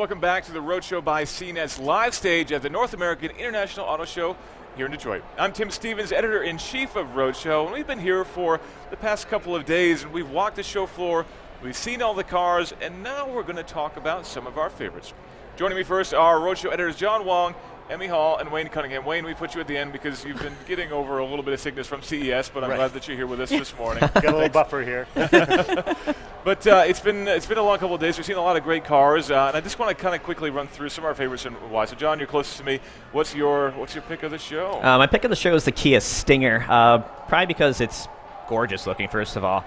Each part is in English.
welcome back to the Roadshow by CNET's live stage at the North American International Auto Show here in Detroit. I'm Tim Stevens, editor-in-chief of Roadshow, and we've been here for the past couple of days, and we've walked the show floor, we've seen all the cars, and now we're going to talk about some of our favorites. Joining me first are Roadshow editors John Wong, Emmy Hall, and Wayne Cunningham. Wayne, we put you at the end because you've been getting over a little bit of sickness from CES, but I'm glad that you're here with us this morning. Got a little buffer here. But it's been a long couple of days. We've seen a lot of great cars, and I just want to kind of quickly run through some of our favorites and why. So, John, you're closest to me. What's your pick of the show? My pick of the show is the Kia Stinger, probably because it's gorgeous looking, first of all.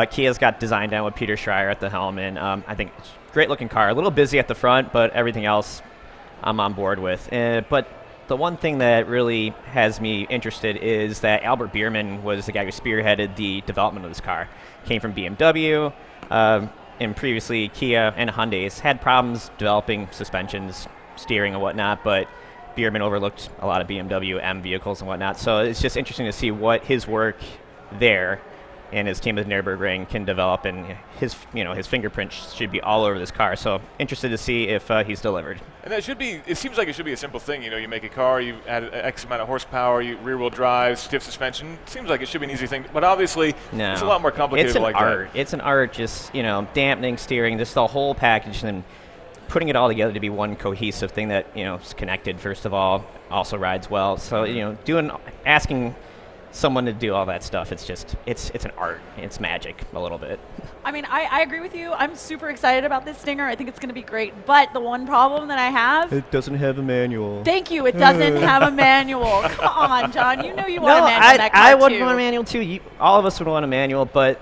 Kia's got designed down with Peter Schreier at the helm, and I think it's a great looking car. A little busy at the front, but everything else I'm on board with. But the one thing that really has me interested is that Albert Biermann was the guy who spearheaded the development of this car. Came from BMW, and previously Kia and Hyundai's had problems developing suspensions, steering and whatnot, but Biermann overlooked a lot of BMW M vehicles and whatnot. So it's just interesting to see what his work there and his team at the Nürburgring can develop, and his fingerprint should be all over this car. So interested to see if he's delivered. And that should be. It seems like it should be a simple thing. You make a car, you add X amount of horsepower, you rear-wheel drive, stiff suspension. It seems like it should be an easy thing, but obviously it's a lot more complicated. It's an like art. that. It's an art. Just dampening, steering, just the whole package, and putting it all together to be one cohesive thing that is connected. First of all, also rides well. So asking someone to do all that stuff, it's an art. It's magic a little bit. I mean, I agree with you. I'm super excited about this Stinger. I think it's going to be great. But the one problem that I have... It doesn't have a manual. Thank you. It doesn't have a manual. Come on, John. You know you want a manual in that car, I would too. want a manual, too. All of us would want a manual, but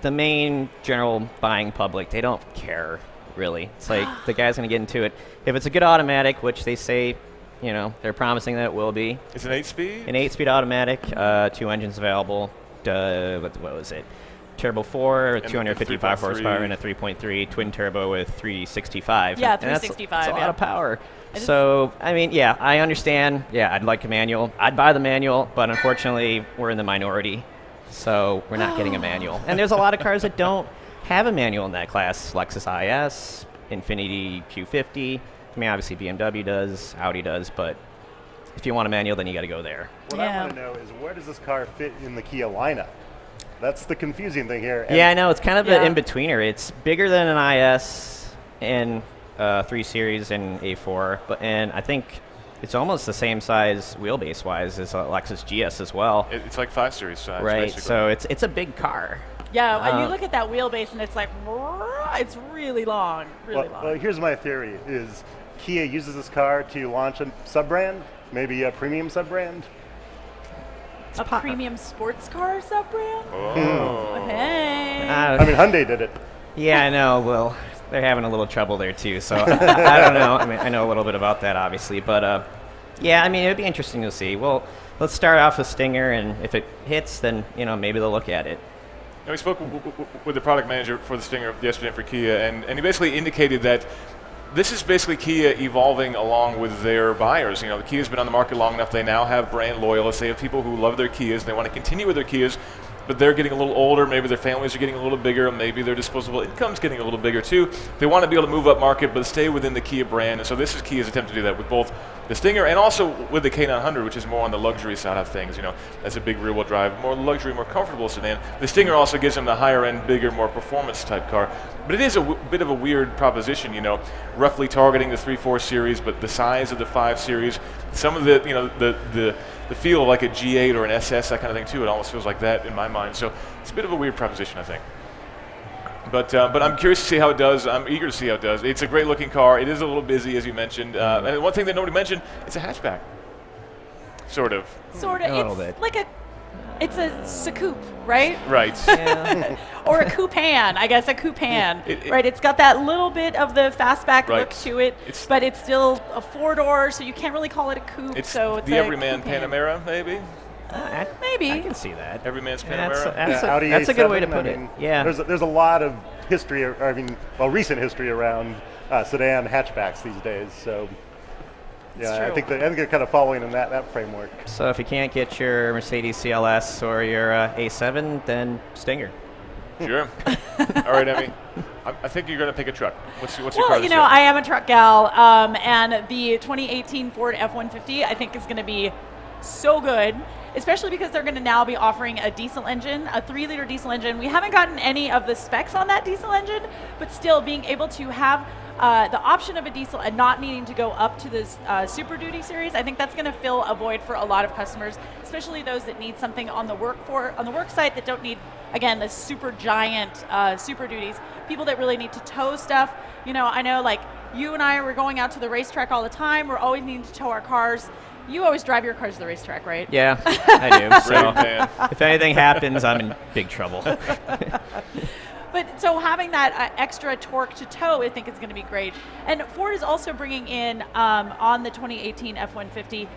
the main general buying public, they don't care, really. It's like the guy's going to get into it. If it's a good automatic, which they say... they're promising that it will be. It's an 8-speed? An 8-speed automatic, 2 engines available. What was it? Turbo 4, 255 horsepower, and a 3.3 twin turbo with 365. Yeah, 365. That's a lot yeah. of power. So, I understand. Yeah, I'd like a manual. I'd buy the manual, but unfortunately, we're in the minority. So, we're not getting a manual. And there's a lot of cars that don't have a manual in that class. Lexus IS, Infiniti Q50. Obviously BMW does, Audi does, but if you want a manual, then you got to go there. What I want to know is, where does this car fit in the Kia lineup? That's the confusing thing here. Yeah, I know. It's kind of an in-betweener. It's bigger than an IS and 3 Series and A4, and I think it's almost the same size wheelbase-wise as a Lexus GS as well. It's like 5 Series size. Right, basically. so it's a big car. Yeah, you look at that wheelbase, and it's like, it's really long, really long. Well, here's my theory, is Kia uses this car to launch a sub-brand, maybe a premium sub-brand. A premium sports car sub-brand? Oh. Hey. Hyundai did it. Yeah, I know. Well, they're having a little trouble there, too, so I don't know. I know a little bit about that, obviously, but it'd be interesting to see. Well, let's start off with Stinger, and if it hits, then, maybe they'll look at it. We spoke with the product manager for the Stinger yesterday for Kia, and he basically indicated that this is basically Kia evolving along with their buyers. Kia's been on the market long enough. They now have brand loyalists. They have people who love their Kias, and they want to continue with their Kias, but they're getting a little older. Maybe their families are getting a little bigger. Maybe their disposable income's getting a little bigger, too. They want to be able to move up market, but stay within the Kia brand, and so this is Kia's attempt to do that with both the Stinger and also with the K900, which is more on the luxury side of things. That's a big rear-wheel drive, more luxury, more comfortable sedan. The Stinger also gives them the higher-end, bigger, more performance-type car. But it is a bit of a weird proposition, roughly targeting the 3-4 Series, but the size of the 5 Series. Some of the, the feel of like a G8 or an SS, that kind of thing, too. It almost feels like that in my mind. So it's a bit of a weird proposition, I think. But I'm curious to see how it does. I'm eager to see how it does. It's a great-looking car. It is a little busy, as you mentioned. And one thing that nobody mentioned, it's a hatchback. Sort of. Sort of. A little bit. It's a coupe, right? Right. Yeah. Or a coupe-an, I guess, a coupe-an. Right, it's got that little bit of the fastback look to it, but it's still a 4-door, so you can't really call it a coupe. It's so it's the everyman Panamera, maybe? Maybe. I can see that. Everyman's Panamera? That's a good way to put it. Yeah. There's a lot of history, recent history around sedan hatchbacks these days, so... Yeah, I think they're kind of following in that framework. So if you can't get your Mercedes CLS or your A7, then Stinger. Sure. All right, Emmy. I think you're going to pick a truck. What's your car? Well, I am a truck gal, and the 2018 Ford F-150 I think is going to be so good, especially because they're going to now be offering a diesel engine, a 3-liter diesel engine. We haven't gotten any of the specs on that diesel engine, but still being able to have the option of a diesel and not needing to go up to this Super Duty series, I think that's going to fill a void for a lot of customers, especially those that need something on the work site that don't need, again, the super giant Super Duties. People that really need to tow stuff. I know like you and I were going out to the racetrack all the time. We're always needing to tow our cars. You always drive your cars to the racetrack, right? Yeah, I do. So if anything happens, I'm in big trouble. But so having that extra torque to tow, I think is going to be great. And Ford is also bringing in on the 2018 F-150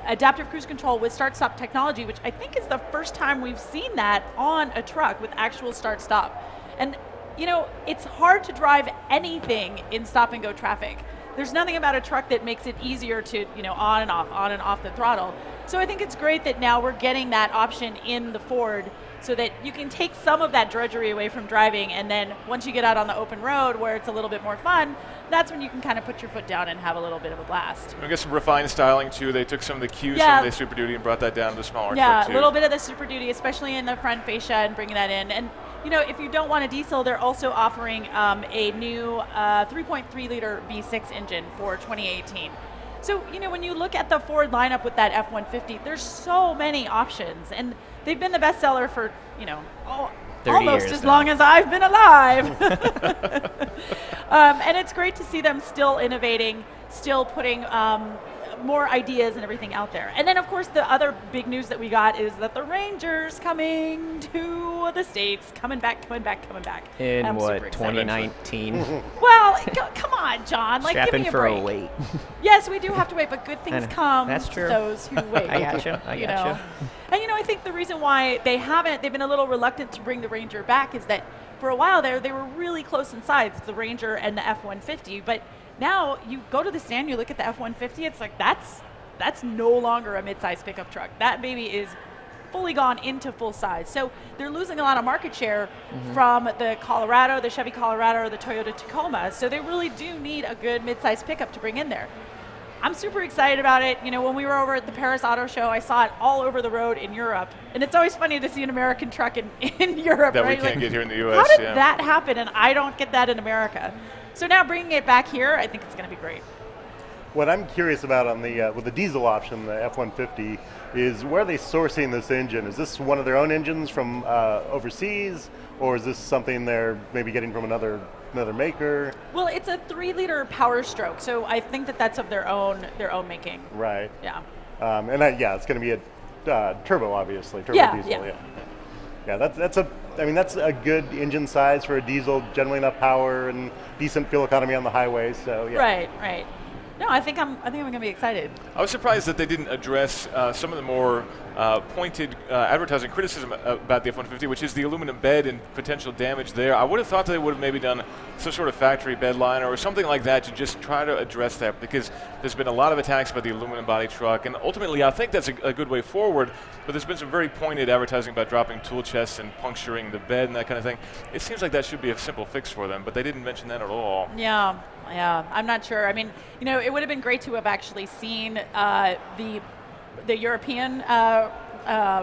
adaptive cruise control with start-stop technology, which I think is the first time we've seen that on a truck with actual start-stop. And it's hard to drive anything in stop-and-go traffic. There's nothing about a truck that makes it easier to on and off the throttle. So I think it's great that now we're getting that option in the Ford, so that you can take some of that drudgery away from driving, and then once you get out on the open road where it's a little bit more fun, that's when you can kind of put your foot down and have a little bit of a blast. I guess some refined styling too. They took some of the cues from the Super Duty and brought that down to the smaller truck too. Yeah, a little bit of the Super Duty, especially in the front fascia, and bringing that in. And if you don't want a diesel, they're also offering a new 3.3-liter V6 engine for 2018. So, when you look at the Ford lineup with that F-150, there's so many options, and they've been the bestseller for, almost as long as I've been alive. And it's great to see them still innovating, still putting more ideas and everything out there. And then, of course, the other big news that we got is that the Ranger's coming to the States, coming back. In what, 2019? Well, come on, John. Like, give me a break. For a wait. Yes, we do have to wait, but good things come That's true. to those who wait. I gotcha. And I think the reason why they've been a little reluctant to bring the Ranger back is that for a while there, they were really close in size, the Ranger and the F-150, but now you go to the stand, you look at the F-150, it's like that's no longer a mid-size pickup truck. That baby is fully gone into full size. So they're losing a lot of market share from the Colorado, the Chevy Colorado, or the Toyota Tacoma. So they really do need a good mid-size pickup to bring in there. I'm super excited about it. When we were over at the Paris Auto Show, I saw it all over the road in Europe. And it's always funny to see an American truck in Europe, that right? we can't get here in the U.S. How did that happen? And I don't get that in America. So now bringing it back here, I think it's going to be great. What I'm curious about on the with the diesel option, the F-150, is where are they sourcing this engine? Is this one of their own engines from overseas, or is this something they're maybe getting from another maker? Well, it's a 3-liter Power Stroke, so I think that's of their own making. Right. Yeah. It's going to be a turbo, obviously, turbo diesel. Yeah. That's a good engine size for a diesel, generally enough power and decent fuel economy on the highway. So yeah. Right. No, I think I'm going to be excited. I was surprised that they didn't address some of the more pointed advertising criticism about the F-150, which is the aluminum bed and potential damage there. I would have thought they would have maybe done some sort of factory bed liner or something like that to just try to address that, because there's been a lot of attacks about the aluminum body truck, and ultimately I think that's a good way forward, but there's been some very pointed advertising about dropping tool chests and puncturing the bed and that kind of thing. It seems like that should be a simple fix for them, but they didn't mention that at all. Yeah, I'm not sure. I mean, it would have been great to have actually seen the European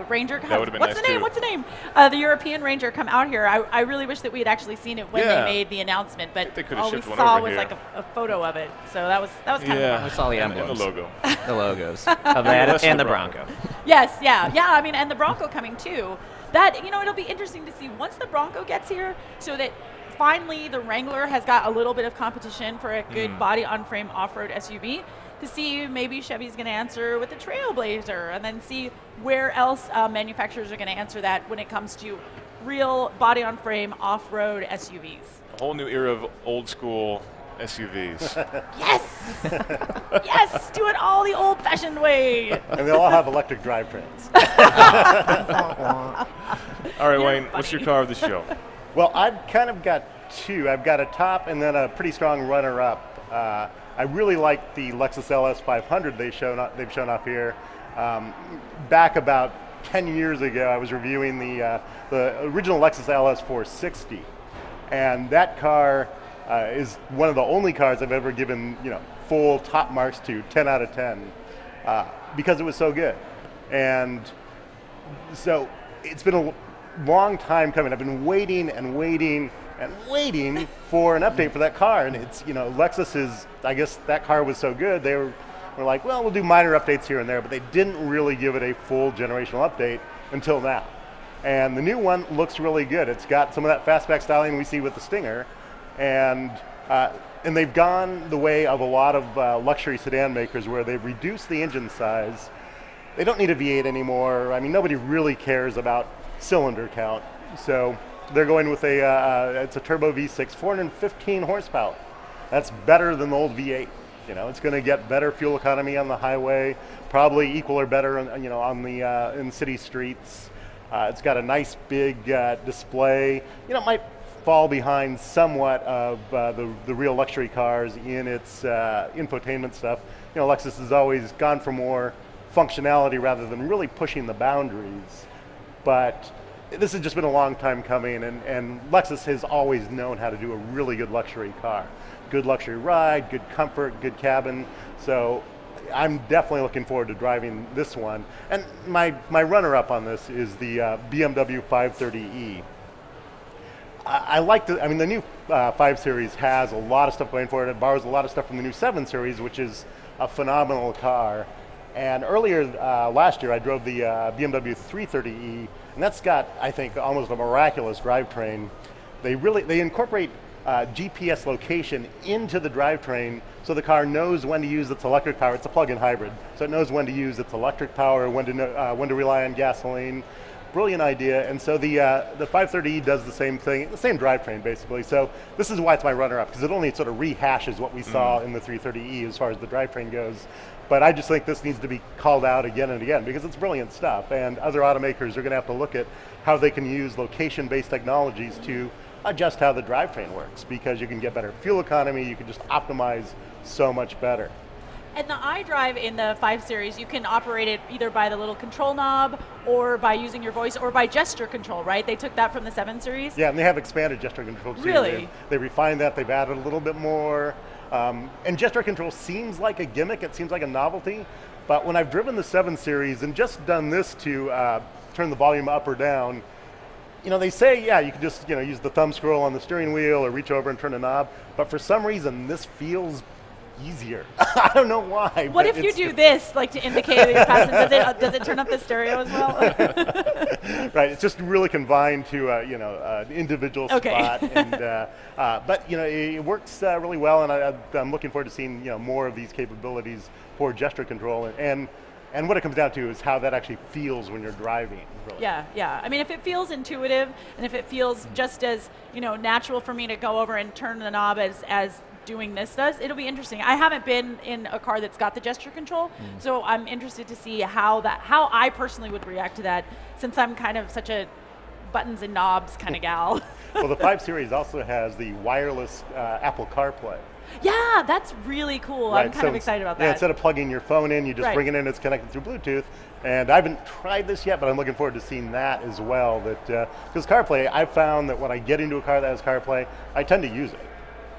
Ranger. That would have been nice too. What's the name? The European Ranger come out here. I really wish that we had actually seen it when they made the announcement, but all we saw was like a photo of it. So that was kind of fun. We saw the emblems. And the logo. The logos of that and the Bronco. Yes, yeah. I mean, and the Bronco coming too. That, it'll be interesting to see once the Bronco gets here, so that finally the Wrangler has got a little bit of competition for a good body-on-frame off-road SUV, to see maybe Chevy's going to answer with the Trailblazer, and then see where else manufacturers are going to answer that when it comes to real body-on-frame off-road SUVs. A whole new era of old-school SUVs. Yes! Yes! Do it all the old-fashioned way. And they'll all have electric drivetrains. All right, Wayne, what's your car of the show? Well, I've kind of got two. I've got a top and then a pretty strong runner-up. I really like the Lexus LS 500 they've shown off here. Back about 10 years ago, I was reviewing the original Lexus LS 460, and that car is one of the only cars I've ever given full top marks to, 10 out of 10, because it was so good. And so it's been a long time coming. I've been waiting and waiting and waiting for an update for that car, and it's Lexus is, I guess that car was so good, they were like, well, we'll do minor updates here and there, but they didn't really give it a full generational update until now. And the new one looks really good. It's got some of that fastback styling we see with the Stinger, and they've gone the way of a lot of luxury sedan makers where they've reduced the engine size. They don't need a V8 anymore. I mean, nobody really cares about cylinder count, so they're going with it's a turbo V6, 415 horsepower. That's better than the old V8. It's going to get better fuel economy on the highway, probably equal or better, on the in city streets. It's got a nice big display. It might fall behind somewhat of the real luxury cars in its infotainment stuff. Lexus has always gone for more functionality rather than really pushing the boundaries. But this has just been a long time coming, and Lexus has always known how to do a really good luxury car. Good luxury ride, good comfort, good cabin. So I'm definitely looking forward to driving this one. And my runner-up on this is the BMW 530e. I like the new 5 Series has a lot of stuff going for it. It borrows a lot of stuff from the new 7 Series, which is a phenomenal car. And earlier last year, I drove the BMW 330e, and that's got, I think, almost a miraculous drivetrain. They incorporate GPS location into the drivetrain, so the car knows when to use its electric power. It's a plug-in hybrid, so it knows when to use its electric power, when to rely on gasoline. Brilliant idea. And so the 530e does the same thing, the same drivetrain basically. So this is why it's my runner-up, because it only sort of rehashes what we saw in the 330e as far as the drivetrain goes. But I just think this needs to be called out again and again because it's brilliant stuff, and other automakers are going to have to look at how they can use location-based technologies to adjust how the drivetrain works, because you can get better fuel economy, you can just optimize so much better. And the iDrive in the 5 Series, you can operate it either by the little control knob or by using your voice or by gesture control, right? They took that from the 7 Series? Yeah, and they have expanded gesture control too. Really? They refined that, they've added a little bit more. And gesture control seems like a gimmick, it seems like a novelty, but when I've driven the 7 Series and just done this to turn the volume up or down, they say, yeah, you can just use the thumb scroll on the steering wheel or reach over and turn a knob, but for some reason this feels easier. I don't know why. What if you do this, like to indicate that you're passing? Does it turn up the stereo as well? Right. It's just really confined to an individual spot, and but it works really well, and I'm looking forward to seeing more of these capabilities for gesture control, and what it comes down to is how that actually feels when you're driving. Really. Yeah. I mean, if it feels intuitive, and if it feels just as natural for me to go over and turn the knob as doing this does, it'll be interesting. I haven't been in a car that's got the gesture control, so I'm interested to see how I personally would react to that, since I'm kind of such a buttons and knobs kind of gal. Well, the 5 Series also has the wireless Apple CarPlay. Yeah, that's really cool. Right, I'm kind of excited about that. Yeah, instead of plugging your phone in, you just bring it in, it's connected through Bluetooth. And I haven't tried this yet, but I'm looking forward to seeing that as well. Because CarPlay, I've found that when I get into a car that has CarPlay, I tend to use it.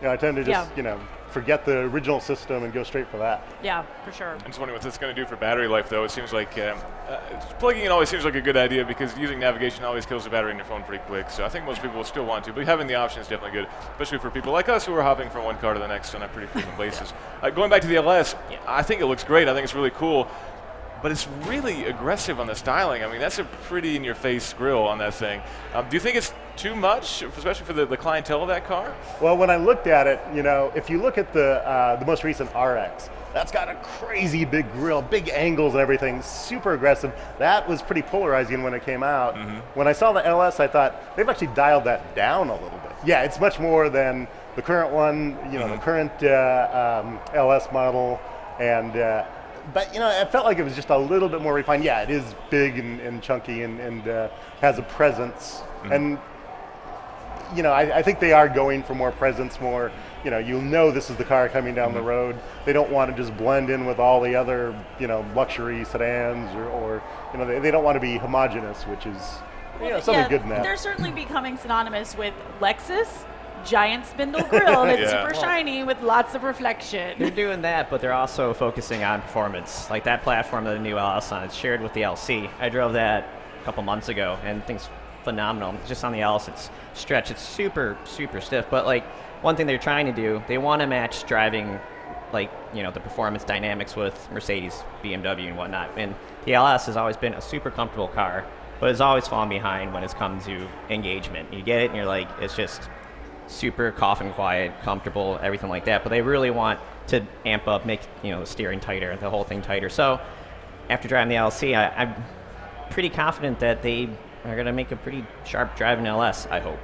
I tend to just, forget the original system and go straight for that. Yeah, for sure. I'm just wondering what this is going to do for battery life, though. It seems like plugging in always seems like a good idea because using navigation always kills the battery in your phone pretty quick. So I think most people will still want to, but having the option is definitely good, especially for people like us who are hopping from one car to the next on a pretty frequent basis. Going back to the LS, I think it looks great. I think it's really cool. But it's really aggressive on the styling. I mean, that's a pretty in-your-face grille on that thing. Do you think it's too much, especially for the clientele of that car? Well, when I looked at it, if you look at the most recent RX, that's got a crazy big grille, big angles and everything, super aggressive. That was pretty polarizing when it came out. When I saw the LS, I thought they've actually dialed that down a little bit. Yeah, it's much more than the current one, the current LS model, and. But I felt like it was just a little bit more refined. Yeah, it is big and chunky and has a presence. And I think they are going for more presence, more, you'll know this is the car coming down the road. They don't want to just blend in with all the other, luxury sedans or they don't want to be homogenous, which is something good in that. They're certainly becoming synonymous with Lexus, giant spindle grille that's super shiny with lots of reflection. They're doing that, but they're also focusing on performance. Like that platform that the new LS on, it's shared with the LC. I drove that a couple months ago, and things phenomenal. Just on the LS, it's stretched. It's super, super stiff. But like one thing they're trying to do, they want to match driving, like the performance dynamics with Mercedes, BMW, and whatnot. And the LS has always been a super comfortable car, but it's always fallen behind when it's come to engagement. You get it, and you're like, it's just super coffin quiet, comfortable, everything like that. But they really want to amp up, make the steering tighter, the whole thing tighter. So after driving the LC, I'm pretty confident that they are going to make a pretty sharp driving LS, I hope.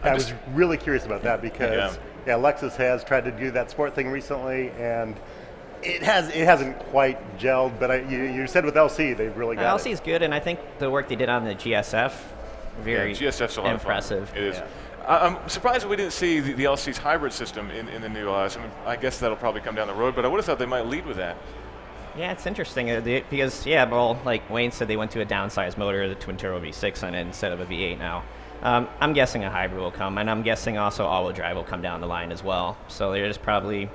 I was really curious about that because Lexus has tried to do that sport thing recently, and it hasn't quite gelled. But you said with LC, they've really got it. LC is good, and I think the work they did on the GSF, very GSF's a lot impressive. Of fun. It is. I'm surprised we didn't see the LC's hybrid system in the new LS. I guess that'll probably come down the road, but I would have thought they might lead with that. Yeah, it's interesting because, like Wayne said, they went to a downsized motor, the twin-turbo V6 on it instead of a V8 now. I'm guessing a hybrid will come, and I'm guessing also all-wheel drive will come down the line as well. So they're just probably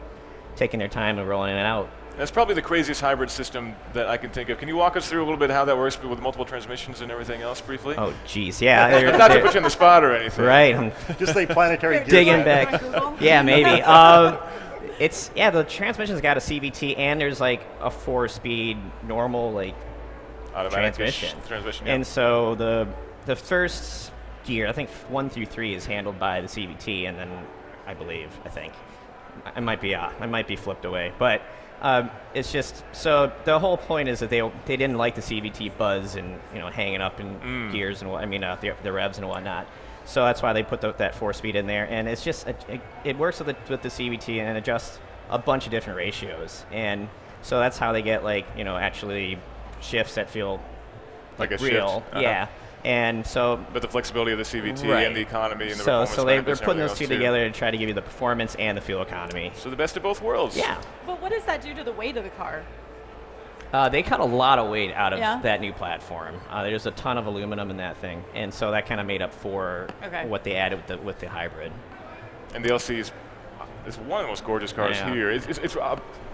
taking their time and rolling it out. That's probably the craziest hybrid system that I can think of. Can you walk us through a little bit how that works with multiple transmissions and everything else briefly? Oh, geez, yeah. Not to put you on the spot or anything. Right. Just like planetary gear. Digging back. Yeah, maybe. The transmission's got a CVT, and there's like a 4-speed normal automatic transmission. Yeah. And so the first gear, I think 1 through 3, is handled by the CVT, and then I think I might be flipped away, but it's just so the whole point is that they didn't like the CVT buzz and hanging up in gears and the revs and whatnot. So that's why they put that 4-speed in there, and it's just it works with the CVT and adjusts a bunch of different ratios, and so that's how they get actually shifts that feel like a real, shift. Yeah. And so, but the flexibility of the CVT and the economy and the so performance. they're putting those two together to try to give you the performance and the fuel economy. So the best of both worlds. Yeah. But what does that do to the weight of the car? They cut a lot of weight out of that new platform. There's a ton of aluminum in that thing, and so that kind of made up for what they added with the hybrid. And the LC is one of the most gorgeous cars here.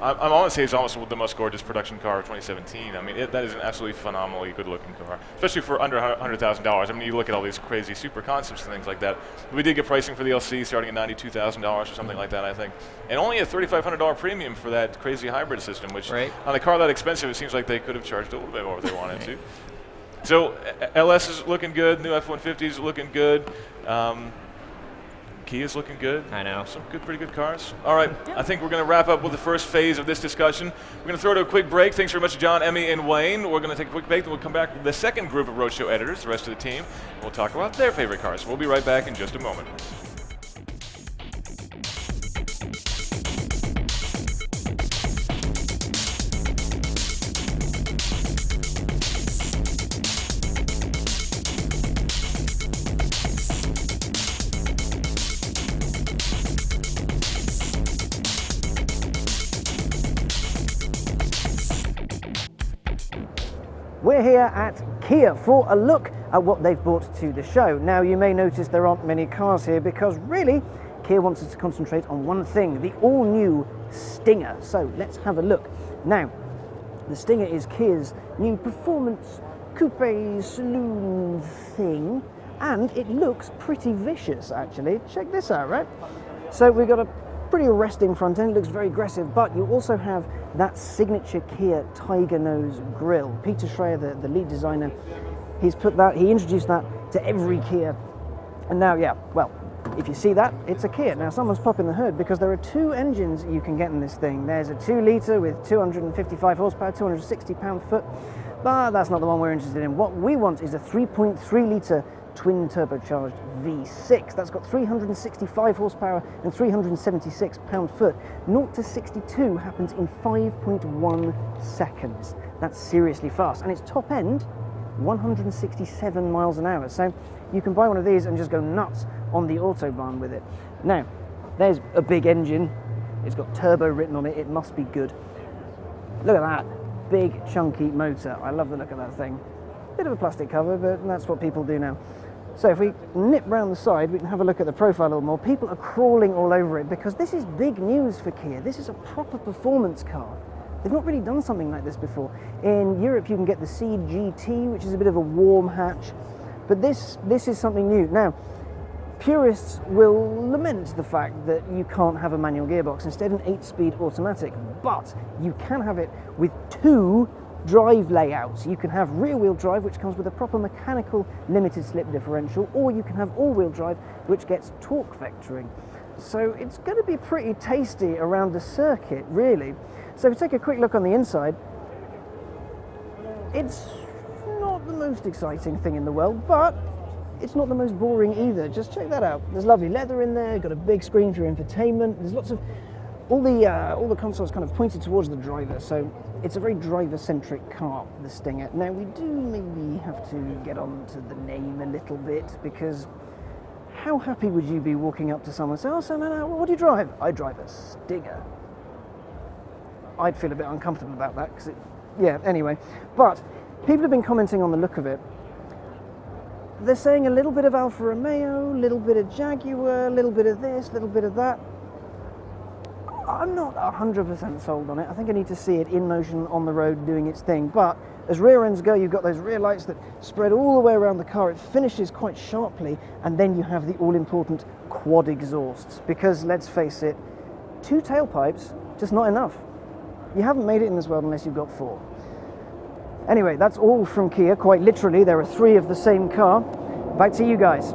I'm almost say it's almost the most gorgeous production car of 2017. I mean, that is an absolutely phenomenally good-looking car, especially for under $100,000. I mean, you look at all these crazy super concepts and things like that. We did get pricing for the LC starting at $92,000 or something like that, I think, and only a $3,500 premium for that crazy hybrid system. Which on a car that expensive, it seems like they could have charged a little bit more if they wanted to. So LS is looking good. New F-150 is looking good. Kia's looking good. I know. Some pretty good cars. All right, I think we're going to wrap up with the first phase of this discussion. We're going to throw to a quick break. Thanks very much to John, Emmy, and Wayne. We're going to take a quick break, then we'll come back with the second group of Roadshow editors, the rest of the team, and we'll talk about their favorite cars. We'll be right back in just a moment. We're here at Kia for a look at what they've brought to the show. Now, you may notice there aren't many cars here because really, Kia wants us to concentrate on one thing, the all-new Stinger. So let's have a look. Now, the Stinger is Kia's new performance coupe saloon thing, and it looks pretty vicious, actually. Check this out, right? So we've got a pretty arresting front end, it looks very aggressive, but you also have that signature Kia Tiger Nose grille. Peter Schreier, the lead designer, he introduced that to every Kia. And now, if you see that, it's a Kia. Now someone's popping the hood because there are two engines you can get in this thing. There's a 2-litre with 255 horsepower, 260 pound-foot, but that's not the one we're interested in. What we want is a 3.3-litre twin turbocharged V6. That's got 365 horsepower and 376 pound-foot. 0 to 62 happens in 5.1 seconds. That's seriously fast, and its top end 167 miles an hour. So you can buy one of these and just go nuts on the Autobahn with it. Now, there's a big engine. It's got turbo written on it. It must be good. Look at that. Big, chunky motor. I love the look of that thing. Bit of a plastic cover, but that's what people do now. So if we nip round the side, we can have a look at the profile a little more. People are crawling all over it because this is big news for Kia. This is a proper performance car. They've not really done something like this before. In Europe, you can get the CGT, which is a bit of a warm hatch, but this is something new. Now, purists will lament the fact that you can't have a manual gearbox, instead an 8-speed automatic, but you can have it with 2 drive layouts. You can have rear-wheel drive, which comes with a proper mechanical limited slip differential, or you can have all-wheel drive, which gets torque vectoring. So it's going to be pretty tasty around the circuit, really. So if we take a quick look on the inside, it's not the most exciting thing in the world, but it's not the most boring either. Just check that out. There's lovely leather in there, got a big screen for your infotainment. There's lots of, all the consoles kind of pointed towards the driver, so it's a very driver-centric car, the Stinger. Now we do maybe have to get on to the name a little bit, because how happy would you be walking up to someone and say, "Oh, so man, what do you drive?" "I drive a Stinger." I'd feel a bit uncomfortable about that, because yeah, anyway. But people have been commenting on the look of it. They're saying a little bit of Alfa Romeo, a little bit of Jaguar, a little bit of this, a little bit of that. I'm not 100% sold on it. I think I need to see it in motion on the road doing its thing. But as rear ends go, you've got those rear lights that spread all the way around the car. It finishes quite sharply, and then you have the all-important quad exhausts. Because let's face it, 2 tailpipes, just not enough. You haven't made it in this world unless you've got 4. Anyway, that's all from Kia. Quite literally, there are 3 of the same car. Back to you guys.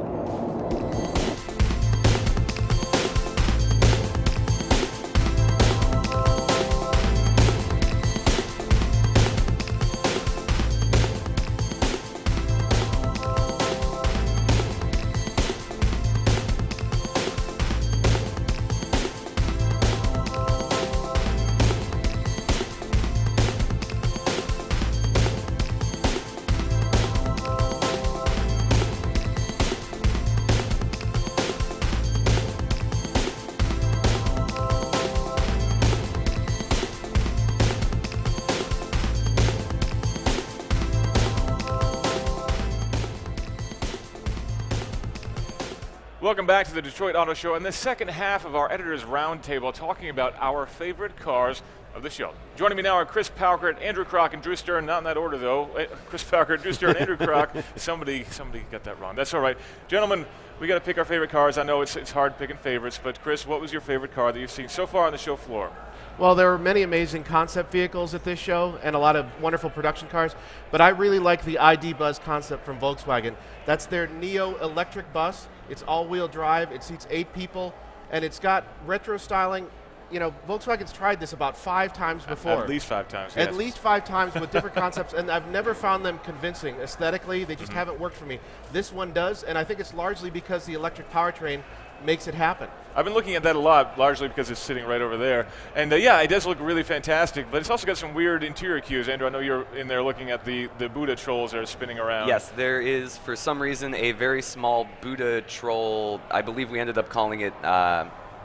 Welcome back to the Detroit Auto Show and the second half of our Editor's Roundtable, talking about our favorite cars of the show. Joining me now are Chris Paukert, Andrew Kroc, and Drew Stern. Not in that order, though. Chris Paukert, Drew Stern, Andrew Kroc. Somebody got that wrong. That's all right. Gentlemen, we got to pick our favorite cars. I know it's hard picking favorites, but Chris, what was your favorite car that you've seen so far on the show floor? Well, there were many amazing concept vehicles at this show and a lot of wonderful production cars, but I really like the ID Buzz concept from Volkswagen. That's their Neo electric bus. It's all-wheel drive, it seats 8 people, and it's got retro styling. You know, Volkswagen's tried this about 5 times before. At least 5 times, yes. At least 5 times with different concepts, and I've never found them convincing. Aesthetically, they just haven't worked for me. This one does, and I think it's largely because the electric powertrain makes it happen. I've been looking at that a lot, largely because it's sitting right over there. And yeah, it does look really fantastic, but it's also got some weird interior cues. Andrew, I know you're in there looking at the Buddha trolls that are spinning around. Yes, there is, for some reason, a very small Buddha troll. I believe we ended up calling it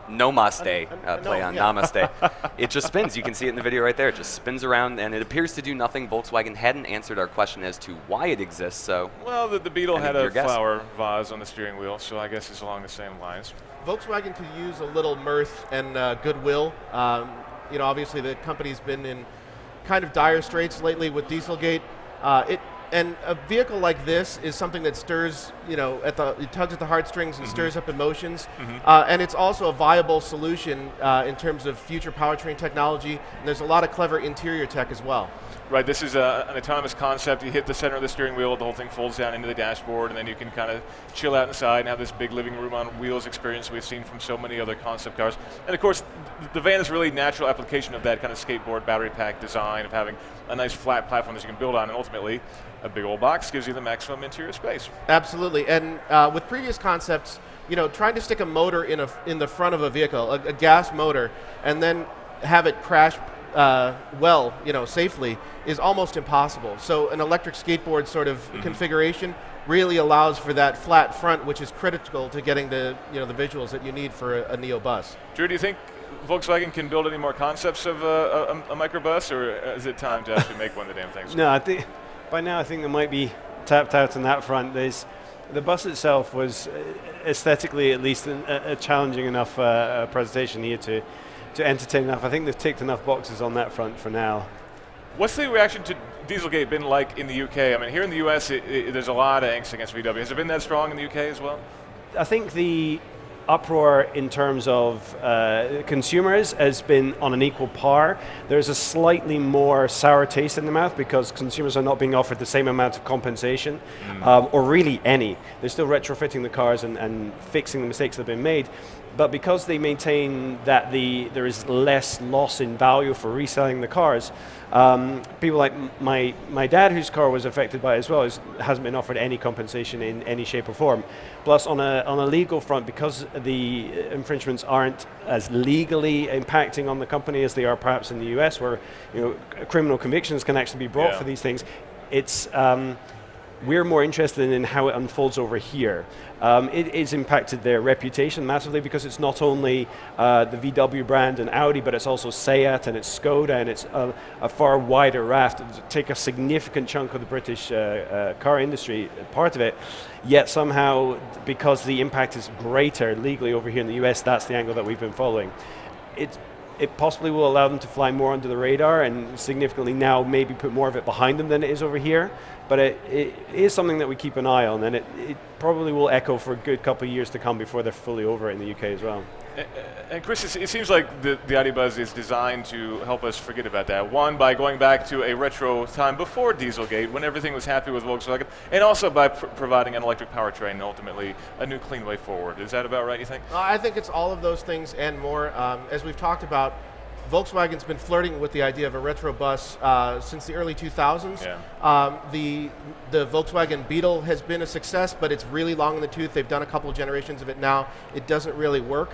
Namaste, play on Namaste. It just spins. You can see it in the video right there. It just spins around, and it appears to do nothing. Volkswagen hadn't answered our question as to why it exists, so... Well, the Beetle had a flower vase on the steering wheel, so I guess it's along the same lines. Volkswagen could use a little mirth and goodwill. You know, obviously the company's been in kind of dire straits lately with Dieselgate. And a vehicle like this is something that stirs, you know, it tugs at the heartstrings and stirs up emotions. And it's also a viable solution in terms of future powertrain technology. And there's a lot of clever interior tech as well. Right, this is an autonomous concept. You hit the center of the steering wheel, the whole thing folds down into the dashboard, and then you can kind of chill out inside and have this big living room on wheels experience we've seen from so many other concept cars. And of course, the van is really a natural application of that kind of skateboard battery pack design, of having a nice flat platform that you can build on, and ultimately, a big old box gives you the maximum interior space. Absolutely, and with previous concepts, you know, trying to stick a motor in the front of a vehicle, a gas motor, and then have it crash well, safely is almost impossible. So an electric skateboard sort of configuration really allows for that flat front, which is critical to getting the the visuals that you need for a Neo bus. Drew, do you think Volkswagen can build any more concepts of a microbus, or is it time to actually make one of the damn things? No, I think by now they might be tapped out on that front. The bus itself was aesthetically at least a challenging enough presentation here to entertain enough. I think they've ticked enough boxes on that front for now. What's the reaction to Dieselgate been like in the UK? I mean, here in the US, there's a lot of angst against VW. Has it been that strong in the UK as well? I think the uproar in terms of consumers has been on an equal par. There's a slightly more sour taste in the mouth because consumers are not being offered the same amount of compensation, or really any. They're still retrofitting the cars and fixing the mistakes that have been made. But because they maintain that there is less loss in value for reselling the cars, people like my dad, whose car was affected by it as well, hasn't been offered any compensation in any shape or form. Plus, on a legal front, because the infringements aren't as legally impacting on the company as they are perhaps in the US, where criminal convictions can actually be brought for these things, it's we're more interested in how it unfolds over here. It has impacted their reputation massively because it's not only the VW brand and Audi, but it's also Seat and it's Skoda, and it's a far wider raft. Take a significant chunk of the British car industry, part of it, yet somehow, because the impact is greater legally over here in the US, that's the angle that we've been following. It possibly will allow them to fly more under the radar and significantly now maybe put more of it behind them than it is over here. But it is something that we keep an eye on, and it probably will echo for a good couple of years to come before they're fully over it in the UK as well. And Chris, it seems like the Audi Buzz is designed to help us forget about that. One, by going back to a retro time before Dieselgate, when everything was happy with Volkswagen, and also by providing an electric powertrain and ultimately a new clean way forward. Is that about right, you think? I think it's all of those things and more. As we've talked about, Volkswagen's been flirting with the idea of a retro bus since the early 2000s. Yeah. The Volkswagen Beetle has been a success, but it's really long in the tooth. They've done a couple of generations of it now. It doesn't really work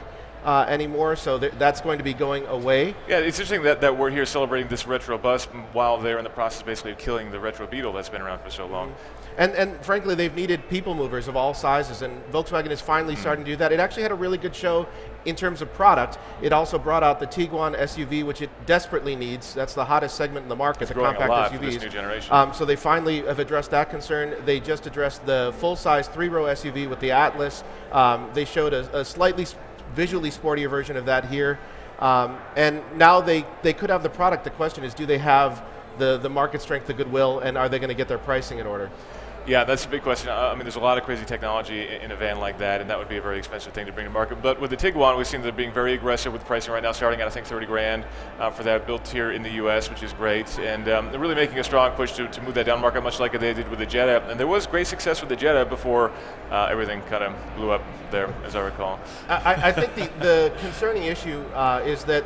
anymore, so that's going to be going away. Yeah, it's interesting that we're here celebrating this retro bus while they're in the process basically of killing the retro Beetle that's been around for so long. And frankly, they've needed people movers of all sizes, and Volkswagen is finally starting to do that. It actually had a really good show in terms of product. It also brought out the Tiguan SUV, which it desperately needs. That's the hottest segment in the market, it's the compact a lot SUVs. For this new generation. So they finally have addressed that concern. They just addressed the full-size 3-row SUV with the Atlas. They showed a slightly visually sportier version of that here. And now they could have the product. The question is, do they have the market strength, the goodwill, and are they going to get their pricing in order? Yeah, that's a big question. I mean, there's a lot of crazy technology in a van like that, and that would be a very expensive thing to bring to market. But with the Tiguan, we've seen they're being very aggressive with pricing right now, starting at, I think, 30 grand for that, built here in the US, which is great. And they're really making a strong push to move that down market, much like they did with the Jetta. And there was great success with the Jetta before everything kind of blew up there, as I recall. I think the concerning issue is that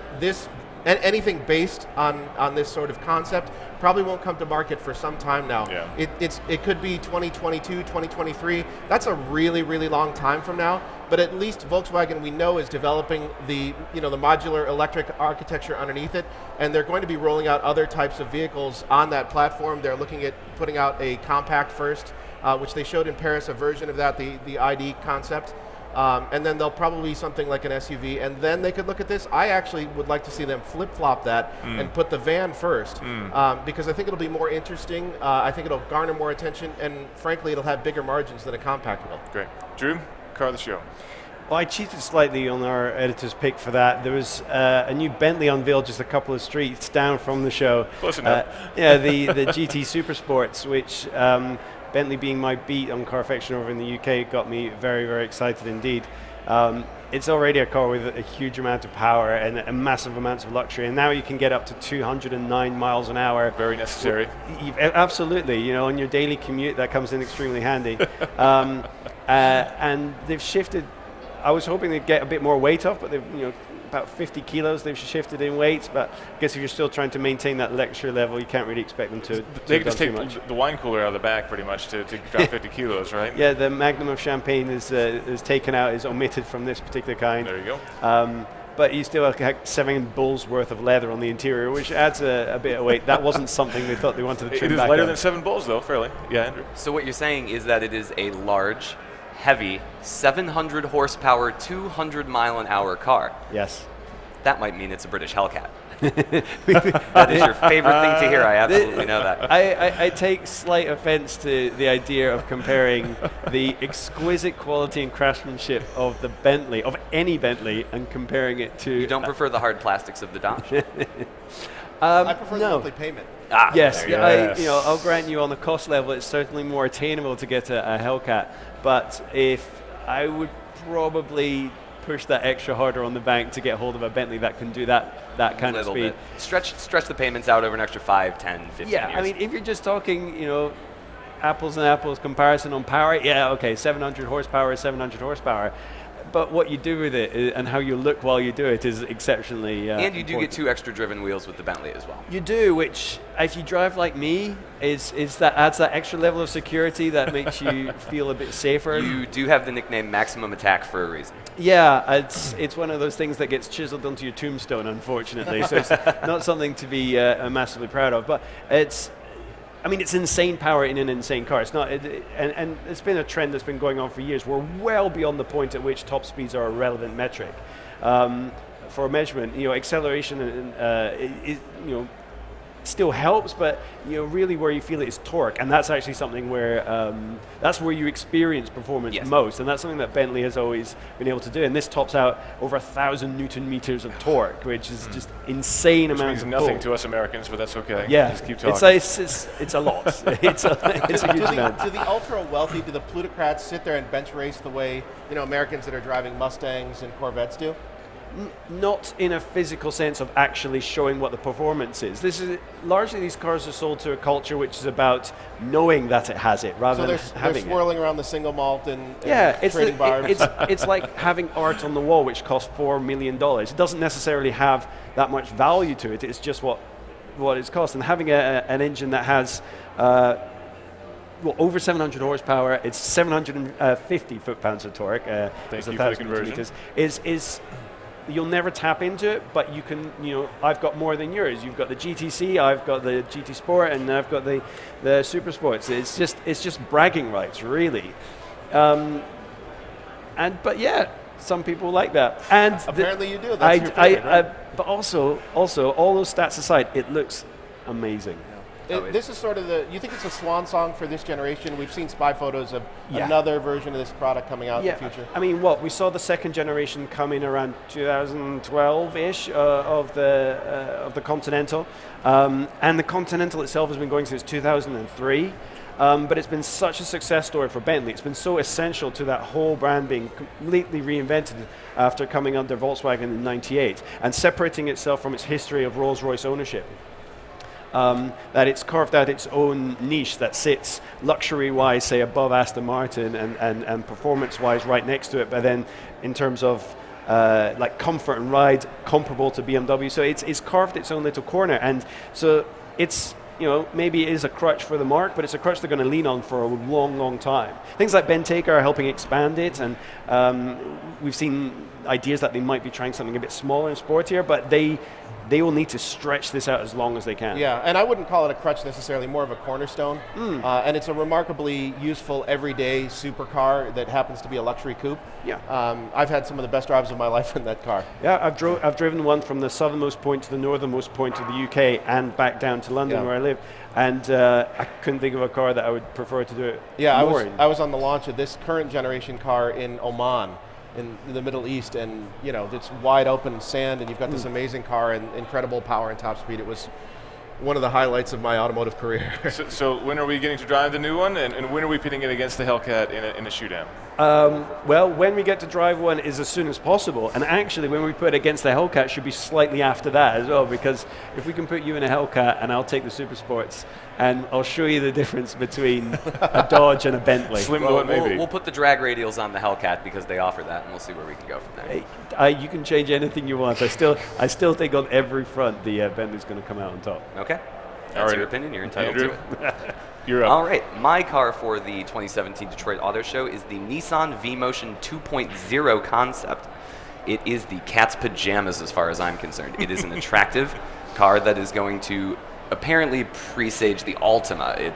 anything based on this sort of concept probably won't come to market for some time now. Yeah. It could be 2022, 2023. That's a really, really long time from now. But at least Volkswagen, we know, is developing the modular electric architecture underneath it, and they're going to be rolling out other types of vehicles on that platform. They're looking at putting out a compact first, which they showed in Paris, a version of that, the ID concept. And then they'll probably something like an SUV, and then they could look at this. I actually would like to see them flip-flop that and put the van first, because I think it'll be more interesting. I think it'll garner more attention, and frankly, it'll have bigger margins than a compact will. Great. Drew, car of the show. Well, I cheated slightly on our editor's pick for that. There was a new Bentley unveiled just a couple of streets down from the show. Close enough. The GT Supersports, which Bentley being my beat on Carfection over in the UK got me very, very excited indeed. It's already a car with a huge amount of power and a massive amounts of luxury, and now you can get up to 209 miles an hour. Very necessary. Absolutely, on your daily commute that comes in extremely handy. And they've shifted. I was hoping they'd get a bit more weight off, but they've about 50 kilos they've shifted in weight, but I guess if you're still trying to maintain that luxury level, you can't really expect them to they can just take the wine cooler out of the back pretty much to drop 50 kilos, right? Yeah, the magnum of champagne is taken out, is omitted from this particular kind. There you go. but you still have 7 bulls worth of leather on the interior, which adds a bit of weight. That wasn't something they thought they wanted to trim It is back lighter on. than 7 bulls, though, fairly. Yeah, Andrew. So what you're saying is that it is a large, heavy, 700 horsepower, 200 mile an hour car. Yes. That might mean it's a British Hellcat. That is your favorite thing to hear. I absolutely know that. I take slight offense to the idea of comparing the exquisite quality and craftsmanship of the Bentley, of any Bentley, and comparing it to... You don't prefer the hard plastics of the Dodge? I prefer the no. monthly payment. Yes, Yes. I'll grant you on the cost level, it's certainly more attainable to get a Hellcat. But if I would probably push that extra harder on the bank to get hold of a Bentley that can do that kind of speed. Bit. Stretch the payments out over an extra 5, 10, 15 years. Yeah, I mean, if you're just talking, apples and apples comparison on power, yeah, okay, 700 horsepower is 700 horsepower. But what you do with it and how you look while you do it is exceptionally and you do important. get 2 extra driven wheels with the Bentley as well. You do, which, if you drive like me, is that adds that extra level of security that makes you feel a bit safer. You do have the nickname Maximum Attack for a reason. Yeah, it's one of those things that gets chiseled onto your tombstone, unfortunately. So it's not something to be massively proud of. But it's insane power in an insane car. It's not, and it's been a trend that's been going on for years. We're well beyond the point at which top speeds are a relevant metric for measurement. Acceleration still helps, but really where you feel it is torque, and that's actually something where that's where you experience performance most, and that's something that Bentley has always been able to do. And this tops out over 1,000 Newton meters of torque, which is just insane amounts of Means nothing pull. to us Americans, but that's okay. Yeah, Just keep talking. it's a lot. it's a huge amount. Do the ultra wealthy, do the plutocrats sit there and bench race the way Americans that are driving Mustangs and Corvettes do? Not in a physical sense of actually showing what the performance is. This is largely, these cars are sold to a culture which is about knowing that it has it rather than having they're swirling around the single malt and it's trading barbs. it's like having art on the wall which costs $4 million. It doesn't necessarily have that much value to it. It's just what it's cost. And having an engine that has over 700 horsepower, it's 750 foot-pounds of torque. Thank you for the conversion. Meters, is you'll never tap into it, but you can, I've got more than yours. You've got the GTC, I've got the GT Sport, and I've got the Supersports. It's just bragging rights, really. But yeah, some people like that. And apparently you do. That's your favorite, right? But also, all those stats aside, it looks amazing. This is sort of you think it's a swan song for this generation? We've seen spy photos of another version of this product coming out in the future. I mean, we saw the second generation come in around 2012-ish of the Continental, and the Continental itself has been going since 2003. But it's been such a success story for Bentley. It's been so essential to that whole brand being completely reinvented after coming under Volkswagen in '98 and separating itself from its history of Rolls-Royce ownership. That it's carved out its own niche that sits luxury-wise, say, above Aston Martin and performance-wise right next to it, but then in terms of like comfort and ride, comparable to BMW. So it's carved its own little corner, and so it's, maybe it is a crutch for the marque, but it's a crutch they're going to lean on for a long, long time. Things like Bentayga are helping expand it, and we've seen ideas that they might be trying something a bit smaller and sportier, but they will need to stretch this out as long as they can. Yeah, and I wouldn't call it a crutch necessarily, more of a cornerstone. And it's a remarkably useful everyday supercar that happens to be a luxury coupe. Yeah. I've had some of the best drives of my life in that car. Yeah, I've driven one from the southernmost point to the northernmost point of the UK and back down to London where I live. And I couldn't think of a car that I would prefer to do it more in. I was on the launch of this current generation car in Oman, in the Middle East, and it's wide open sand, and you've got this amazing car and incredible power and top speed. It was one of the highlights of my automotive career. so when are we getting to drive the new one, and when are we pitting it against the Hellcat in a shootout? Well, when we get to drive one is as soon as possible, and actually when we put it against the Hellcat should be slightly after that as well, because if we can put you in a Hellcat and I'll take the Supersports, and I'll show you the difference between a Dodge and a Bentley. Slim though it may be. We'll put the drag radials on the Hellcat because they offer that, and we'll see where we can go from there. You can change anything you want. I still think on every front the Bentley's going to come out on top. Okay. That's your opinion. You're entitled Andrew, to it. You're up. All right. My car for the 2017 Detroit Auto Show is the Nissan V-Motion 2.0 concept. it is the cat's pajamas as far as I'm concerned. It is an attractive car that is going to apparently presage the Altima.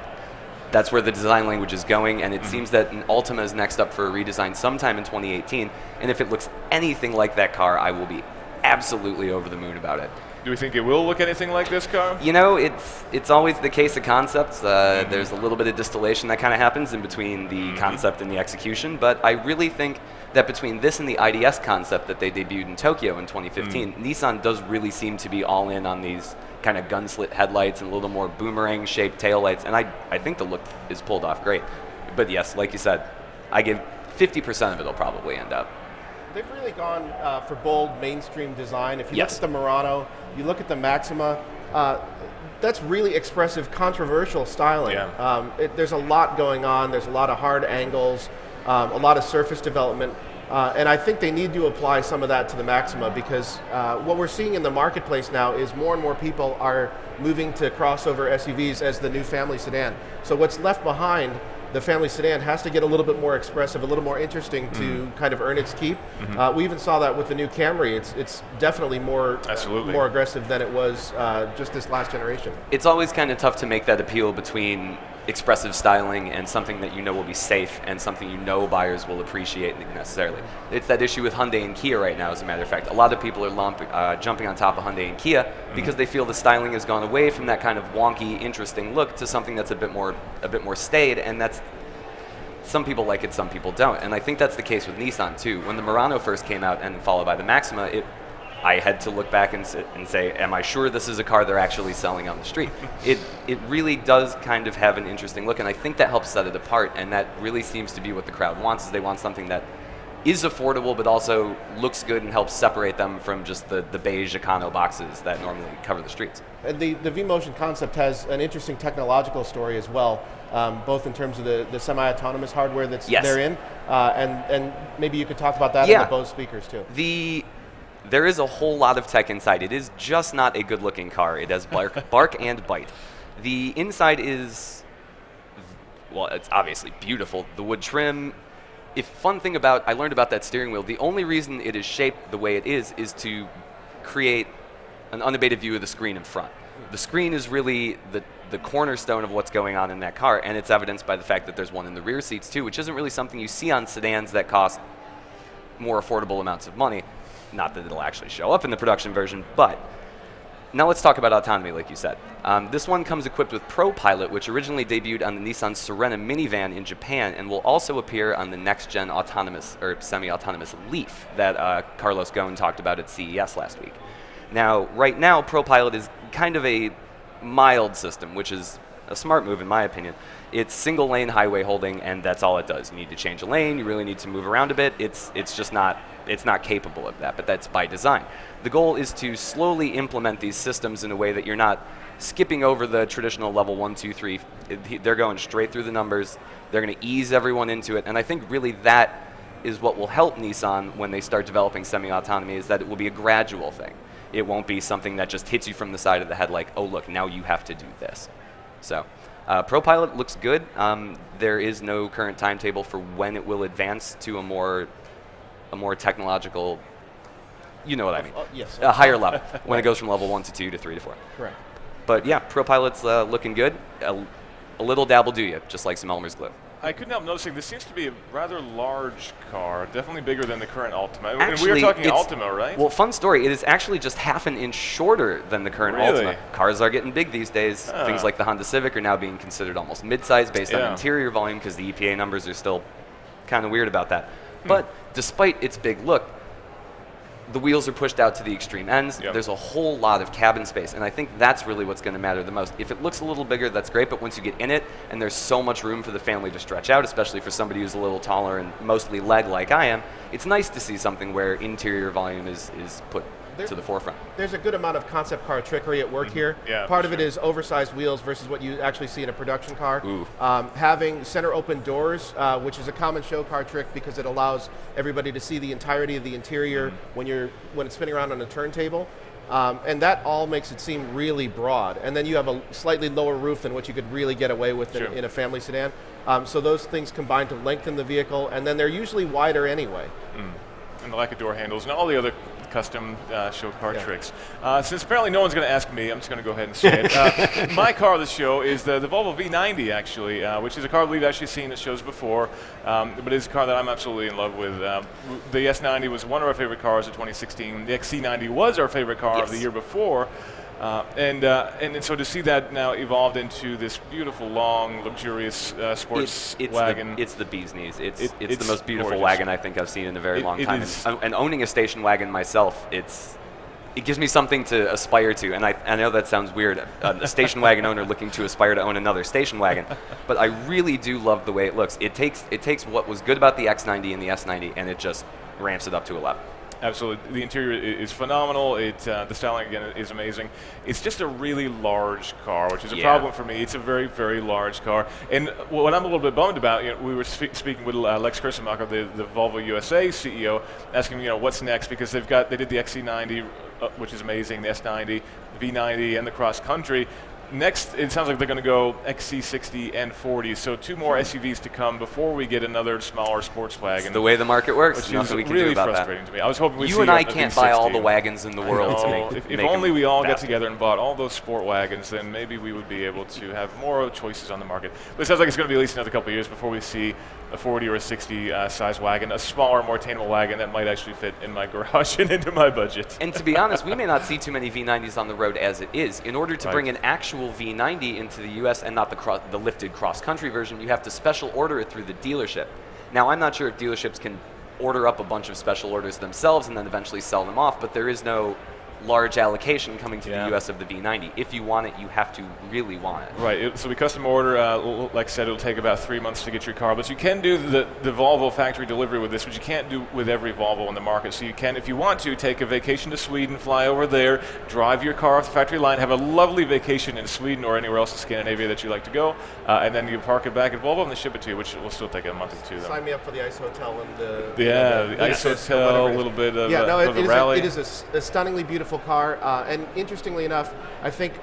That's where the design language is going, and it seems that an Altima is next up for a redesign sometime in 2018, and if it looks anything like that car, I will be absolutely over the moon about it. Do we think it will look anything like this car? You know, it's always the case of concepts. There's a little bit of distillation that kind of happens in between the concept and the execution, but I really think that between this and the IDS concept that they debuted in Tokyo in 2015, Nissan does really seem to be all in on these kind of gun-slit headlights and a little more boomerang-shaped taillights, and I think the look is pulled off great. But yes, like you said, I give 50% of it will probably end up. They've really gone for bold mainstream design. If you look at the Murano, you look at the Maxima, that's really expressive, controversial styling. Yeah. There's a lot going on. There's a lot of hard angles, a lot of surface development. And I think they need to apply some of that to the Maxima because what we're seeing in the marketplace now is more and more people are moving to crossover SUVs as the new family sedan. So what's left behind, the family sedan, has to get a little bit more expressive, a little more interesting to kind of earn its keep. We even saw that with the new Camry. It's definitely more aggressive than it was just this last generation. It's always kind of tough to make that appeal between expressive styling and something that you know will be safe and something you know buyers will appreciate necessarily. It's that issue with Hyundai and Kia right now, as a matter of fact. A lot of people are jumping on top of Hyundai and Kia because they feel the styling has gone away from that kind of wonky, interesting look to something that's a bit more staid, and that's some people like it, some people don't. And I think that's the case with Nissan too. When the Murano first came out and followed by the Maxima, I had to look back and say, am I sure this is a car they're actually selling on the street? It really does kind of have an interesting look, and I think that helps set it apart, and that really seems to be what the crowd wants, is they want something that is affordable but also looks good and helps separate them from just the beige Econo boxes that normally cover the streets. And the V-Motion concept has an interesting technological story as well, both in terms of the semi-autonomous hardware that's therein, and maybe you could talk about that in the Bose speakers too. There is a whole lot of tech inside. It is just not a good-looking car. It has bark and bite. The inside is, well, it's obviously beautiful. The wood trim. I learned about that steering wheel. The only reason it is shaped the way it is to create an unabated view of the screen in front. The screen is really the cornerstone of what's going on in that car, and it's evidenced by the fact that there's one in the rear seats too, which isn't really something you see on sedans that cost more affordable amounts of money. Not that it'll actually show up in the production version, but now let's talk about autonomy, like you said. This one comes equipped with ProPilot, which originally debuted on the Nissan Serena minivan in Japan and will also appear on the next-gen autonomous or semi-autonomous Leaf that Carlos Ghosn talked about at CES last week. Now, right now, ProPilot is kind of a mild system, which is a smart move in my opinion. It's single lane highway holding, and that's all it does. You need to change a lane, you really need to move around a bit. It's just not capable of that, but that's by design. The goal is to slowly implement these systems in a way that you're not skipping over the traditional level 1, 2, 3. They're going straight through the numbers. They're going to ease everyone into it, and I think really that is what will help Nissan when they start developing semi-autonomy, is that it will be a gradual thing. It won't be something that just hits you from the side of the head like, oh look, now you have to do this. So ProPilot looks good. There is no current timetable for when it will advance to a more technological, you know what I mean? Yes. A higher level, when it goes from level 1 to 2 to 3 to 4. Correct. But yeah, ProPilot's looking good. A little dabble do you, just like some Elmer's glue. I couldn't help noticing this seems to be a rather large car, definitely bigger than the current Altima. Actually, and we were talking Altima, right? Well, fun story. It is actually just half an inch shorter than the current Altima. Cars are getting big these days. Things like the Honda Civic are now being considered almost mid-size based on interior volume because the EPA numbers are still kind of weird about that. But despite its big look, the wheels are pushed out to the extreme ends. There's a whole lot of cabin space, and I think that's really what's going to matter the most. If it looks a little bigger, that's great, but once you get in it, and there's so much room for the family to stretch out, especially for somebody who's a little taller and mostly leg like I am, it's nice to see something where interior volume is put to the forefront. There's a good amount of concept car trickery at work here. Part of it is oversized wheels versus what you actually see in a production car. Having center open doors, which is a common show car trick because it allows everybody to see the entirety of the interior when it's spinning around on a turntable. And that all makes it seem really broad. And then you have a slightly lower roof than what you could really get away with in a family sedan. So those things combine to lengthen the vehicle, and then they're usually wider anyway. and the lack of door handles and all the other custom show car tricks. Since apparently no one's going to ask me, I'm just going to go ahead and say it. My car of the show is the Volvo V90, actually, which is a car we've actually seen at shows before, but it's a car that I'm absolutely in love with. The S90 was one of our favorite cars of 2016. The XC90 was our favorite car of the year before. And so to see that now evolved into this beautiful, long, luxurious sports wagon. It's the bee's knees. It's the most beautiful wagon I think I've seen in a very long time. And owning a station wagon myself, it gives me something to aspire to. And I know that sounds weird, a station wagon owner looking to aspire to own another station wagon, but I really do love the way it looks. It takes what was good about the X90 and the S90 and it just ramps it up to 11. Absolutely. The interior is phenomenal. The styling, again, is amazing. It's just a really large car, which is a problem for me. It's a very, very large car. And what I'm a little bit bummed about, we were speaking with Lex Kirsenmacher, the Volvo USA CEO, asking him, what's next, because they did the XC90, which is amazing, the S90, the V90, and the cross country. Next, it sounds like they're going to go XC60 and 40, so 2 more SUVs to come before we get another smaller sports wagon. It's the way the market works. Which is really frustrating to me. I was hoping you and I can't buy all the wagons in the world to make. If only we all got together and bought all those sport wagons, then maybe we would be able to have more choices on the market. But it sounds like it's going to be at least another couple of years before we see a 40 or a 60 size wagon, a smaller, more attainable wagon that might actually fit in my garage and into my budget. And to be honest, we may not see too many V90s on the road as it is. In order to bring an actual V90 into the US and not the lifted cross-country version, you have to special order it through the dealership. Now, I'm not sure if dealerships can order up a bunch of special orders themselves and then eventually sell them off, but there is no large allocation coming to the US of the V90. If you want it, you have to really want it. Right, so we custom order, like I said, it'll take about 3 months to get your car, but you can do the Volvo factory delivery with this, which you can't do with every Volvo on the market. So you can, if you want to, take a vacation to Sweden, fly over there, drive your car off the factory line, have a lovely vacation in Sweden or anywhere else in Scandinavia that you like to go, and then you park it back at Volvo and they ship it to you, which will still take a month or two. Sign me up for the ice hotel and the ice hotel, a little bit of a rally. It is a stunningly beautiful car, and interestingly enough, I think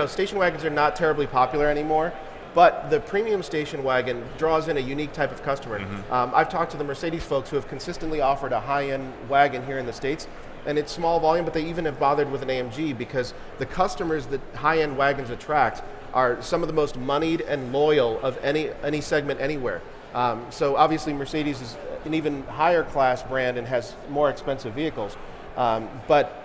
station wagons are not terribly popular anymore, but the premium station wagon draws in a unique type of customer. I've talked to the Mercedes folks who have consistently offered a high-end wagon here in the States, and it's small volume, but they even have bothered with an AMG because the customers that high-end wagons attract are some of the most moneyed and loyal of any segment anywhere. So obviously Mercedes is an even higher class brand and has more expensive vehicles, but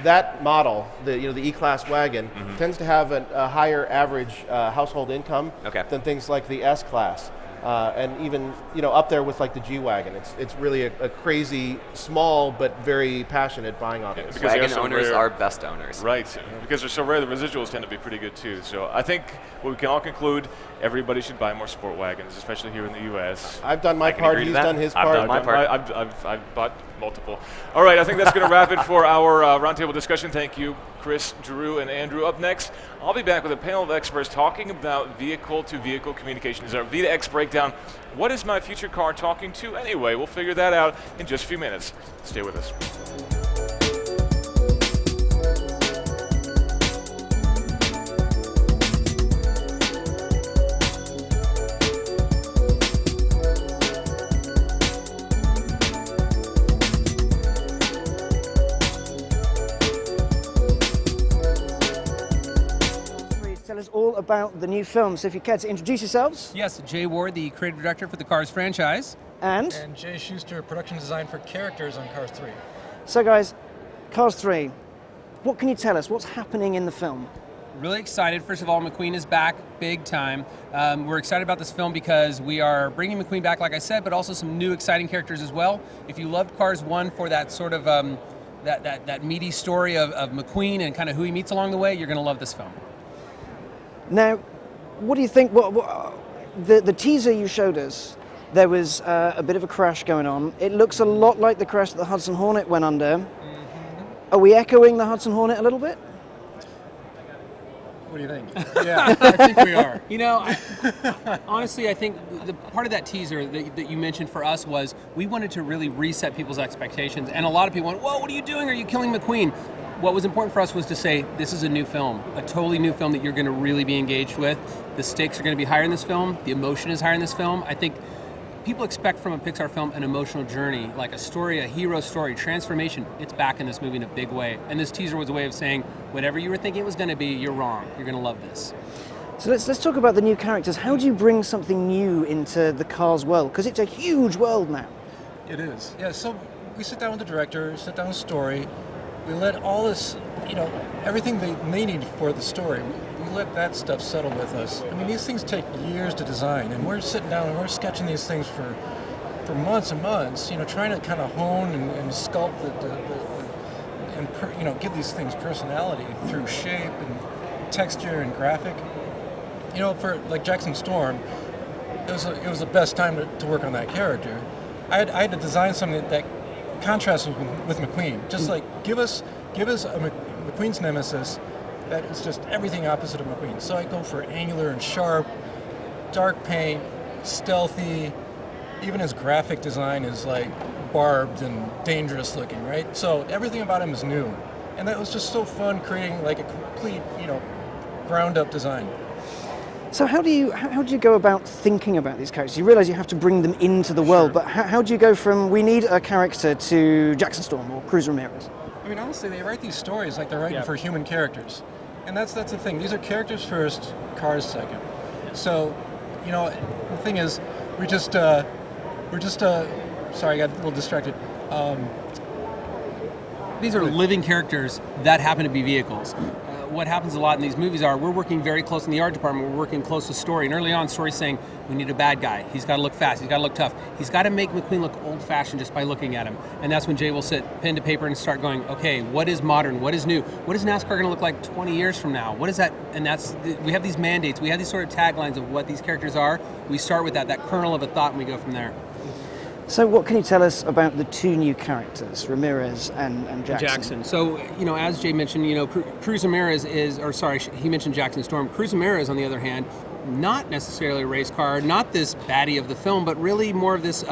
that model, the E-Class wagon, tends to have a higher average household income than things like the S-Class, and even up there with like the G-Wagon. It's really a crazy, small but very passionate buying audience. Because wagon owners are best owners. Right, because they're so rare, the residuals tend to be pretty good too. So I think what we can all conclude, everybody should buy more sport wagons, especially here in the U.S. I've done my part, he's done his part. I've done my part. I've bought multiple. All right, I think that's going to wrap it for our roundtable discussion. Thank you, Chris, Drew, and Andrew. Up next, I'll be back with a panel of experts talking about vehicle-to-vehicle communication. Is our V2X breakdown? What is my future car talking to anyway? We'll figure that out in just a few minutes. Stay with us. Tell us all about the new film. So if you care to introduce yourselves. Yes, Jay Ward, the creative director for the Cars franchise. And Jay Schuster, production design for characters on Cars 3. So guys, Cars 3, what can you tell us? What's happening in the film? Really excited. First of all, McQueen is back big time. We're excited about this film because we are bringing McQueen back, like I said, but also some new exciting characters as well. If you loved Cars 1 for that sort of that meaty story of McQueen and kind of who he meets along the way, you're going to love this film. Now, what do you think? The teaser you showed us, there was a bit of a crash going on. It looks a lot like the crash that the Hudson Hornet went under. Are we echoing the Hudson Hornet a little bit? What do you think? Yeah, I think we are. Honestly, I think the part of that teaser that you mentioned for us was we wanted to really reset people's expectations. And a lot of people went, whoa, what are you doing? Are you killing McQueen? What was important for us was to say, this is a new film, a totally new film that you're going to really be engaged with. The stakes are going to be higher in this film. The emotion is higher in this film. I think people expect from a Pixar film an emotional journey, like a story, a hero story, transformation. It's back in this movie in a big way. And this teaser was a way of saying, whatever you were thinking it was going to be, you're wrong. You're going to love this. So let's talk about the new characters. How do you bring something new into the Cars world? Because it's a huge world now. It is. Yeah, so we sit down with the director, sit down with the story. We let all this, everything they need for the story, we let that stuff settle with us. I mean, these things take years to design, and we're sitting down and we're sketching these things for months and months, trying to kind of hone and sculpt give these things personality through shape and texture and graphic. For like Jackson Storm, it was the best time to work on that character. I had to design something that contrasts with McQueen. Just like give us a McQueen's nemesis that is just everything opposite of McQueen. So I go for angular and sharp, dark paint, stealthy. Even his graphic design is like barbed and dangerous looking, right? So everything about him is new, and that was just so fun creating like a complete, ground up design. So how do you go about thinking about these characters? You realize you have to bring them into the world, but how do you go from we need a character to Jackson Storm or Cruz Ramirez? I mean, honestly, they write these stories like they're writing for human characters, and that's the thing. These are characters first, cars second. So, the thing is, we're just sorry, I got a little distracted. These are living characters that happen to be vehicles. What happens a lot in these movies are we're working very close in the art department, we're working close to story, and early on story's saying we need a bad guy, he's got to look fast, he's got to look tough, he's got to make McQueen look old-fashioned just by looking at him. And that's when Jay will sit pen to paper and start going, okay, what is modern, what is new, what is NASCAR going to look like 20 years from now, what is that? And we have these mandates, we have these sort of taglines of what these characters are. We start with that kernel of a thought, and we go from there. So what can you tell us about the two new characters, Ramirez and Jackson? So, as Jay mentioned, Cruz Ramirez he mentioned Jackson Storm. Cruz Ramirez, on the other hand, not necessarily a race car, not this baddie of the film, but really more of this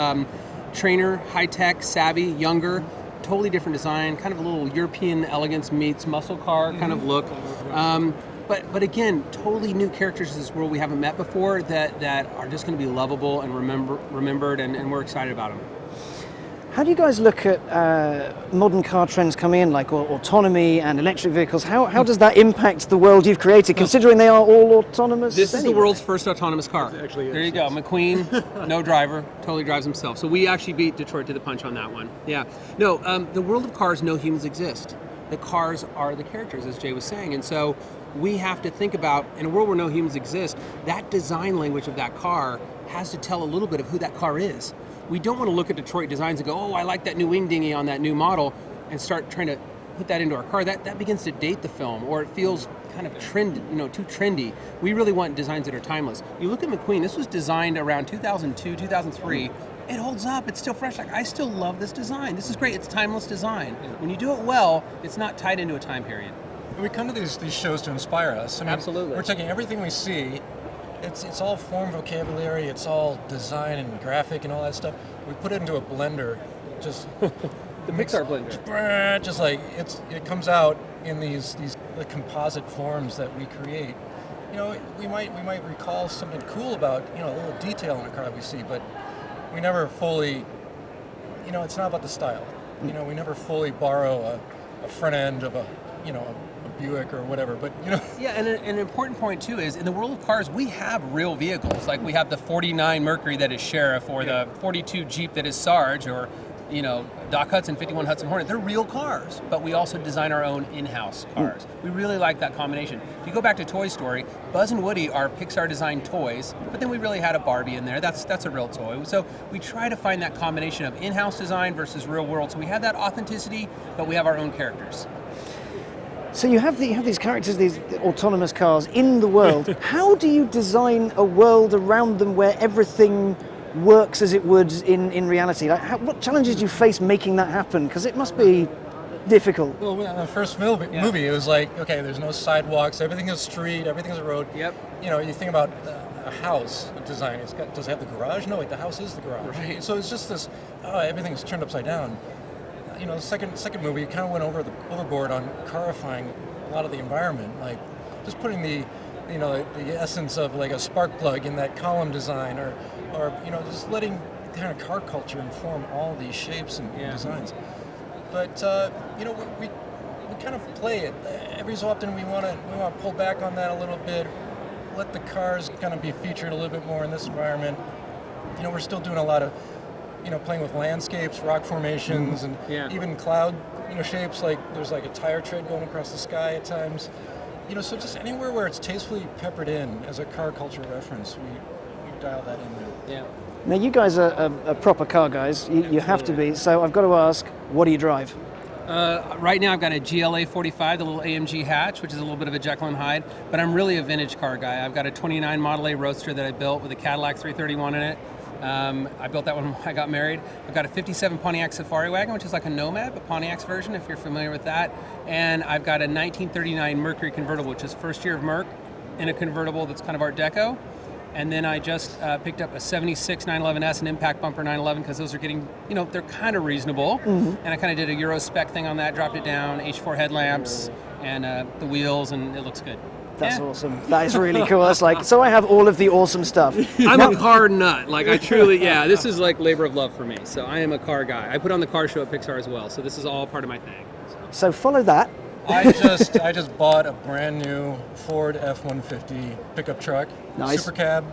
trainer, high-tech, savvy, younger, totally different design, kind of a little European elegance meets muscle car kind of look. But again, totally new characters in this world we haven't met before that are just going to be lovable and remembered, and we're excited about them. How do you guys look at modern car trends coming in, like autonomy and electric vehicles? How does that impact the world you've created, considering they are all autonomous? This is the world's first autonomous car. There you go. McQueen, no driver, totally drives himself. So we actually beat Detroit to the punch on that one. Yeah. No, the world of cars, no humans exist. The cars are the characters, as Jay was saying. And so we have to think about, in a world where no humans exist, that design language of that car has to tell a little bit of who that car is. We don't want to look at Detroit designs and go, oh, I like that new wing dinghy on that new model, and start trying to put that into our car. That begins to date the film, or it feels kind of too trendy. We really want designs that are timeless. You look at McQueen, this was designed around 2002, 2003. It holds up, it's still fresh. Like, I still love this design. This is great, it's timeless design. When you do it well, it's not tied into a time period. We come to these shows to inspire us. I mean, absolutely. We're taking everything we see, it's all form vocabulary, it's all design and graphic and all that stuff. We put it into a blender, just the Pixar blender. Just like it comes out in these composite forms that we create. We might recall something cool about a little detail in a car we see, but we never fully, it's not about the style. We never fully borrow a front end of a Buick or whatever, but Yeah, and an important point too is in the world of cars, we have real vehicles. Like we have the 49 Mercury that is Sheriff, or the 42 Jeep that is Sarge, or Doc Hudson, 51 Hudson Hornet. They're real cars, but we also design our own in-house cars. We really like that combination. If you go back to Toy Story, Buzz and Woody are Pixar-designed toys, but then we really had a Barbie in there. That's a real toy. So we try to find that combination of in-house design versus real world. So we have that authenticity, but we have our own characters. So you have these characters, these autonomous cars in the world. How do you design a world around them where everything works as it would in reality? Like, what challenges do you face making that happen? Because it must be difficult. Well, in the first movie, it was like, okay, there's no sidewalks, everything is street, everything is a road. Yep. You think about a house design. Does it have the garage? No, wait, the house is the garage. Right. So it's just this, everything's turned upside down. The second movie kind of went overboard on carifying a lot of the environment, like just putting the essence of like a spark plug in that column design, or just letting kind of car culture inform all these shapes and designs. But we kind of play it. Every so often we want to pull back on that a little bit, let the cars kind of be featured a little bit more in this environment. We're still doing a lot of playing with landscapes, rock formations, and even cloud shapes. Like there's like a tire tread going across the sky at times. So just anywhere where it's tastefully peppered in as a car culture reference, we dial that in there. Yeah. Now you guys are proper car guys. You have to be. So I've got to ask, what do you drive? Right now I've got a GLA 45, the little AMG hatch, which is a little bit of a Jekyll and Hyde, but I'm really a vintage car guy. I've got a 29 Model A Roadster that I built with a Cadillac 331 in it. I built that when I got married. I've got a 57 Pontiac Safari Wagon, which is like a Nomad, but Pontiac's version, if you're familiar with that. And I've got a 1939 Mercury convertible, which is first year of Merc, in a convertible that's kind of Art Deco. And then I just picked up a 76 911S and impact bumper 911 because those are getting, they're kind of reasonable. Mm-hmm. And I kind of did a Euro spec thing on that, dropped it down, H4 headlamps, and the wheels, and it looks good. That's awesome. That is really cool. That's like, so I have all of the awesome stuff. I'm a car nut. Like, I truly, this is like labor of love for me. So I am a car guy. I put on the car show at Pixar as well. So this is all part of my thing. So follow that. I just bought a brand new Ford F-150 pickup truck. Nice. Super cab.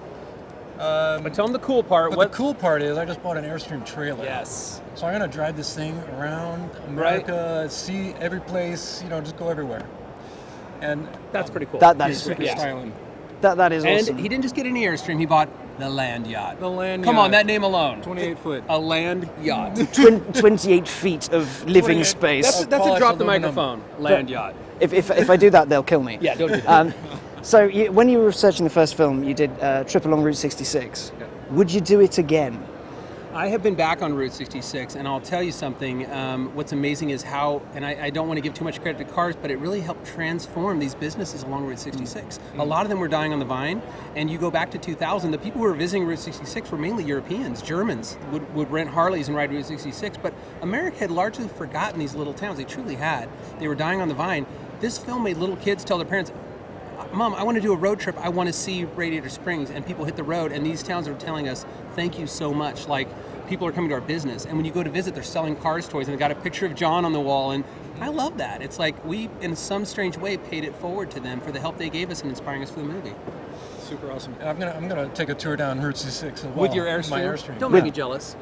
But tell them the cool part. But the cool part is I just bought an Airstream trailer. Yes. So I'm going to drive this thing around America, see every place, just go everywhere. And that's pretty cool. That is styling. That is awesome. And he didn't just get any Airstream, he bought the land yacht. The land yacht. Come on, that name alone. 28 foot. A land yacht. 28 feet of living space. That's a drop the microphone. Land yacht. If I do that, they'll kill me. Yeah, don't do that. So when you were researching the first film, you did a trip along Route 66. Yeah. Would you do it again? I have been back on Route 66, and I'll tell you something. What's amazing is how, and I don't want to give too much credit to cars, but it really helped transform these businesses along Route 66. Mm-hmm. A lot of them were dying on the vine, and you go back to 2000, the people who were visiting Route 66 were mainly Europeans. Germans would rent Harleys and ride Route 66, but America had largely forgotten these little towns. They truly had. They were dying on the vine. This film made little kids tell their parents, Mom, I want to do a road trip. I want to see Radiator Springs. And people hit the road, and these towns are telling us, thank you so much. Like, people are coming to our business. And when you go to visit, they're selling Cars toys, and they've got a picture of John on the wall. And I love that. It's like we, in some strange way, paid it forward to them for the help they gave us in inspiring us for the movie. Super awesome. And I'm gonna take a tour down Route 66 as well. With your Airstream? My Airstream. Don't make me jealous.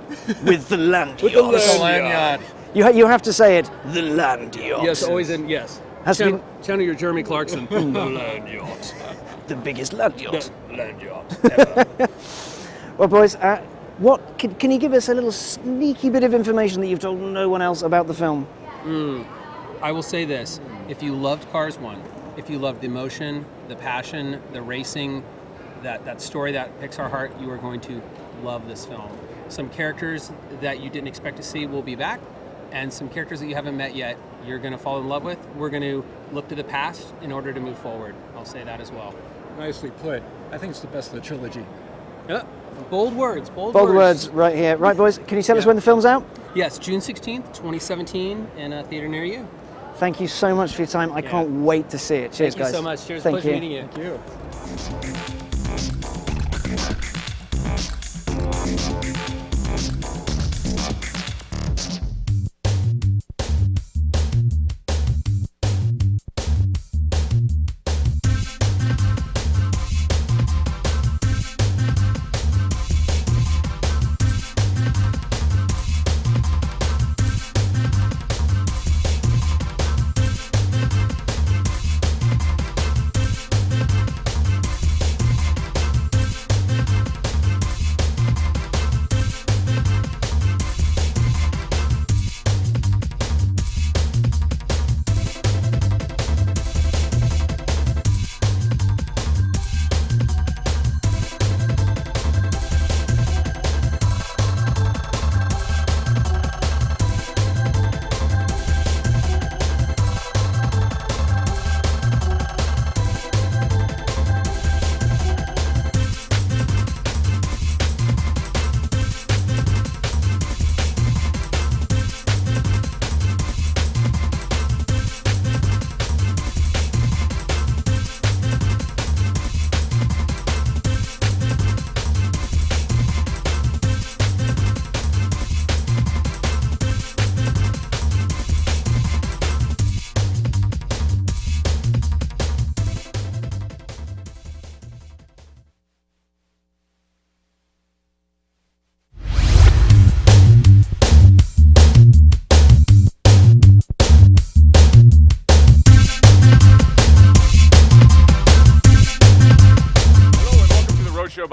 With the land yacht. With the land yacht. You have to say it, the land yacht. Yes, always in, yes. Channel your Jeremy Clarkson. The land yacht. The biggest land yacht. The land yacht ever. Well, boys, what can you give us a little sneaky bit of information that you've told no one else about the film? I will say this. If you loved Cars 1, if you loved the emotion, the passion, the racing, that story, that Pixar heart, you are going to love this film. Some characters that you didn't expect to see will be back, and some characters that you haven't met yet, you're going to fall in love with. We're going to look to the past in order to move forward. I'll say that as well. Nicely put. I think it's the best of the trilogy. Yeah. Bold words. Bold words right here. Right, boys, can you tell us when the film's out? Yes, June 16th, 2017, in a theater near you. Thank you so much for your time. I can't wait to see it. Cheers, guys. Thank you so much. Cheers. Thank Pleasure you. meeting you. Thank you.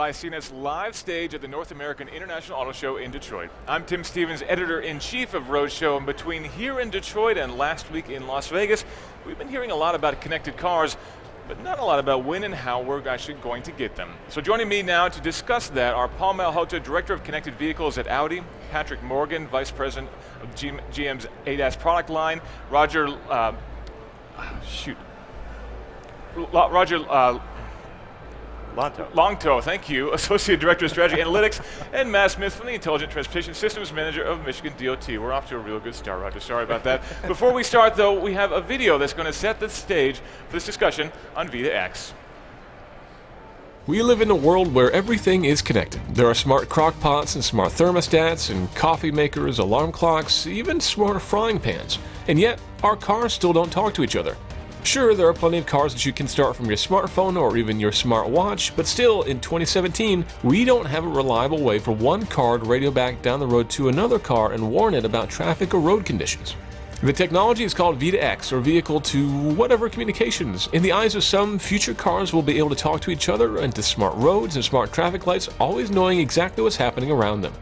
by CNET's live stage at the North American International Auto Show in Detroit. I'm Tim Stevens, editor-in-chief of Roadshow, and between here in Detroit and last week in Las Vegas, we've been hearing a lot about connected cars, but not a lot about when and how we're actually going to get them. So joining me now to discuss that are Paul Malhotra, Director of Connected Vehicles at Audi, Patrick Morgan, Vice President of GM's ADAS product line, Roger Longto, thank you, Associate Director of Strategy Analytics, and Matt Smith from the Intelligent Transportation Systems Manager of Michigan DOT. We're off to a real good start, Roger. Sorry about that. Before we start, though, we have a video that's going to set the stage for this discussion on V2X. We live in a world where everything is connected. There are smart crock pots and smart thermostats and coffee makers, alarm clocks, even smart frying pans. And yet, our cars still don't talk to each other. Sure, there are plenty of cars that you can start from your smartphone or even your smartwatch, but still, in 2017, we don't have a reliable way for one car to radio back down the road to another car and warn it about traffic or road conditions. The technology is called V2X, or Vehicle to Whatever Communications. In the eyes of some, future cars will be able to talk to each other and to smart roads and smart traffic lights, always knowing exactly what's happening around them.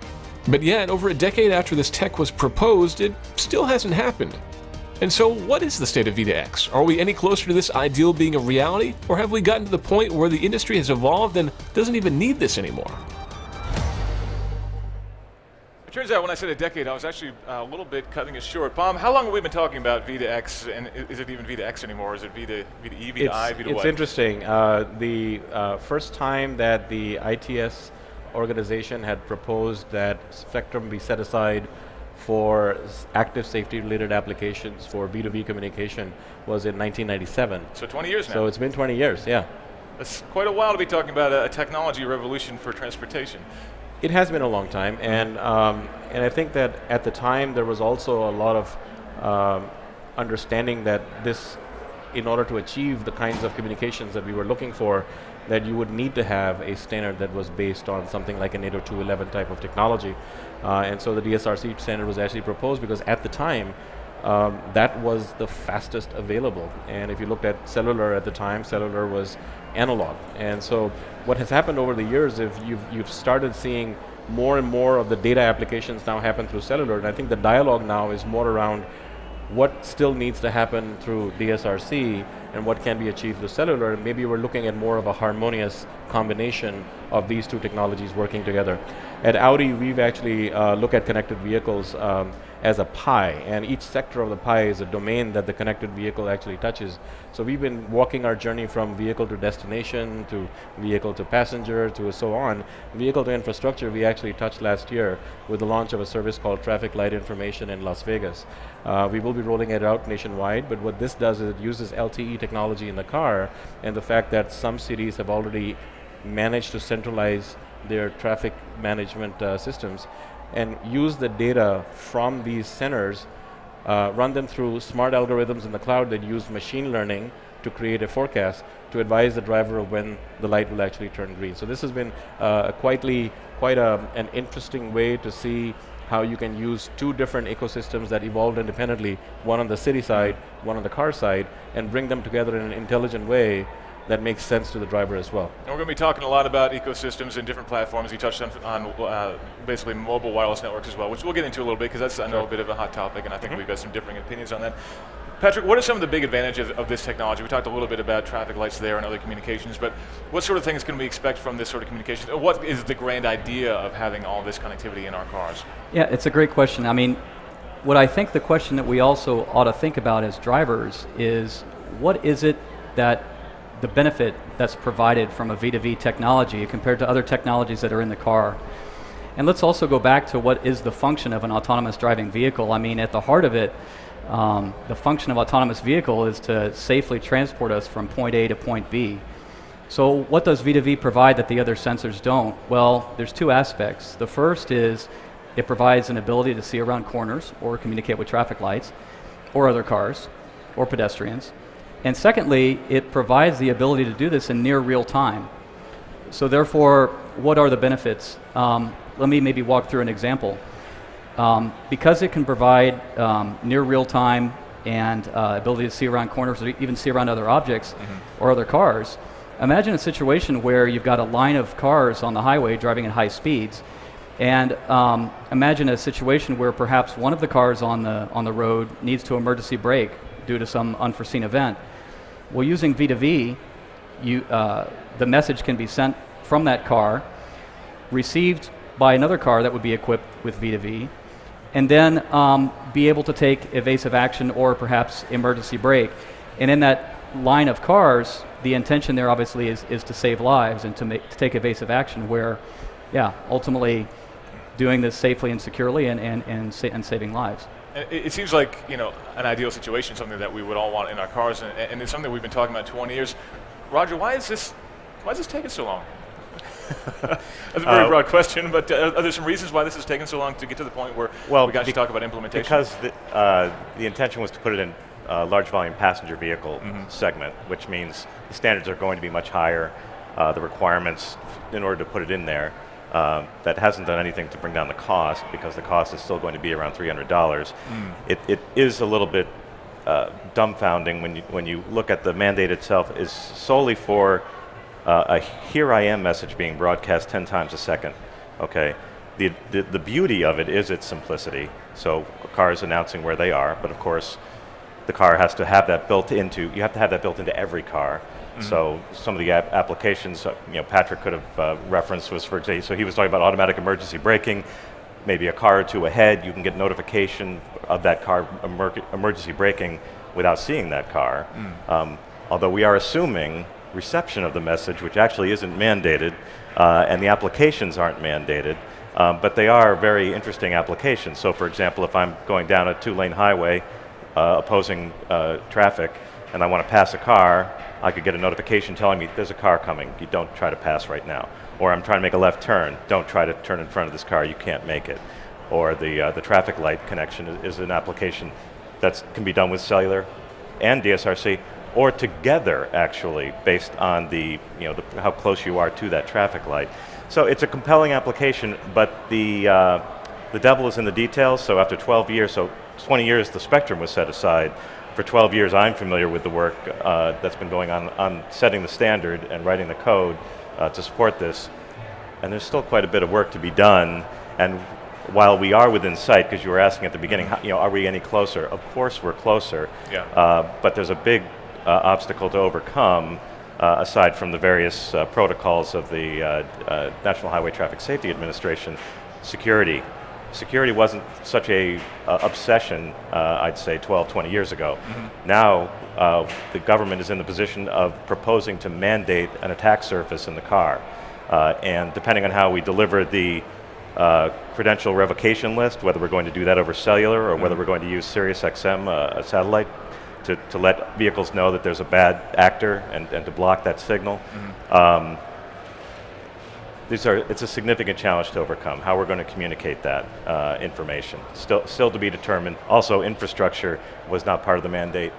But yet, over a decade after this tech was proposed, it still hasn't happened. And so, what is the state of V2X? Are we any closer to this ideal being a reality, or have we gotten to the point where the industry has evolved and doesn't even need this anymore? It turns out when I said a decade, I was actually a little bit cutting it short. Bob, how long have we been talking about V2X, and is it even V2X anymore? Is it V2E, V2I, V2Y? It's interesting. The first time that the ITS organization had proposed that spectrum be set aside for active safety-related applications for B2B communication was in 1997. So 20 years now. So it's been 20 years, yeah. That's quite a while to be talking about a technology revolution for transportation. It has been a long time, and I think that at the time there was also a lot of understanding that this, in order to achieve the kinds of communications that we were looking for, that you would need to have a standard that was based on something like an 802.11 type of technology. And so the DSRC standard was actually proposed because at the time, that was the fastest available. And if you looked at cellular at the time, cellular was analog. And so what has happened over the years is you've started seeing more and more of the data applications now happen through cellular. And I think the dialogue now is more around what still needs to happen through DSRC and what can be achieved through cellular. Maybe we're looking at more of a harmonious combination of these two technologies working together. At Audi, we've actually looked at connected vehicles as a pie, and each sector of the pie is a domain that the connected vehicle actually touches. So we've been walking our journey from vehicle to destination, to vehicle to passenger, to so on. Vehicle to infrastructure we actually touched last year with the launch of a service called Traffic Light Information in Las Vegas. We will be rolling it out nationwide, but what this does is it uses LTE technology in the car, and the fact that some cities have already managed to centralize their traffic management systems and use the data from these centers, run them through smart algorithms in the cloud that use machine learning to create a forecast to advise the driver of when the light will actually turn green. So this has been quite an interesting way to see how you can use two different ecosystems that evolved independently, one on the city side, one on the car side, and bring them together in an intelligent way that makes sense to the driver as well. And we're going to be talking a lot about ecosystems and different platforms. You touched on basically mobile wireless networks as well, which we'll get into a little bit because that's, I know, a bit of a hot topic, and I think we've got some differing opinions on that. Patrick, what are some of the big advantages of this technology? We talked a little bit about traffic lights there and other communications, but what sort of things can we expect from this sort of communication? What is the grand idea of having all this connectivity in our cars? Yeah, it's a great question. I mean, what I think the question that we also ought to think about as drivers is what is it that the benefit that's provided from a V2V technology compared to other technologies that are in the car. And let's also go back to what is the function of an autonomous driving vehicle. I mean, at the heart of it, the function of autonomous vehicle is to safely transport us from point A to point B. So what does V2V provide that the other sensors don't? Well, there's two aspects. The first is it provides an ability to see around corners or communicate with traffic lights or other cars or pedestrians. And secondly, it provides the ability to do this in near real time. So therefore, what are the benefits? Let me maybe walk through an example. Because it can provide near real time and ability to see around corners or even see around other objects or other cars, Imagine a situation where you've got a line of cars on the highway driving at high speeds, and imagine a situation where perhaps one of the cars on the road needs to emergency brake due to some unforeseen event. Well, using V2V, the message can be sent from that car, received by another car that would be equipped with V2V, and then be able to take evasive action or perhaps emergency brake. And in that line of cars, the intention there obviously is to save lives and to take evasive action where, ultimately doing this safely and securely and saving lives. It seems like, an ideal situation, something that we would all want in our cars, and it's something we've been talking about 20 years. Roger, why is this taking so long? That's a very broad question, but are there some reasons why this has taken so long to get to the point where we got to talk about implementation? Because the intention was to put it in large volume passenger vehicle segment, which means the standards are going to be much higher. The requirements in order to put it in there, that hasn't done anything to bring down the cost, because the cost is still going to be around $300. It is a little bit dumbfounding when you look at the mandate itself is solely for a "here I am" message being broadcast 10 times a second. Okay, the beauty of it is its simplicity. So cars announcing where they are, but of course, the car has to have that built into. You have to have that built into every car. So some of the applications, Patrick could have referenced was, for example, so he was talking about automatic emergency braking. Maybe a car or two ahead, you can get notification of that car emergency braking without seeing that car. Although we are assuming reception of the message, which actually isn't mandated, and the applications aren't mandated, but they are very interesting applications. So for example, if I'm going down a 2-lane highway opposing traffic and I want to pass a car, I could get a notification telling me there's a car coming, you don't try to pass right now. Or I'm trying to make a left turn, don't try to turn in front of this car, you can't make it. Or the traffic light connection is an application that can be done with cellular and DSRC, or together actually, based on how close you are to that traffic light. So it's a compelling application, but the devil is in the details. So after 12 years, so 20 years the spectrum was set aside. For 12 years I'm familiar with the work that's been going on setting the standard and writing the code to support this. And there's still quite a bit of work to be done. And while we are within sight, because you were asking at the beginning, are we any closer? Of course we're closer, but there's a big obstacle to overcome, aside from the various protocols of the National Highway Traffic Safety Administration. Security. Security wasn't such a obsession, I'd say 12, 20 years ago. Now the government is in the position of proposing to mandate an attack surface in the car. And depending on how we deliver the credential revocation list, whether we're going to do that over cellular or whether we're going to use SiriusXM, a satellite, to let vehicles know that there's a bad actor and to block that signal. It's a significant challenge to overcome, how we're going to communicate that information. Still to be determined. Also, infrastructure was not part of the mandate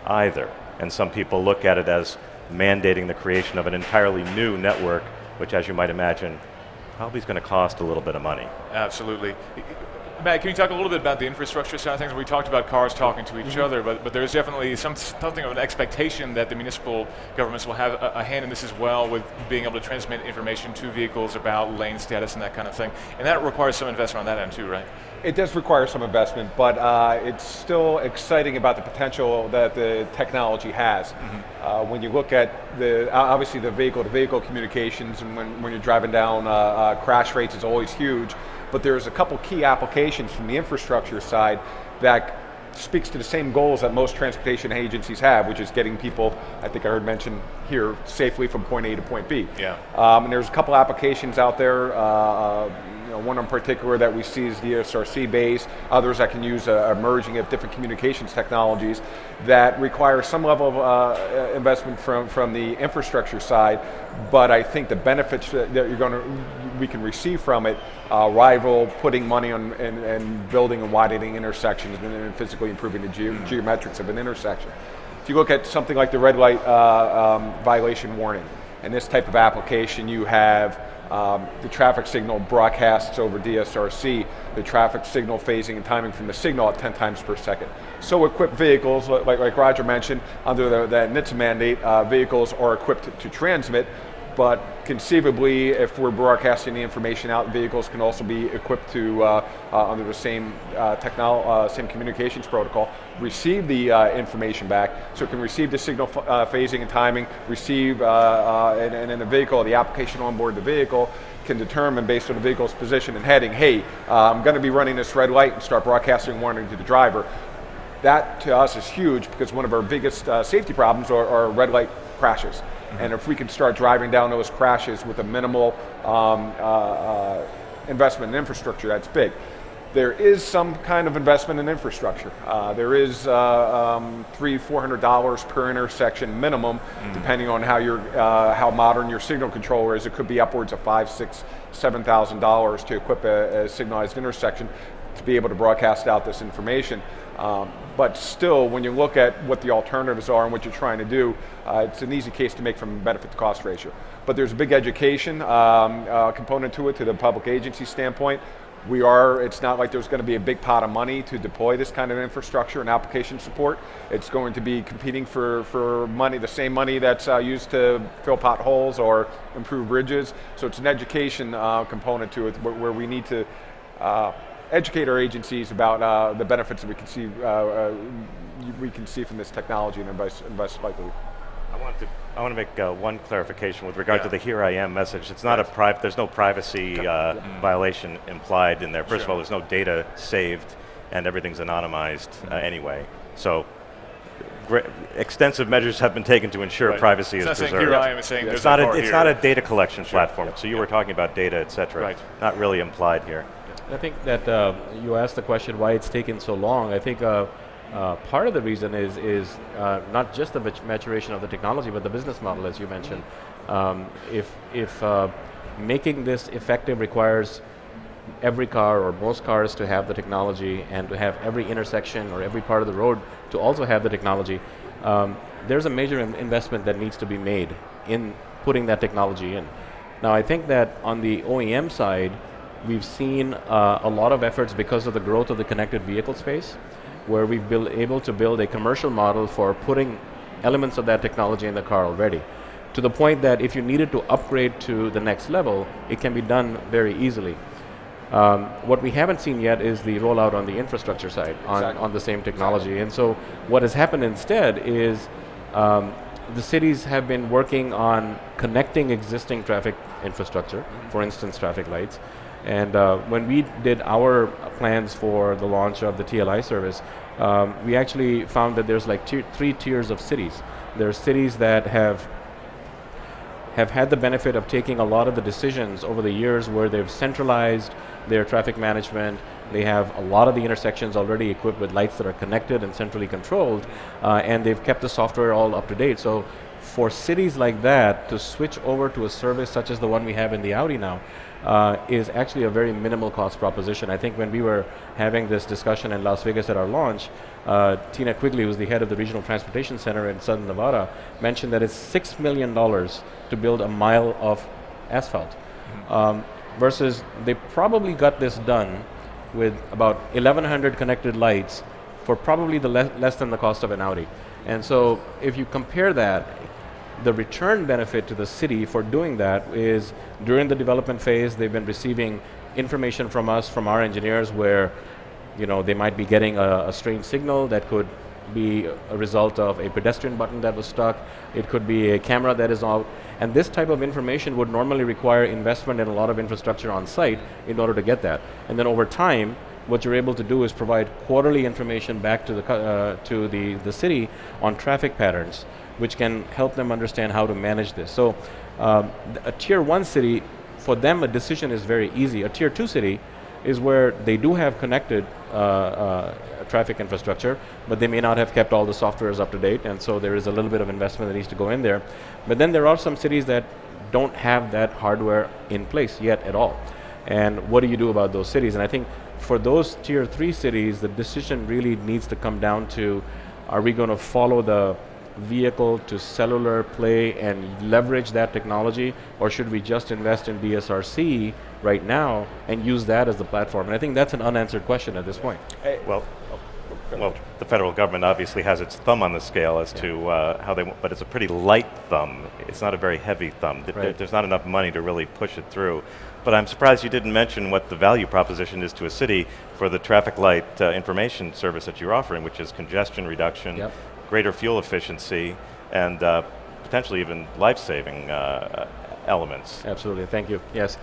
either. And some people look at it as mandating the creation of an entirely new network, which, as you might imagine, probably is going to cost a little bit of money. Absolutely. Matt, can you talk a little bit about the infrastructure side of things? We talked about cars talking to each other, but there's definitely something of an expectation that the municipal governments will have a hand in this as well, with being able to transmit information to vehicles about lane status and that kind of thing. And that requires some investment on that end too, right? It does require some investment, but it's still exciting about the potential that the technology has. When you look at obviously the vehicle-to-vehicle communications, and when you're driving down, crash rates is always huge. But there's a couple key applications from the infrastructure side that speaks to the same goals that most transportation agencies have, which is getting people, I think I heard mentioned here, safely from point A to point B. And there's a couple applications out there, one in particular that we see is DSRC based, others that can use a merging of different communications technologies that require some level of investment from the infrastructure side, but I think the benefits that we can receive from it rival putting money on and building and widening intersections and physically improving the geometrics of an intersection. If you look at something like the red light violation warning, In this type of application, you have the traffic signal broadcasts over DSRC, the traffic signal phasing and timing from the signal at 10 times per second. So equipped vehicles, like Roger mentioned, under the NHTSA mandate, vehicles are equipped to transmit, but conceivably, if we're broadcasting the information out, vehicles can also be equipped to, under the same same communications protocol, receive the information back. So it can receive the signal phasing and timing, receive, and in the vehicle, the application on board the vehicle can determine, based on the vehicle's position and heading, hey, I'm going to be running this red light, and start broadcasting warning to the driver. That, to us, is huge, because one of our biggest safety problems are red light crashes. And if we can start driving down those crashes with a minimal investment in infrastructure, that's big. There is some kind of investment in infrastructure. There is $300-400 per intersection minimum, depending on how modern your signal controller is. It could be upwards of $5,000-7,000 to equip a signalized intersection to be able to broadcast out this information. But still, when you look at what the alternatives are and what you're trying to do, it's an easy case to make from a benefit to cost ratio. But there's a big education component to it, to the public agency standpoint. It's not like there's going to be a big pot of money to deploy this kind of infrastructure and application support. It's going to be competing for money, the same money that's used to fill potholes or improve bridges. So it's an education component to it, where we need to educate our agencies about the benefits that we can see from this technology and invest likely. I want to make one clarification with regard to the "Here I Am" message. It's not there's no privacy violation implied in there. First of all, there's no data saved, and everything's anonymized anyway. So extensive measures have been taken to ensure privacy is preserved. Here I am, it's saying it's not a data collection platform. So you were talking about data, etc. Not really implied here. I think that you asked the question why it's taken so long. I think part of the reason is not just the maturation of the technology, but the business model, as you mentioned. If making this effective requires every car or most cars to have the technology, and to have every intersection or every part of the road to also have the technology, there's a major investment that needs to be made in putting that technology in. Now, I think that on the OEM side, we've seen a lot of efforts because of the growth of the connected vehicle space, where we've been able to build a commercial model for putting elements of that technology in the car already, to the point that if you needed to upgrade to the next level, it can be done very easily. What we haven't seen yet is the rollout on the infrastructure side on the same technology. And so what has happened instead is the cities have been working on connecting existing traffic infrastructure, for instance, traffic lights. And when we did our plans for the launch of the TLI service, we actually found that there's like three tiers of cities. There are cities that have had the benefit of taking a lot of the decisions over the years, where they've centralized their traffic management. They have a lot of the intersections already equipped with lights that are connected and centrally controlled, and they've kept the software all up to date. So for cities like that to switch over to a service such as the one we have in the Audi now, is actually a very minimal cost proposition. I think when we were having this discussion in Las Vegas at our launch, Tina Quigley, who's the head of the Regional Transportation Center in Southern Nevada, mentioned that it's $6 million to build a mile of asphalt, versus they probably got this done with about 1,100 connected lights for probably less than the cost of an Audi. And so if you compare that, the return benefit to the city for doing that is, during the development phase, they've been receiving information from us, from our engineers, where they might be getting a strange signal that could be a result of a pedestrian button that was stuck. It could be a camera that is out. And this type of information would normally require investment in a lot of infrastructure on site in order to get that. And then over time, what you're able to do is provide quarterly information back to the city on traffic patterns, which can help them understand how to manage this. So a tier 1 city, for them a decision is very easy. A tier 2 city is where they do have connected traffic infrastructure, but they may not have kept all the softwares up to date, and so there is a little bit of investment that needs to go in there. But then there are some cities that don't have that hardware in place yet at all. And what do you do about those cities? And I think for those tier 3 cities, the decision really needs to come down to, are we going to follow the vehicle to cellular play and leverage that technology, or should we just invest in DSRC right now and use that as the platform? And I think that's an unanswered question at this point. Well, the federal government obviously has its thumb on the scale as to how they want, but it's a pretty light thumb. It's not a very heavy thumb. There's not enough money to really push it through. But I'm surprised you didn't mention what the value proposition is to a city for the traffic light information service that you're offering, which is congestion reduction, greater fuel efficiency, and potentially even life-saving elements. Absolutely, thank you. Yes,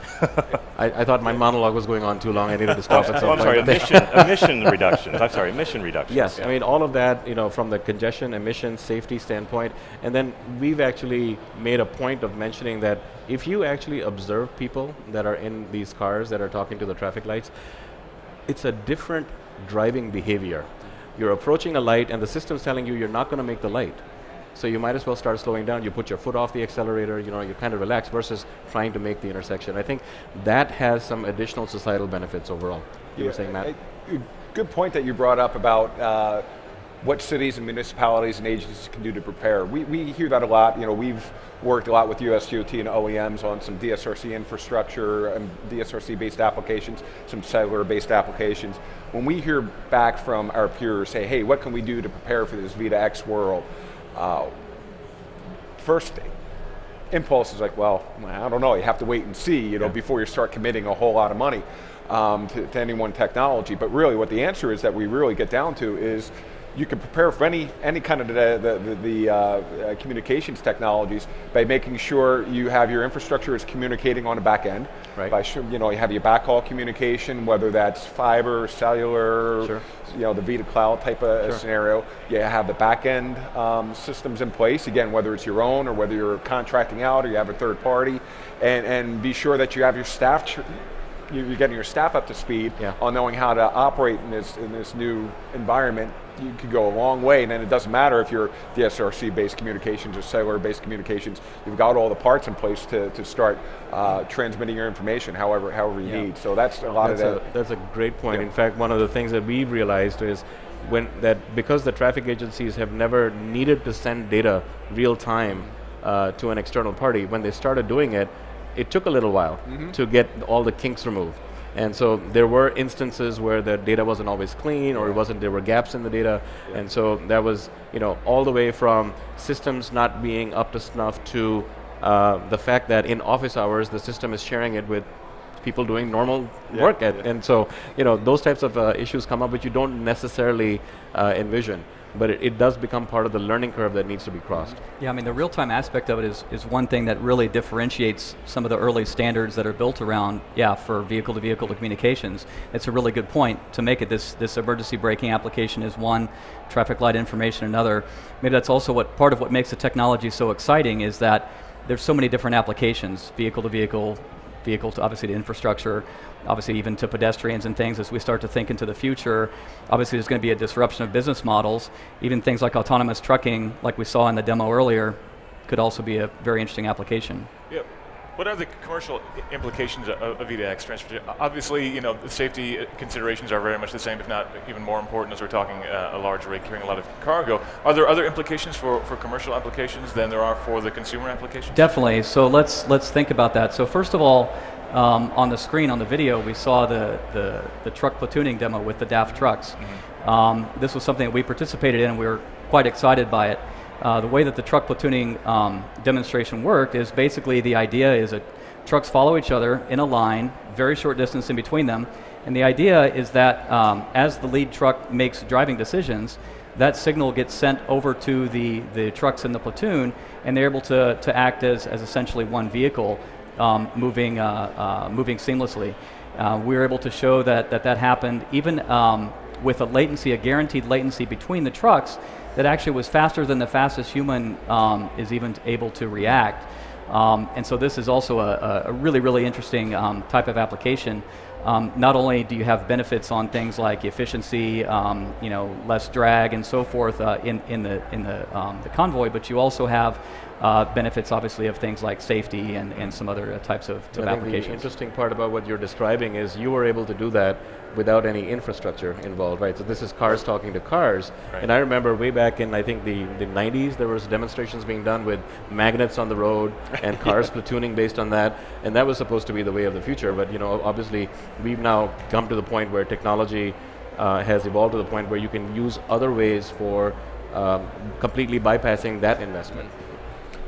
I thought my monologue was going on too long. I needed to stop at some point. I'm sorry, emission reductions. I'm sorry, emission reductions. Yes, I mean all of that, from the congestion, emission, safety standpoint, and then we've actually made a point of mentioning that if you actually observe people that are in these cars that are talking to the traffic lights, it's a different driving behavior. You're approaching a light and the system's telling you you're not going to make the light. So you might as well start slowing down. You put your foot off the accelerator, you kind of relax versus trying to make the intersection. I think that has some additional societal benefits overall. You were saying, Matt? Good point that you brought up about what cities and municipalities and agencies can do to prepare. We hear that a lot. We've worked a lot with USDOT and OEMs on some DSRC infrastructure and DSRC-based applications, some cellular-based applications. When we hear back from our peers, say, hey, what can we do to prepare for this V2X world? First impulse is like, well, I don't know. You have to wait and see, before you start committing a whole lot of money to any one technology. But really, what the answer is that we really get down to is you can prepare for any kind of the communications technologies by making sure you have your infrastructure is communicating on the back end. Right. By you have your backhaul communication, whether that's fiber, cellular, sure. The V2 cloud type of scenario. You have the back end systems in place. Again, whether it's your own or whether you're contracting out or you have a third party, and be sure that you have your staff. You're getting your staff up to speed on knowing how to operate in this new environment. You could go a long way, and then it doesn't matter if you're DSRC-based communications or cellular-based communications. You've got all the parts in place to start transmitting your information however you need. So that's a lot of that. That's a great point. In fact, one of the things that we've realized is because the traffic agencies have never needed to send data real time to an external party, when they started doing it, it took a little while to get all the kinks removed. And so there were instances where the data wasn't always clean, or there were gaps in the data. And so that was, all the way from systems not being up to snuff to the fact that in office hours, the system is sharing it with people doing normal work. And so, those types of issues come up, which you don't necessarily envision. But it does become part of the learning curve that needs to be crossed. Yeah, I mean, the real-time aspect of it is one thing that really differentiates some of the early standards that are built around, for vehicle-to-vehicle communications. It's a really good point to make it. This emergency braking application is one, traffic light information another. Maybe that's also part of what makes the technology so exciting is that there's so many different applications, vehicle-to-vehicle, vehicle to obviously to infrastructure, obviously even to pedestrians and things. As we start to think into the future, obviously there's going to be a disruption of business models. Even things like autonomous trucking, like we saw in the demo earlier, could also be a very interesting application. Yep. What are the commercial implications of V2X transportation? Obviously, the safety considerations are very much the same, if not even more important, as we're talking a large rig carrying a lot of cargo. Are there other implications for commercial applications than there are for the consumer applications? Definitely. So let's think about that. So first of all, on the screen on the video, we saw the truck platooning demo with the DAF trucks. This was something that we participated in, and we were quite excited by it. The way that the truck platooning demonstration worked is basically the idea is that trucks follow each other in a line, very short distance in between them, and the idea is that as the lead truck makes driving decisions, that signal gets sent over to the trucks in the platoon, and they're able to act as essentially one vehicle, moving seamlessly. We were able to show that happened even with a guaranteed latency between the trucks that actually was faster than the fastest human is even able to react. And so this is also a really, really interesting type of application. Not only do you have benefits on things like efficiency, less drag and so forth in the convoy, but you also have benefits, obviously, of things like safety and some other types of applications. The interesting part about what you're describing is you were able to do that without any infrastructure involved, right? So this is cars talking to cars. Right. And I remember way back in, I think, the 90s, there was demonstrations being done with magnets on the road and cars platooning based on that. And that was supposed to be the way of the future. But, obviously, we've now come to the point where technology has evolved to the point where you can use other ways for completely bypassing that investment.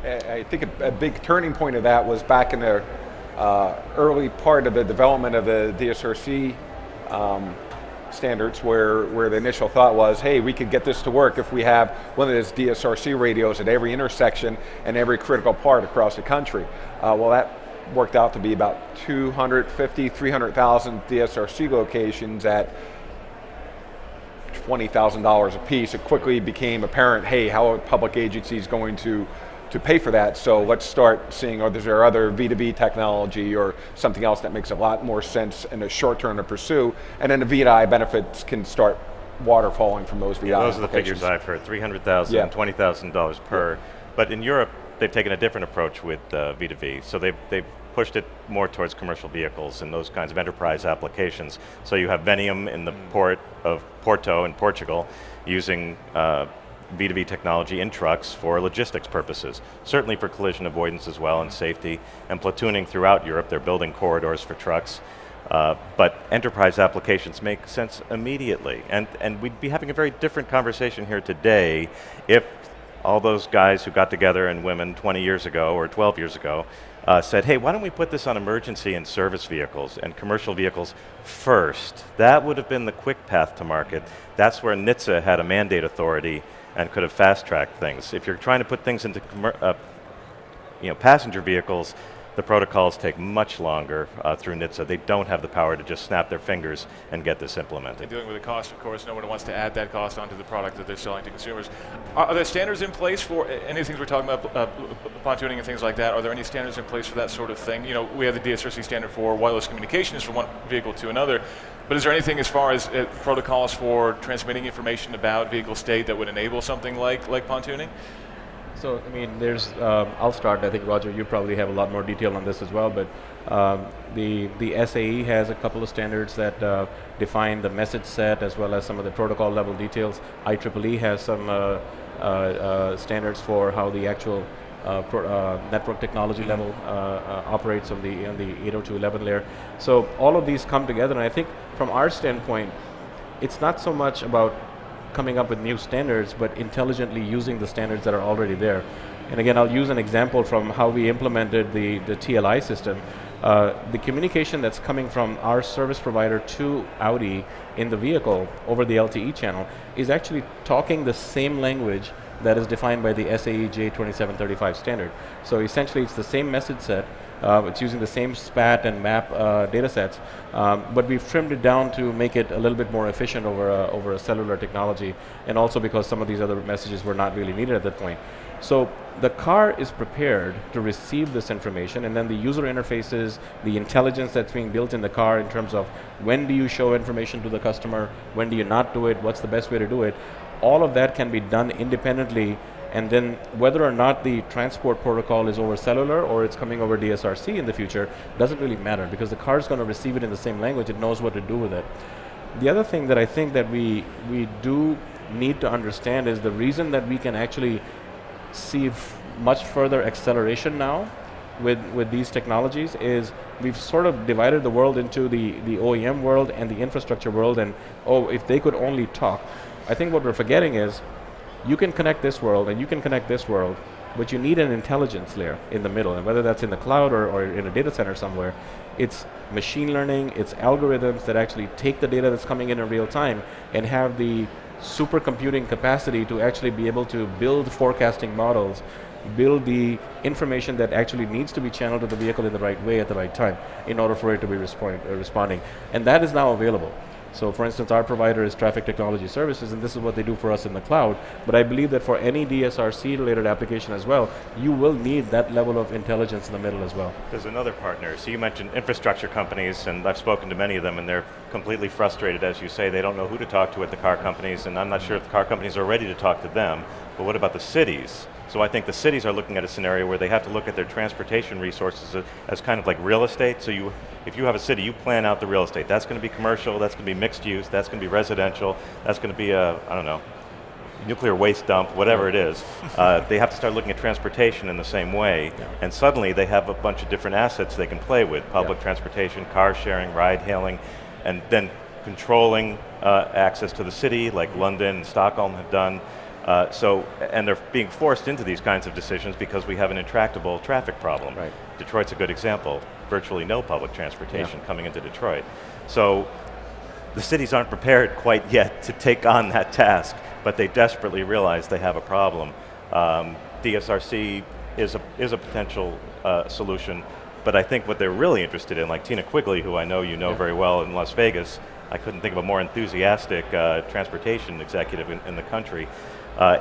I think a big turning point of that was back in the early part of the development of the DSRC standards, where the initial thought was, hey, we could get this to work if we have one of those DSRC radios at every intersection and every critical part across the country. Well, that worked out to be about 250, 300,000 DSRC locations at $20,000 a piece. It quickly became apparent, hey, how are public agencies going to pay for that? So let's start seeing, is there other V2V technology or something else that makes a lot more sense in the short term to pursue? And then the V2I benefits can start waterfalling from those V2I those are the figures I've heard, $300,000 and $20,000 per. But in Europe, they've taken a different approach with V2V. So they've pushed it more towards commercial vehicles and those kinds of enterprise applications. So you have Veniam in the port of Porto in Portugal using V2V technology in trucks for logistics purposes, certainly for collision avoidance as well and safety, and platooning throughout Europe. They're building corridors for trucks. But enterprise applications make sense immediately. And we'd be having a very different conversation here today if all those guys who got together and women 20 years ago or 12 years ago said, hey, why don't we put this on emergency and service vehicles and commercial vehicles first? That would have been the quick path to market. That's where NHTSA had a mandate authority and could have fast-tracked things. If you're trying to put things into passenger vehicles, the protocols take much longer through NHTSA. They don't have the power to just snap their fingers and get this implemented. And dealing with the cost, of course, no one wants to add that cost onto the product that they're selling to consumers. Are there standards in place for any things we're talking about, pontooning and things like that? Are there any standards in place for that sort of thing? We have the DSRC standard for wireless communications from one vehicle to another. But is there anything as far as protocols for transmitting information about vehicle state that would enable something like pontooning? So, there's, I'll start. I think, Roger, you probably have a lot more detail on this as well, but the SAE has a couple of standards that define the message set as well as some of the protocol level details. IEEE has some standards for how the actual network technology level operates on the 802.11 layer. So all of these come together, and I think from our standpoint, it's not so much about coming up with new standards, but intelligently using the standards that are already there. And again, I'll use an example from how we implemented the TLI system. The communication that's coming from our service provider to Audi in the vehicle over the LTE channel is actually talking the same language that is defined by the SAE J2735 standard. So essentially it's the same message set. It's using the same SPAT and MAP data sets, but we've trimmed it down to make it a little bit more efficient over a cellular technology, and also because some of these other messages were not really needed at that point. So the car is prepared to receive this information, and then the user interfaces, the intelligence that's being built in the car in terms of when do you show information to the customer, when do you not do it, what's the best way to do it, all of that can be done independently. And then whether or not the transport protocol is over cellular or it's coming over DSRC in the future doesn't really matter, because the car is going to receive it in the same language. It knows what to do with it. The other thing that I think that we do need to understand is the reason that we can actually see much further acceleration now with these technologies is we've sort of divided the world into the OEM world and the infrastructure world, and if they could only talk. I think what we're forgetting is you can connect this world and you can connect this world, but you need an intelligence layer in the middle, and whether that's in the cloud or in a data center somewhere, it's machine learning, it's algorithms that actually take the data that's coming in real time and have the supercomputing capacity to actually be able to build forecasting models, build the information that actually needs to be channeled to the vehicle in the right way at the right time in order for it to be responding. And that is now available. So for instance, our provider is Traffic Technology Services, and this is what they do for us in the cloud. But I believe that for any DSRC related application as well, you will need that level of intelligence in the middle as well. There's another partner. So you mentioned infrastructure companies, and I've spoken to many of them, and they're completely frustrated, as you say. They don't know who to talk to at the car companies, and I'm not sure if the car companies are ready to talk to them. But what about the cities? So I think the cities are looking at a scenario where they have to look at their transportation resources as kind of like real estate. So if you have a city, you plan out the real estate. That's going to be commercial, that's going to be mixed use, that's going to be residential, that's going to be I don't know, nuclear waste dump, whatever it is. They have to start looking at transportation in the same way, and suddenly they have a bunch of different assets they can play with: public transportation, car sharing, ride hailing, and then controlling access to the city, like London and Stockholm have done. And they're being forced into these kinds of decisions because we have an intractable traffic problem. Right. Detroit's a good example. Virtually no public transportation coming into Detroit. So the cities aren't prepared quite yet to take on that task, but they desperately realize they have a problem. DSRC is a potential solution, but I think what they're really interested in, like Tina Quigley, who I know you know very well in Las Vegas, I couldn't think of a more enthusiastic transportation executive in the country,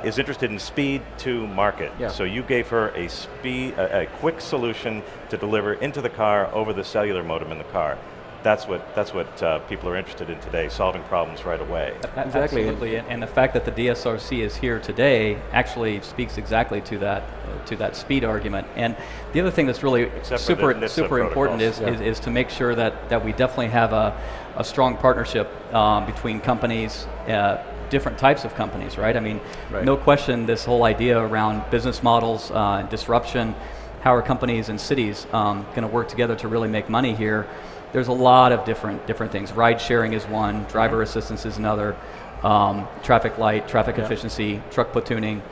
is interested in speed to market. Yeah. So you gave her a quick solution to deliver into the car over the cellular modem in the car. That's what people are interested in today, solving problems right away. Exactly. Absolutely, and the fact that the DSRC is here today actually speaks exactly to that speed argument. And the other thing that's really super important is to make sure that we definitely have a strong partnership between companies, different types of companies, right? I mean, no question, this whole idea around business models, disruption, how are companies and cities going to work together to really make money here? There's a lot of different things. Ride sharing is one, driver assistance is another, traffic light, traffic efficiency, truck platooning.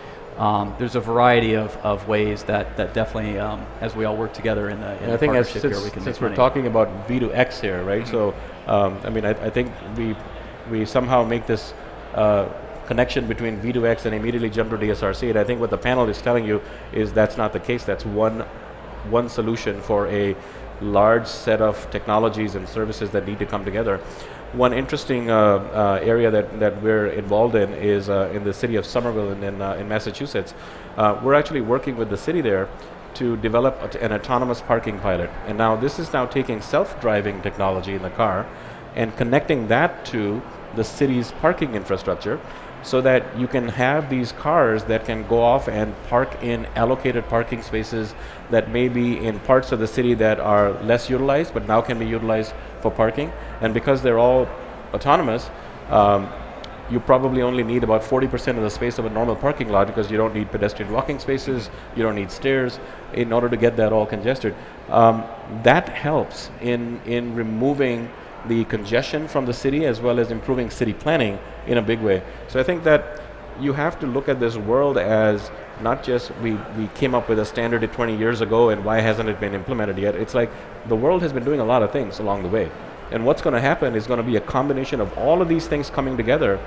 There's a variety of ways that definitely, as we all work together in a partnership here, we can make money. Since we're talking about V2X here, right? So, I mean, I think we somehow make this connection between V2X and immediately jump to DSRC. And I think what the panel is telling you is that's not the case. That's one solution for a large set of technologies and services that need to come together. One interesting area that we're involved in is in the city of Somerville in Massachusetts. We're actually working with the city there to develop an autonomous parking pilot. And now this is now taking self-driving technology in the car and connecting that to the city's parking infrastructure, so that you can have these cars that can go off and park in allocated parking spaces that may be in parts of the city that are less utilized, but now can be utilized for parking. And because they're all autonomous, you probably only need about 40% of the space of a normal parking lot, because you don't need pedestrian walking spaces, you don't need stairs in order to get that all congested. That helps in removing the congestion from the city, as well as improving city planning in a big way. So I think that you have to look at this world as not just we came up with a standard 20 years ago and why hasn't it been implemented yet. It's like the world has been doing a lot of things along the way. And what's going to happen is going to be a combination of all of these things coming together,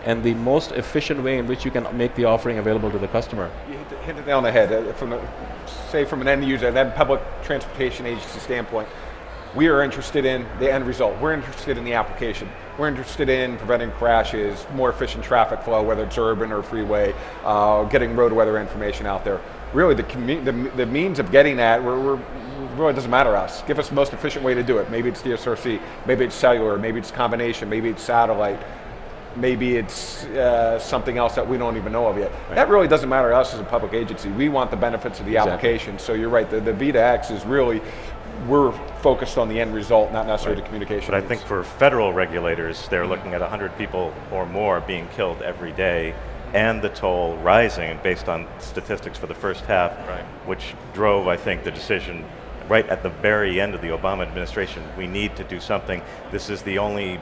and the most efficient way in which you can make the offering available to the customer. You hit it on the head. From an end user, that public transportation agency standpoint, we are interested in the end result. We're interested in the application. We're interested in preventing crashes, more efficient traffic flow, whether it's urban or freeway, getting road weather information out there. Really, the means of getting that, really doesn't matter to us. Give us the most efficient way to do it. Maybe it's DSRC, maybe it's cellular, maybe it's combination, maybe it's satellite, maybe it's something else that we don't even know of yet. Right. That really doesn't matter to us as a public agency. We want the benefits of the application. So you're right, the V2X is really, we're focused on the end result, not necessarily the communication. But I think for federal regulators, they're looking at 100 people or more being killed every day, and the toll rising based on statistics for the first half, which drove, I think, the decision right at the very end of the Obama administration. We need to do something. This is the only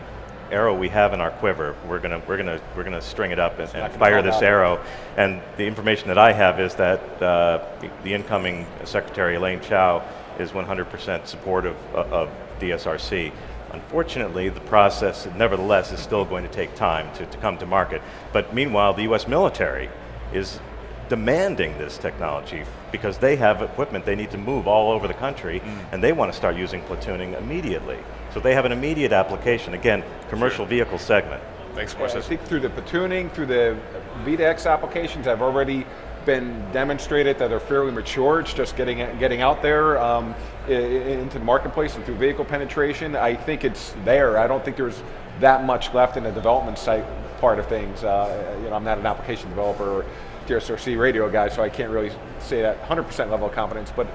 arrow we have in our quiver. We're gonna string it up and fire this arrow. And the information that I have is that the incoming Secretary Elaine Chao is 100% supportive of DSRC. Unfortunately, the process, nevertheless, is still going to take time to come to market. But meanwhile, the U.S. military is demanding this technology because they have equipment they need to move all over the country, and they want to start using platooning immediately. So they have an immediate application. Again, commercial vehicle segment. Makes more sense. I think through the platooning, through the V2X applications have already been demonstrated that are fairly mature. It's just getting out there into the marketplace and through vehicle penetration. I think it's there. I don't think there's that much left in the development site part of things. I'm not an application developer DSRC radio guy, so I can't really say that 100% level of confidence, but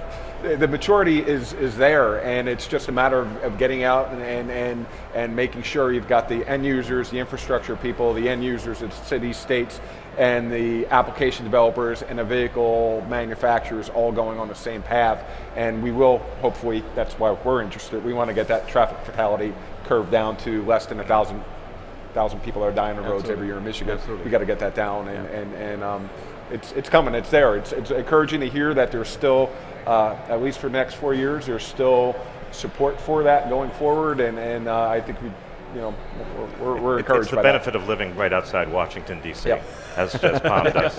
the maturity is there, and it's just a matter of getting out and making sure you've got the end users, the infrastructure people, the end users, the cities, states, and the application developers and the vehicle manufacturers all going on the same path. And we will, hopefully, that's why we're interested, we want to get that traffic fatality curve down to less than 1,000 people are dying on the roads every year in Michigan. Absolutely. We got to get that down, and it's coming. It's there. It's encouraging to hear that there's still, at least for the next 4 years, there's still support for that going forward, and I think we're encouraged. It's the by benefit that. of living right outside Washington D.C. Yep. as Palm does.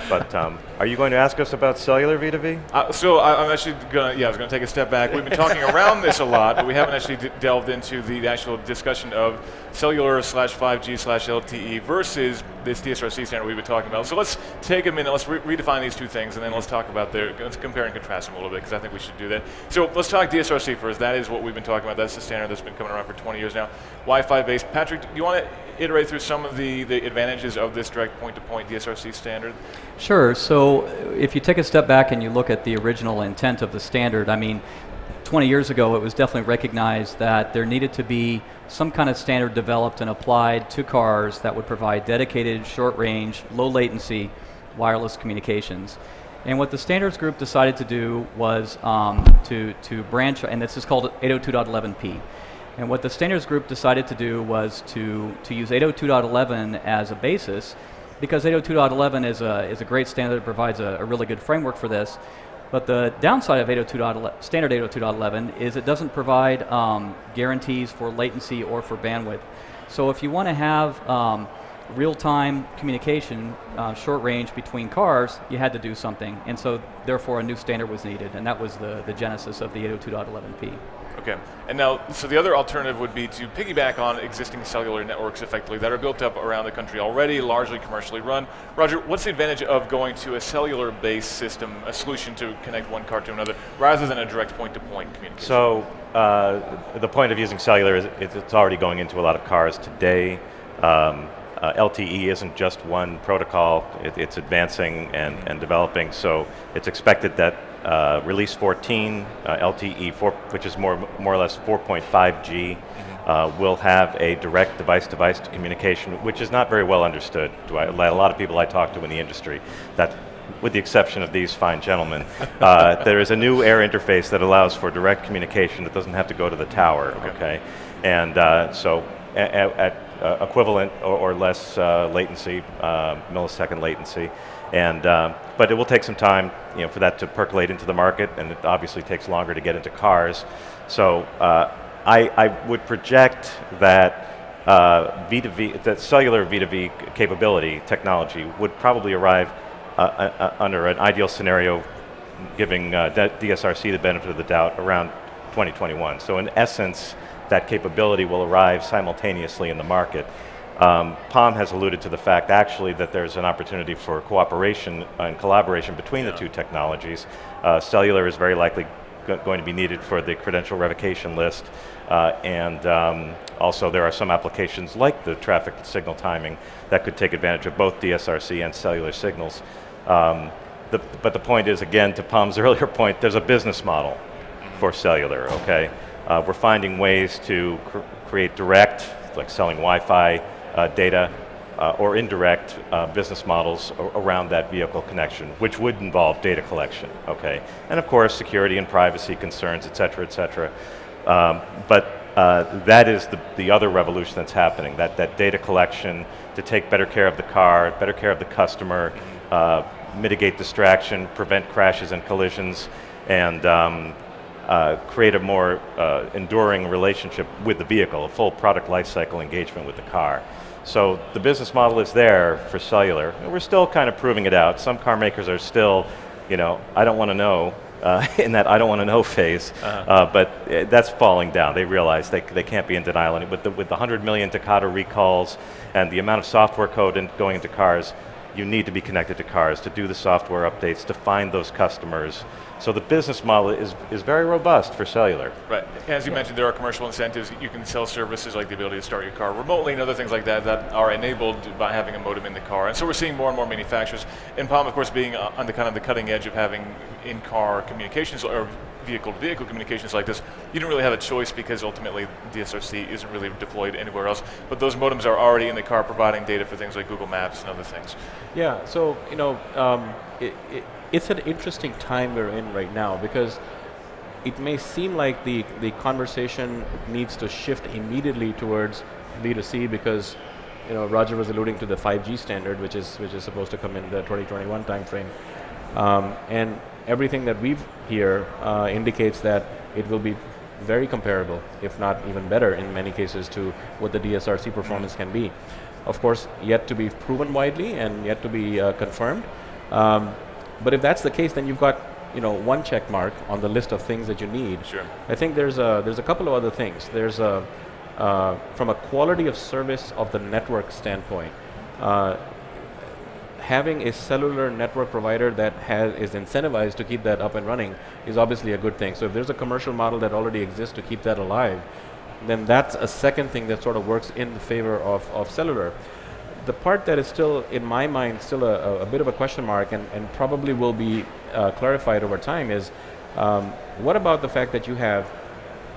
But are you going to ask us about cellular V2V? So I'm actually going to, I was going to take a step back. We've been talking around this a lot, but we haven't actually delved into the actual discussion of cellular/5G/LTE versus this DSRC standard we've been talking about. So let's take a minute, let's redefine these two things, and then let's talk about let's compare and contrast them a little bit, because I think we should do that. So let's talk DSRC first. That is what we've been talking about. That's the standard that's been coming around for 20 years now. Wi-Fi based. Patrick, do you want to iterate through some of the advantages of this direct point-to-point DSRC standard? Sure. So if you take a step back and you look at the original intent of the standard, I mean, 20 years ago it was definitely recognized that there needed to be some kind of standard developed and applied to cars that would provide dedicated, short-range, low-latency wireless communications. And what the standards group decided to do was to branch, and this is called 802.11p. And what the standards group decided to do was to use 802.11 as a basis, because 802.11 is a great standard that provides a really good framework for this. But the downside of standard 802.11 is it doesn't provide guarantees for latency or for bandwidth. So if you want to have real-time communication, short range between cars, you had to do something. And so therefore a new standard was needed, and that was the genesis of the 802.11p. Okay, and now, so the other alternative would be to piggyback on existing cellular networks effectively that are built up around the country already, largely commercially run. Roger, what's the advantage of going to a cellular-based system, a solution to connect one car to another, rather than a direct point-to-point communication? So the point of using cellular is it's already going into a lot of cars today. LTE isn't just one protocol, it's advancing and developing, so it's expected that release 14, LTE 4, which is more or less 4.5G, will have a direct device-to-device communication, which is not very well understood. A lot of people I talk to in the industry, that, with the exception of these fine gentlemen, there is a new air interface that allows for direct communication that doesn't have to go to the tower. Okay, and so at equivalent or less latency, millisecond latency. And but it will take some time, for that to percolate into the market, and it obviously takes longer to get into cars. So I would project that V2V, that cellular V2V capability technology would probably arrive under an ideal scenario, giving DSRC the benefit of the doubt, around 2021. So in essence, that capability will arrive simultaneously in the market. Palm has alluded to the fact, actually, that there's an opportunity for cooperation and collaboration between the two technologies. Cellular is very likely going to be needed for the credential revocation list, and also there are some applications like the traffic signal timing that could take advantage of both DSRC and cellular signals. But the point is, again, to Palm's earlier point, there's a business model for cellular, okay? We're finding ways to create direct, like selling Wi-Fi data, or indirect business models around that vehicle connection, which would involve data collection, okay? And of course, security and privacy concerns, et cetera, et cetera. But that is the other revolution that's happening, that data collection to take better care of the car, better care of the customer, mitigate distraction, prevent crashes and collisions, and create a more enduring relationship with the vehicle, a full product lifecycle engagement with the car. So the business model is there for cellular. We're still kind of proving it out. Some car makers are still, I don't want to know, in that I don't want to know phase, but that's falling down. They realize they can't be in denial. And with the 100 million Takata recalls and the amount of software code going into cars, you need to be connected to cars to do the software updates, to find those customers. So the business model is very robust for cellular. Right. As you mentioned, there are commercial incentives. You can sell services like the ability to start your car remotely and other things like that that are enabled by having a modem in the car. And so we're seeing more and more manufacturers. And Palm, of course, being on the kind of the cutting edge of having in-car communications or vehicle-to-vehicle communications like this, you don't really have a choice because ultimately DSRC isn't really deployed anywhere else. But those modems are already in the car providing data for things like Google Maps and other things. Yeah, so it's an interesting time we're in right now because it may seem like the conversation needs to shift immediately towards B2C because Roger was alluding to the 5G standard, which is supposed to come in the 2021 timeframe, and everything that we've here indicates that it will be very comparable, if not even better in many cases, to what the DSRC performance can be. Of course, yet to be proven widely and yet to be confirmed. But if that's the case, then you've got one check mark on the list of things that you need. Sure. I think there's a couple of other things. There's from a quality of service of the network standpoint, having a cellular network provider that is incentivized to keep that up and running is obviously a good thing. So if there's a commercial model that already exists to keep that alive, then that's a second thing that sort of works in the favor of cellular. The part that is still, in my mind, still a bit of a question mark and probably will be clarified over time is, what about the fact that you have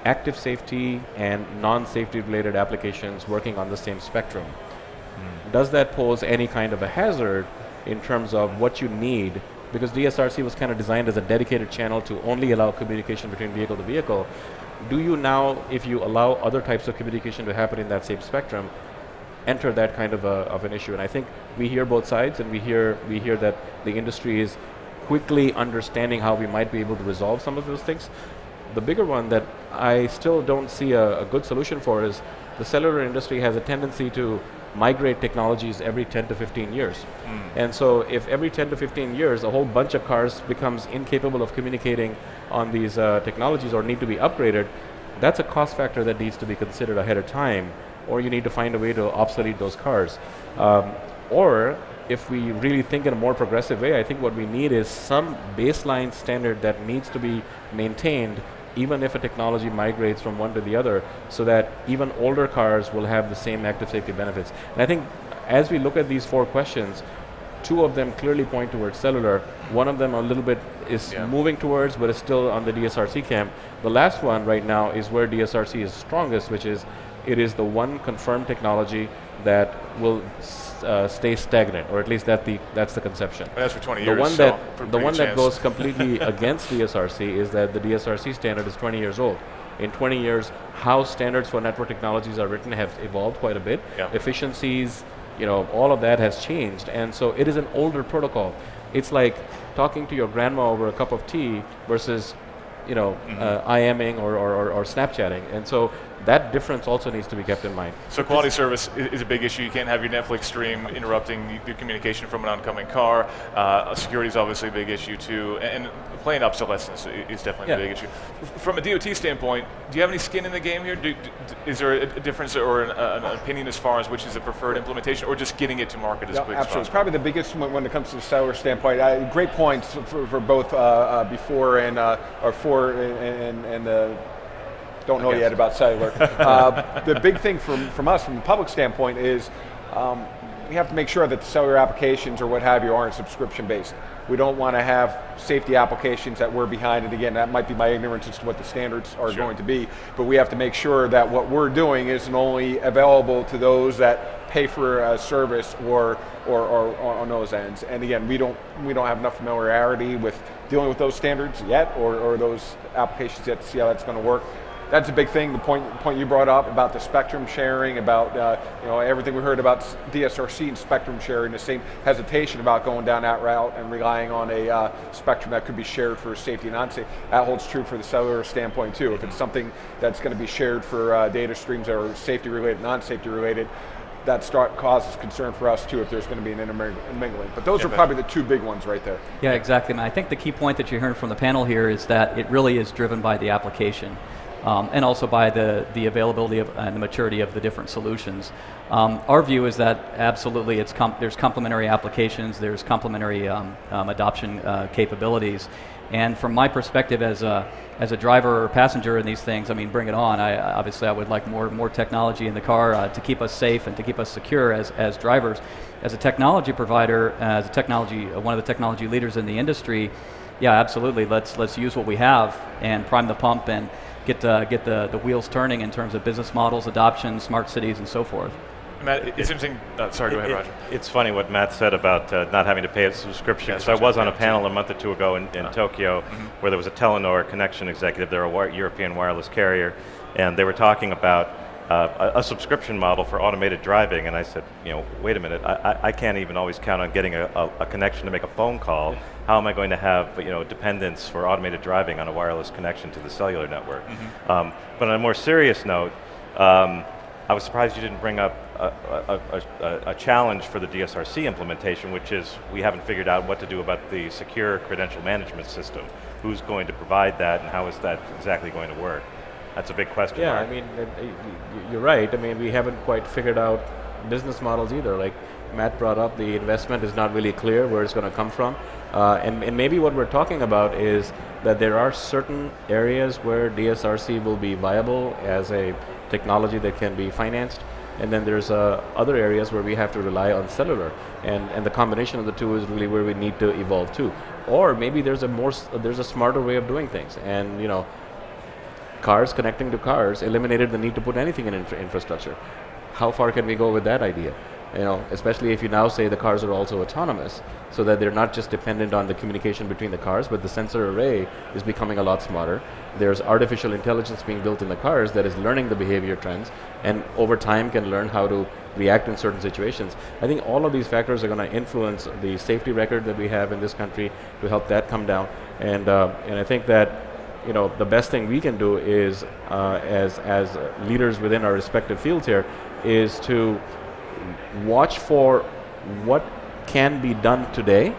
active safety and non-safety related applications working on the same spectrum? Does that pose any kind of a hazard in terms of what you need? Because DSRC was kind of designed as a dedicated channel to only allow communication between vehicle to vehicle. Do you now, if you allow other types of communication to happen in that same spectrum, enter that kind of an issue? And I think we hear both sides, and we hear that the industry is quickly understanding how we might be able to resolve some of those things. The bigger one that I still don't see a good solution for is the cellular industry has a tendency to migrate technologies every 10 to 15 years. And so if every 10 to 15 years a whole bunch of cars becomes incapable of communicating on these technologies or need to be upgraded, that's a cost factor that needs to be considered ahead of time, or you need to find a way to obsolete those cars. Or if we really think in a more progressive way, I think what we need is some baseline standard that needs to be maintained even if a technology migrates from one to the other, so that even older cars will have the same active safety benefits. And I think as we look at these four questions, two of them clearly point towards cellular. One of them a little bit is moving towards, but is still on the DSRC camp. The last one right now is where DSRC is strongest, which is it is the one confirmed technology that will stay stagnant, or at least that's the conception. Well, that's for 20 the years. The one that goes completely against DSRC is that the DSRC standard is 20 years old. In 20 years, how standards for network technologies are written have evolved quite a bit. Efficiencies, all of that has changed, and so it is an older protocol. It's like talking to your grandma over a cup of tea versus, IMing or Snapchatting, and so that difference also needs to be kept in mind. So quality service is a big issue. You can't have your Netflix stream interrupting the communication from an oncoming car. Security is obviously a big issue too, and planned obsolescence is definitely a big issue. From a DOT standpoint, do you have any skin in the game here? Is there a difference or an opinion as far as which is the preferred implementation, or just getting it to market as quick as possible? Absolutely. It's probably the biggest when it comes to the cellular standpoint. Great points for both before and the don't know yet about cellular. The big thing from us, from the public standpoint, is we have to make sure that the cellular applications or what have you aren't subscription-based. We don't want to have safety applications that we're behind, and again, that might be my ignorance as to what the standards are going to be, but we have to make sure that what we're doing isn't only available to those that pay for a service or on those ends. And again, we don't have enough familiarity with dealing with those standards yet, or those applications yet to see how that's going to work. That's a big thing. The point you brought up about the spectrum sharing, about everything we heard about DSRC and spectrum sharing, the same hesitation about going down that route and relying on a spectrum that could be shared for safety and non-safety. That holds true for the cellular standpoint too. If it's something that's going to be shared for data streams that are safety related, non-safety related, that causes concern for us too if there's going to be an intermingling. But those are probably the two big ones right there. Yeah, exactly. And I think the key point that you're hearing from the panel here is that it really is driven by the application. and also by the availability of and the maturity of the different solutions. Our view is that absolutely there's complementary applications, there's complementary adoption capabilities, and from my perspective as a driver or passenger in these things, I mean, bring it on. Obviously I would like more technology in the car to keep us safe and to keep us secure as drivers. As a technology provider, as one of the technology leaders in the industry, yeah, absolutely. Let's use what we have and prime the pump and get the wheels turning in terms of business models, adoption, smart cities, and so forth. Matt, it's interesting. Sorry, go ahead, Roger. It's funny what Matt said about not having to pay a subscription. Because I was on a panel a month or two ago in Tokyo where there was a Telenor connection executive. They're a European wireless carrier, and they were talking about a subscription model for automated driving. And I said, wait a minute, I can't even always count on getting a connection to make a phone call. How am I going to have dependence for automated driving on a wireless connection to the cellular network? But on a more serious note, I was surprised you didn't bring up a challenge for the DSRC implementation, which is we haven't figured out what to do about the secure credential management system. Who's going to provide that, and how is that exactly going to work? That's a big question. Yeah, I mean, you're right. I mean, we haven't quite figured out business models either. Like Matt brought up, the investment is not really clear where it's going to come from. And maybe what we're talking about is that there are certain areas where DSRC will be viable as a technology that can be financed, and then there's other areas where we have to rely on cellular, and the combination of the two is really where we need to evolve to. Or maybe there's a smarter way of doing things, and cars connecting to cars eliminated the need to put anything in infrastructure. How far can we go with that idea? Especially if you now say the cars are also autonomous, so that they're not just dependent on the communication between the cars, but the sensor array is becoming a lot smarter. There's artificial intelligence being built in the cars that is learning the behavior trends, and over time can learn how to react in certain situations. I think all of these factors are going to influence the safety record that we have in this country to help that come down. And I think that the best thing we can do is, as leaders within our respective fields here, is to watch for what can be done today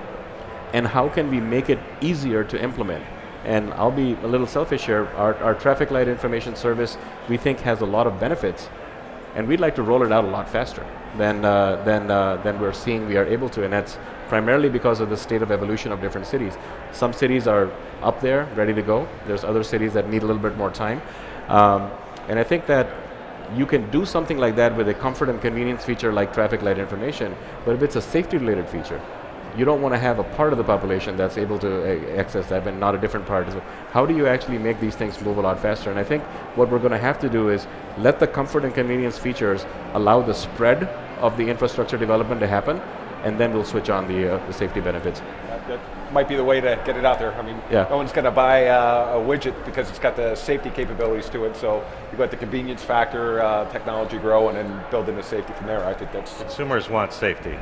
and how can we make it easier to implement. And I'll be a little selfish here. Our traffic light information service, we think, has a lot of benefits, and we'd like to roll it out a lot faster than we're seeing we are able to, and that's primarily because of the state of evolution of different cities. Some cities are up there, ready to go. There's other cities that need a little bit more time. And I think that you can do something like that with a comfort and convenience feature like traffic light information, but if it's a safety-related feature, you don't want to have a part of the population that's able to access that, but not a different part. So how do you actually make these things move a lot faster? And I think what we're going to have to do is let the comfort and convenience features allow the spread of the infrastructure development to happen, and then we'll switch on the safety benefits. That might be the way to get it out there. I mean, no one's going to buy a widget because it's got the safety capabilities to it. So you let the convenience factor, technology grow, and then build in the safety from there. I think that's... Consumers want safety.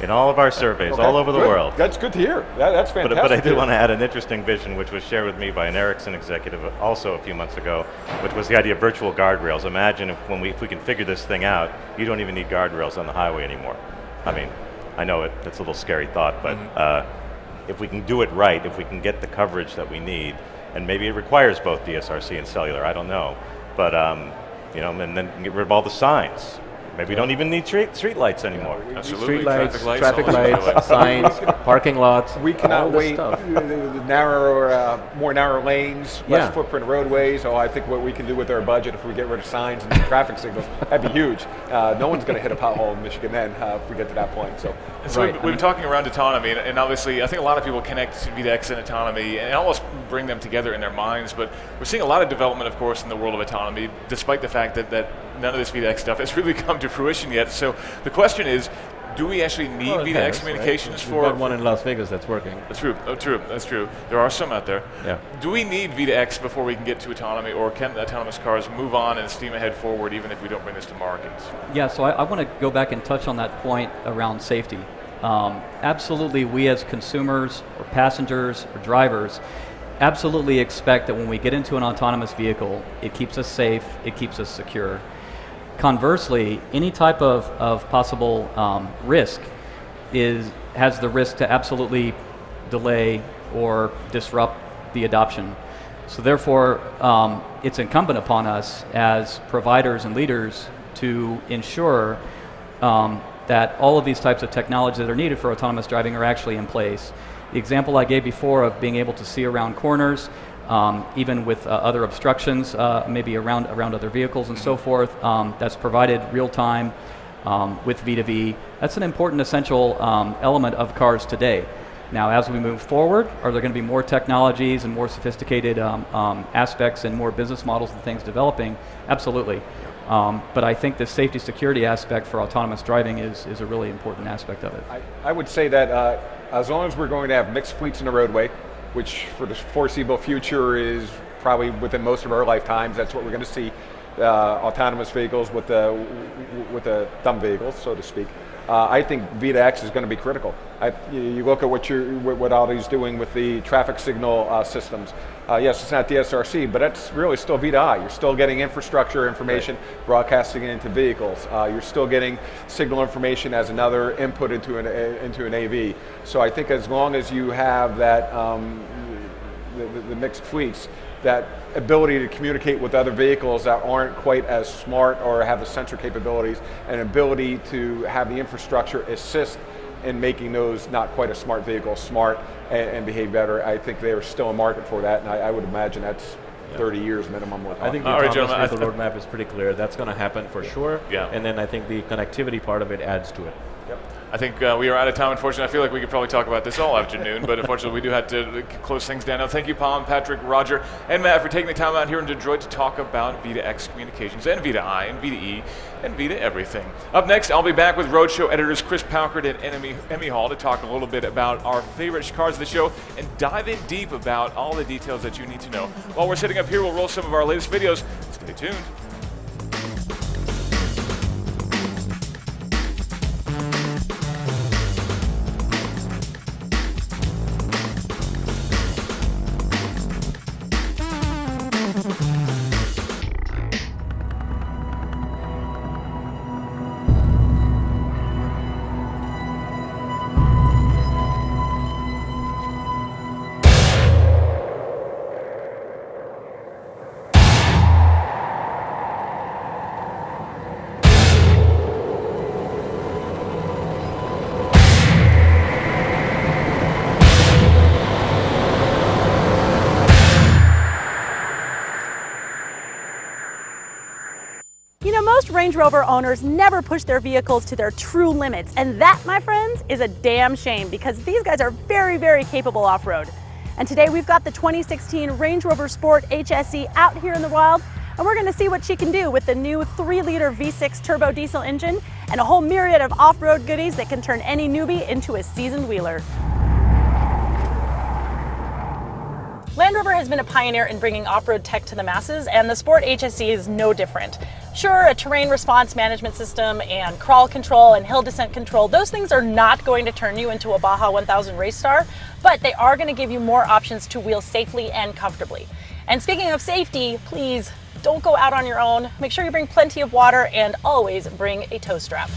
In all of our surveys, all over the world. That's good to hear. That's fantastic. But I do want to add an interesting vision, which was shared with me by an Ericsson executive also a few months ago, which was the idea of virtual guardrails. Imagine if we can figure this thing out, you don't even need guardrails on the highway anymore. I mean, I know it's a little scary thought, but if we can do it right, if we can get the coverage that we need, and maybe it requires both DSRC and cellular, I don't know, but and then get rid of all the signs. Maybe we don't even need street lights anymore. Absolutely. Street lights, traffic lights, signs, parking lots. We cannot wait. More narrow lanes, less footprint roadways. So I think what we can do with our budget, if we get rid of signs and traffic signals, that'd be huge. No one's going to hit a pothole in Michigan then if we get to that point. So we've been talking around autonomy, and obviously I think a lot of people connect V2X and autonomy and almost bring them together in their minds, but we're seeing a lot of development, of course, in the world of autonomy, despite the fact that none of this V2X stuff has really come to fruition yet. So the question is, do we actually need V2X communications for... We've got one in Las Vegas that's working. That's true. That's true. There are some out there. Yeah. Do we need V2X before we can get to autonomy, or can autonomous cars move on and steam ahead forward even if we don't bring this to market? Yeah, so I want to go back and touch on that point around safety. Absolutely, we as consumers or passengers or drivers absolutely expect that when we get into an autonomous vehicle, it keeps us safe, it keeps us secure. Conversely, any type of possible risk has the risk to absolutely delay or disrupt the adoption. So therefore, it's incumbent upon us as providers and leaders to ensure that all of these types of technologies that are needed for autonomous driving are actually in place. The example I gave before of being able to see around corners, even with other obstructions, maybe around other vehicles and so forth, that's provided real time with V2V. That's an important, essential element of cars today. Now, as we move forward, are there going to be more technologies and more sophisticated aspects and more business models and things developing? Absolutely. But I think the safety security aspect for autonomous driving is a really important aspect of it. I would say that as long as we're going to have mixed fleets in the roadway, which for the foreseeable future is probably within most of our lifetimes, that's what we're going to see, autonomous vehicles with the dumb vehicles, so to speak. I think V2X is going to be critical. You look at what Audi's doing with the traffic signal systems. Yes, it's not DSRC, but that's really still V2I. You're still getting infrastructure information broadcasting it into vehicles. You're still getting signal information as another input into an AV. So I think as long as you have that the mixed fleets, that ability to communicate with other vehicles that aren't quite as smart or have the sensor capabilities, and ability to have the infrastructure assist in making those not quite as smart vehicles smart and behave better. I think there's still a market for that, and I would imagine that's 30 years minimum. I think the autonomous vehicle roadmap is pretty clear. That's going to happen for sure. Yeah. And then I think the connectivity part of it adds to it. Yep. I think we are out of time, unfortunately. I feel like we could probably talk about this all afternoon, but unfortunately we do have to close things down now. Thank you, Palm, Patrick, Roger, and Matt for taking the time out here in Detroit to talk about V2X communications and V2I and V2E and V2 everything. Up next, I'll be back with Roadshow editors Chris Paukert and Emmy Hall to talk a little bit about our favorite cars of the show and dive in deep about all the details that you need to know. While we're sitting up here, we'll roll some of our latest videos. Stay tuned. Most Range Rover owners never push their vehicles to their true limits, and that, my friends, is a damn shame because these guys are very, very capable off-road. And today we've got the 2016 Range Rover Sport HSE out here in the wild, and we're going to see what she can do with the new 3-liter V6 turbo diesel engine and a whole myriad of off-road goodies that can turn any newbie into a seasoned wheeler. Land Rover has been a pioneer in bringing off-road tech to the masses, and the Sport HSE is no different. Sure, a terrain response management system and crawl control and hill descent control, those things are not going to turn you into a Baja 1000 race star, but they are going to give you more options to wheel safely and comfortably. And speaking of safety, please don't go out on your own. Make sure you bring plenty of water and always bring a tow strap.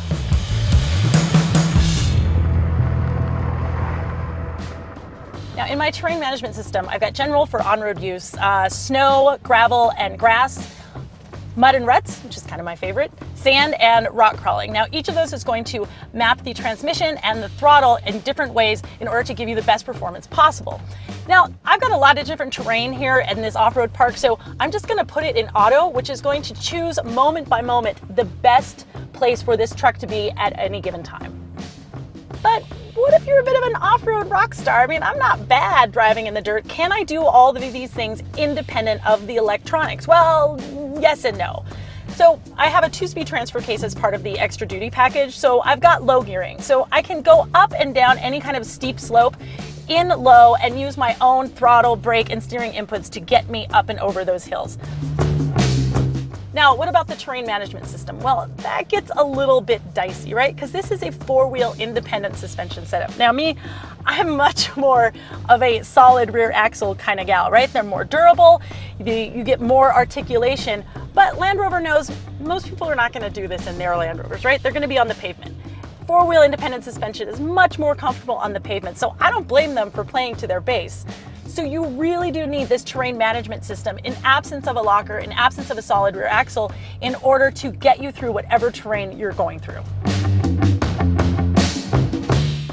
Now, in my terrain management system, I've got general for on-road use, snow, gravel, and grass, mud and ruts, which is kind of my favorite, sand, and rock crawling. Now, each of those is going to map the transmission and the throttle in different ways in order to give you the best performance possible. Now, I've got a lot of different terrain here in this off-road park, so I'm just going to put it in auto, which is going to choose moment by moment the best place for this truck to be at any given time. But what if you're a bit of an off-road rock star? I mean, I'm not bad driving in the dirt. Can I do all of these things independent of the electronics? Well, yes and no. So I have a 2-speed transfer case as part of the extra duty package. So I've got low gearing. So I can go up and down any kind of steep slope in low and use my own throttle, brake, and steering inputs to get me up and over those hills. Now, what about the terrain management system? Well, that gets a little bit dicey, right? Because this is a 4-wheel independent suspension setup. Now, I'm much more of a solid rear axle kind of gal, right? They're more durable, you get more articulation, but Land Rover knows most people are not going to do this in their Land Rovers, right? They're going to be on the pavement. 4-wheel independent suspension is much more comfortable on the pavement, so I don't blame them for playing to their base. So you really do need this terrain management system in absence of a locker, in absence of a solid rear axle, in order to get you through whatever terrain you're going through.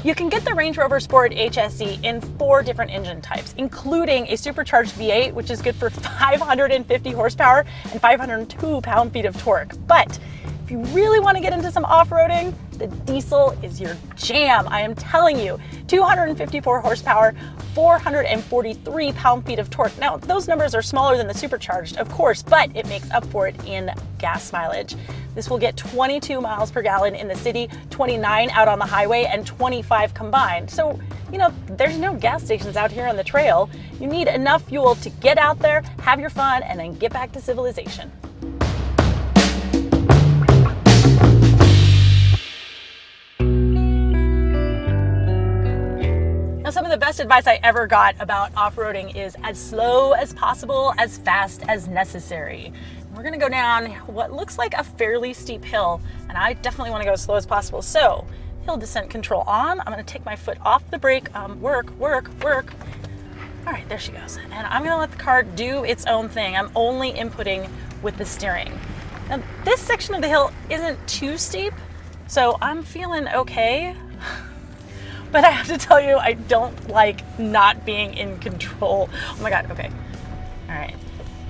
You can get the Range Rover Sport HSE in 4 different engine types, including a supercharged V8, which is good for 550 horsepower and 502 pound-feet of torque. But if you really want to get into some off-roading, the diesel is your jam. I am telling you, 254 horsepower, 443 pound-feet of torque. Now, those numbers are smaller than the supercharged, of course, but it makes up for it in gas mileage. This will get 22 miles per gallon in the city, 29 out on the highway, and 25 combined. So, you know, there's no gas stations out here on the trail. You need enough fuel to get out there, have your fun, and then get back to civilization. Now, some of the best advice I ever got about off-roading is as slow as possible, as fast as necessary. We're gonna go down what looks like a fairly steep hill, and I definitely wanna go as slow as possible. So, hill descent control on. I'm gonna take my foot off the brake. Work. All right, there she goes. And I'm gonna let the car do its own thing. I'm only inputting with the steering. Now, this section of the hill isn't too steep, so I'm feeling okay. But I have to tell you, I don't like not being in control. Oh my God, okay. All right.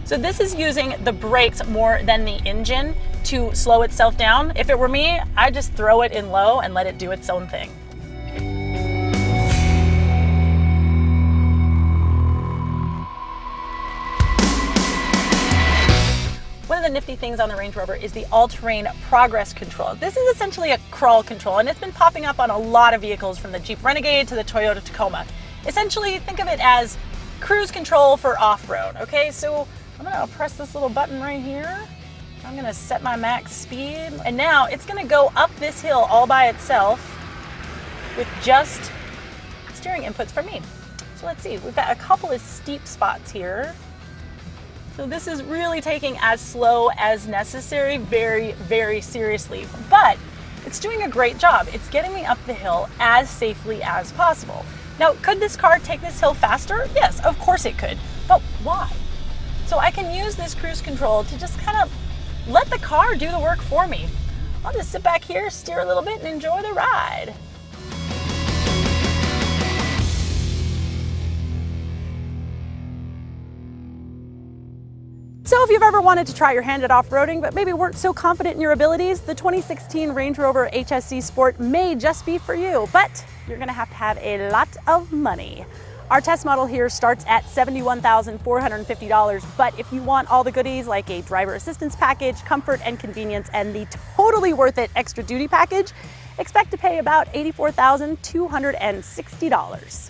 So this is using the brakes more than the engine to slow itself down. If it were me, I'd just throw it in low and let it do its own thing. One of the nifty things on the Range Rover is the all-terrain progress control. This is essentially a crawl control, and it's been popping up on a lot of vehicles from the Jeep Renegade to the Toyota Tacoma. Essentially, think of it as cruise control for off-road, okay? So I'm gonna press this little button right here. I'm gonna set my max speed, and now it's gonna go up this hill all by itself with just steering inputs from me. So let's see, we've got a couple of steep spots here. So this is really taking as slow as necessary, very, very seriously, but it's doing a great job. It's getting me up the hill as safely as possible. Now, could this car take this hill faster? Yes, of course it could, but why? So I can use this cruise control to just kind of let the car do the work for me. I'll just sit back here, steer a little bit, and enjoy the ride. So if you've ever wanted to try your hand at off-roading, but maybe weren't so confident in your abilities, the 2016 Range Rover HSE Sport may just be for you, but you're gonna have a lot of money. Our test model here starts at $71,450, but if you want all the goodies like a driver assistance package, comfort and convenience, and the totally worth it extra duty package, expect to pay about $84,260.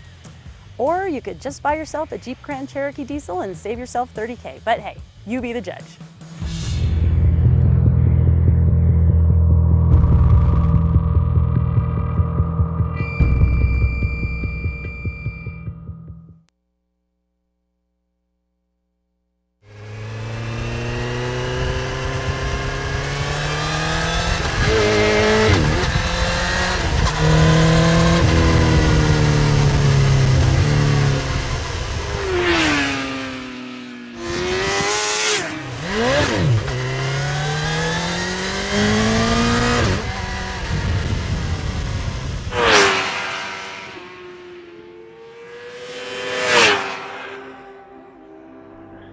Or you could just buy yourself a Jeep Grand Cherokee diesel and save yourself $30K, but hey, you be the judge.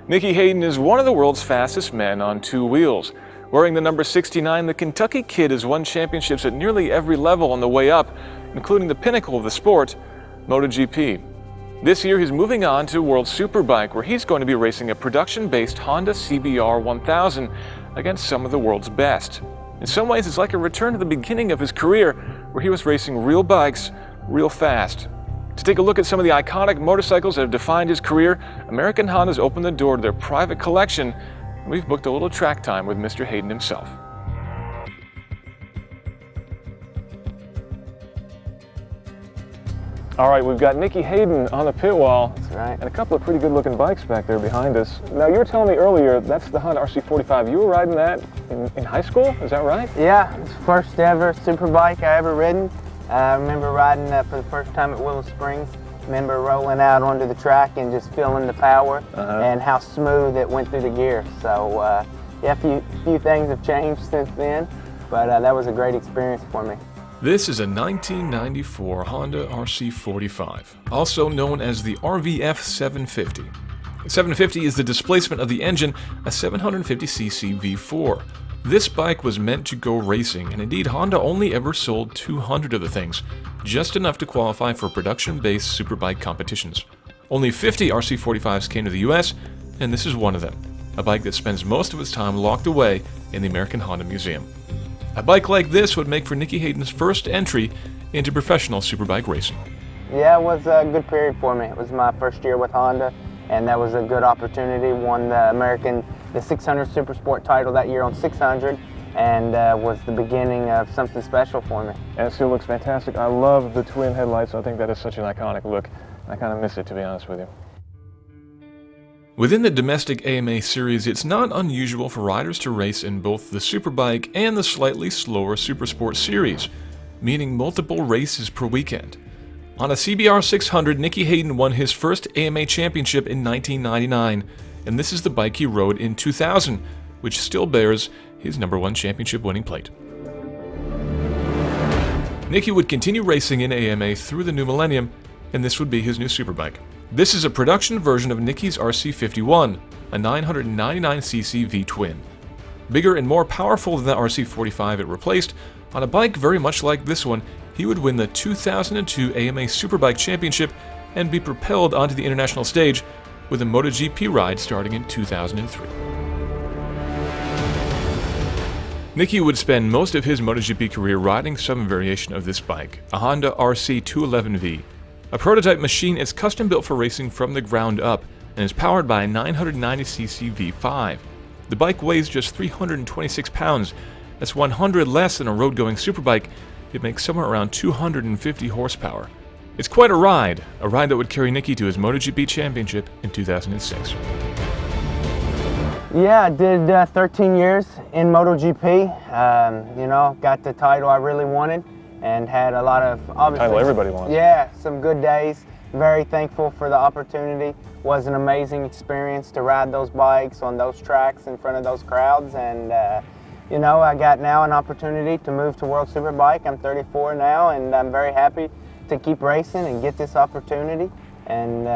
Nikki Hayden is one of the world's fastest men on 2 wheels. Wearing the number 69, the Kentucky Kid has won championships at nearly every level on the way up, including the pinnacle of the sport, MotoGP. This year he's moving on to World Superbike, where he's going to be racing a production-based Honda CBR 1000 against some of the world's best. In some ways, it's like a return to the beginning of his career, where he was racing real bikes, real fast. To take a look at some of the iconic motorcycles that have defined his career, American Honda's opened the door to their private collection, and we've booked a little track time with Mr. Hayden himself. All right, we've got Nikki Hayden on the pit wall. That's right. And a couple of pretty good looking bikes back there behind us. Now, you were telling me earlier, that's the Honda RC45. You were riding that in high school, is that right? Yeah, it's the first ever super bike I ever ridden. I remember riding for the first time at Willow Springs Remember rolling out onto the track and just feeling the power and how smooth it went through the gear. So yeah, a few things have changed since then, but that was a great experience for me. This is a 1994 Honda RC45, also known as the RVF 750. The 750 is the displacement of the engine, a 750cc V4. This bike was meant to go racing, and indeed Honda only ever sold 200 of the things, just enough to qualify for production-based superbike competitions. Only 50 RC45s came to the US, and this is one of them, a bike that spends most of its time locked away in the American Honda Museum. A bike like this would make for Nikki Hayden's first entry into professional superbike racing. Yeah, it was a good period for me. It was my first year with Honda, and that was a good opportunity. Won the 600 Supersport title that year on 600, and was the beginning of something special for me. And it still looks fantastic. I love the twin headlights. I think that is such an iconic look. I kind of miss it, to be honest with you. Within the domestic AMA series, it's not unusual for riders to race in both the Superbike and the slightly slower Supersport series, meaning multiple races per weekend. On a CBR 600, Nikki Hayden won his first AMA championship in 1999, and this is the bike he rode in 2000, which still bears his #1 championship winning plate. Nikki would continue racing in AMA through the new millennium, and this would be his new superbike. This is a production version of Nikki's RC51, a 999cc V-twin. Bigger and more powerful than the RC45 it replaced, on a bike very much like this one, he would win the 2002 AMA Superbike Championship and be propelled onto the international stage with a MotoGP ride starting in 2003. Nikki would spend most of his MotoGP career riding some variation of this bike, a Honda RC211V. A prototype machine is custom built for racing from the ground up and is powered by a 990cc V5. The bike weighs just 326 pounds. That's 100 less than a road-going superbike. It makes somewhere around 250 horsepower. It's quite a ride that would carry Nikki to his MotoGP championship in 2006. Yeah, I did 13 years in MotoGP. You know, got the title I really wanted and had a lot of, obviously, title everybody wants. Yeah, some good days. Very thankful for the opportunity. Was an amazing experience to ride those bikes on those tracks in front of those crowds, and you know, I got now an opportunity to move to World Superbike. I'm 34 now, and I'm very happy to keep racing and get this opportunity. And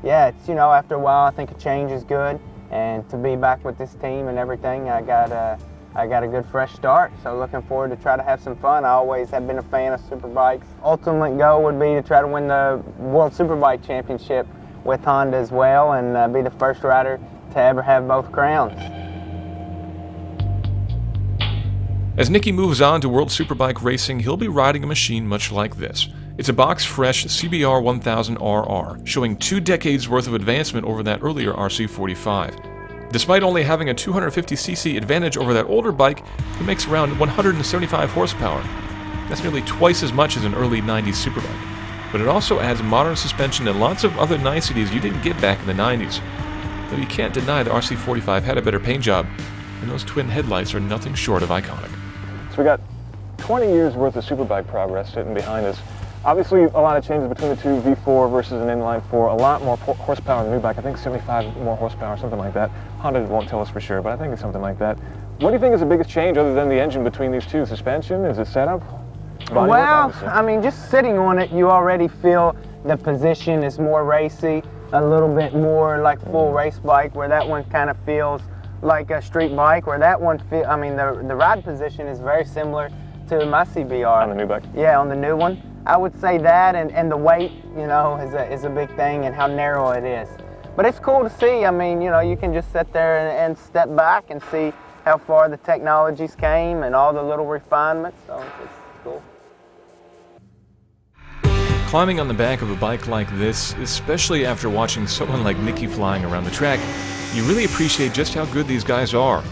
yeah, it's, you know, after a while, I think a change is good, and to be back with this team and everything, I got a good fresh start, so looking forward to try to have some fun. I always have been a fan of superbikes. Ultimate goal would be to try to win the World Superbike Championship with Honda as well, and be the first rider to ever have both crowns. As Nikki moves on to World Superbike racing, he'll be riding a machine much like this. It's a box-fresh CBR 1000RR, showing 2 decades worth of advancement over that earlier RC45. Despite only having a 250cc advantage over that older bike, it makes around 175 horsepower. That's nearly twice as much as an early 90s superbike. But it also adds modern suspension and lots of other niceties you didn't get back in the 90s. Though you can't deny the RC45 had a better paint job, and those twin headlights are nothing short of iconic. So we got 20 years worth of superbike progress sitting behind us. Obviously, a lot of changes between the two, V4 versus an inline 4, a lot more horsepower in the new bike. I think 75 more horsepower, something like that. Honda won't tell us for sure, but I think it's something like that. What do you think is the biggest change other than the engine between these two? Suspension? Is it setup? Well, I mean, just sitting on it, you already feel the position is more racy, a little bit more like full race bike, where that one kind of feels like a street bike, where that one I mean, the ride position is very similar to my CBR. On the new bike? Yeah, on the new one. I would say that, and the weight, you know, is a big thing, and how narrow it is. But it's cool to see. I mean, you know, you can just sit there and step back and see how far the technologies came and all the little refinements, so it's cool. Climbing on the back of a bike like this, especially after watching someone like Nikki flying around the track, you really appreciate just how good these guys are.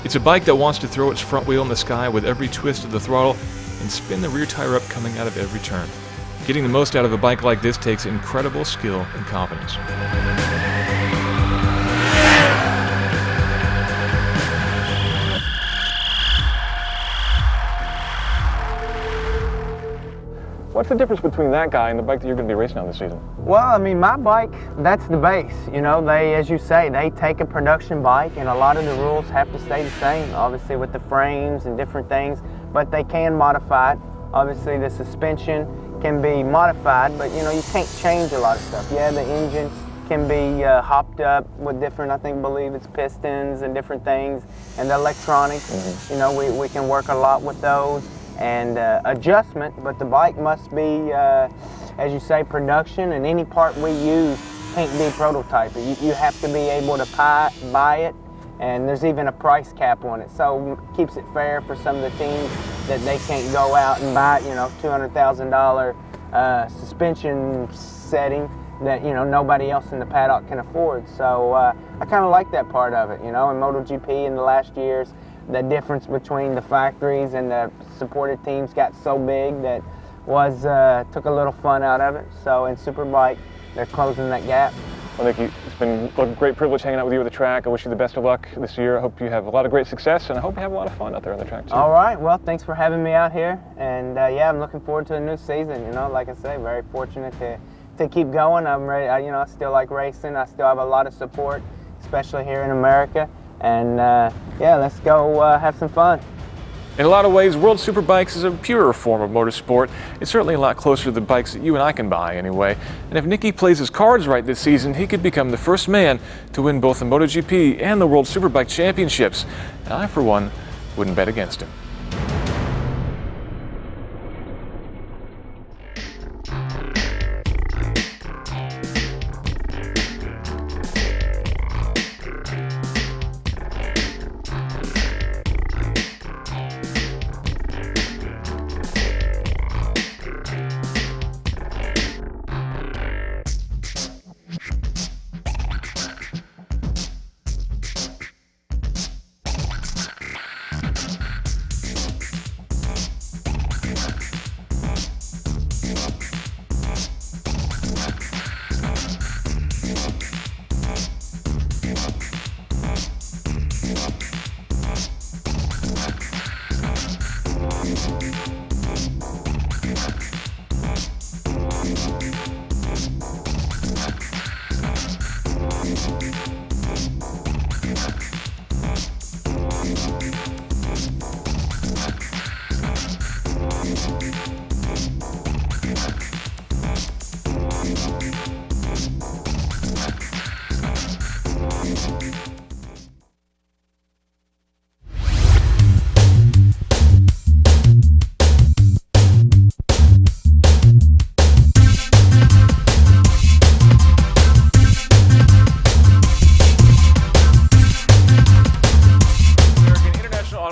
It's a bike that wants to throw its front wheel in the sky with every twist of the throttle and spin the rear tire up coming out of every turn. Getting the most out of a bike like this takes incredible skill and confidence. What's the difference between that guy and the bike that you're going to be racing on this season? Well, I mean, my bike, that's the base. You know, they, as you say, they take a production bike, and a lot of the rules have to stay the same, obviously with the frames and different things, but they can modify it. Obviously, the suspension can be modified, but you know, you can't change a lot of stuff. Yeah, the engine can be hopped up with different, believe it's pistons and different things, and the electronics. You know, we can work a lot with those. And adjustment, but the bike must be, as you say, production, and any part we use can't be prototyping. You have to be able to buy it, and there's even a price cap on it, so it keeps it fair for some of the teams that they can't go out and buy, you know, $200,000 suspension setting that, you know, nobody else in the paddock can afford. So I kind of like that part of it, you know. In MotoGP in the last years, the difference between the factories and the supported teams got so big that took a little fun out of it. So in Superbike, they're closing that gap. Well, Nikki, it's been a great privilege hanging out with you at the track. I wish you the best of luck this year. I hope you have a lot of great success, and I hope you have a lot of fun out there on the track too. All right, well, thanks for having me out here, and yeah, I'm looking forward to a new season. You know, like I say, very fortunate to keep going. I'm ready. You know, I still like racing. I still have a lot of support, especially here in America. And yeah, let's go have some fun. In a lot of ways, World Superbikes is a purer form of motorsport. It's certainly a lot closer to the bikes that you and I can buy anyway. And if Nikki plays his cards right this season, he could become the first man to win both the MotoGP and the World Superbike Championships. And I, for one, wouldn't bet against him.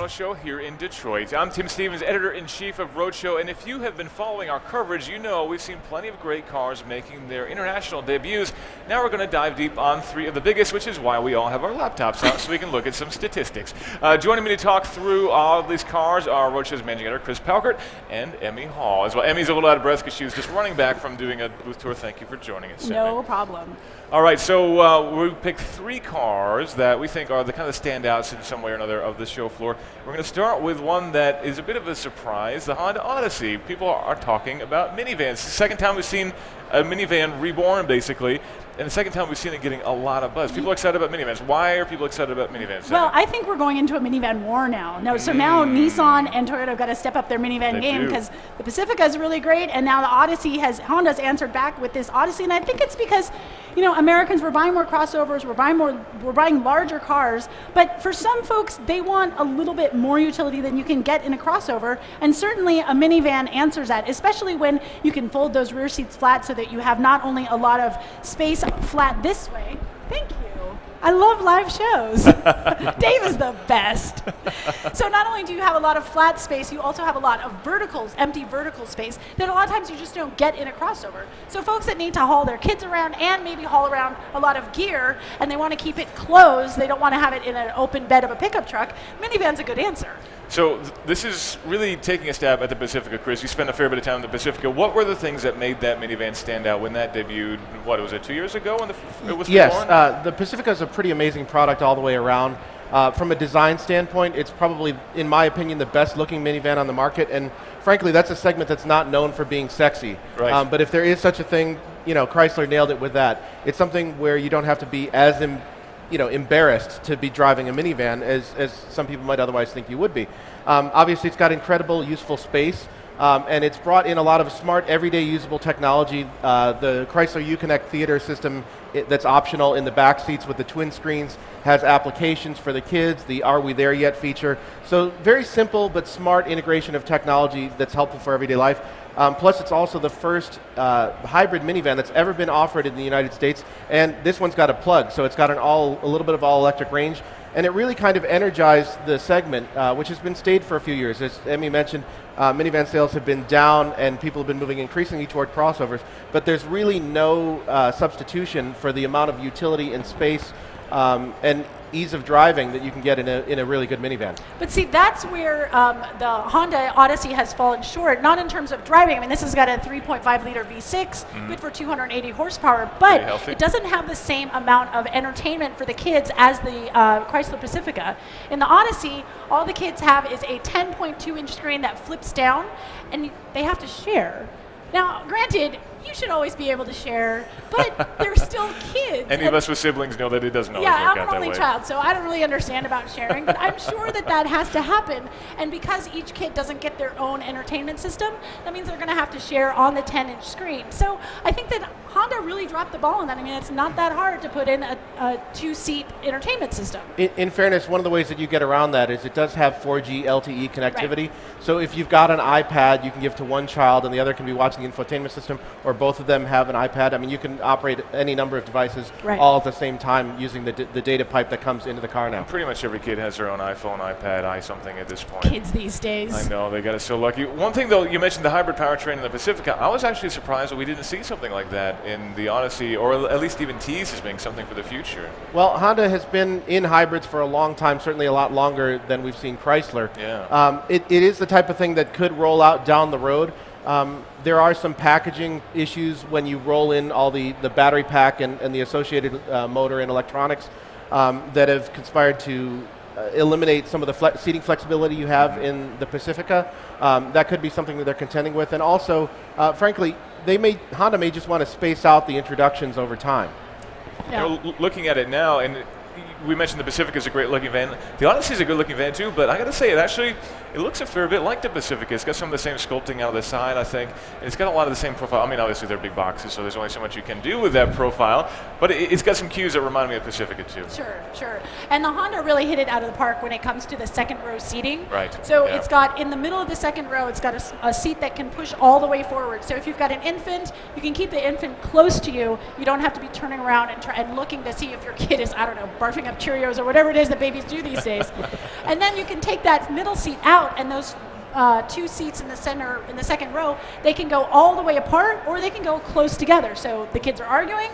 Show here in Detroit. I'm Tim Stevens, editor-in-chief of Roadshow, and if you have been following our coverage, you know we've seen plenty of great cars making their international debuts. Now we're going to dive deep on three of the biggest, which is why we all have our laptops out so we can look at some statistics. Joining me to talk through all of these cars are Roadshow's managing editor, Chris Palkert, and Emmy Hall as well. Emmy's a little out of breath because she was just running back from doing a booth tour. Thank you for joining us. No Emmy. problem. All right, so we picked three cars that we think are the kind of standouts in some way or another of the show floor. We're going to start with one that is a bit of a surprise, the Honda Odyssey. People are talking about minivans. It's the second time we've seen a minivan reborn, basically, and the second time we've seen it getting a lot of buzz. People are excited about minivans. Why are people excited about minivans? Well, I think we're going into a minivan war now. So now Nissan and Toyota have got to step up their minivan game because the Pacifica is really great, and now the Odyssey Honda's answered back with this Odyssey, and I think it's because, you know, Americans, we're buying more crossovers, we're buying larger cars, but for some folks, they want a little bit more utility than you can get in a crossover, and certainly a minivan answers that, especially when you can fold those rear seats flat so that you have not only a lot of space flat this way. Thank you. I love live shows. Dave is the best. So not only do you have a lot of flat space, you also have a lot of empty vertical space that a lot of times you just don't get in a crossover. So folks that need to haul their kids around and maybe haul around a lot of gear and they want to keep it closed, they don't want to have it in an open bed of a pickup truck, minivan's a good answer. So this is really taking a stab at the Pacifica, Chris. You spent a fair bit of time in the Pacifica. What were the things that made that minivan stand out when that debuted? What was it, 2 years ago when it was Yes, reborn? the Pacifica is a pretty amazing product all the way around. From a design standpoint, it's probably, in my opinion, the best looking minivan on the market, and frankly, that's a segment that's not known for being sexy. Right. But if there is such a thing, Chrysler nailed it with that. It's something where you don't have to be as embarrassed to be driving a minivan as some people might otherwise think you would be. Obviously, it's got incredible useful space. And it's brought in a lot of smart, everyday usable technology. The Chrysler Uconnect theater system that's optional in the back seats with the twin screens has applications for the kids, the Are We There Yet feature. So very simple but smart integration of technology that's helpful for everyday life. Plus, it's also the first hybrid minivan that's ever been offered in the United States. And this one's got a plug, so it's got a little bit of all-electric range. And it really kind of energized the segment, which has been stayed for a few years. As Emmy mentioned, minivan sales have been down and people have been moving increasingly toward crossovers, but there's really no substitution for the amount of utility and space and ease of driving that you can get in a really good minivan. But see, that's where the Honda Odyssey has fallen short, not in terms of driving. I mean, this has got a 3.5 liter V6, good for 280 horsepower, but it doesn't have the same amount of entertainment for the kids as the Chrysler Pacifica. In the Odyssey, all the kids have is a 10.2-inch screen that flips down, and they have to share. Now, granted, you should always be able to share, but they're still kids. Any of us with siblings know that it doesn't always work out that way. Yeah, I'm an only child, so I don't really understand about sharing, but I'm sure that has to happen. And because each kid doesn't get their own entertainment system, that means they're going to have to share on the 10-inch screen. So I think that Honda really dropped the ball on that. I mean, it's not that hard to put in a two-seat entertainment system. In fairness, one of the ways that you get around that is it does have 4G LTE connectivity. Right. So if you've got an iPad, you can give to one child and the other can be watching the infotainment system, or both of them have an iPad. I mean, you can operate any number of devices all at the same time using the data pipe that comes into the car now. And pretty much every kid has their own iPhone, iPad, something at this point. Kids these days. I know, they got us so lucky. One thing, though, you mentioned the hybrid powertrain in the Pacifica. I was actually surprised that we didn't see something like that in the Odyssey, or at least even teased as being something for the future. Well, Honda has been in hybrids for a long time, certainly a lot longer than we've seen Chrysler. Yeah. It is the type of thing that could roll out down the road. There are some packaging issues when you roll in all the battery pack and the associated motor and electronics that have conspired to eliminate some of the seating flexibility you have in the Pacifica. That could be something that they're contending with. And also, frankly, Honda may just want to space out the introductions over time. Yeah. You know, looking at it now, and we mentioned the Pacifica is a great looking van. The Odyssey is a good looking van too, but I got to say, it looks a fair bit like the Pacifica. It's got some of the same sculpting out of the side, I think, and it's got a lot of the same profile. I mean, obviously they're big boxes, so there's only so much you can do with that profile, but it's got some cues that remind me of the Pacifica too. Sure. And the Honda really hit it out of the park when it comes to the second row seating. Right. So it's got, in the middle of the second row, it's got a seat that can push all the way forward. So if you've got an infant, you can keep the infant close to you. You don't have to be turning around and looking to see if your kid is, barfing up Cheerios or whatever it is that babies do these days. And then you can take that middle seat out, and those two seats in the center, in the second row, they can go all the way apart or they can go close together. So the kids are arguing,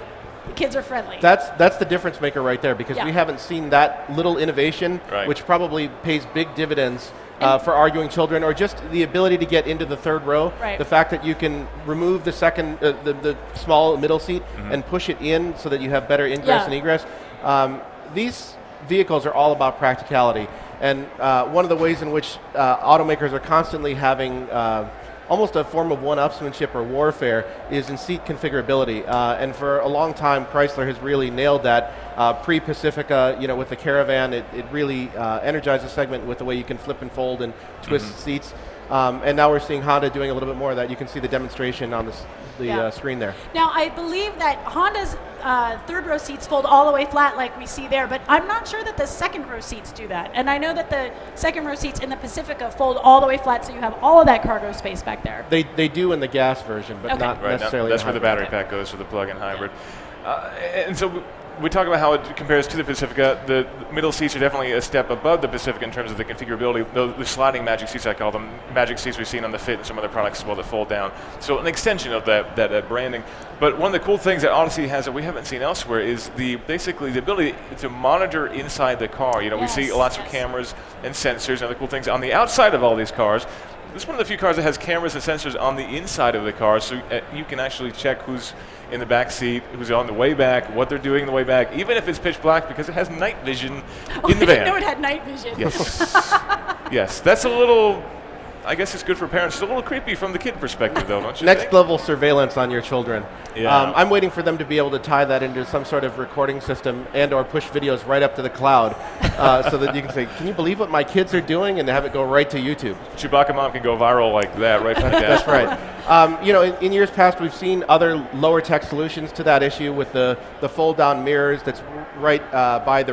the kids are friendly. That's the difference maker right there, because we haven't seen that little innovation, which probably pays big dividends for arguing children, or just the ability to get into the third row. Right. The fact that you can remove the second, the small middle seat and push it in so that you have better ingress and egress. These vehicles are all about practicality. And one of the ways in which automakers are constantly having almost a form of one-upsmanship or warfare is in seat configurability. And for a long time, Chrysler has really nailed that. Pre-Pacifica, with the Caravan, it really energized the segment with the way you can flip and fold and twist seats. And now we're seeing Honda doing a little bit more of that. You can see the demonstration on the screen there. Now, I believe that Honda's third row seats fold all the way flat like we see there, but I'm not sure that the second row seats do that. And I know that the second row seats in the Pacifica fold all the way flat, so you have all of that cargo space back there. They do in the gas version, but not necessarily. That's where the battery pack goes for the plug-in hybrid. And so we talk about how it compares to the Pacifica. The middle seats are definitely a step above the Pacifica in terms of the configurability. The sliding magic seats, I call them, magic seats we've seen on the Fit and some other products as well that fold down. So an extension of that branding. But one of the cool things that Odyssey has that we haven't seen elsewhere is basically the ability to monitor inside the car. We see lots of cameras and sensors and other cool things on the outside of all these cars. This is one of the few cars that has cameras and sensors on the inside of the car, so you can actually check who's in the back seat, who's on the way back, what they're doing in the way back. back, even if it's pitch black, because it has night vision Oh, in the I van. didn't know it had night vision. Yes. Yes, that's a little, I guess it's good for parents. It's a little creepy from the kid perspective, though, don't you Next think? level surveillance on your children. Yeah. I'm waiting for them to be able to tie that into some sort of recording system and or push videos right up to the cloud so that you can say, can you believe what my kids are doing? And have it go right to YouTube. Chewbacca Mom can go viral like that, right? That's right. You know, in years past, we've seen other lower tech solutions to that issue with the fold-down mirrors that's right by the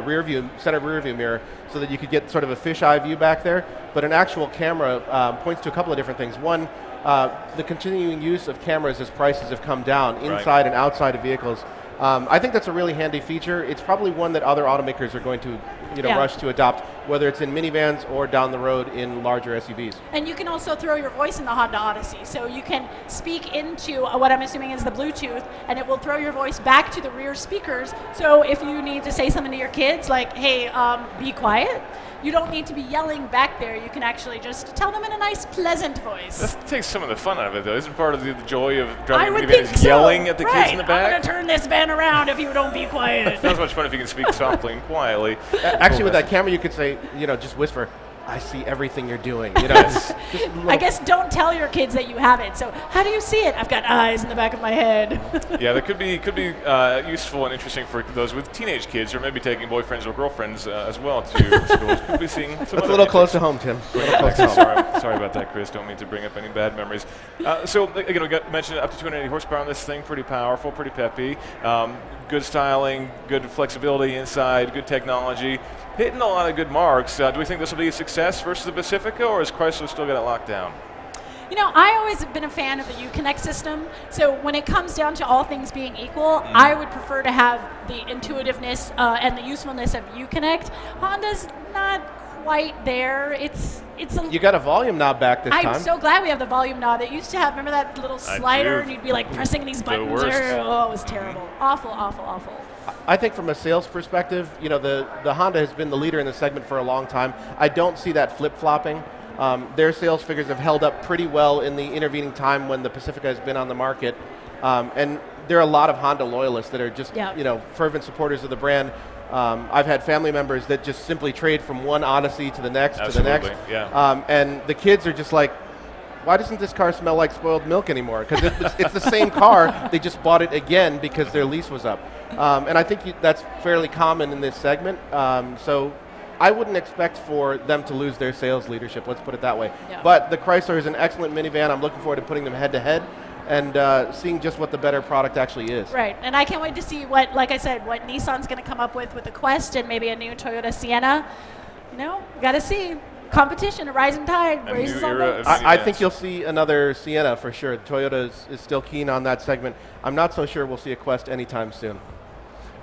center rear view mirror, so that you could get sort of a fisheye view back there. But an actual camera points to a couple of different things. One, the continuing use of cameras as prices have come down inside and outside of vehicles. I think that's a really handy feature. It's probably one that other automakers are going to rush to adopt, whether it's in minivans or down the road in larger SUVs. And you can also throw your voice in the Honda Odyssey. So you can speak into what I'm assuming is the Bluetooth, and it will throw your voice back to the rear speakers. So if you need to say something to your kids, like, hey, be quiet, you don't need to be yelling back there. You can actually just tell them in a nice, pleasant voce. That takes some of the fun out of it, though. Isn't part of the joy of driving I a would minivan think is so. yelling at the kids in the I'm back? going to turn this van around if you don't be quiet. It's not as much fun if you can speak softly and quietly. Actually, with that camera, you could say, just whisper, I see everything you're doing. Just I guess don't tell your kids that you have it. So how do you see it? I've got eyes in the back of my head. Yeah, that could be useful and interesting for those with teenage kids, or maybe taking boyfriends or girlfriends as well to schools. Could be seeing some That's a little close to home, Tim. Sorry about that, Chris. Don't mean to bring up any bad memories. So again, we mentioned up to 280 horsepower on this thing. Pretty powerful, pretty peppy. Good styling, good flexibility inside, good technology. Hitting a lot of good marks. Do we think this will be a success versus the Pacifica, or is Chrysler still got it locked down? I always have been a fan of the Uconnect system. So when it comes down to all things being equal, I would prefer to have the intuitiveness and the usefulness of Uconnect. Honda's not quite there. You got a volume knob back this time. I'm so glad we have the volume knob. It used to have, remember that little slider, and you'd be like pressing these buttons. Oh, it was terrible. Awful, awful, awful. I think from a sales perspective, the Honda has been the leader in the segment for a long time. I don't see that flip-flopping. Their sales figures have held up pretty well in the intervening time when the Pacifica has been on the market. And there are a lot of Honda loyalists that are just, fervent supporters of the brand. I've had family members that just simply trade from one Odyssey to the next to the next. Yeah. And the kids are just like, why doesn't this car smell like spoiled milk anymore? Because it's the same car. They just bought it again because their lease was up. And I think that's fairly common in this segment. So I wouldn't expect for them to lose their sales leadership, let's put it that way. Yeah. But the Chrysler is an excellent minivan. I'm looking forward to putting them head-to-head and seeing just what the better product actually is. Right, and I can't wait to see what Nissan's going to come up with the Quest and maybe a new Toyota Sienna. Got to see. Competition, a rising tide, raises all boats. I think you'll see another Sienna for sure. Toyota is still keen on that segment. I'm not so sure we'll see a Quest anytime soon.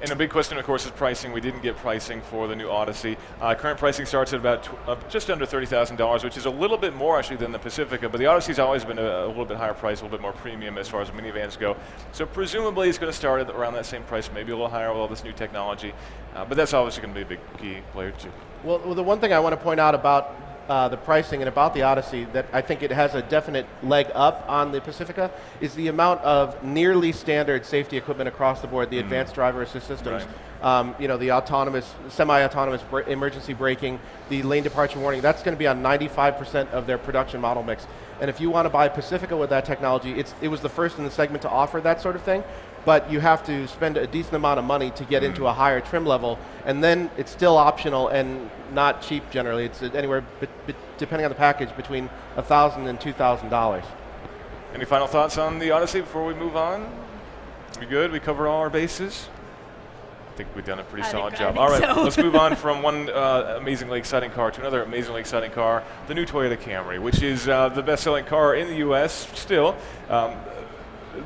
And a big question, of course, is pricing. We didn't get pricing for the new Odyssey. Current pricing starts at about just under $30,000, which is a little bit more actually than the Pacifica. But the Odyssey's always been a little bit higher price, a little bit more premium as far as minivans go. So presumably it's going to start at around that same price, maybe a little higher with all this new technology. But that's obviously going to be a big key player too. Well, the one thing I want to point out about the pricing and about the Odyssey that I think it has a definite leg up on the Pacifica is the amount of nearly standard safety equipment across the board, the advanced driver assist systems, the autonomous, semi-autonomous emergency braking, the lane departure warning. That's going to be on 95% of their production model mix. And if you want to buy Pacifica with that technology, it was the first in the segment to offer that sort of thing. But you have to spend a decent amount of money to get into a higher trim level, and then it's still optional and not cheap generally. It's anywhere, depending on the package, between $1,000 and $2,000. Any final thoughts on the Odyssey before we move on? We good? We cover all our bases? I think we've done a pretty solid job. All right, let's move on from one amazingly exciting car to another amazingly exciting car, the new Toyota Camry, which is the best-selling car in the U.S. still.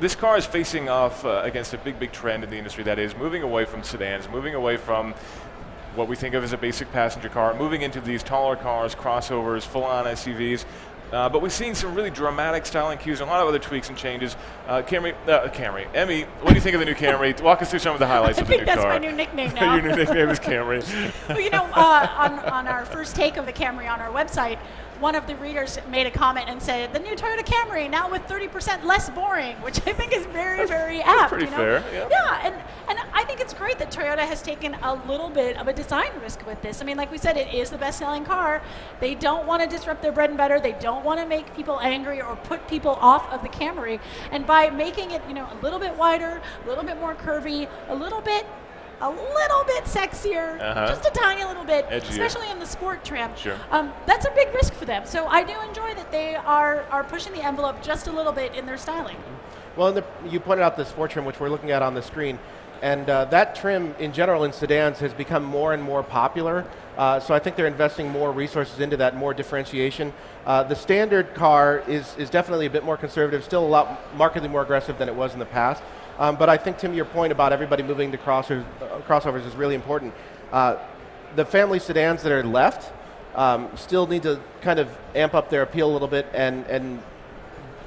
This car is facing off against a big trend in the industry, that is moving away from sedans, moving away from what we think of as a basic passenger car, moving into these taller cars, crossovers, full-on SUVs. But we've seen some really dramatic styling cues and a lot of other tweaks and changes. Emmy, what do you think of the new Camry? Walk us through some of the highlights of the new car. I think that's my new nickname now. Your new nickname is Camry. Well, on our first take of the Camry on our website, one of the readers made a comment and said, the new Toyota Camry now with 30% less boring, which I think is very, very apt. That's pretty fair, yeah. Yeah, and I think it's great that Toyota has taken a little bit of a design risk with this. I mean, like we said, it is the best-selling car. They don't want to disrupt their bread and butter. They don't want to make people angry or put people off of the Camry. And by making it, a little bit wider, a little bit more curvy, a little bit sexier, just a tiny little bit, edgier, especially in the sport trim. Sure. That's a big risk for them. So I do enjoy that they are pushing the envelope just a little bit in their styling. Well, you pointed out the sport trim, which we're looking at on the screen, and that trim in general in sedans has become more and more popular. So I think they're investing more resources into that, more differentiation. The standard car is definitely a bit more conservative, still a lot markedly more aggressive than it was in the past. But I think, Tim, your point about everybody moving to crossovers is really important. The family sedans that are left still need to kind of amp up their appeal a little bit, and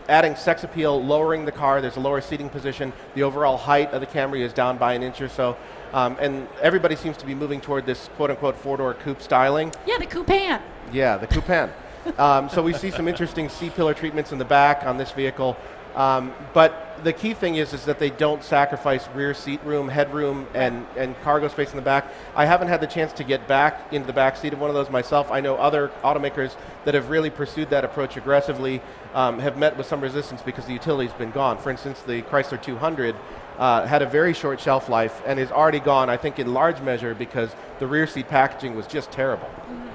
adding sex appeal, lowering the car. There's a lower seating position. The overall height of the Camry is down by an inch or so. And everybody seems to be moving toward this quote-unquote four-door coupe styling. Yeah, the coupe-an. Yeah, the coupe-an. So we see some interesting C-pillar treatments in the back on this vehicle. But the key thing is that they don't sacrifice rear seat room, headroom, and cargo space in the back. I haven't had the chance to get back into the back seat of one of those myself. I know other automakers that have really pursued that approach aggressively have met with some resistance because the utility's been gone. For instance, the Chrysler 200 had a very short shelf life and is already gone, I think, in large measure because the rear seat packaging was just terrible. Mm-hmm.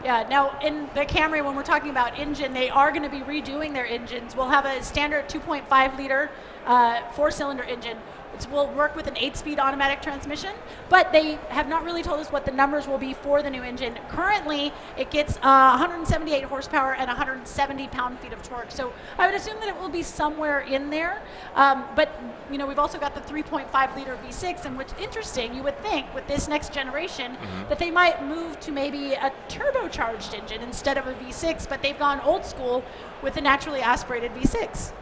Yeah, now in the Camry, when we're talking about engine, they are going to be redoing their engines. We'll have a standard 2.5 liter 4-cylinder engine, which will work with an 8-speed automatic transmission, but they have not really told us what the numbers will be for the new engine. Currently, it gets 178 horsepower and 170 pound-feet of torque, so I would assume that it will be somewhere in there. But we've also got the 3.5 liter V6, and what's interesting, you would think with this next generation that they might move to maybe a turbocharged engine instead of a V6, but they've gone old school with a naturally aspirated V6.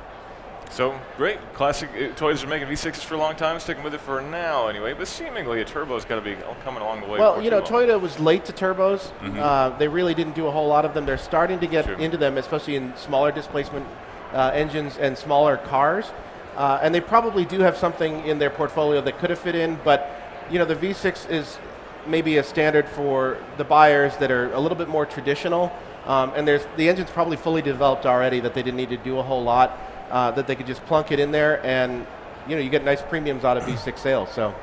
So, great. Classic. Toyota's been making V6s for a long time, sticking with it for now anyway, but seemingly a turbo's got to be coming along the way. Well, Toyota was late to turbos. They really didn't do a whole lot of them. They're starting to get into them, especially in smaller displacement engines and smaller cars. And they probably do have something in their portfolio that could have fit in, but, the V6 is maybe a standard for the buyers that are a little bit more traditional. And the engine's probably fully developed already that they didn't need to do a whole lot. That they could just plunk it in there, and you get nice premiums out of V6 sales. So.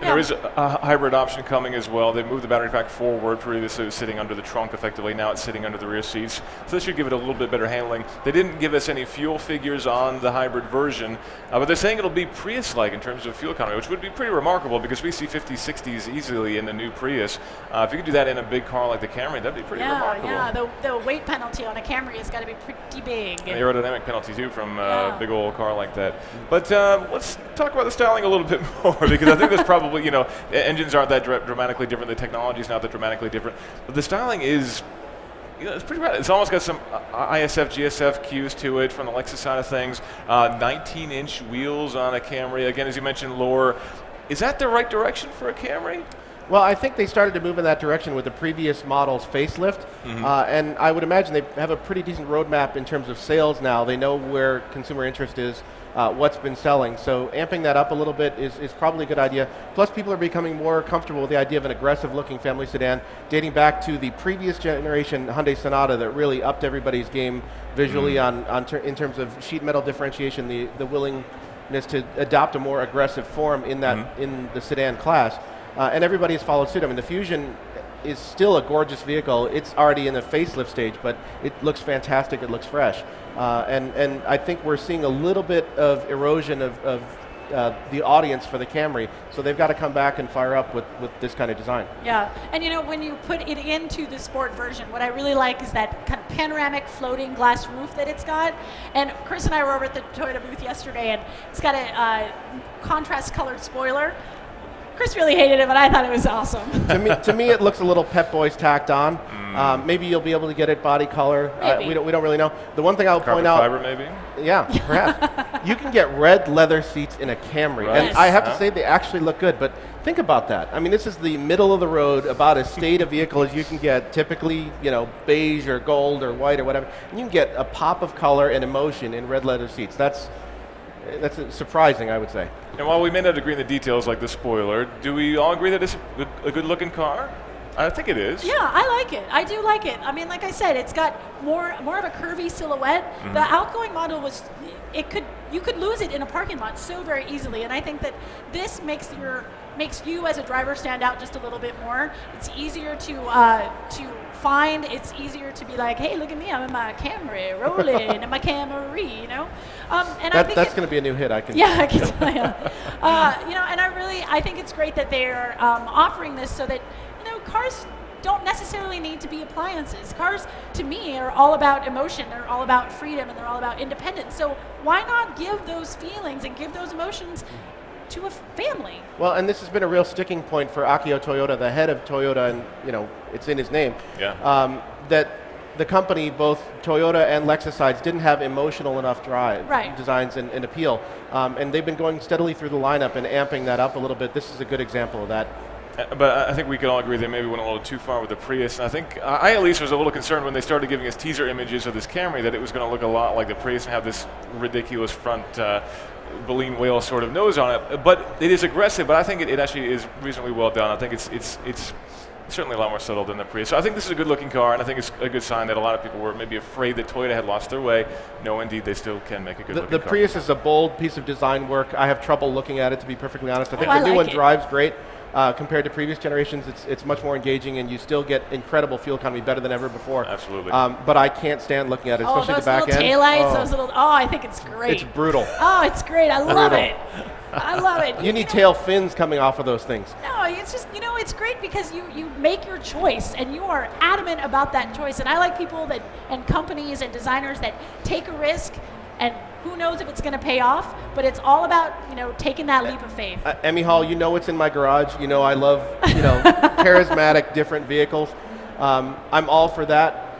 And there is a hybrid option coming as well. They moved the battery pack forward. Previously it was sitting under the trunk effectively. Now it's sitting under the rear seats. So this should give it a little bit better handling. They didn't give us any fuel figures on the hybrid version, but they're saying it'll be Prius-like in terms of fuel economy, which would be pretty remarkable because we see 50s, 60s easily in the new Prius. If you could do that in a big car like the Camry, that'd be pretty remarkable. Yeah, the weight penalty on a Camry has got to be pretty big. And the aerodynamic penalty too from a big old car like that. But let's talk about the styling a little bit more because I think there's probably, engines aren't that dramatically different. The technology is not that dramatically different. But the styling is, it's pretty rad. It's almost got some ISF, GSF cues to it from the Lexus side of things. 19-inch wheels on a Camry. Again, as you mentioned, lower. Is that the right direction for a Camry? Well, I think they started to move in that direction with the previous model's facelift. And I would imagine they have a pretty decent roadmap in terms of sales now. They know where consumer interest is. What's been selling. So amping that up a little bit is probably a good idea. Plus, people are becoming more comfortable with the idea of an aggressive-looking family sedan, dating back to the previous generation Hyundai Sonata that really upped everybody's game visually in terms of sheet metal differentiation, the willingness to adopt a more aggressive form in that in the sedan class. And everybody has followed suit. I mean, the Fusion is still a gorgeous vehicle. It's already in the facelift stage, but it looks fantastic. It looks fresh. And I think we're seeing a little bit of erosion of the audience for the Camry. So they've got to come back and fire up with this kind of design. Yeah, and when you put it into the sport version, what I really like is that kind of panoramic floating glass roof that it's got. And Chris and I were over at the Toyota booth yesterday, and it's got a contrast colored spoiler. Chris really hated it, but I thought it was awesome. to me, it looks a little Pep Boys tacked on. Maybe you'll be able to get it body color. We don't really know. The one thing I'll point out. Fiber, maybe. Yeah, perhaps. You can get red leather seats in a Camry, Right. and I have to say they actually look good. But think about that. I mean, this is the middle of the road, about as staid a vehicle as you can get. Typically, beige or gold or white or whatever. And you can get a pop of color and emotion in red leather seats. That's surprising, I would say. And while we may not agree in the details like the spoiler, do we all agree that it's a good-looking car? I think it is. Yeah, I like it. I do like it. I mean, like I said, it's got more of a curvy silhouette. Mm-hmm. The outgoing model you could lose it in a parking lot so very easily, and I think that this makes you as a driver stand out just a little bit more. It's easier to find. It's easier to be like, hey, look at me, I'm in my Camry, rolling in my Camry, And that's going to be a new hit. I can. Yeah, I can tell you. And I think it's great that they're offering this so that cars don't necessarily need to be appliances. Cars, to me, are all about emotion. They're all about freedom, and they're all about independence. So why not give those feelings and give those emotions to a family? Well, and this has been a real sticking point for Akio Toyoda, the head of Toyota, and it's in his name. Yeah. That the company, both Toyota and Lexus sides, didn't have emotional enough designs and appeal, and they've been going steadily through the lineup and amping that up a little bit. This is a good example of that. But I think we could all agree they maybe went a little too far with the Prius. And I think I at least was a little concerned when they started giving us teaser images of this Camry that it was going to look a lot like the Prius and have this ridiculous front baleen whale sort of nose on it. But it is aggressive, but I think it actually is reasonably well done. I think it's certainly a lot more subtle than the Prius. So I think this is a good-looking car, and I think it's a good sign that a lot of people were maybe afraid that Toyota had lost their way. No, indeed, they still can make a good-looking car. The Prius is a bold piece of design work. I have trouble looking at it, to be perfectly honest. I think the new like one it. drives great. Compared to previous generations, it's much more engaging, and you still get incredible fuel economy, better than ever before. Absolutely. But I can't stand looking at it, especially the back end. Those little taillights, I think it's great. It's brutal. Oh, it's great. I love it. I love it. You need tail fins coming off of those things. No, it's just, it's great because you make your choice, and you are adamant about that choice. And I like people and companies and designers that take a risk, and who knows if it's going to pay off, but it's all about, taking that leap of faith. Emmy Hall, what's in my garage. I love, charismatic, different vehicles. I'm all for that.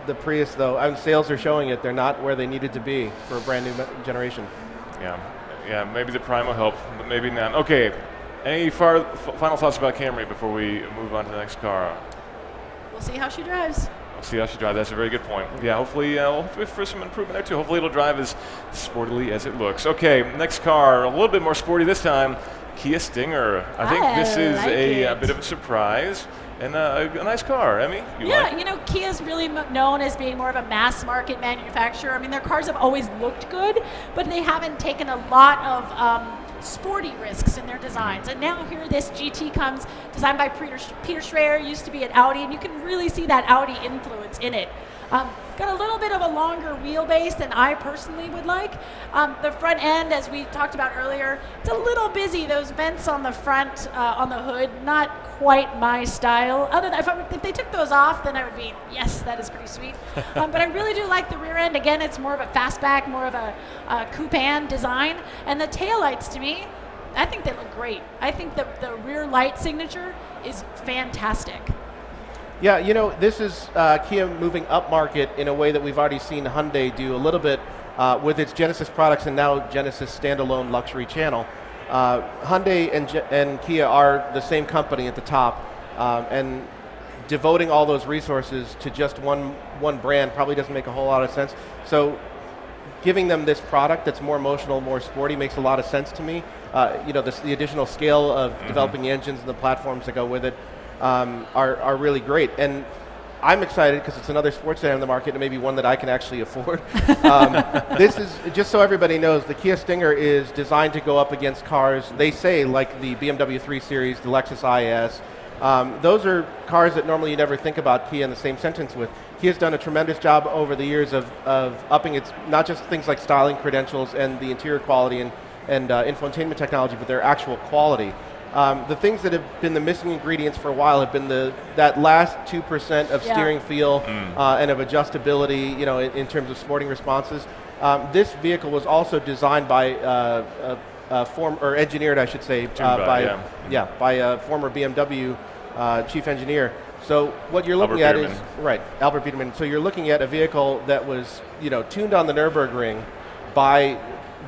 The Prius, though, sales are showing it. They're not where they needed to be for a brand new generation. Yeah, maybe the Prime will help, but maybe not. Okay, any final thoughts about Camry before we move on to the next car? We'll see how she drives. See how she drives. That's a very good point. Yeah, hopefully for some improvement there too. Hopefully it'll drive as sportily as it looks. Okay, next car, a little bit more sporty this time. Kia Stinger. I think this is a bit of a surprise and a nice car. Emmy, Kia's really known as being more of a mass market manufacturer. I mean, their cars have always looked good, but they haven't taken a lot of sporty risks in their designs. And now here this GT comes, designed by Peter Schreier, used to be at Audi, and you can really see that Audi influence in it. Got a little bit of a longer wheelbase than I personally would like. The front end, as we talked about earlier, it's a little busy. Those vents on the front, on the hood, not quite my style. Other than if they took those off, then I would be, yes, that is pretty sweet. But I really do like the rear end. Again, it's more of a fastback, more of a coupe design. And the taillights, to me, I think they look great. I think the rear light signature is fantastic. Yeah, this is Kia moving up market in a way that we've already seen Hyundai do a little bit with its Genesis products and now Genesis standalone luxury channel. Hyundai and Kia are the same company at the top, and devoting all those resources to just one brand probably doesn't make a whole lot of sense. So giving them this product that's more emotional, more sporty makes a lot of sense to me. The additional scale of developing the engines and the platforms that go with it are really great. And I'm excited because it's another sports sedan in the market and maybe one that I can actually afford. This is, just so everybody knows, the Kia Stinger is designed to go up against cars, they say, like the BMW 3 Series, the Lexus IS. Those are cars that normally you never think about Kia in the same sentence with. Kia's done a tremendous job over the years of upping its, not just things like styling credentials and the interior quality and infotainment technology, but their actual quality. The things that have been the missing ingredients for a while have been that last 2% of steering feel and of adjustability, in terms of sporting responses. This vehicle was also designed by engineered, I should say, by a former BMW chief engineer. So what you're looking at is Albert Biedermann. So you're looking at a vehicle that was tuned on the Nürburgring by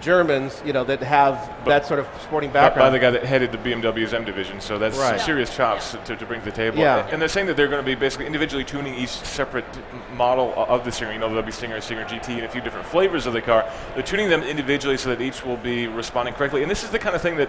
Germans, that have that sort of sporting background. By the guy that headed the BMW's M division, so that's serious chops to bring to the table. Yeah. And they're saying that they're going to be basically individually tuning each separate model of the Stinger. There'll be Stinger GT, and a few different flavors of the car. They're tuning them individually so that each will be responding correctly. And this is the kind of thing that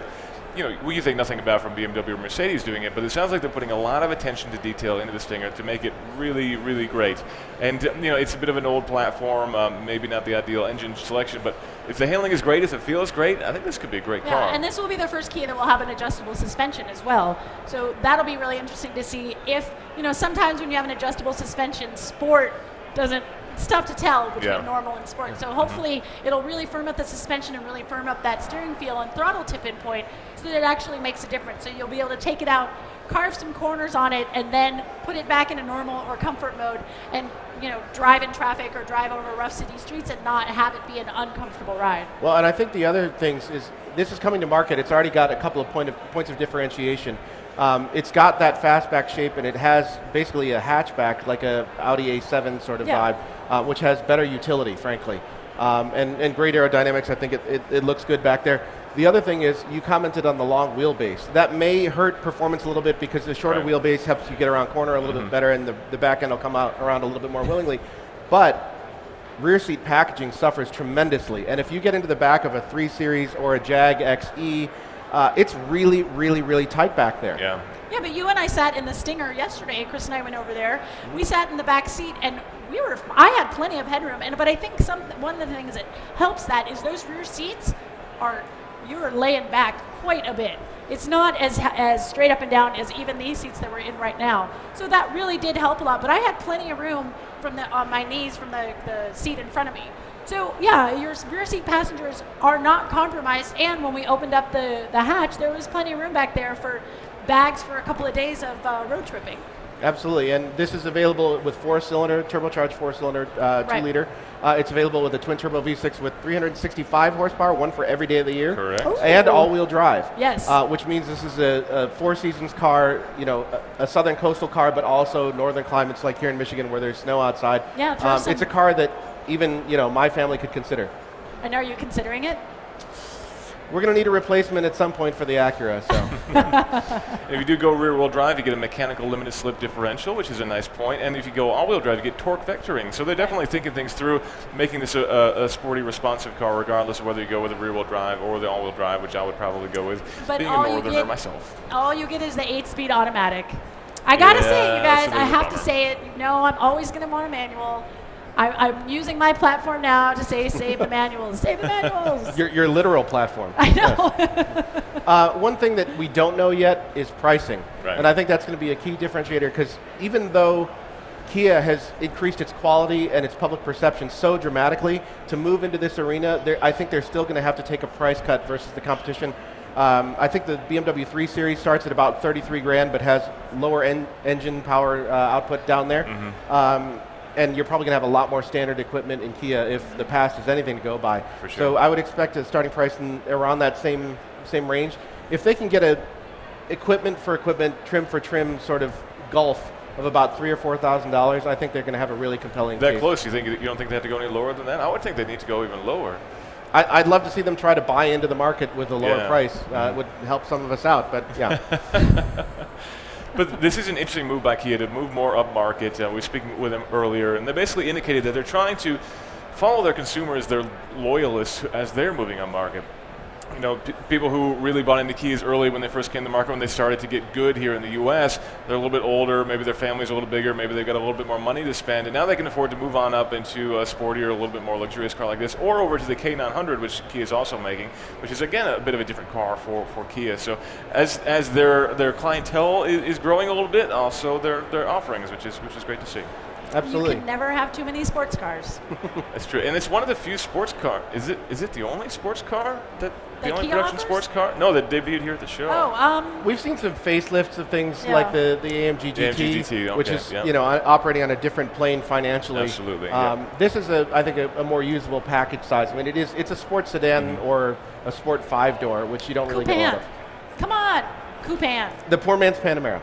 we think nothing about from BMW or Mercedes doing it, but it sounds like they're putting a lot of attention to detail into the Stinger to make it really, really great. And it's a bit of an old platform, maybe not the ideal engine selection, but if the handling is great, if it feels great, I think this could be a great car. Yeah, and this will be the first Kia that will have an adjustable suspension as well. So that'll be really interesting to see if, sometimes when you have an adjustable suspension, sport doesn't. It's tough to tell between normal and sport. So hopefully it'll really firm up the suspension and really firm up that steering feel and throttle tip-in point so that it actually makes a difference. So you'll be able to take it out, carve some corners on it, and then put it back into normal or comfort mode and drive in traffic or drive over rough city streets and not have it be an uncomfortable ride. Well, and I think the other things is this is coming to market. It's already got a couple of points of differentiation. It's got that fastback shape, and it has basically a hatchback, like a Audi A7 sort of vibe, which has better utility, frankly, and great aerodynamics. I think it looks good back there. The other thing is you commented on the long wheelbase. That may hurt performance a little bit because the shorter wheelbase helps you get around corner a little bit better, and the back end will come out around a little bit more willingly. But rear seat packaging suffers tremendously, and if you get into the back of a 3 Series or a Jag XE, it's really, really, really tight back there. Yeah. Yeah, but you and I sat in the Stinger yesterday. Chris and I went over there. We sat in the back seat, and I had plenty of headroom. But I think one of the things that helps that is those rear seats you're laying back quite a bit. It's not as straight up and down as even these seats that we're in right now. So that really did help a lot. But I had plenty of room on my knees from the seat in front of me. So yeah, your rear seat passengers are not compromised, and when we opened up the hatch, there was plenty of room back there for bags for a couple of days of road tripping. Absolutely, and this is available with turbocharged 4-cylinder, 2-liter. It's available with a twin-turbo V6 with 365 horsepower, one for every day of the year. Correct. And all-wheel drive. Yes. Which means this is a Four Seasons car, a southern coastal car, but also northern climates like here in Michigan where there's snow outside. Yeah, it's a car that even my family could consider. And are you considering it? We're going to need a replacement at some point for the Acura. So, if you do go rear-wheel drive, you get a mechanical limited slip differential, which is a nice point. And if you go all-wheel drive, you get torque vectoring. So they're definitely thinking things through, making this a sporty, responsive car, regardless of whether you go with the rear-wheel drive or the all-wheel drive, which I would probably go with, but being a northerner myself. All you get is the 8-speed automatic. I gotta say, you guys, I have to say it. I'm always going to want a manual. I'm using my platform now to say save the manuals. Save the manuals. Your literal platform. I know. One thing that we don't know yet is pricing. Right. And I think that's going to be a key differentiator because even though Kia has increased its quality and its public perception so dramatically, to move into this arena, I think they're still going to have to take a price cut versus the competition. I think the BMW 3 Series starts at about $33,000 but has lower engine power output down there. And you're probably going to have a lot more standard equipment in Kia if the past is anything to go by. For sure. So I would expect a starting price around that same range. If they can get a equipment for equipment, trim for trim sort of gulf of about $3,000 or $4,000, I think they're going to have a really compelling That case. close? You don't think they have to go any lower than that? I would think they need to go even lower. I'd love to see them try to buy into the market with a lower price. It would help some of us out, but yeah. But this is an interesting move by Kia to move more up market. We were speaking with them earlier, and they basically indicated that they're trying to follow their consumers, their loyalists, as they're moving up market. People who really bought into Kias early when they first came to market, when they started to get good here in the U.S., they're a little bit older, maybe their family's a little bigger, maybe they've got a little bit more money to spend, and now they can afford to move on up into a sportier, a little bit more luxurious car like this, or over to the K900, which Kia is also making, which is, again, a bit of a different car for Kia. So as their clientele is growing a little bit, also their offerings, which is great to see. Absolutely. You can never have too many sports cars. That's true, and it's one of the few sports car. Is it the only sports car that the only Kia production offers? sports car? No, that debuted here at the show. We've seen some facelifts of things Yeah. like the AMG GT, AMG GT, which okay, is yeah. operating on a different plane financially. Absolutely, yeah. This is I think a more usable package size. I mean, it's a sports sedan or a sport 5-door, which you don't really get a lot Coupe. of. Come on, Coupe. The poor man's Panamera.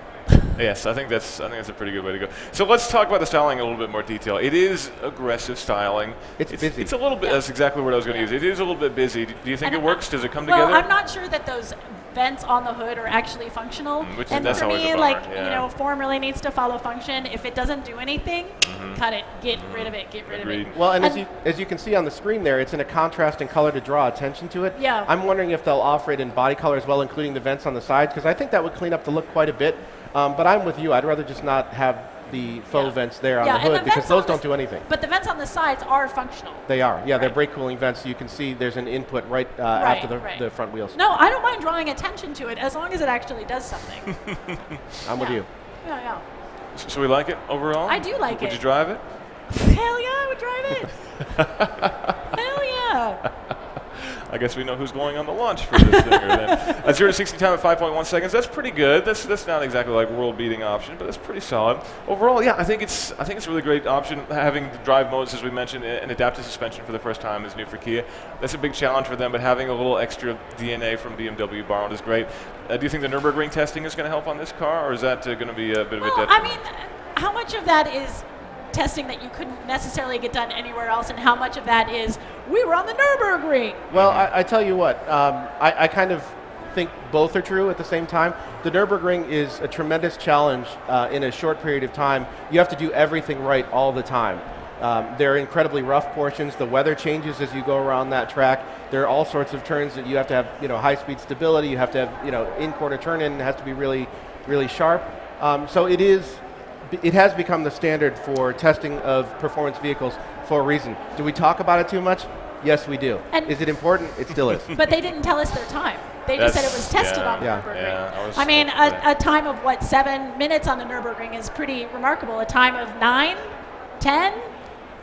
Yes, I think that's a pretty good way to go. So let's talk about the styling in a little bit more detail. It is aggressive styling. It's busy. It's a little bit. That's exactly what I was going to use. It is a little bit busy. Do you think And it works? Does it come Well, together? I'm not sure that those vents on the hood are actually functional. Which is- and that's for always me, a bummer, like, yeah. form really needs to follow function. If it doesn't do anything, cut it. Get rid of it. Get rid of it. Well, and as you can see on the screen there, it's in a contrasting color to draw attention to it. Yeah. I'm wondering if they'll offer it in body color as well, including the vents on the sides, because I think that would clean up the look quite a bit. But I'm with you. I'd rather just not have the faux vents there on the and hood the because vents those on don't do anything. But the vents on the sides are functional. They are. Yeah, they're brake cooling vents. So you can see there's an input right after the front wheels. No, I don't mind drawing attention to it as long as it actually does something. I'm with you. Yeah. So we like it overall? I do like Would it. you drive it? Hell yeah, I would drive it. Hell yeah. I guess we know who's going on the launch for this Stinger then. A 0 to 60 time at 5.1 seconds. That's pretty good. That's not exactly like world-beating option, but that's pretty solid. Overall, yeah, I think it's a really great option. Having the drive modes, as we mentioned, and adaptive suspension for the first time is new for Kia. That's a big challenge for them, but having a little extra DNA from BMW borrowed is great. Do you think the Nürburgring testing is going to help on this car, or is that going to be a bit of a detriment? I mean, how much of that is testing that you couldn't necessarily get done anywhere else, and how much of that is we were on the Nürburgring? Well, I tell you what, I kind of think both are true at the same time. The Nürburgring is a tremendous challenge in a short period of time. You have to do everything right all the time. There are incredibly rough portions. The weather changes as you go around that track. There are all sorts of turns that you have to have, high-speed stability. You have to have, in-corner turn-in. It has to be really, really sharp. So it has become the standard for testing of performance vehicles for a reason. Do we talk about it too much? Yes, we do. And is it important? It still is. But they didn't tell us their time. They just said it was tested on the Nürburgring. Yeah, I mean, a time of 7 minutes on the Nürburgring is pretty remarkable. A time of 9, 10.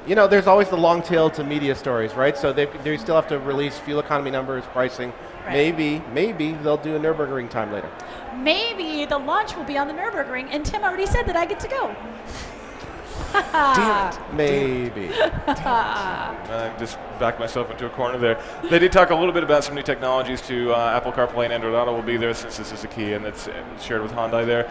There's always the long tail to media stories, right? So they still have to release fuel economy numbers, pricing. Right. Maybe they'll do a Nürburgring time later. Maybe the launch will be on the Nürburgring, and Tim already said that I get to go. Damn it. Maybe. I just backed myself into a corner there. They did talk a little bit about some new technologies too. Apple CarPlay and Android Auto will be there since this is a Kia, and that's shared with Hyundai there.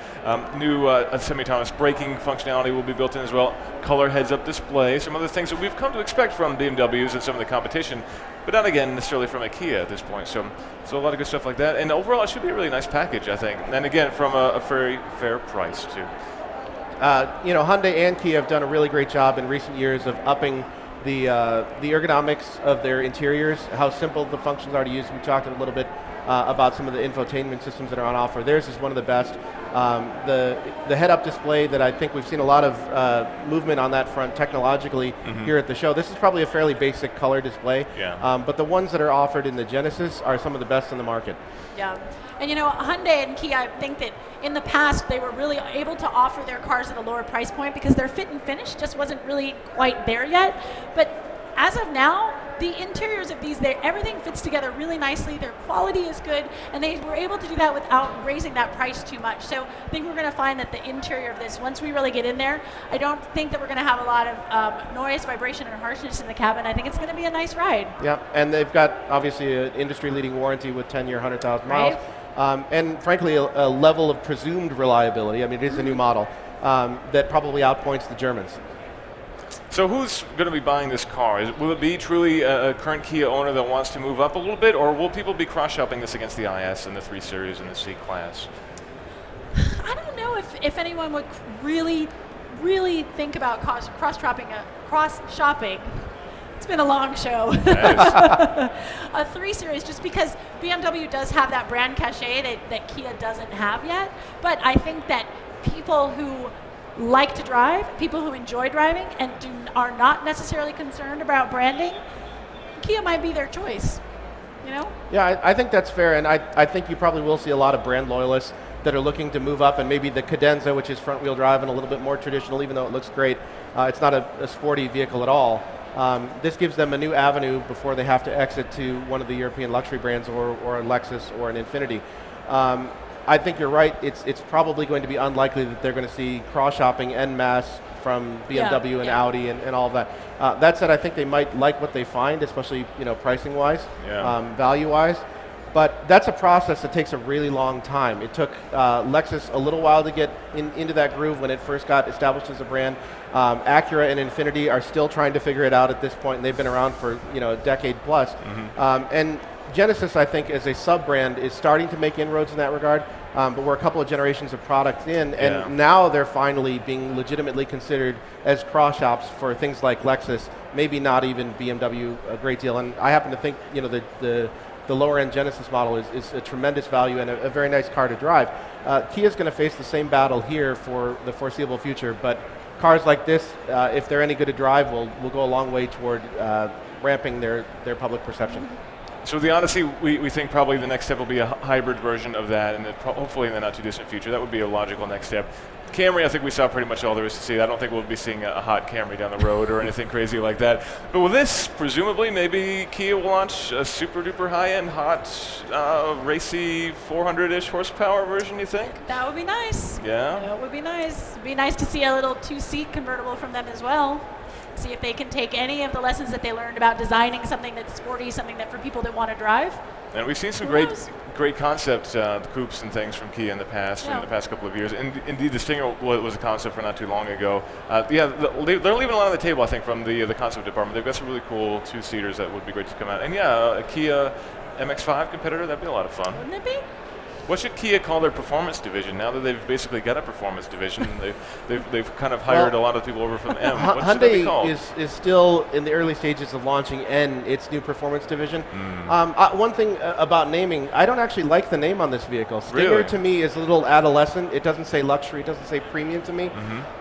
New semi-autonomous braking functionality will be built in as well. Color heads-up display. Some other things that we've come to expect from BMWs and some of the competition, but not again necessarily from a Kia at this point. So a lot of good stuff like that. And overall, it should be a really nice package, I think. And again, from a very fair price too. Hyundai and Kia have done a really great job in recent years of upping the ergonomics of their interiors, how simple the functions are to use. We talked a little bit about some of the infotainment systems that are on offer. Theirs is one of the best. The head-up display that I think we've seen a lot of movement on that front technologically here at the show. This is probably a fairly basic color display, but the ones that are offered in the Genesis are some of the best in the market. Yeah. And Hyundai and Kia, I think that in the past they were really able to offer their cars at a lower price point because their fit and finish just wasn't really quite there yet. But as of now, the interiors of these, everything fits together really nicely. Their quality is good, and they were able to do that without raising that price too much. So I think we're going to find that the interior of this, once we really get in there, I don't think that we're going to have a lot of noise, vibration, and harshness in the cabin. I think it's going to be a nice ride. Yeah, and they've got obviously an industry-leading warranty with 10-year, 100,000 miles. Right. And frankly, a level of presumed reliability. I mean, it is a new model that probably outpoints the Germans. So who's going to be buying this car? Will it be truly a current Kia owner that wants to move up a little bit, or will people be cross-shopping this against the IS and the 3 Series and the C-Class? I don't know if anyone would really think about cross-shopping. It's been a long show. A 3 Series, just because BMW does have that brand cachet that Kia doesn't have yet. But I think that people who like to drive, people who enjoy driving, and are not necessarily concerned about branding, Kia might be their choice. Yeah, I think that's fair, and I think you probably will see a lot of brand loyalists that are looking to move up, and maybe the Cadenza, which is front-wheel drive and a little bit more traditional, even though it looks great. It's not a sporty vehicle at all. This gives them a new avenue before they have to exit to one of the European luxury brands or a Lexus or an Infiniti. I think you're right. It's probably going to be unlikely that they're going to see cross-shopping en masse from BMW and Audi and all of that. That said, I think they might like what they find, especially pricing-wise, value-wise. But that's a process that takes a really long time. It took Lexus a little while to get into that groove when it first got established as a brand. Acura and Infiniti are still trying to figure it out at this point, and they've been around for a decade plus. And Genesis, I think, as a sub-brand, is starting to make inroads in that regard. But we're a couple of generations of products in, and now they're finally being legitimately considered as cross-shops for things like Lexus, maybe not even BMW a great deal. And I happen to think the lower-end Genesis model is a tremendous value and a very nice car to drive. Kia's going to face the same battle here for the foreseeable future, but cars like this, if they're any good to drive, will go a long way toward ramping their public perception. So the Odyssey, we think probably the next step will be a hybrid version of that, and hopefully in the not-too-distant future. That would be a logical next step. Camry, I think we saw pretty much all there is to see. I don't think we'll be seeing a hot Camry down the road or anything crazy like that. But with this, presumably, maybe Kia will launch a super-duper high-end, hot, racy 400-ish horsepower version, you think? That would be nice. Yeah? That would be nice. It'd be nice to see a little two-seat convertible from them as well. See if they can take any of the lessons that they learned about designing something that's sporty, something that for people that want to drive. And we've seen some great concept coupes and things from Kia in the past, in the past couple of years. And indeed, the Stinger was a concept for not too long ago. They're leaving a lot on the table, I think, from the concept department. They've got some really cool two-seaters that would be great to come out. And a Kia MX-5 competitor, that'd be a lot of fun. Wouldn't it be? What should Kia call their performance division? Now that they've basically got a performance division, they've kind of hired a lot of people over from M. What should that be called? Hyundai is still in the early stages of launching its new performance division. One thing about naming, I don't actually like the name on this vehicle. Stinger to me is a little adolescent. It doesn't say luxury. It doesn't say premium to me.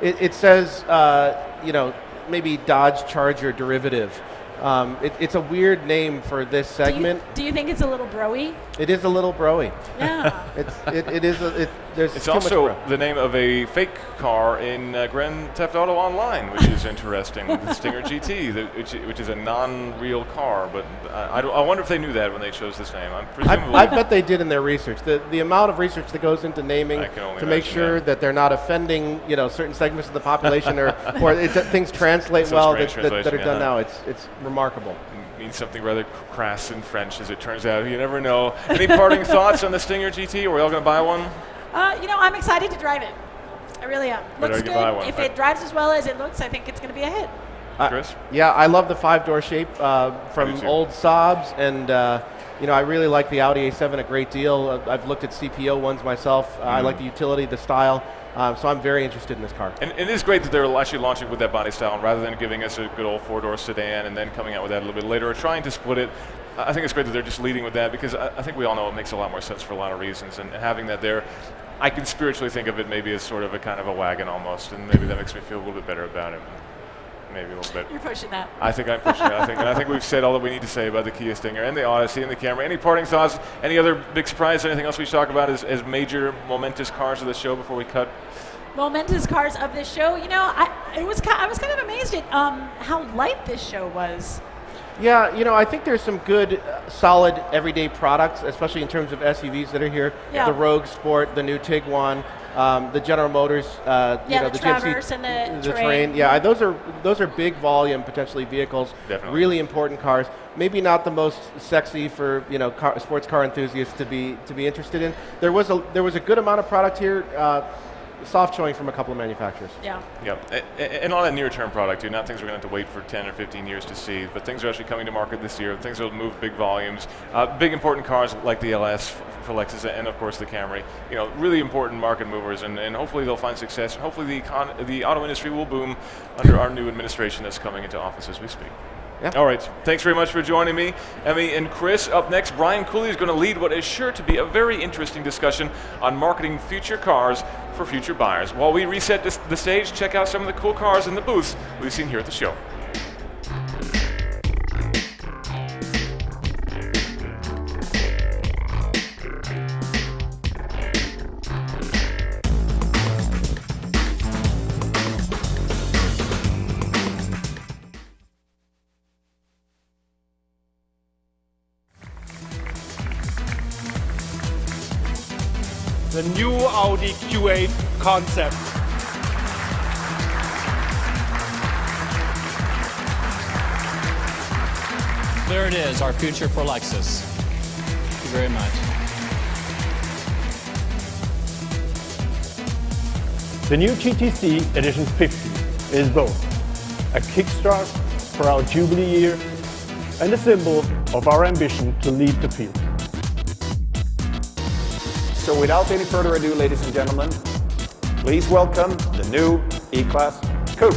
It says, maybe Dodge Charger derivative. It's a weird name for this segment. Do you think it's a little bro-y? It is a little bro-y. Yeah. There's too also much the name of a fake car in Grand Theft Auto Online, which is interesting. The Stinger GT, which is a non-real car. But I wonder if they knew that when they chose this name. I bet they did in their research. The amount of research that goes into naming to make sure that they're not offending certain segments of the population or things translate well that are done now. It's remarkable. Means something rather crass in French, as it turns out. You never know. Any parting thoughts on the Stinger GT? Are we all going to buy one? I'm excited to drive it. I really am. Looks good. Buy one. If it drives as well as it looks, I think it's going to be a hit. Chris? Yeah, I love the 5-door shape from old Saabs, and I really like the Audi A7 a great deal. I've looked at CPO ones myself. I like the utility, the style. So I'm very interested in this car. And it is great that they're actually launching with that body style, and rather than giving us a good old 4-door sedan and then coming out with that a little bit later or trying to split it. I think it's great that they're just leading with that, because I think we all know it makes a lot more sense for a lot of reasons. And having that there, I can spiritually think of it maybe as sort of a kind of a wagon almost, and maybe that makes me feel a little bit better about it. Maybe a little bit. You're pushing that. I think I'm pushing it. I think we've said all that we need to say about the Kia Stinger and the Odyssey and the Camry. Any parting thoughts? Any other big surprise? Anything else we should talk about as major momentous cars of the show before we cut? Momentous cars of this show. I was kind of amazed at how light this show was. Yeah, I think there's some good, solid everyday products, especially in terms of SUVs that are here. Yeah. The Rogue Sport, the new Tiguan, the General Motors, the the Traverse GMC, and the Terrain. Yeah, those are big volume potentially vehicles. Definitely. Really important cars. Maybe not the most sexy for sports car enthusiasts to be interested in. There was a good amount of product here. Soft showing from a couple of manufacturers. Yeah. And on a near-term product, too. Not things we're going to have to wait for 10 or 15 years to see, but things are actually coming to market this year. Things will move big volumes. Big important cars like the LS for Lexus and, of course, the Camry. Really important market movers, and hopefully they'll find success. And hopefully the auto industry will boom under our new administration that's coming into office as we speak. Yeah. All right. Thanks very much for joining me, Emmy and Chris. Up next, Brian Cooley is going to lead what is sure to be a very interesting discussion on marketing future cars for future buyers. While we reset the stage, check out some of the cool cars in the booths we've seen here at the show. the new Audi Q8 concept. There it is, our future for Lexus. Thank you very much. The new GTC Edition 50 is both a kickstart for our Jubilee year and a symbol of our ambition to lead the field. So without any further ado, ladies and gentlemen, please welcome the new E-Class Coupe.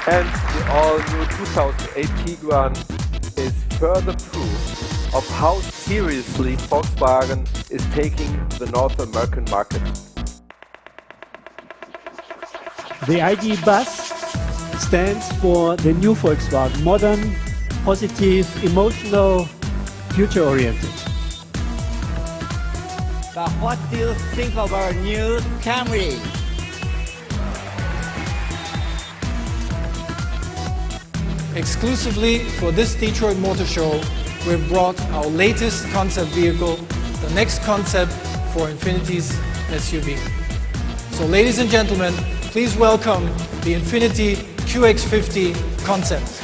And the all-new 2008 Tiguan is further proof of how seriously Volkswagen is taking the North American market. The ID Bus stands for the new Volkswagen, modern, positive, emotional, future-oriented. But what do you think of our new Camry? Exclusively for this Detroit Motor Show, we've brought our latest concept vehicle, the next concept for Infinity's SUV. So ladies and gentlemen, please welcome the Infiniti QX50 concept.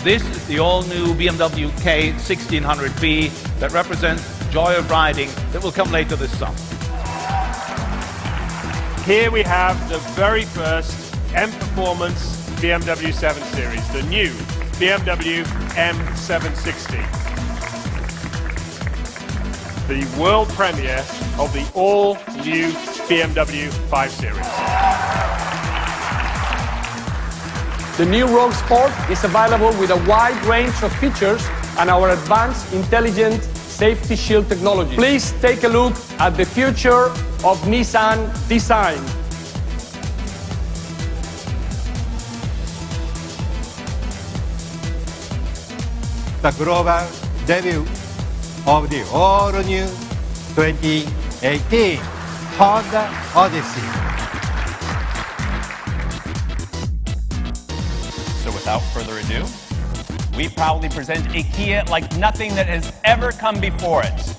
This is the all-new BMW K1600B that represents joy of riding that will come later this summer. Here we have the very first M-Performance BMW 7 Series, the new BMW M760. The world premiere of the all-new BMW 5 Series. The new Rover Sport is available with a wide range of features and our advanced intelligent safety shield technology. Please take a look at the future of Nissan design. The global debut of the all-new 2018 Honda Odyssey. So without further ado, we proudly present a Kia like nothing that has ever come before it.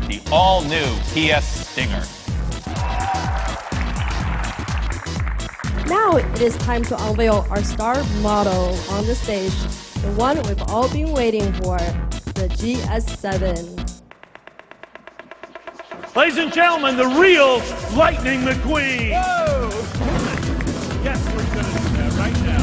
The all-new Kia Stinger. Now it is time to unveil our star model on the stage, the one we've all been waiting for, the GS7. Ladies and gentlemen, the real Lightning McQueen. Whoa! Yes, we're going to do that right now.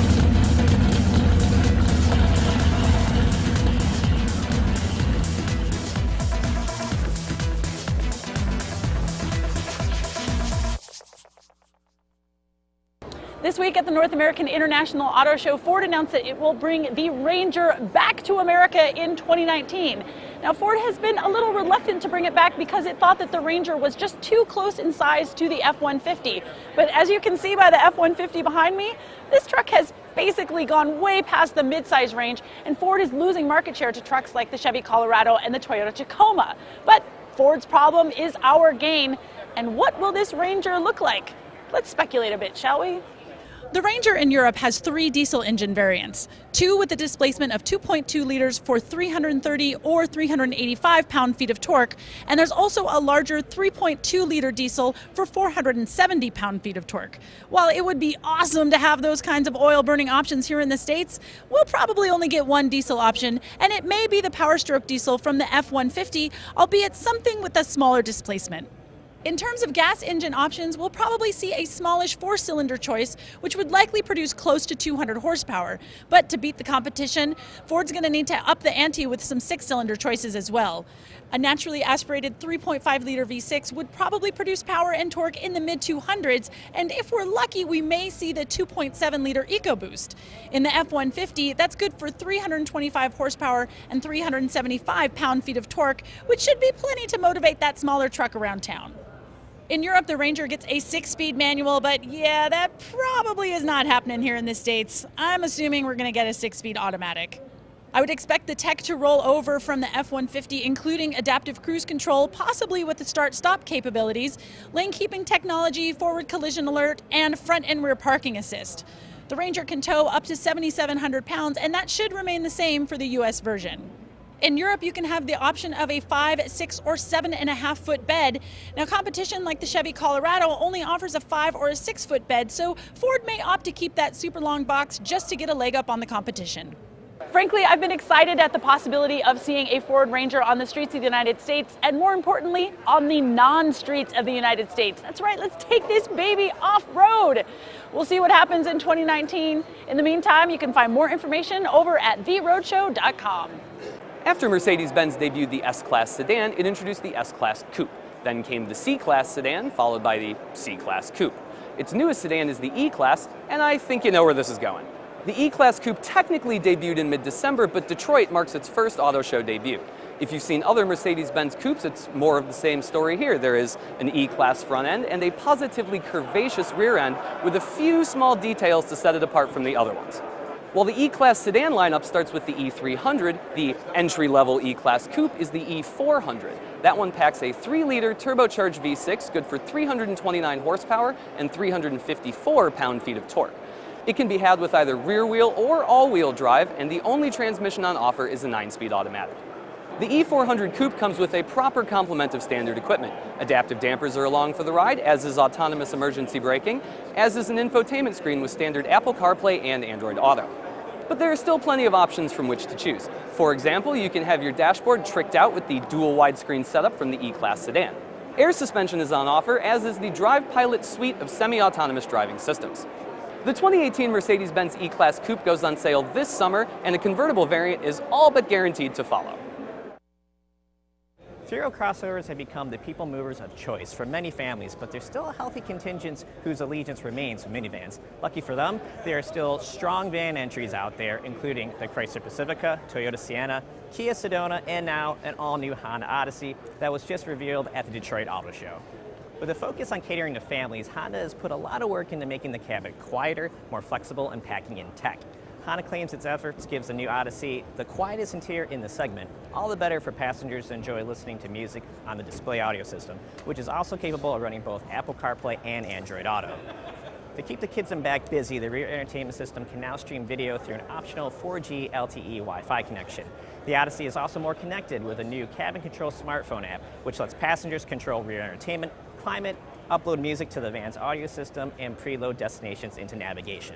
This week at the North American International Auto Show, Ford announced that it will bring the Ranger back to America in 2019. Now, Ford has been a little reluctant to bring it back because it thought that the Ranger was just too close in size to the F-150. But as you can see by the F-150 behind me, this truck has basically gone way past the mid-size range, and Ford is losing market share to trucks like the Chevy Colorado and the Toyota Tacoma. But Ford's problem is our gain. And what will this Ranger look like? Let's speculate a bit, shall we? The Ranger in Europe has 3 diesel engine variants, 2 with a displacement of 2.2 liters for 330 or 385 pound-feet of torque, and there's also a larger 3.2-liter diesel for 470 pound-feet of torque. While it would be awesome to have those kinds of oil-burning options here in the States, we'll probably only get one diesel option, and it may be the Power Stroke diesel from the F-150, albeit something with a smaller displacement. In terms of gas engine options, we'll probably see a smallish 4-cylinder choice, which would likely produce close to 200 horsepower. But to beat the competition, Ford's going to need to up the ante with some 6-cylinder choices as well. A naturally aspirated 3.5-liter V6 would probably produce power and torque in the mid-200s, and if we're lucky, we may see the 2.7-liter EcoBoost. In the F-150, that's good for 325 horsepower and 375 pound-feet of torque, which should be plenty to motivate that smaller truck around town. In Europe, the Ranger gets a 6-speed manual, but yeah, that probably is not happening here in the States. I'm assuming we're going to get a 6-speed automatic. I would expect the tech to roll over from the F-150, including adaptive cruise control, possibly with the start-stop capabilities, lane-keeping technology, forward collision alert, and front and rear parking assist. The Ranger can tow up to 7,700 pounds, and that should remain the same for the US version. In Europe, you can have the option of a 5, 6, or 7.5 foot bed. Now, competition like the Chevy Colorado only offers a 5 or a 6 foot bed, so Ford may opt to keep that super long box just to get a leg up on the competition. Frankly, I've been excited at the possibility of seeing a Ford Ranger on the streets of the United States, and more importantly, on the non-streets of the United States. That's right, let's take this baby off-road. We'll see what happens in 2019. In the meantime, you can find more information over at theroadshow.com. After Mercedes-Benz debuted the S-Class sedan, it introduced the S-Class Coupe. Then came the C-Class sedan, followed by the C-Class Coupe. Its newest sedan is the E-Class, and I think you know where this is going. The E-Class Coupe technically debuted in mid-December, but Detroit marks its first auto show debut. If you've seen other Mercedes-Benz Coupes, it's more of the same story here. There is an E-Class front end and a positively curvaceous rear end with a few small details to set it apart from the other ones. While the E-Class sedan lineup starts with the E300, the entry-level E-Class Coupe is the E400. That one packs a 3-liter turbocharged V6, good for 329 horsepower and 354 pound-feet of torque. It can be had with either rear-wheel or all-wheel drive, and the only transmission on offer is a 9-speed automatic. The E400 Coupe comes with a proper complement of standard equipment. Adaptive dampers are along for the ride, as is autonomous emergency braking, as is an infotainment screen with standard Apple CarPlay and Android Auto. But there are still plenty of options from which to choose. For example, you can have your dashboard tricked out with the dual widescreen setup from the E-Class sedan. Air suspension is on offer, as is the Drive Pilot suite of semi-autonomous driving systems. The 2018 Mercedes-Benz E-Class Coupe goes on sale this summer, and a convertible variant is all but guaranteed to follow. Three-row crossovers have become the people movers of choice for many families, but there's still a healthy contingent whose allegiance remains to minivans. Lucky for them, there are still strong van entries out there, including the Chrysler Pacifica, Toyota Sienna, Kia Sedona, and now an all-new Honda Odyssey that was just revealed at the Detroit Auto Show. With a focus on catering to families, Honda has put a lot of work into making the cabin quieter, more flexible, and packing in tech. Honda claims its efforts gives the new Odyssey the quietest interior in the segment, all the better for passengers to enjoy listening to music on the display audio system, which is also capable of running both Apple CarPlay and Android Auto. To keep the kids and back busy, the rear entertainment system can now stream video through an optional 4G LTE Wi-Fi connection. The Odyssey is also more connected with a new cabin control smartphone app, which lets passengers control rear entertainment, climate, upload music to the van's audio system, and preload destinations into navigation.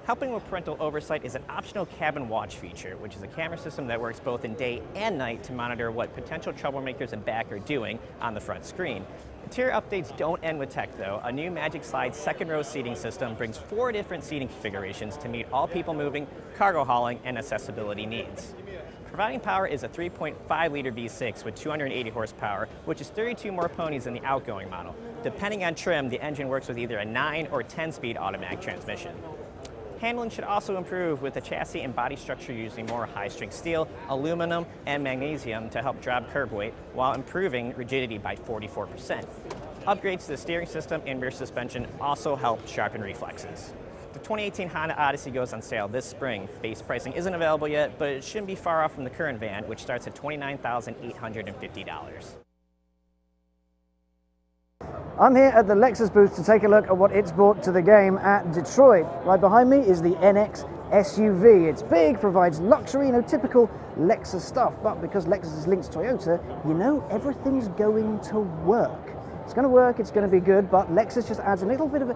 Helping with parental oversight is an optional cabin watch feature, which is a camera system that works both in day and night to monitor what potential troublemakers and back are doing on the front screen. Interior updates don't end with tech, though. A new Magic Slide second row seating system brings 4 different seating configurations to meet all people moving, cargo hauling, and accessibility needs. Providing power is a 3.5-liter V6 with 280 horsepower, which is 32 more ponies than the outgoing model. Depending on trim, the engine works with either a 9 or 10-speed automatic transmission. Handling should also improve with the chassis and body structure using more high-strength steel, aluminum, and magnesium to help drop curb weight while improving rigidity by 44%. Upgrades to the steering system and rear suspension also help sharpen reflexes. The 2018 Honda Odyssey goes on sale this spring. Base pricing isn't available yet, but it shouldn't be far off from the current van, which starts at $29,850. I'm here at the Lexus booth to take a look at what it's brought to the game at Detroit. Right behind me is the NX SUV. It's big, provides luxury, typical Lexus stuff, but because Lexus is linked to Toyota, everything's going to work. It's going to work, it's going to be good, but Lexus just adds a little bit of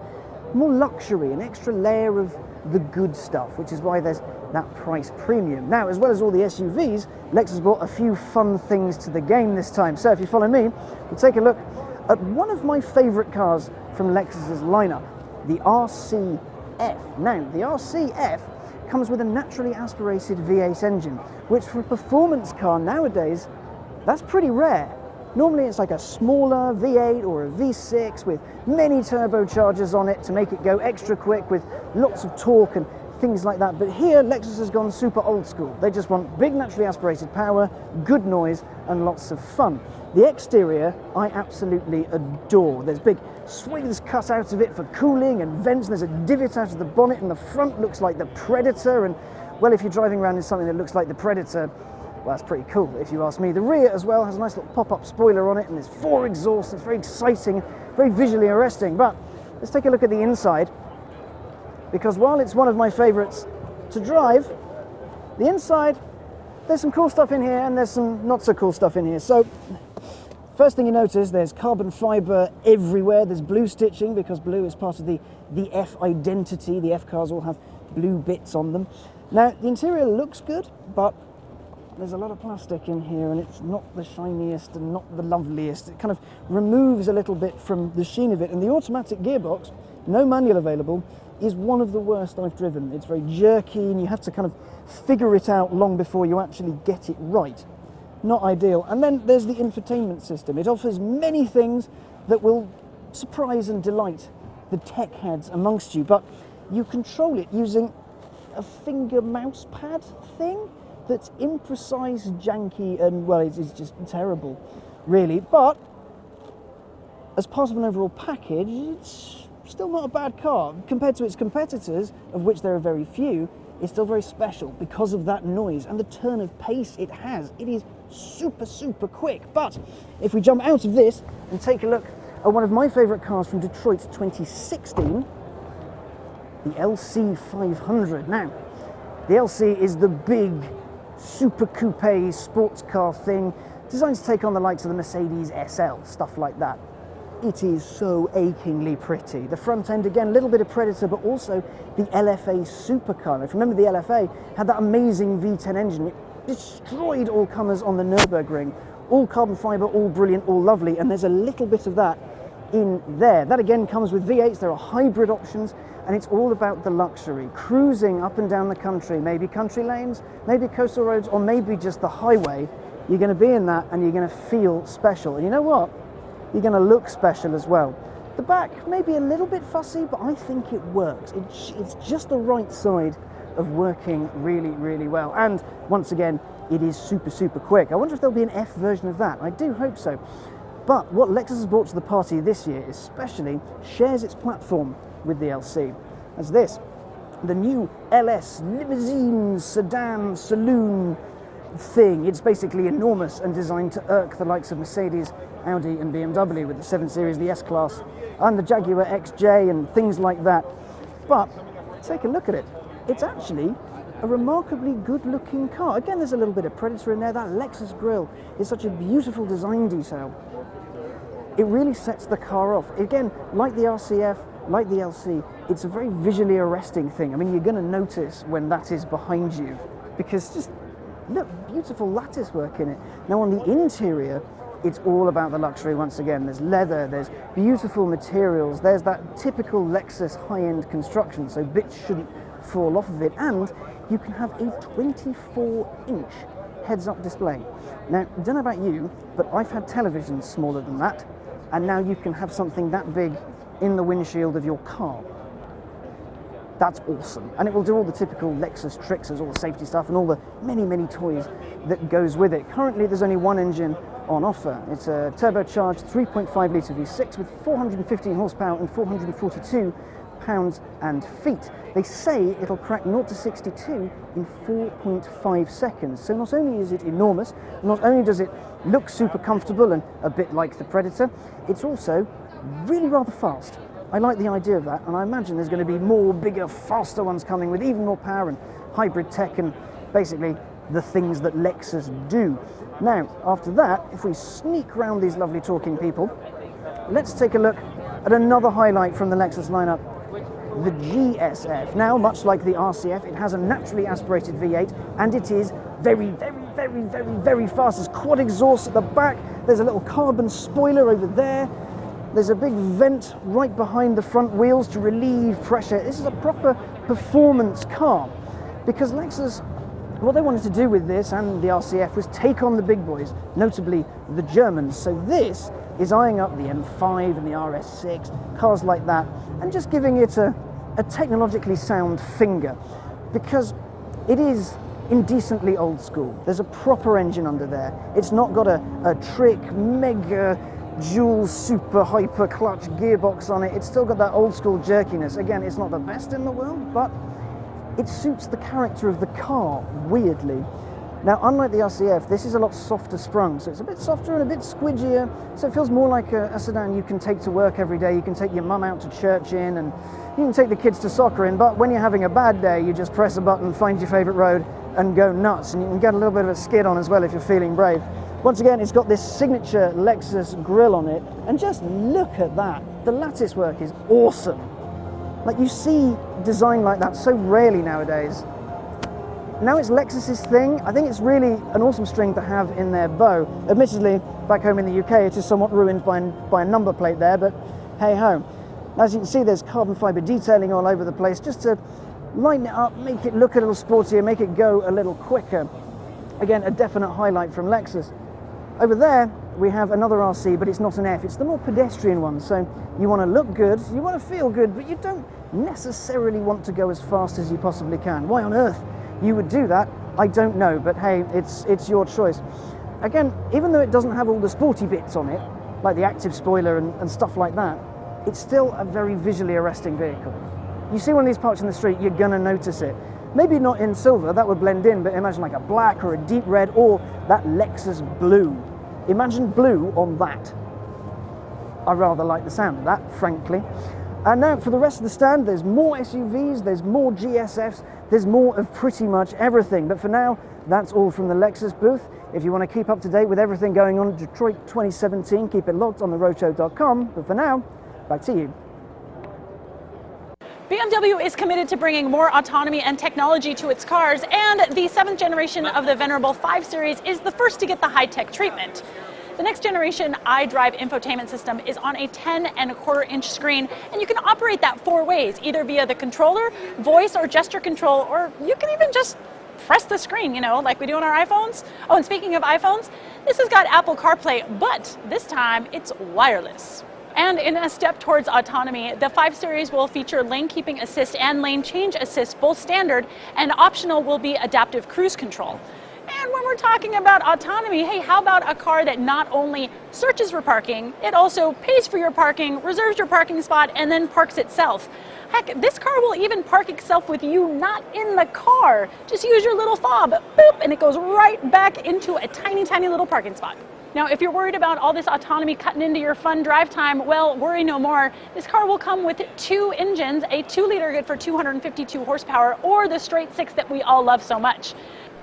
more luxury, an extra layer of the good stuff, which is why there's that price premium. Now, as well as all the SUVs, Lexus brought a few fun things to the game this time. So if you follow me, we'll take a look at one of my favorite cars from Lexus's lineup, the RCF. Now, the RCF comes with a naturally aspirated V8 engine, which for a performance car nowadays, that's pretty rare. Normally it's like a smaller V8 or a V6 with many turbochargers on it to make it go extra quick with lots of torque and things like that. But here, Lexus has gone super old school. They just want big naturally aspirated power, good noise, and lots of fun. The exterior, I absolutely adore. There's big swings cut out of it for cooling and vents. There's a divot out of the bonnet, and the front looks like the Predator. And Well, if you're driving around in something that looks like the Predator, well, that's pretty cool, if you ask me. The rear as well has a nice little pop-up spoiler on it, and there's 4 exhausts. It's very exciting, very visually arresting. But let's take a look at the inside, because while it's one of my favorites to drive, the inside, there's some cool stuff in here, and there's some not so cool stuff in here. So, first thing you notice, there's carbon fiber everywhere. There's blue stitching, because blue is part of the F identity. The F cars all have blue bits on them. Now, the interior looks good, but there's a lot of plastic in here, and it's not the shiniest and not the loveliest. It kind of removes a little bit from the sheen of it. And the automatic gearbox, no manual available, is one of the worst I've driven. It's very jerky, and you have to kind of figure it out long before you actually get it right. Not ideal. And then there's the infotainment system. It offers many things that will surprise and delight the tech heads amongst you, but you control it using a finger mouse pad thing that's imprecise, janky, and well, it's just terrible, really. But as part of an overall package, it's still not a bad car. Compared to its competitors, of which there are very few, it's still very special because of that noise and the turn of pace it has. It is super, super quick. But if we jump out of this and take a look at one of my favorite cars from Detroit 2016, the LC 500. Now, the LC is the big super coupe sports car thing, designed to take on the likes of the Mercedes SL, stuff like that. It is so achingly pretty. The front end, again, a little bit of Predator, but also the LFA supercar. Now, if you remember, the LFA had that amazing V10 engine. It destroyed all comers on the Nürburgring. All carbon fiber, all brilliant, all lovely, and there's a little bit of that in there. That again comes with V8s. There are hybrid options, and it's all about the luxury. Cruising up and down the country, maybe country lanes, maybe coastal roads, or maybe just the highway. You're going to be in that, and you're going to feel special. And you know what? You're going to look special as well. The back may be a little bit fussy, but I think it works. It's just the right side of working really, really well. And once again, it is super, super quick. I wonder if there'll be an F version of that. I do hope so. But what Lexus has brought to the party this year especially shares its platform with the LC. As this, the new LS limousine sedan saloon thing. It's basically enormous and designed to irk the likes of Mercedes, Audi and BMW with the 7 Series, the S-Class and the Jaguar XJ and things like that. But take a look at it. It's actually a remarkably good-looking car. Again, there's a little bit of Predator in there. That Lexus grille is such a beautiful design detail. It really sets the car off. Again, like the RCF, like the LC, it's a very visually arresting thing. I mean, you're going to notice when that is behind you, because just look, beautiful lattice work in it. Now on the interior, it's all about the luxury once again. There's leather, there's beautiful materials, there's that typical Lexus high-end construction, so bits shouldn't fall off of it, and you can have a 24-inch heads-up display. Now, I don't know about you, but I've had televisions smaller than that, and now you can have something that big in the windshield of your car. That's awesome. And it will do all the typical Lexus tricks. There's all the safety stuff and all the many, many toys that goes with it. Currently, there's only one engine on offer. It's a turbocharged 3.5 litre V6 with 415 horsepower and 442 pounds and feet. They say it'll crack 0 to 62 in 4.5 seconds. So not only is it enormous, not only does it look super comfortable and a bit like the Predator, it's also really rather fast. I like the idea of that, and I imagine there's going to be more, bigger, faster ones coming with even more power and hybrid tech and basically the things that Lexus do. Now, after that, if we sneak round these lovely talking people, let's take a look at another highlight from the Lexus lineup, the GSF. Now, much like the RCF, it has a naturally aspirated V8, and it is very, very, very, very, very fast. There's quad exhaust at the back, there's a little carbon spoiler over there, there's a big vent right behind the front wheels to relieve pressure. This is a proper performance car, because Lexus, what they wanted to do with this and the RCF was take on the big boys, notably the Germans. So this is eyeing up the M5 and the RS6, cars like that, and just giving it a technologically sound finger, because it is indecently old school. There's a proper engine under there. It's not got a trick, mega, dual, super, hyper clutch gearbox on it. It's still got that old school jerkiness. Again, it's not the best in the world, but it suits the character of the car, weirdly. Now, unlike the RCF, this is a lot softer sprung, so it's a bit softer and a bit squidgier, so it feels more like a sedan you can take to work every day, you can take your mum out to church in, and you can take the kids to soccer in, but when you're having a bad day, you just press a button, find your favourite road, and go nuts, and you can get a little bit of a skid on as well if you're feeling brave. Once again, it's got this signature Lexus grille on it, and just look at that. The lattice work is awesome. Like, you see design like that so rarely nowadays. Now it's Lexus's thing. I think it's really an awesome string to have in their bow. Admittedly, back home in the UK, it is somewhat ruined by a number plate there, but hey ho. As you can see, there's carbon fiber detailing all over the place, just to lighten it up, make it look a little sportier, make it go a little quicker. Again, a definite highlight from Lexus. Over there, we have another RC, but it's not an F, it's the more pedestrian one. So you want to look good, you want to feel good, but you don't necessarily want to go as fast as you possibly can. Why on earth you would do that, I don't know, but hey, it's your choice. Again, even though it doesn't have all the sporty bits on it, like the active spoiler and stuff like that, it's still a very visually arresting vehicle. You see one of these parked in the street, you're gonna notice it. Maybe not in silver, that would blend in, but imagine like a black or a deep red, or that Lexus blue. Imagine blue on that. I rather like the sound of that, frankly. And now for the rest of the stand, there's more SUVs, there's more GSFs, there's more of pretty much everything. But for now, that's all from the Lexus booth. If you want to keep up to date with everything going on at Detroit 2017, keep it locked on the roadshow.com. But for now, back to you. BMW is committed to bringing more autonomy and technology to its cars, and the 7th generation of the venerable 5 Series is the first to get the high-tech treatment. The next generation iDrive infotainment system is on a 10.25-inch screen, and you can operate that 4 ways, either via the controller, voice or gesture control, or you can even just press the screen, you know, like we do on our iPhones. Oh, and speaking of iPhones, this has got Apple CarPlay, but this time it's wireless. And in a step towards autonomy, the 5 Series will feature lane keeping assist and lane change assist, both standard, and optional will be adaptive cruise control. And when we're talking about autonomy, hey, how about a car that not only searches for parking, it also pays for your parking, reserves your parking spot, and then parks itself. Heck, this car will even park itself with you not in the car. Just use your little fob, boop, and it goes right back into a tiny, tiny little parking spot. Now, if you're worried about all this autonomy cutting into your fun drive time, well, worry no more. This car will come with 2 engines, a 2-liter good for 252 horsepower, or the straight 6 that we all love so much.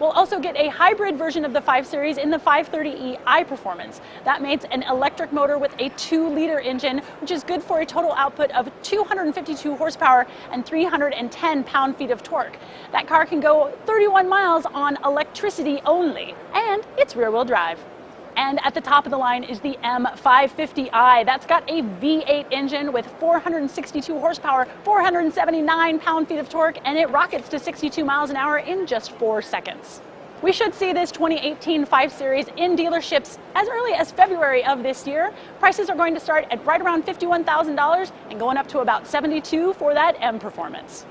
We'll also get a hybrid version of the 5 Series in the 530e iPerformance. That means an electric motor with a 2-liter engine, which is good for a total output of 252 horsepower and 310 pound-feet of torque. That car can go 31 miles on electricity only, and it's rear-wheel drive. And at the top of the line is the M550i. That's got a V8 engine with 462 horsepower, 479 pound-feet of torque, and it rockets to 62 miles an hour in just 4 seconds. We should see this 2018 5 Series in dealerships as early as February of this year. Prices are going to start at right around $51,000 and going up to about $72,000 for that M Performance.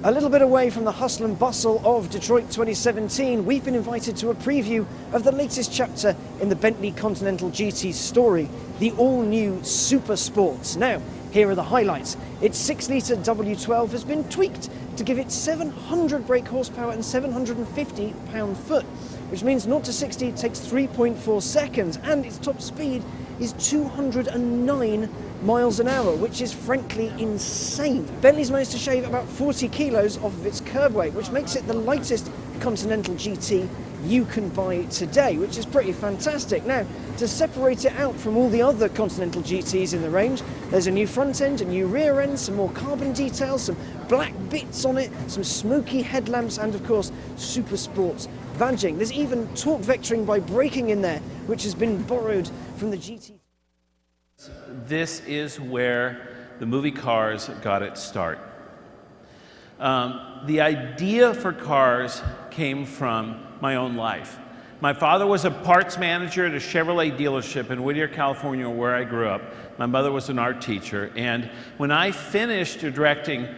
A little bit away from the hustle and bustle of Detroit 2017, we've been invited to a preview of the latest chapter in the Bentley Continental GT story, the all-new Supersports. Now, here are the highlights. Its 6-litre W12 has been tweaked to give it 700 brake horsepower and 750 pound-foot, which means 0 to 60 takes 3.4 seconds, and its top speed is 209 miles an hour, which is frankly insane. Bentley's managed to shave about 40 kilos off of its curb weight, which makes it the lightest Continental GT you can buy today, which is pretty fantastic. Now, to separate it out from all the other Continental GTs in the range, there's a new front end, a new rear end, some more carbon details, some black bits on it, some smoky headlamps, and of course, Supersports badging. There's even torque vectoring by braking in there, which has been borrowed from the GT. This is where the movie Cars got its start. The idea for Cars came from my own life. My father was a parts manager at a Chevrolet dealership in Whittier, California, where I grew up. My mother was an art teacher, and when I finished directing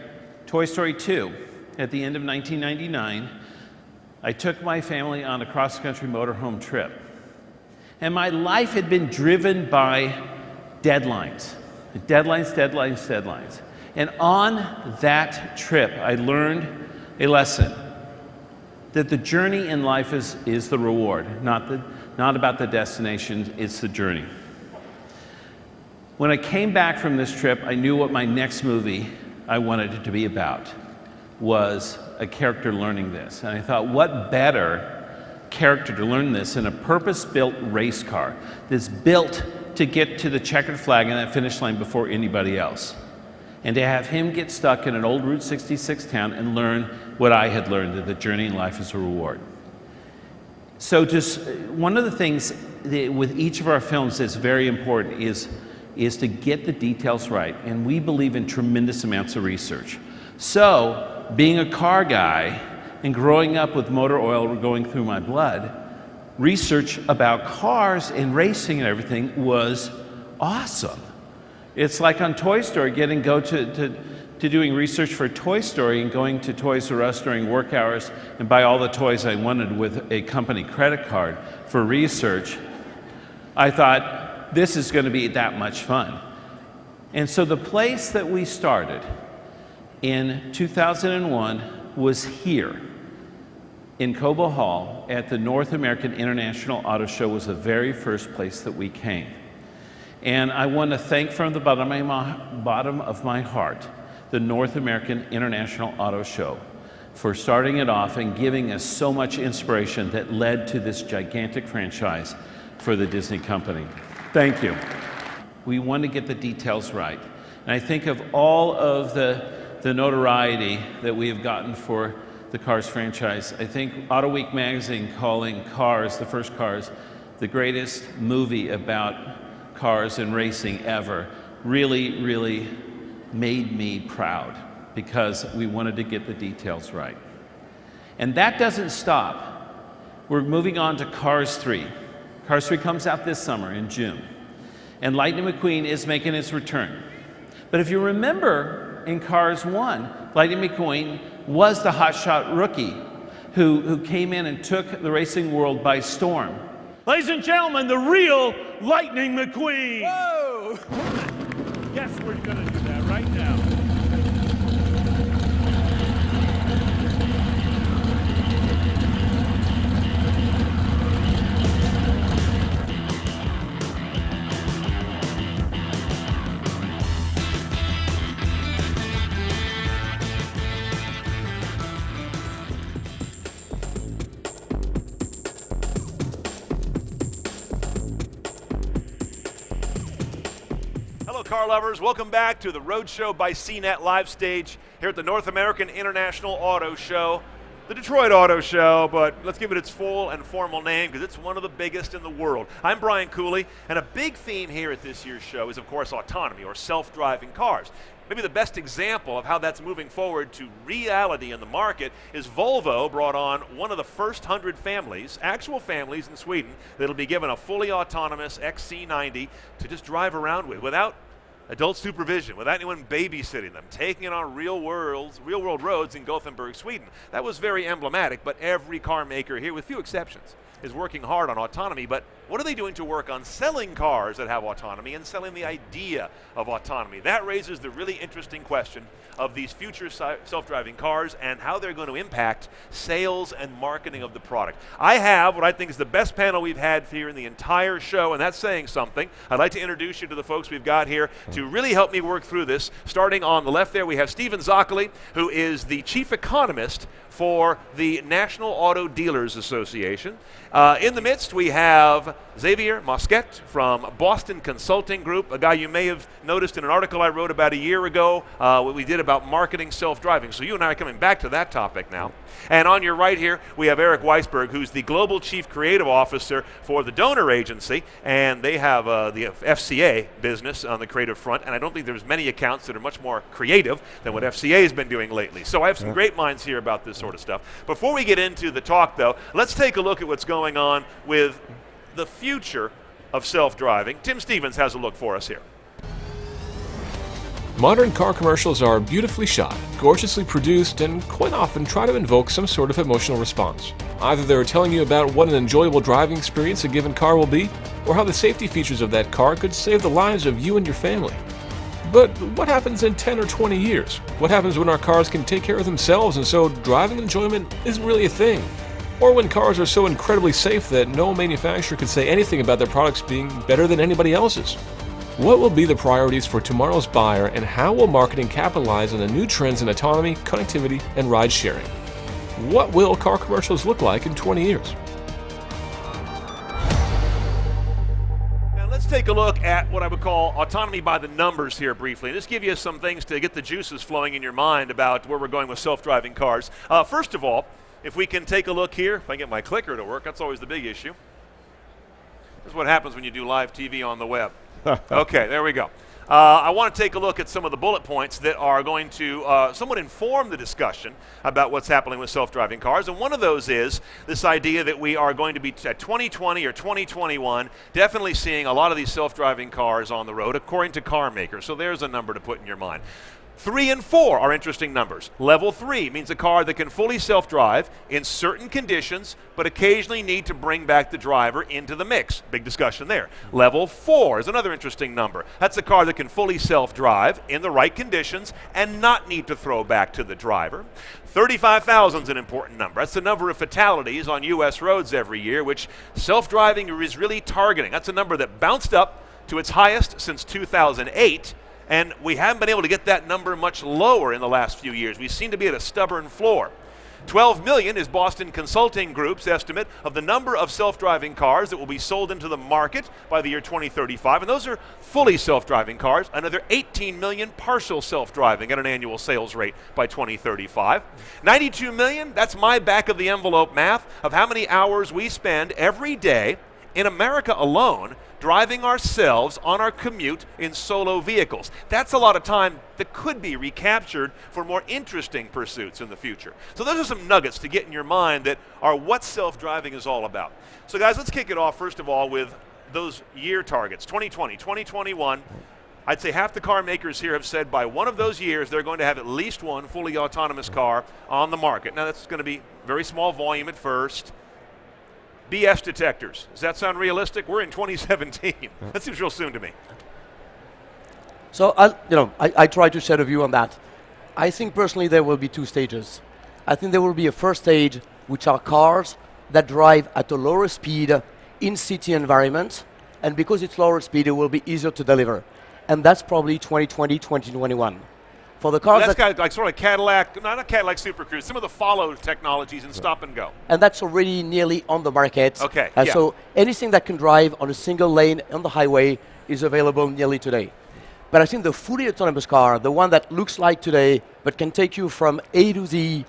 Toy Story 2 at the end of 1999, I took my family on a cross-country motorhome trip. And my life had been driven by deadlines. Deadlines, deadlines, deadlines. And on that trip, I learned a lesson that the journey in life is the reward, not about the destination, it's the journey. When I came back from this trip, I knew what my next movie I wanted it to be about was a character learning this. And I thought, what better character to learn this than a purpose-built race car that's built to get to the checkered flag in that finish line before anybody else. And to have him get stuck in an old Route 66 town and learn what I had learned, that the journey in life is a reward. So just one of the things that with each of our films that's very important is to get the details right. And we believe in tremendous amounts of research. So being a car guy and growing up with motor oil going through my blood, research about cars and racing and everything was awesome. It's like on Toy Story, go to doing research for Toy Story and going to Toys R Us during work hours and buy all the toys I wanted with a company credit card for research. I thought, this is going to be that much fun. And so the place that we started in 2001 was here in Cobo Hall at the North American International Auto Show. Was the very first place that we came. And I want to thank from the bottom of my heart the North American International Auto Show for starting it off and giving us so much inspiration that led to this gigantic franchise for the Disney company. Thank you. We want to get the details right. And I think of all of the notoriety that we have gotten for the Cars franchise. I think Auto Week magazine calling Cars, the first Cars, the greatest movie about cars and racing ever, really, really made me proud because we wanted to get the details right. And that doesn't stop. We're moving on to Cars 3. Cars 3 comes out this summer in June. And Lightning McQueen is making its return. But if you remember in Cars 1, Lightning McQueen was the hotshot rookie who came in and took the racing world by storm. Ladies and gentlemen, the real Lightning McQueen! Whoa! Yes, we're going to do that right now. Car lovers, welcome back to the Roadshow by CNET live stage here at the North American International Auto Show, the Detroit Auto Show, but let's give it its full and formal name because it's one of the biggest in the world. I'm Brian Cooley, and a big theme here at this year's show is, of course, autonomy or self-driving cars. Maybe the best example of how that's moving forward to reality in the market is Volvo brought on one of the first 100 families, actual families in Sweden, that'll be given a fully autonomous XC90 to just drive around with without adult supervision, without anyone babysitting them, taking it on real world roads in Gothenburg, Sweden. That was very emblematic, but every car maker here, with few exceptions, is working hard on autonomy. But what are they doing to work on selling cars that have autonomy and selling the idea of autonomy? That raises the really interesting question of these future self-driving cars and how they're going to impact sales and marketing of the product. I have what I think is the best panel we've had here in the entire show, and that's saying something. I'd like to introduce you to the folks we've got here to really help me work through this. Starting on the left there, we have Stephen Zoccoli, who is the chief economist for the National Auto Dealers Association. In the midst, we have Xavier Mosquet from Boston Consulting Group, a guy you may have noticed in an article I wrote about a year ago, what we did about marketing self-driving. So you and I are coming back to that topic now. And on your right here, we have Eric Weisberg, who's the Global Chief Creative Officer for the Donor Agency, and they have the FCA business on the creative front, and I don't think there's many accounts that are much more creative than what FCA has been doing lately. So I have some great minds here about this sort of stuff. Before we get into the talk, though, let's take a look at what's going on with the future of self-driving. Tim Stevens has a look for us here. Modern car commercials are beautifully shot, gorgeously produced, and quite often try to invoke some sort of emotional response. Either they're telling you about what an enjoyable driving experience a given car will be, or how the safety features of that car could save the lives of you and your family. But what happens in 10 or 20 years? What happens when our cars can take care of themselves and so driving enjoyment isn't really a thing? Or when cars are so incredibly safe that no manufacturer can say anything about their products being better than anybody else's? What will be the priorities for tomorrow's buyer, and how will marketing capitalize on the new trends in autonomy, connectivity, and ride sharing? What will car commercials look like in 20 years? Now let's take a look at what I would call autonomy by the numbers here briefly. Just give you some things to get the juices flowing in your mind about where we're going with self-driving cars. First of all, if we can take a look here, if I get my clicker to work, that's always the big issue. This is what happens when you do live TV on the web. Okay, there we go. I want to take a look at some of the bullet points that are going to somewhat inform the discussion about what's happening with self-driving cars. And one of those is this idea that we are going to be at 2020 or 2021 definitely seeing a lot of these self-driving cars on the road, according to car makers. So there's a number to put in your mind. 3 and 4 are interesting numbers. Level 3 means a car that can fully self-drive in certain conditions, but occasionally need to bring back the driver into the mix. Big discussion there. Level 4 is another interesting number. That's a car that can fully self-drive in the right conditions and not need to throw back to the driver. 35,000 is an important number. That's the number of fatalities on U.S. roads every year, which self-driving is really targeting. That's a number that bounced up to its highest since 2008. And we haven't been able to get that number much lower in the last few years. We seem to be at a stubborn floor. 12 million is Boston Consulting Group's estimate of the number of self-driving cars that will be sold into the market by the year 2035. And those are fully self-driving cars. Another 18 million partial self-driving at an annual sales rate by 2035. 92 million, that's my back-of-the-envelope math of how many hours we spend every day in America alone driving ourselves on our commute in solo vehicles. That's a lot of time that could be recaptured for more interesting pursuits in the future. So those are some nuggets to get in your mind that are what self-driving is all about. So guys, let's kick it off first of all with those year targets, 2020, 2021. I'd say half the car makers here have said by one of those years they're going to have at least one fully autonomous car on the market. Now that's going to be very small volume at first. BS detectors. Does that sound realistic? We're in 2017. That seems real soon to me. So, I try to share a view on that. I think personally there will be 2 stages. I think there will be a first stage, which are cars that drive at a lower speed in city environments, and because it's lower speed, it will be easier to deliver. And that's probably 2020, 2021. For the cars that's kind of like sort of Cadillac, not a Cadillac Super Cruise, some of the follow technologies and stop and go. And that's already nearly on the market. Okay. So anything that can drive on a single lane on the highway is available nearly today. But I think the fully autonomous car, the one that looks like today, but can take you from A to Z,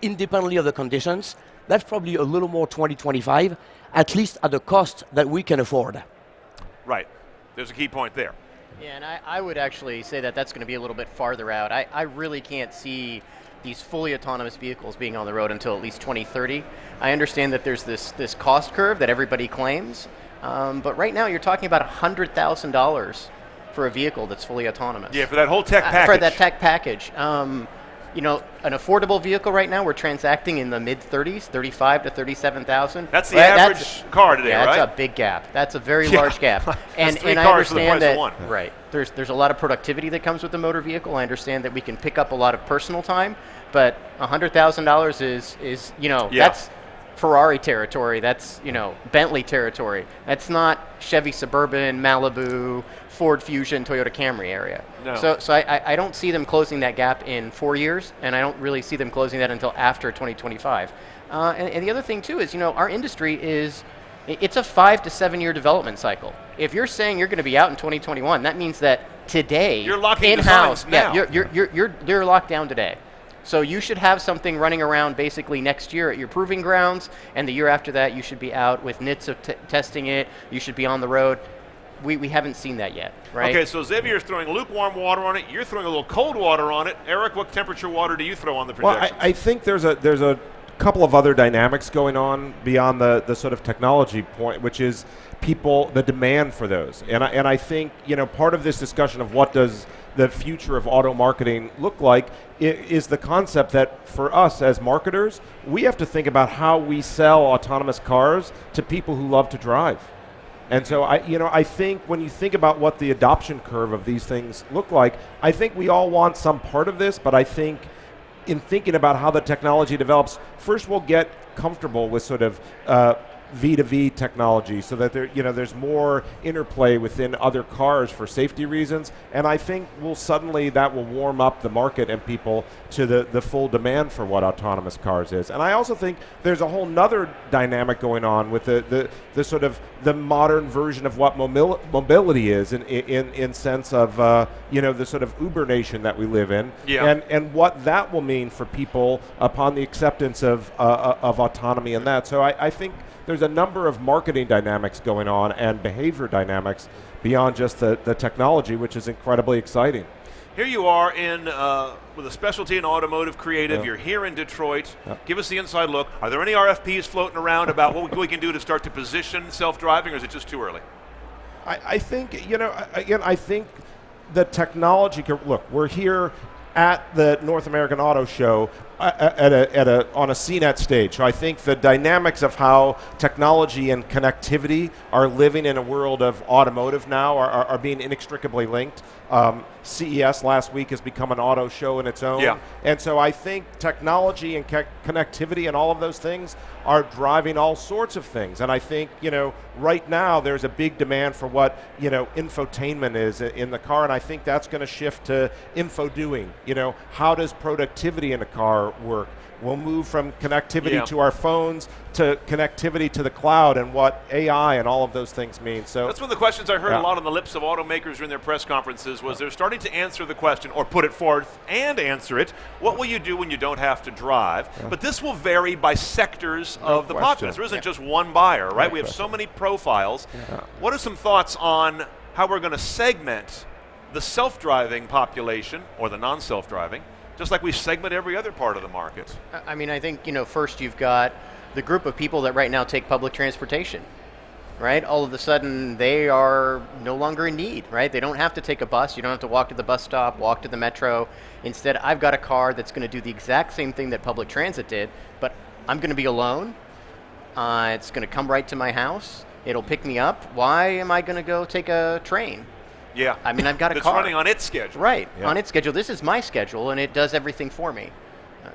independently of the conditions, that's probably a little more 2025, at least at the cost that we can afford. Right. There's a key point there. Yeah, and I would actually say that that's going to be a little bit farther out. I really can't see these fully autonomous vehicles being on the road until at least 2030. I understand that there's this cost curve that everybody claims, but right now you're talking about $100,000 for a vehicle that's fully autonomous. Yeah, for that whole tech package. For that tech package. An affordable vehicle right now, we're transacting in the mid-30s, 35 to 37,000. That's the average car today, right? That's a big gap. That's a very large gap. And I understand that. Right. There's a lot of productivity that comes with the motor vehicle. I understand that we can pick up a lot of personal time, but $100,000 is that's Ferrari territory. That's Bentley territory. That's not Chevy Suburban, Malibu, Ford Fusion, Toyota Camry area. No. So I don't see them closing that gap in 4 years, and I don't really see them closing that until after 2025. And the other thing too is, our industry it's a 5 to 7 year development cycle. If you're saying you're going to be out in 2021, that means that today, you're locking in-house, now. you're locked down today. So you should have something running around basically next year at your proving grounds, and the year after that you should be out with NHTSA testing it. You should be on the road. We haven't seen that yet, right? Okay, so Xavier's throwing lukewarm water on it. You're throwing a little cold water on it. Eric, what temperature water do you throw on the projections? Well, I think there's a couple of other dynamics going on beyond the sort of technology point, which is the demand for those. And I think, part of this discussion of what does the future of auto marketing look like is the concept that for us as marketers, we have to think about how we sell autonomous cars to people who love to drive. And so I think when you think about what the adoption curve of these things look like, I think we all want some part of this, but I think in thinking about how the technology develops, first we'll get comfortable with sort of V2V technology so that there's more interplay within other cars for safety reasons, and I think that will warm up the market and people to the full demand for what autonomous cars is. And I also think there's a whole nother dynamic going on with the sort of the modern version of what mobility is in sense of the sort of Uber nation that we live in, and what that will mean for people upon the acceptance of autonomy and that. So I think there's a number of marketing dynamics going on and behavior dynamics beyond just the technology, which is incredibly exciting. Here you are with a specialty in automotive creative. You're here in Detroit. Give us the inside look. Are there any RFPs floating around about what we can do to start to position self-driving, or is it just too early? I think, I think the technology, look, we're here at the North American Auto Show on a CNET stage. So I think the dynamics of how technology and connectivity are living in a world of automotive now are being inextricably linked. CES last week has become an auto show in its own. And so I think technology and connectivity and all of those things are driving all sorts of things. And I think, right now there's a big demand for what, infotainment is in the car. And I think that's going to shift to info doing. How does productivity in a car work? We'll move from connectivity to our phones to connectivity to the cloud and what AI and all of those things mean. So that's one of the questions I heard a lot on the lips of automakers during their press conferences was they're starting to answer the question or put it forth and answer it. What will you do when you don't have to drive? But this will vary by sectors of the populace. There isn't just one buyer, right? We have so many profiles. What are some thoughts on how we're going to segment the self-driving population or the non-self-driving, just like we segment every other part of the market? I mean, I think, first you've got the group of people that right now take public transportation, right? All of a sudden, they are no longer in need, right? They don't have to take a bus. You don't have to walk to the bus stop, walk to the metro. Instead, I've got a car that's going to do the exact same thing that public transit did, but I'm going to be alone. It's going to come right to my house. It'll pick me up. Why am I going to go take a train? Yeah. I mean, I've got a it's car. running on its schedule. Right, on its schedule. This is my schedule, and it does everything for me.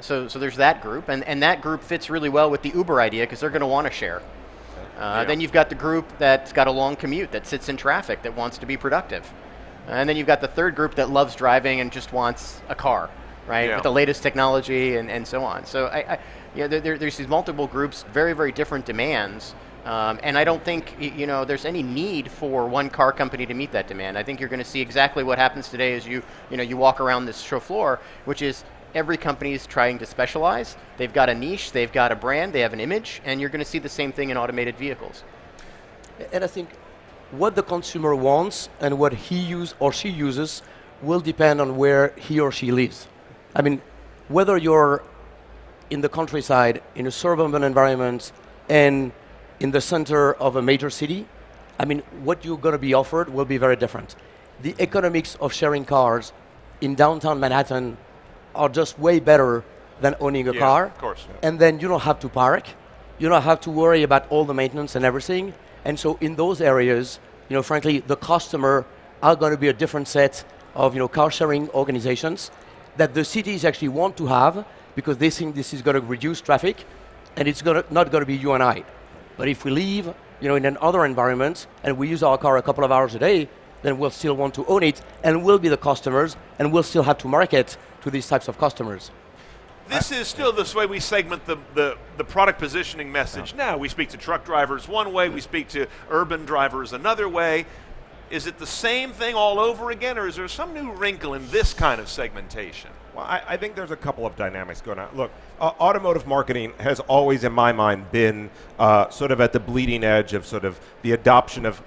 So there's that group, and that group fits really well with the Uber idea because they're going to want to share. Then you've got the group that's got a long commute, that sits in traffic, that wants to be productive. And then you've got the third group that loves driving and just wants a car, right, with the latest technology and so on. So there's these multiple groups, very, very different demands. And I don't think there's any need for one car company to meet that demand. I think you're going to see exactly what happens today as you walk around this show floor, which is every company is trying to specialize. They've got a niche, they've got a brand, they have an image, and you're going to see the same thing in automated vehicles. And I think what the consumer wants and what he uses or she uses will depend on where he or she lives. I mean, whether you're in the countryside, in a suburban environment, and in the center of a major city, I mean, what you're going to be offered will be very different. The economics of sharing cars in downtown Manhattan are just way better than owning a car. Of course. And then you don't have to park. You don't have to worry about all the maintenance and everything. And so in those areas, frankly, the customer are going to be a different set of, car sharing organizations that the cities actually want to have because they think this is going to reduce traffic and it's not going to be you and I. But if we live, in another environment and we use our car a couple of hours a day, then we'll still want to own it and we'll be the customers and we'll still have to market to these types of customers. This is still this way we segment the product positioning message. Now, we speak to truck drivers one way, we speak to urban drivers another way. Is it the same thing all over again, or is there some new wrinkle in this kind of segmentation? Well, I think there's a couple of dynamics going on. Look, automotive marketing has always, in my mind, been sort of at the bleeding edge of sort of the adoption of,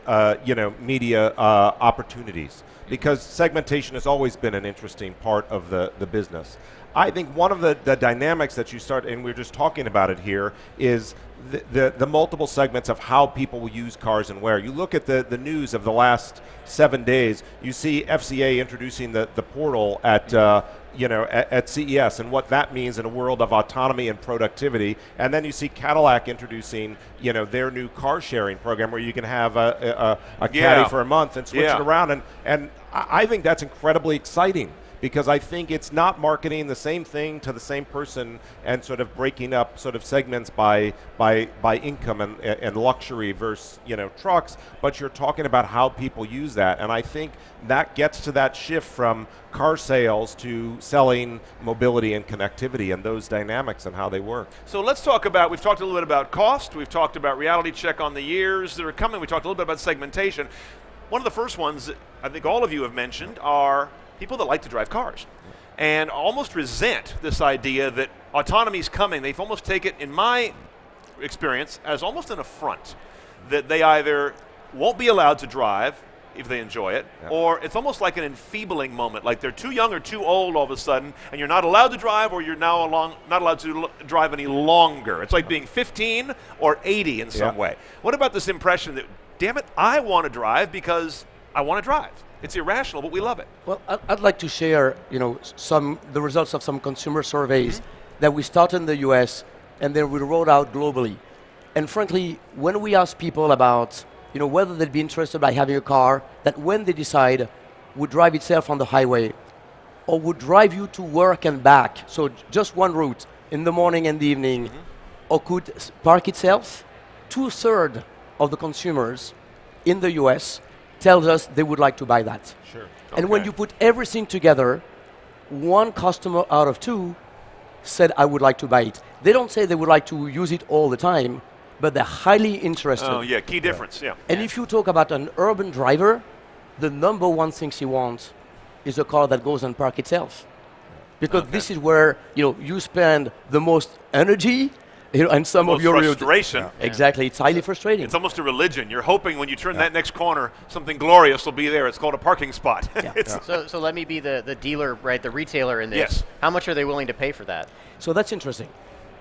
media opportunities, because segmentation has always been an interesting part of the business. I think one of the dynamics that you start, and we're just talking about it here, is the multiple segments of how people will use cars and where. You look at the news of the last 7 days, you see FCA introducing the portal at at CES and what that means in a world of autonomy and productivity. And then you see Cadillac introducing, their new car sharing program where you can have a caddy for a month and switch it around. And I think that's incredibly exciting, because I think it's not marketing the same thing to the same person and sort of breaking up sort of segments by income and luxury versus trucks, but you're talking about how people use that. And I think that gets to that shift from car sales to selling mobility and connectivity and those dynamics and how they work. So let's talk about, we've talked a little bit about cost, we've talked about reality check on the years that are coming, we talked a little bit about segmentation. One of the first ones that I think all of you have mentioned are people that like to drive cars and almost resent this idea that autonomy is coming. They've almost taken it, in my experience, as almost an affront that they either won't be allowed to drive if they enjoy it, or it's almost like an enfeebling moment, like they're too young or too old all of a sudden, and you're not allowed to drive, or you're now not allowed to drive any longer. It's like being 15 or 80 in some way. What about this impression that, damn it, I want to drive because I want to drive? It's irrational, but we love it. Well, I'd like to share, the results of some consumer surveys that we started in the US and then we rolled out globally. And frankly, when we ask people about, whether they'd be interested by having a car that when they decide would drive itself on the highway or would drive you to work and back, so just one route in the morning and the evening, or could park itself, 2/3 of the consumers in the US tells us they would like to buy that. Sure. And when you put everything together, one customer out of two said, I would like to buy it. They don't say they would like to use it all the time, but they're highly interested. Oh, yeah, key difference, And if you talk about an urban driver, the number one thing he wants is a car that goes and park itself. Because this is where, you spend the most energy, and some of your frustration. Exactly, it's highly frustrating. It's almost a religion. You're hoping when you turn that next corner, something glorious will be there. It's called a parking spot. So let me be the dealer, right, the retailer in this. Yes. How much are they willing to pay for that? So that's interesting.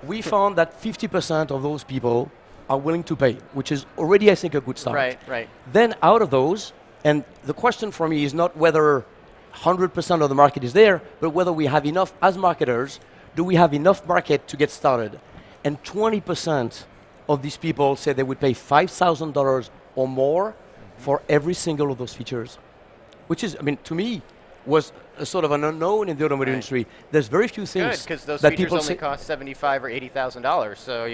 We found that 50% of those people are willing to pay, which is already, I think, a good start. Right. Then out of those, and the question for me is not whether 100% of the market is there, but whether we have enough, as marketers, do we have enough market to get started? And 20% of these people said they would pay $5,000 or more for every single of those features, which is, to me, was a sort of an unknown in the automotive industry. There's very few things because those that features people only cost $75,000 or $80,000. So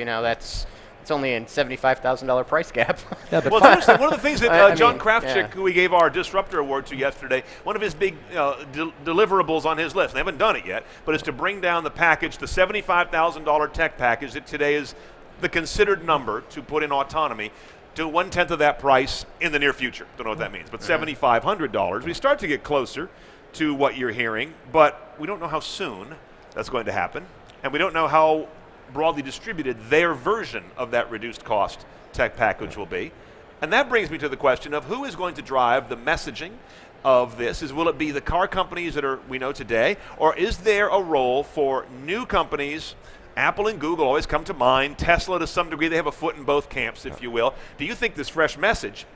it's only a $75,000 price gap. Well, it's interesting. One of the things that John Krafchick, who we gave our Disruptor Award to yesterday, one of his big deliverables on his list, they haven't done it yet, but is to bring down the package, the $75,000 tech package that today is the considered number to put in autonomy, to 1/10 of that price in the near future. Don't know what that means, but $7,500. We start to get closer to what you're hearing, but we don't know how soon that's going to happen, and we don't know how broadly distributed their version of that reduced cost tech package will be. And that brings me to the question of who is going to drive the messaging of this. Will it be the car companies that we know today, or is there a role for new companies? Apple and Google always come to mind. Tesla, to some degree, they have a foot in both camps, if you will. Do you think this fresh message,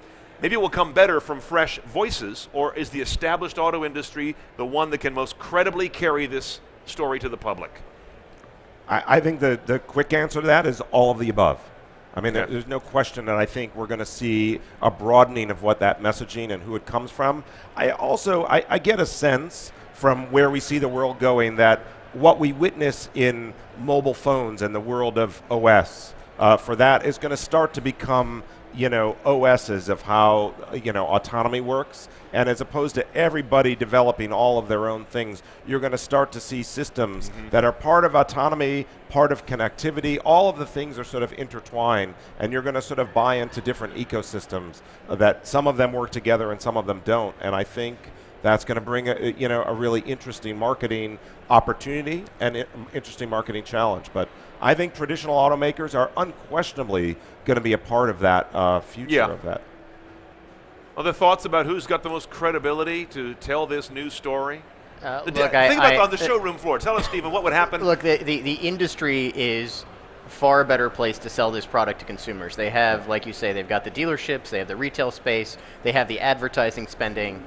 maybe it will come better from fresh voices, or is the established auto industry the one that can most credibly carry this story to the public? I think the quick answer to that is all of the above. There's no question that I think we're going to see a broadening of what that messaging and who it comes from. I get a sense from where we see the world going that what we witness in mobile phones and the world of OS, for that is going to start to become OSs of how autonomy works, and as opposed to everybody developing all of their own things, you're going to start to see systems that are part of autonomy, part of connectivity. All of the things are sort of intertwined, and you're going to sort of buy into different ecosystems that some of them work together and some of them don't. And I think that's going to bring a really interesting marketing opportunity and interesting marketing challenge. But I think traditional automakers are unquestionably going to be a part of that future of that. Other thoughts about who's got the most credibility to tell this new story? Think about on the showroom floor. Tell us, Stephen, what would happen? Look, the industry is a far better place to sell this product to consumers. They have, like you say, they've got the dealerships, they have the retail space, they have the advertising spending.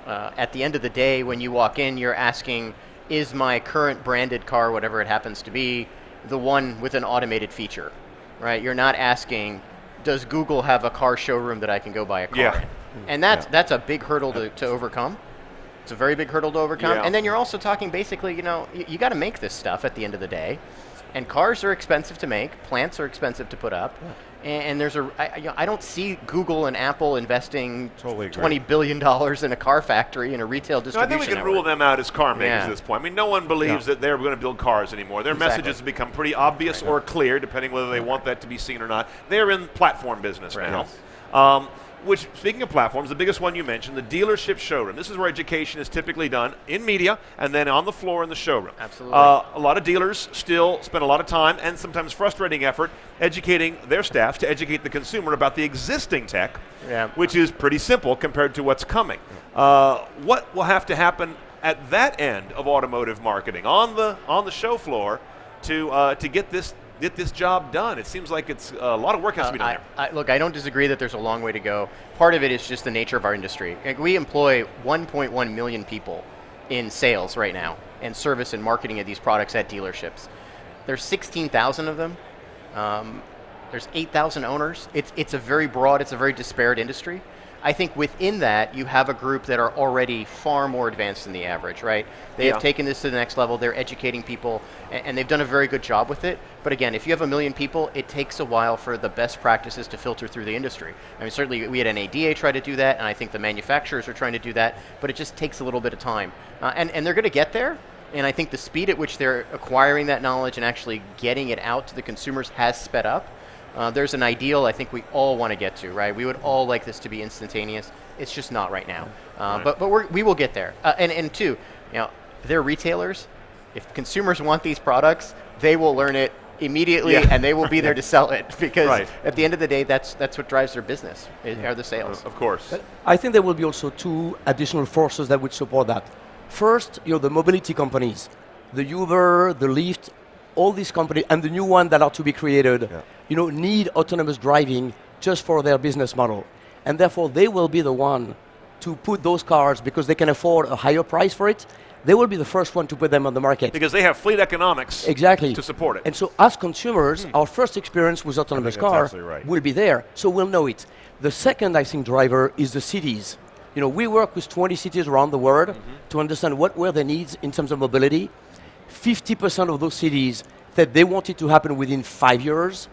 At the end of the day, when you walk in, you're asking, is my current branded car, whatever it happens to be, the one with an automated feature, right? You're not asking, does Google have a car showroom that I can go buy a car in? And that's a big hurdle to overcome. It's a very big hurdle to overcome. Yeah. And then you're also talking basically, you got to make this stuff at the end of the day. And cars are expensive to make. Plants are expensive to put up. And there's I don't see Google and Apple investing $20 billion in a car factory and a retail No, I distribution think we can network. rule them out as car makers at this point. I mean, no one believes that they're going to build cars anymore. Their messages have become pretty obvious or clear, depending whether they want that to be seen or not. They're in platform business now. Which, speaking of platforms, the biggest one you mentioned, the dealership showroom. This is where education is typically done in media and then on the floor in the showroom. Absolutely. A lot of dealers still spend a lot of time and sometimes frustrating effort educating their staff to educate the consumer about the existing tech, which is pretty simple compared to what's coming. What will have to happen at that end of automotive marketing on the show floor to get this job done? It seems like it's a lot of work has to be done there. Look, I don't disagree that there's a long way to go. Part of it is just the nature of our industry. Like, we employ 1.1 million people in sales right now and service and marketing of these products at dealerships. There's 16,000 of them. There's 8,000 owners. It's a very broad, it's a very disparate industry. I think within that, you have a group that are already far more advanced than the average, right? They have taken this to the next level. They're educating people, and they've done a very good job with it. But again, if you have 1 million people, it takes a while for the best practices to filter through the industry. I mean, certainly we had NADA try to do that, and I think the manufacturers are trying to do that, but it just takes a little bit of time. And they're going to get there, and I think the speed at which they're acquiring that knowledge and actually getting it out to the consumers has sped up. There's an ideal I think we all want to get to, right? We would all like this to be instantaneous. It's just not right now. But we will get there. And two, they're retailers. If consumers want these products, they will learn it immediately, and they will be there to sell it, because at the end of the day, that's what drives their business, are the sales. Of course. But I think there will be also two additional forces that would support that. First, the mobility companies, the Uber, the Lyft, all these companies, and the new one that are to be created, need autonomous driving just for their business model. And therefore, they will be the one to put those cars, because they can afford a higher price for it, they will be the first one to put them on the market. Because they have fleet economics to support it. And so as consumers, our first experience with autonomous car will be there, so we'll know it. The second, I think, driver is the cities. We work with 20 cities around the world to understand what were their needs in terms of mobility. 50% of those cities said they want it to happen within 5 years,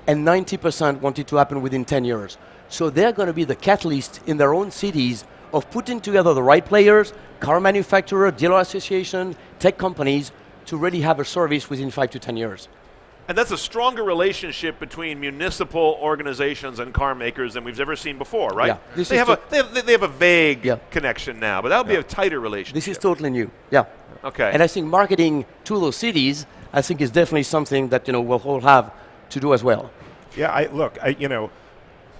and 90% want it to happen within 10 years. So they're going to be the catalyst in their own cities of putting together the right players, car manufacturer, dealer association, tech companies, to really have a service within 5 to 10 years. And that's a stronger relationship between municipal organizations and car makers than we've ever seen before, right? Yeah. They have a vague connection now, but that'll be a tighter relationship. This is totally new, yeah. Okay. And I think marketing to those cities, I think, is definitely something that we'll all have to do as well. Yeah,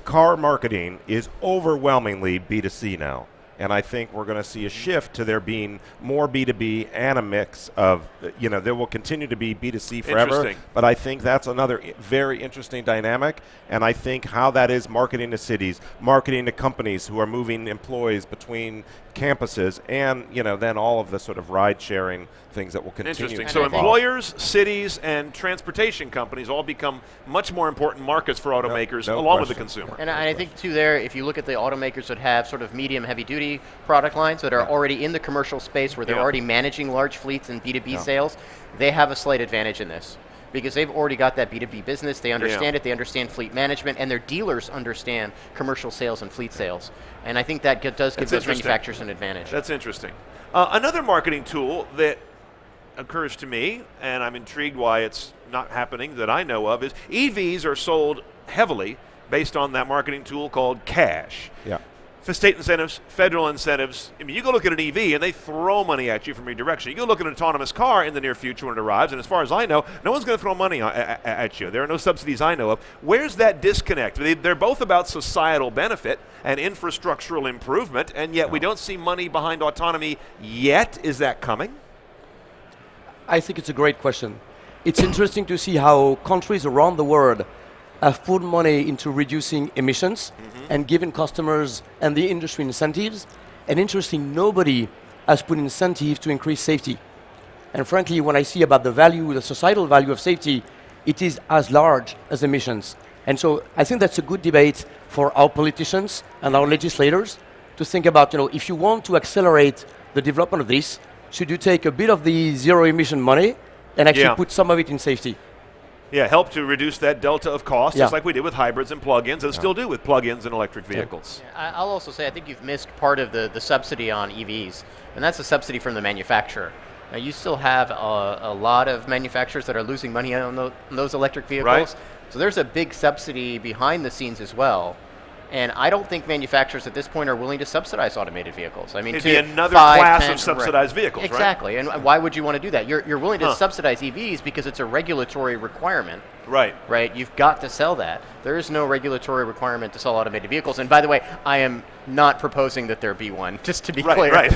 car marketing is overwhelmingly B2C now. And I think we're going to see a shift to there being more B2B and a mix of, there will continue to be B2C forever. But I think that's another very interesting dynamic. And I think how that is marketing to cities, marketing to companies who are moving employees between campuses, and, then all of the sort of ride sharing things that will continue. Interesting. So employers, cities, and transportation companies all become much more important markets for automakers along with the consumer. And I think, too, if you look at the automakers that have sort of medium, heavy-duty product lines that are already in the commercial space, where they're already managing large fleets and B2B sales, they have a slight advantage in this, because they've already got that B2B business. They understand it. They understand fleet management, and their dealers understand commercial sales and fleet sales. And I think that does give those manufacturers an advantage. That's interesting. Another marketing tool that occurs to me, and I'm intrigued why it's not happening that I know of, is EVs are sold heavily based on that marketing tool called cash. Yeah. For state incentives, federal incentives. I mean, you go look at an EV and they throw money at you from your direction. You go look at an autonomous car in the near future when it arrives, and as far as I know, no one's going to throw money at you. There are no subsidies I know of. Where's that disconnect? They're both about societal benefit and infrastructural improvement, and yet we don't see money behind autonomy yet. Is that coming? I think it's a great question. It's interesting to see how countries around the world have put money into reducing emissions and giving customers and the industry incentives. And interesting, nobody has put incentives to increase safety. And frankly, when I see about the value, the societal value of safety, it is as large as emissions. And so I think that's a good debate for our politicians and our legislators to think about, if you want to accelerate the development of this, should you take a bit of the zero emission money and actually put some of it in safety? Yeah, help to reduce that delta of cost, just like we did with hybrids and plug-ins, and still do with plug-ins and electric vehicles. Yeah, I'll also say I think you've missed part of the subsidy on EVs, and that's the subsidy from the manufacturer. Now, you still have a lot of manufacturers that are losing money on those electric vehicles. Right. So there's a big subsidy behind the scenes as well. And I don't think manufacturers at this point are willing to subsidize automated vehicles. I mean, it'd be another class of subsidized vehicles, right? Exactly. And why would you want to do that? You're willing to subsidize EVs because it's a regulatory requirement. Right. Right. You've got to sell that. There is no regulatory requirement to sell automated vehicles. And by the way, I am not proposing that there be one, just to be clear. Right.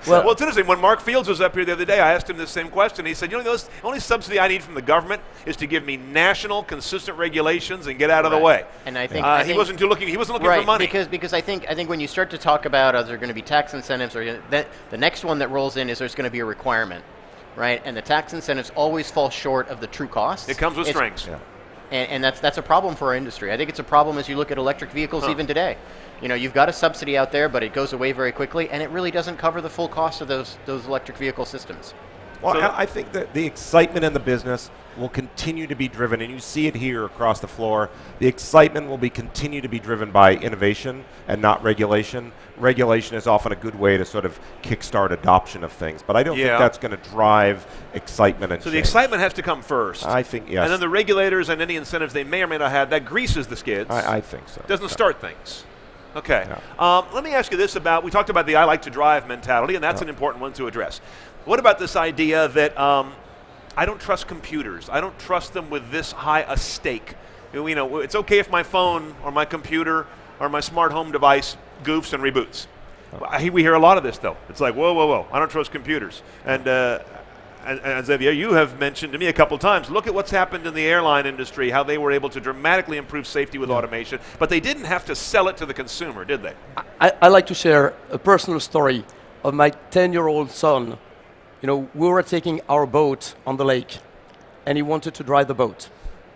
Well, it's interesting. When Mark Fields was up here the other day, I asked him the same question. He said, the only subsidy I need from the government is to give me national, consistent regulations and get out of the way. And I think he wasn't looking for money. Because I think when you start to talk about are there going to be tax incentives, or the next one that rolls in is there's going to be a requirement, right? And the tax incentives always fall short of the true cost. It comes with strings. Yeah. And that's a problem for our industry. I think it's a problem as you look at electric vehicles even today. You've got a subsidy out there, but it goes away very quickly, and it really doesn't cover the full cost of those electric vehicle systems. Well, I think that the excitement in the business will continue to be driven, and you see it here across the floor. The excitement will continue to be driven by innovation and not regulation. Regulation is often a good way to sort of kickstart adoption of things, but I don't think that's going to drive excitement and So change. the excitement has to come first. I think, yes. And then the regulators and any incentives they may or may not have, that greases the skids. I think so. Doesn't start things. Okay. Let me ask you this we talked about the I like to drive mentality, and that's an important one to address. What about this idea that I don't trust computers? I don't trust them with this high a stake. It's okay if my phone or my computer or my smart home device goofs and reboots. We hear a lot of this, though. It's like, whoa, I don't trust computers. And Xavier, you have mentioned to me a couple of times, look at what's happened in the airline industry, how they were able to dramatically improve safety with automation, but they didn't have to sell it to the consumer, did they? I like to share a personal story of my 10-year-old son. We were taking our boat on the lake, and he wanted to drive the boat.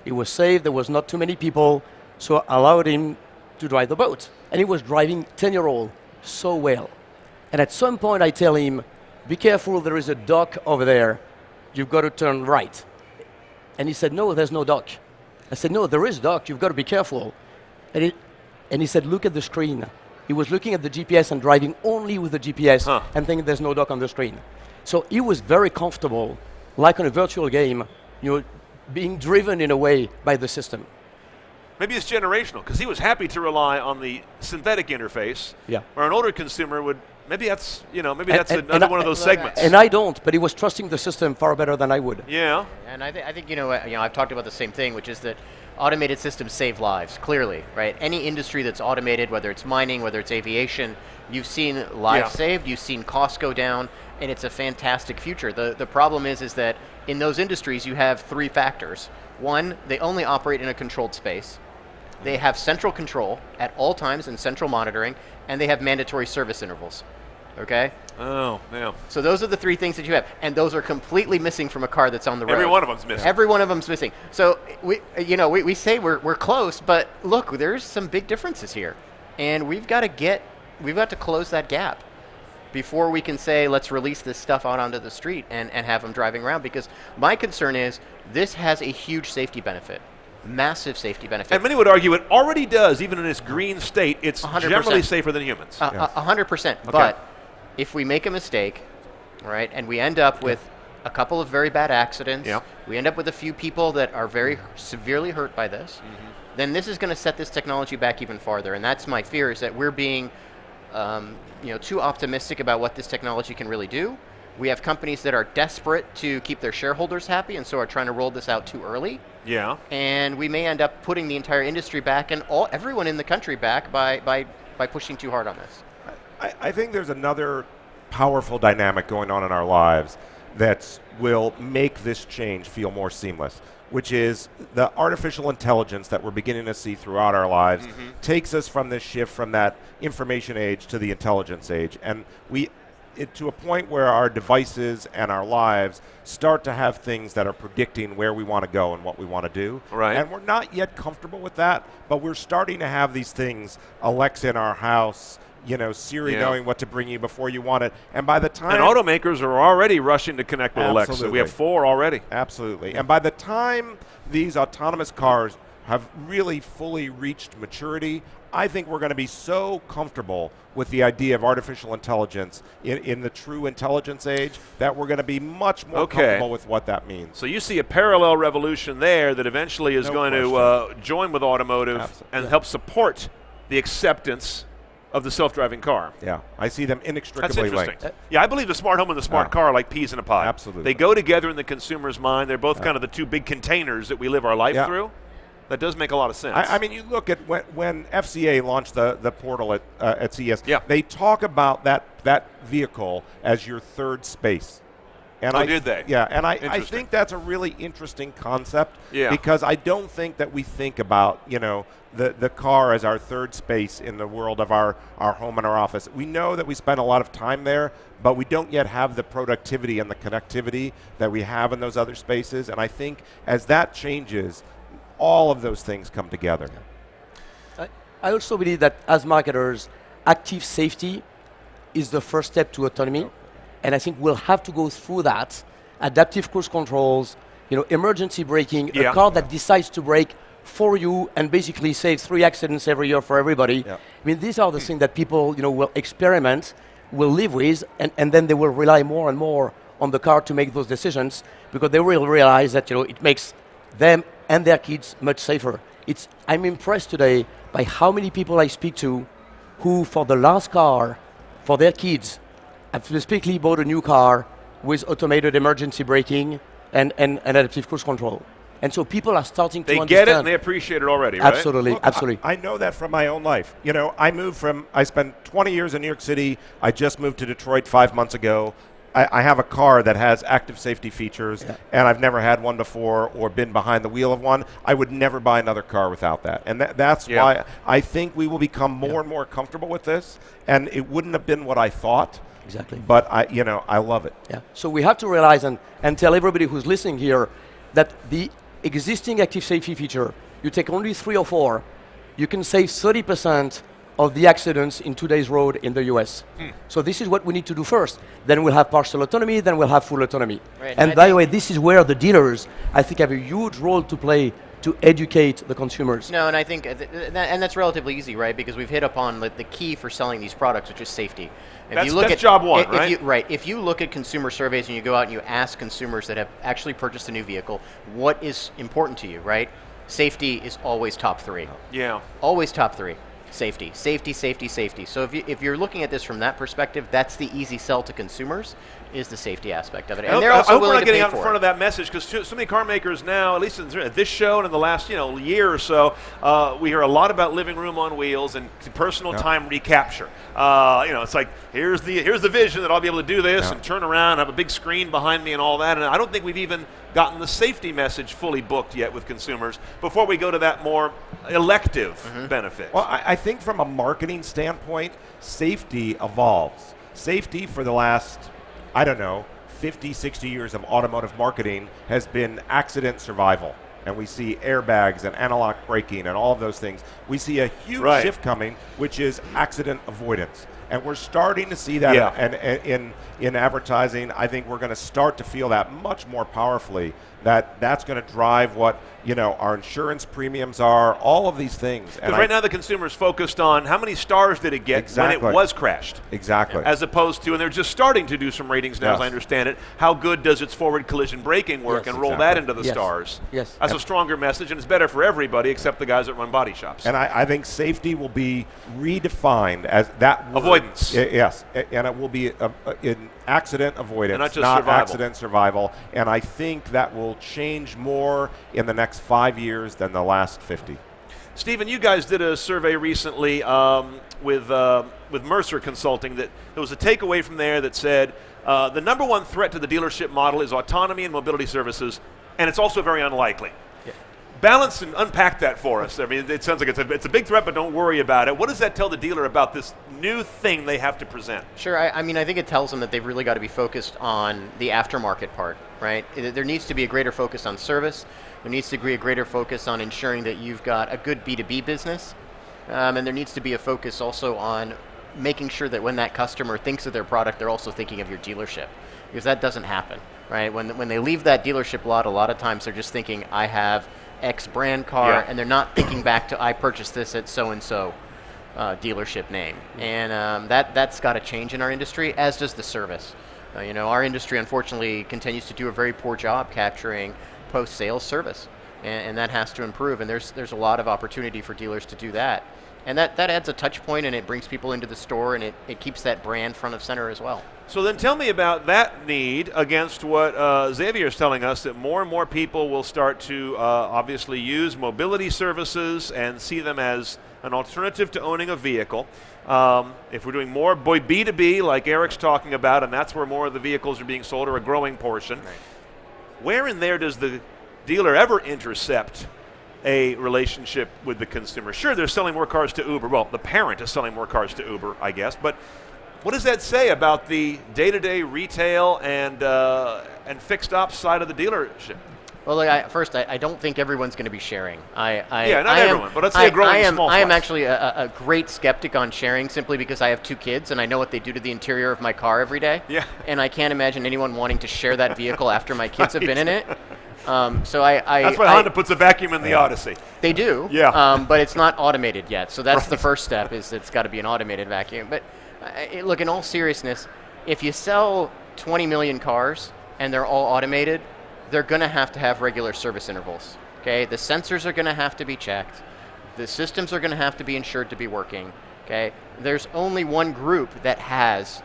It was safe, there was not too many people, so I allowed him to drive the boat. And he was driving 10-year-old so well. And at some point I tell him, be careful, there is a dock over there. You've got to turn right. And he said, no, there's no dock. I said, no, there is a dock, you've got to be careful. And he said, look at the screen. He was looking at the GPS and driving only with the GPS and thinking there's no dock on the screen. So he was very comfortable, like on a virtual game, being driven in a way by the system. Maybe it's generational, because he was happy to rely on the synthetic interface, where an older consumer would. Maybe that's another one of those segments. And I don't, but he was trusting the system far better than I would. Yeah. And I think I've talked about the same thing, which is that automated systems save lives. Clearly, right? Any industry that's automated, whether it's mining, whether it's aviation, you've seen lives saved, you've seen costs go down, and it's a fantastic future. The problem is that in those industries you have three factors. One, they only operate in a controlled space. They have central control at all times and central monitoring, and they have mandatory service intervals. Okay? Oh, yeah. So those are the three things that you have, and those are completely missing from a car that's on the road. Every one of them's missing. Every one of them's missing. So we say we're close, but look, there's some big differences here, and we've got to close that gap before we can say let's release this stuff out onto the street and have them driving around. Because my concern is this has a huge safety benefit. Massive safety benefit. And many would argue it already does, even in its green state. It's 100%. Generally safer than humans. 100%. Okay. But if we make a mistake, right, and we end up with a couple of very bad accidents, we end up with a few people that are very severely hurt by this, then this is going to set this technology back even farther. And that's my fear, is that we're being too optimistic about what this technology can really do. We have companies that are desperate to keep their shareholders happy and so are trying to roll this out too early. Yeah. And we may end up putting the entire industry back and everyone in the country back by pushing too hard on this. I think there's another powerful dynamic going on in our lives that will make this change feel more seamless, which is the artificial intelligence that we're beginning to see throughout our lives takes us from this shift from that information age to the intelligence age. And to a point where our devices and our lives start to have things that are predicting where we want to go and what we want to do. Right. And we're not yet comfortable with that, but we're starting to have these things, Alexa in our house, Siri knowing what to bring you before you want it. And by the time... And automakers are already rushing to connect with Alexa. We have 4 already. Absolutely. And by the time these autonomous cars have really fully reached maturity, I think we're going to be so comfortable with the idea of artificial intelligence in the true intelligence age that we're going to be much more comfortable with what that means. So you see a parallel revolution there that eventually is going to join with automotive and help support the acceptance of the self-driving car. Yeah, I see them inextricably linked. Yeah, I believe the smart home and the smart car are like peas in a pod. Absolutely. They go together in the consumer's mind. They're both kind of the 2 big containers that we live our life through. That does make a lot of sense. I mean, you look at when FCA launched the portal at CES, they talk about that vehicle as your third space. And did they? Yeah, and I think that's a really interesting concept because I don't think that we think about, the car as our third space in the world of our home and our office. We know that we spend a lot of time there, but we don't yet have the productivity and the connectivity that we have in those other spaces. And I think as that changes, all of those things come together. I also believe that as marketers, active safety is the first step to autonomy. And I think we'll have to go through that. Adaptive cruise controls, emergency braking, a car that decides to brake for you and basically saves 3 accidents every year for everybody. I mean, these are the things that people, will experiment, will live with, and then they will rely more and more on the car to make those decisions because they will realize that, it makes them and their kids much safer. I'm impressed today by how many people I speak to who, for the last car, for their kids, have specifically bought a new car with automated emergency braking and adaptive cruise control. And so people are starting to understand. They get it and they appreciate it already, right? Absolutely, absolutely. I know that from my own life. I spent 20 years in New York City. I just moved to Detroit 5 months ago. I have a car that has active safety features, and I've never had one before or been behind the wheel of one. I would never buy another car without that. And that's why I think we will become more and more comfortable with this, and it wouldn't have been what I thought. Exactly. But I love it. Yeah. So we have to realize and tell everybody who's listening here that the existing active safety feature, you take only 3 or 4, you can save 30% of the accidents in today's road in the US. So this is what we need to do first. Then we'll have partial autonomy, then we'll have full autonomy. Right, and by the way, this is where the dealers, I think, have a huge role to play to educate the consumers. No, and I think, and that's relatively easy, right? Because we've hit upon the key for selling these products, which is safety. That's job one, right? If you look at consumer surveys and you go out and you ask consumers that have actually purchased a new vehicle, what is important to you, right? Safety is always top 3. Yeah. Always top 3. Safety, safety, safety, safety. So if you're looking at this from that perspective, that's the easy sell to consumers, is the safety aspect of it. And they're also willing to pay for it. I hope we're not getting out in front of that message because so many car makers now, at least at this show and in the last year or so, we hear a lot about living room on wheels and personal time recapture. It's like here's the vision that I'll be able to do this and turn around, have a big screen behind me and all that. And I don't think we've even gotten the safety message fully booked yet with consumers before we go to that more elective benefit. Well, I think from a marketing standpoint, safety evolves. Safety for the last, 50, 60 years of automotive marketing has been accident survival. And we see airbags and analog braking and all of those things. We see a huge shift coming, which is accident avoidance. And we're starting to see that in advertising. I think we're going to start to feel that much more powerfully, that's going to drive what our insurance premiums are, all of these things. Because right now the consumer's focused on how many stars did it get when it was crashed. Exactly. As opposed to, and they're just starting to do some ratings now, as I understand it, how good does its forward collision braking work and roll that into the stars. Yes. That's a stronger message, and it's better for everybody except the guys that run body shops. And I think safety will be redefined as that word. Avoidance. Yes, and it will be in accident avoidance, and not just not survival. Accident survival. And I think that will change more in the next 5 years than the last 50. Stephen, you guys did a survey recently with Mercer Consulting that there was a takeaway from there that said the number one threat to the dealership model is autonomy and mobility services, and it's also very unlikely. balance and unpack that for us. I mean, it sounds like it's a big threat, but don't worry about it. What does that tell the dealer about this new thing they have to present? Sure. I mean, I think it tells them that they've really got to be focused on the aftermarket part, right? There needs to be a greater focus on service. There needs to be a greater focus on ensuring that you've got a good B2B business. And there needs to be a focus also on making sure that when that customer thinks of their product, they're also thinking of your dealership. Because that doesn't happen, right? When they leave that dealership lot, a lot of times they're just thinking, I have X brand car, and they're not thinking back to, I purchased this at so-and-so dealership name. And that's got to change in our industry, as does the service. Our industry, unfortunately, continues to do a very poor job capturing post-sales service. And that has to improve, and there's a lot of opportunity for dealers to do that. And that adds a touch point, and it brings people into the store, and it keeps that brand front of center as well. So then tell me about that need against what Xavier is telling us, that more and more people will start to obviously use mobility services and see them as an alternative to owning a vehicle. If we're doing more B2B, like Eric's talking about, and that's where more of the vehicles are being sold, or a growing portion, where in there does the dealer ever intercept a relationship with the consumer? Sure, they're selling more cars to Uber. Well, the parent is selling more cars to Uber, I guess. But what does that say about the day-to-day retail and fixed ops side of the dealership? Well, look, first, I don't think everyone's going to be sharing. Not everyone, but let's say a growing small I am slice. actually a great skeptic on sharing, simply because I have 2 kids and I know what they do to the interior of my car every day. Yeah. And I can't imagine anyone wanting to share that vehicle after my kids have been in it. That's why Honda puts a vacuum in the Odyssey. They do. Yeah. But it's not automated yet. So that's the first step, is it's got to be an automated vacuum. But look, in all seriousness, if you sell 20 million cars and they're all automated, they're going to have regular service intervals. Okay, the sensors are going to have to be checked. The systems are going to have to be ensured to be working. Okay, there's only one group that has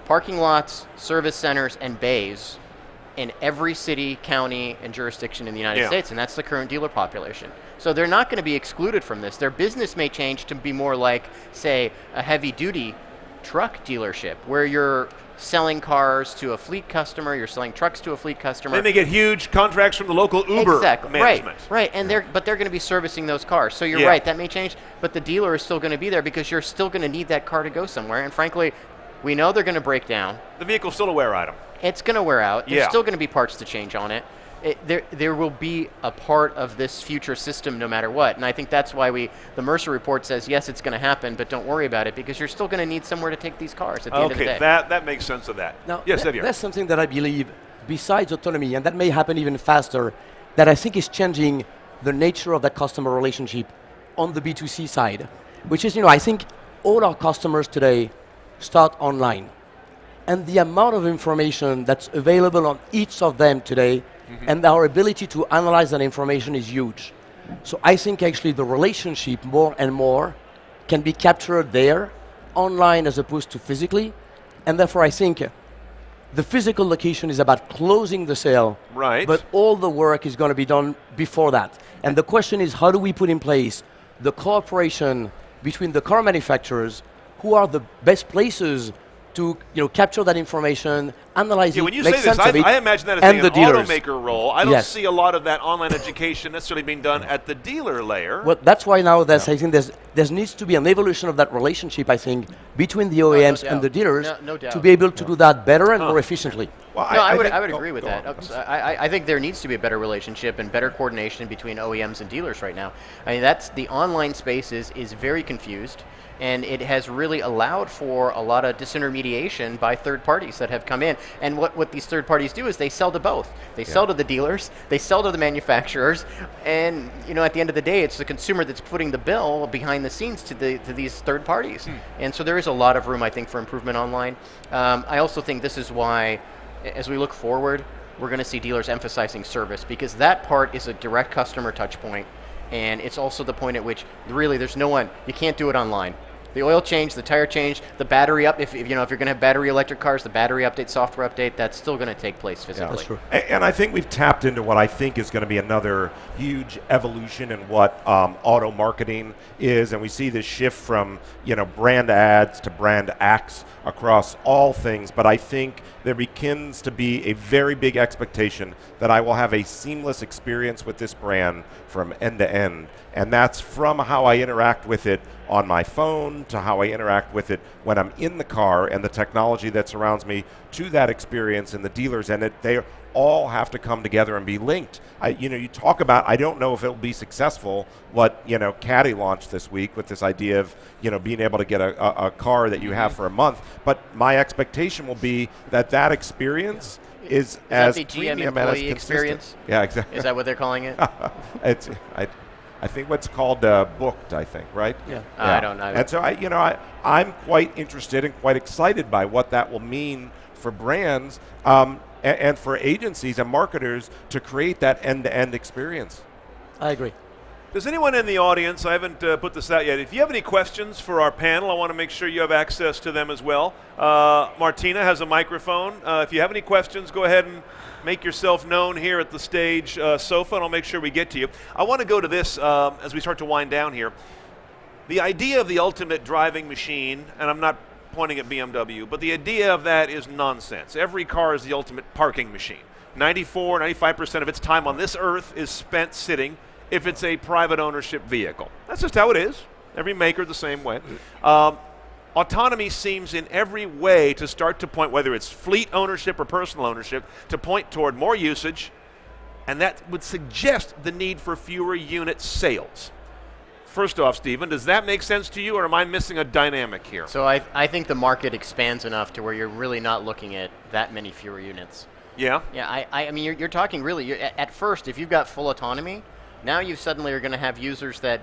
parking lots, service centers, and bays in every city, county, and jurisdiction in the United States, and that's the current dealer population. So they're not going to be excluded from this. Their business may change to be more like, say, a heavy-duty truck dealership, where you're selling cars to a fleet customer, you're selling trucks to a fleet customer. They may get huge contracts from the local Uber management. Right, and but they're going to be servicing those cars. So you're right, that may change, but the dealer is still going to be there, because you're still going to need that car to go somewhere. And frankly, we know they're going to break down. The vehicle's still a wear item. It's going to wear out. There's still going to be parts to change on it. There will be a part of this future system no matter what. And I think that's why the Mercer report says, yes, it's going to happen, but don't worry about it, because you're still going to need somewhere to take these cars at the end of the day. That makes sense of that. Now, yes, Xavier. that's something that I believe, besides autonomy, and that may happen even faster, that I think is changing the nature of that customer relationship on the B2C side, which is, I think all our customers today start online. And the amount of information that's available on each of them today, and our ability to analyze that information, is huge. So I think actually the relationship more and more can be captured there, online as opposed to physically. And therefore I think the physical location is about closing the sale, but all the work is going to be done before that. And the question is, how do we put in place the cooperation between the car manufacturers, who are the best places to capture that information, analyze it, when you make say sense this, of it, I imagine that as and being the an dealers. automaker role. I don't see a lot of that online education necessarily being done at the dealer layer. Well, that's why now I think there needs to be an evolution of that relationship, I think, between the OEMs and the dealers to be able to do that better and more efficiently. Well, I would agree with that. I think there needs to be a better relationship and better coordination between OEMs and dealers right now. I mean, the online space is very confused, and it has really allowed for a lot of disintermediation by third parties that have come in. And what these third parties do is they sell to both. They sell to the dealers, they sell to the manufacturers, and at the end of the day, it's the consumer that's putting the bill behind the scenes to these third parties. And so there is a lot of room, I think, for improvement online. I also think this is why, as we look forward, we're going to see dealers emphasizing service, because that part is a direct customer touch point, and it's also the point at which really there's no one, you can't do it online. The oil change, the tire change, the battery up, if you're going to have battery electric cars, the battery update, software update, that's still going to take place physically. Yeah, that's true. And I think we've tapped into what I think is going to be another huge evolution in what auto marketing is, and we see this shift from brand ads to brand acts across all things. But I think there begins to be a very big expectation that I will have a seamless experience with this brand from end to end. And that's from how I interact with it on my phone to how I interact with it when I'm in the car, and the technology that surrounds me to that experience and the dealers in it. They all have to come together and be linked. You talk about, I don't know if it'll be successful, what Caddy launched this week with this idea of being able to get a car that you have for a month. But my expectation will be that experience is as that the GM premium and as employee consistent. experience? Yeah, exactly. Is that what they're calling it? I think what's called booked, I think, right? Yeah. I don't know. And so I'm quite interested and quite excited by what that will mean for brands and for agencies and marketers to create that end-to-end experience. I agree. Does anyone in the audience, I haven't put this out yet, if you have any questions for our panel, I want to make sure you have access to them as well. Martina has a microphone. If you have any questions, go ahead and make yourself known here at the stage sofa, and I'll make sure we get to you. I want to go to this as we start to wind down here. The idea of the ultimate driving machine, and I'm not pointing at BMW, but the idea of that is nonsense. Every car is the ultimate parking machine. 95% of its time on this earth is spent sitting if it's a private ownership vehicle. That's just how it is. Every maker the same way. Autonomy seems in every way to start to point, whether it's fleet ownership or personal ownership, to point toward more usage, and that would suggest the need for fewer unit sales. First off, Stephen, does that make sense to you, or am I missing a dynamic here? So I think the market expands enough to where you're really not looking at that many fewer units. Yeah? Yeah, I mean, you're talking really, at first, if you've got full autonomy, now you suddenly are going to have users that,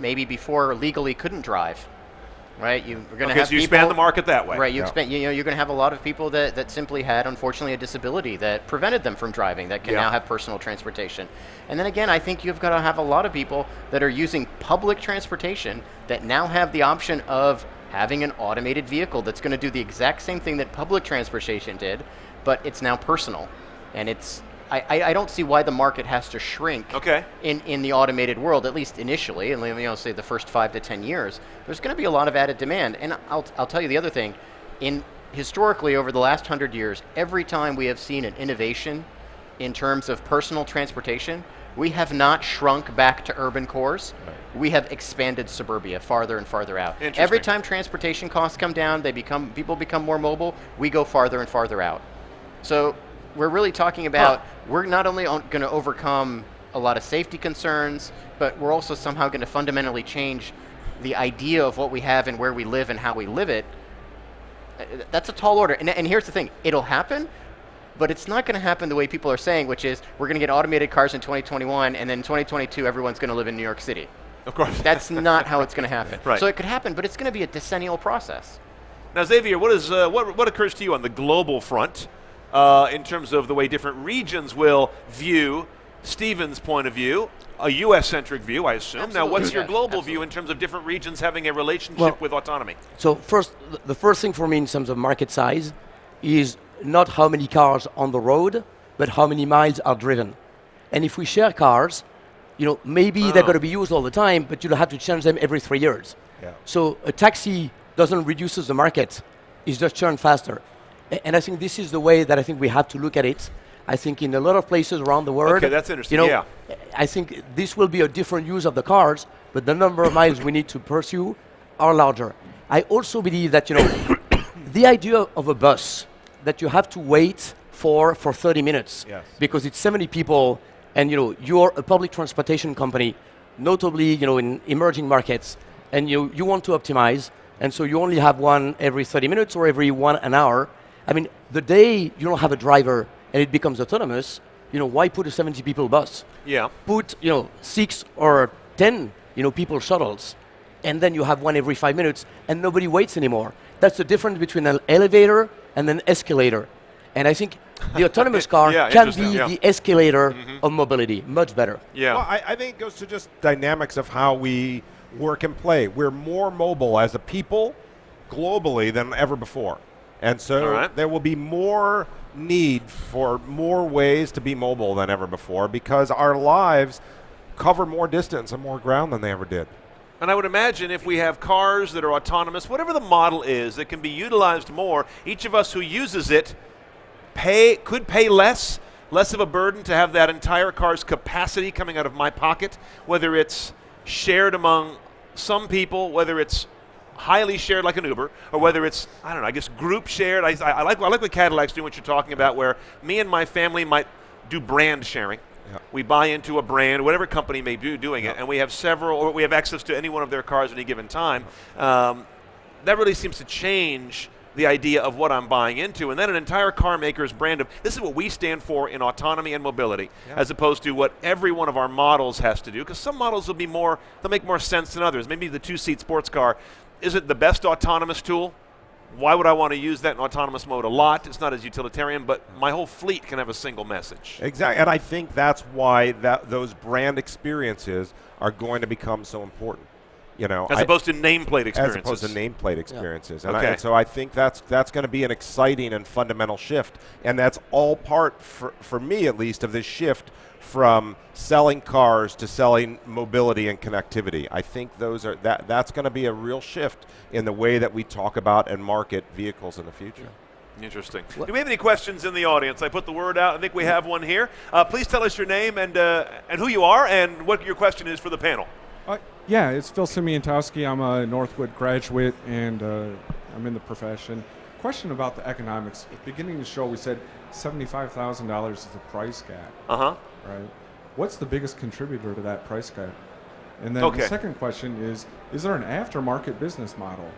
maybe before legally couldn't drive, right? You're going to have so you expand the market that way. Right, you're going to have a lot of people that simply had, unfortunately, a disability that prevented them from driving that can now have personal transportation. And then again, I think you've got to have a lot of people that are using public transportation that now have the option of having an automated vehicle that's going to do the exact same thing that public transportation did, but it's now personal. And I don't see why the market has to shrink in the automated world, at least initially, and say the first 5 to 10 years. There's going to be a lot of added demand. And I'll tell you the other thing. Historically, over the last 100 years, every time we have seen an innovation in terms of personal transportation, we have not shrunk back to urban cores. Right. We have expanded suburbia farther and farther out. Every time transportation costs come down, people become more mobile, we go farther and farther out. So we're really talking about, we're not only going to overcome a lot of safety concerns, but we're also somehow going to fundamentally change the idea of what we have and where we live and how we live it. That's a tall order. And here's the thing, it'll happen, but it's not going to happen the way people are saying, which is we're going to get automated cars in 2021, and then in 2022, everyone's going to live in New York City. Of course. That's not how it's going to happen. Right. So it could happen, but it's going to be a decennial process. Now, Xavier, what occurs to you on the global front in terms of the way different regions will view Stephen's point of view, a U.S.-centric view, I assume. Absolutely. Now, what's your global view in terms of different regions having a relationship with autonomy? So the first thing for me in terms of market size is not how many cars on the road, but how many miles are driven. And if we share cars, maybe they're going to be used all the time, but you'll have to change them every 3 years. Yeah. So a taxi doesn't reduce the market, it's just churn faster. And I think this is the way that I think we have to look at it. I think in a lot of places around the world, okay, that's interesting. I think this will be a different use of the cars, but the number of miles we need to pursue are larger. I also believe that, the idea of a bus that you have to wait for 30 minutes because it's 70 people and, you're a public transportation company, notably, in emerging markets, and you want to optimize, and so you only have one every 30 minutes or every an hour. I mean, the day you don't have a driver and it becomes autonomous, why put a 70 people bus? Yeah. Put, 6 or 10, people shuttles, and then you have one every 5 minutes and nobody waits anymore. That's the difference between an elevator and an escalator. And I think the autonomous car can be the escalator of mobility, much better. Yeah. Well, I think it goes to just dynamics of how we work and play. We're more mobile as a people globally than ever before. And so there will be more need for more ways to be mobile than ever before because our lives cover more distance and more ground than they ever did. And I would imagine if we have cars that are autonomous, whatever the model is, that can be utilized more, each of us who uses it could pay less of a burden to have that entire car's capacity coming out of my pocket, whether it's shared among some people, whether it's highly shared like an Uber, or whether it's, I don't know, I guess group shared. I like what Cadillac's doing, what you're talking about, where me and my family might do brand sharing. Yeah. We buy into a brand, whatever company may be doing it, and we have several, or we have access to any one of their cars at any given time. That really seems to change the idea of what I'm buying into, and then an entire car maker's brand of this is what we stand for in autonomy and mobility, as opposed to what every one of our models has to do, because some models will be more, they'll make more sense than others. Maybe the two-seat sports car isn't the best autonomous tool. Why would I want to use that in autonomous mode a lot? It's not as utilitarian, but my whole fleet can have a single message. Exactly, and I think that's why those brand experiences are going to become so important. As opposed to nameplate experiences. As opposed to nameplate experiences. Yeah. And so I think that's going to be an exciting and fundamental shift, and that's all part, for me at least, of this shift from selling cars to selling mobility and connectivity. I think that's going to be a real shift in the way that we talk about and market vehicles in the future. Yeah. Interesting. Do we have any questions in the audience? I put the word out. I think we have one here. Please tell us your name and who you are and what your question is for the panel. Yeah, it's Phil Simientowski. I'm a Northwood graduate, and I'm in the profession. Question about the economics. At the beginning of the show, we said $75,000 is the price gap. Uh-huh. Right? What's the biggest contributor to that price gap? And then Okay. the second question is there an aftermarket business model?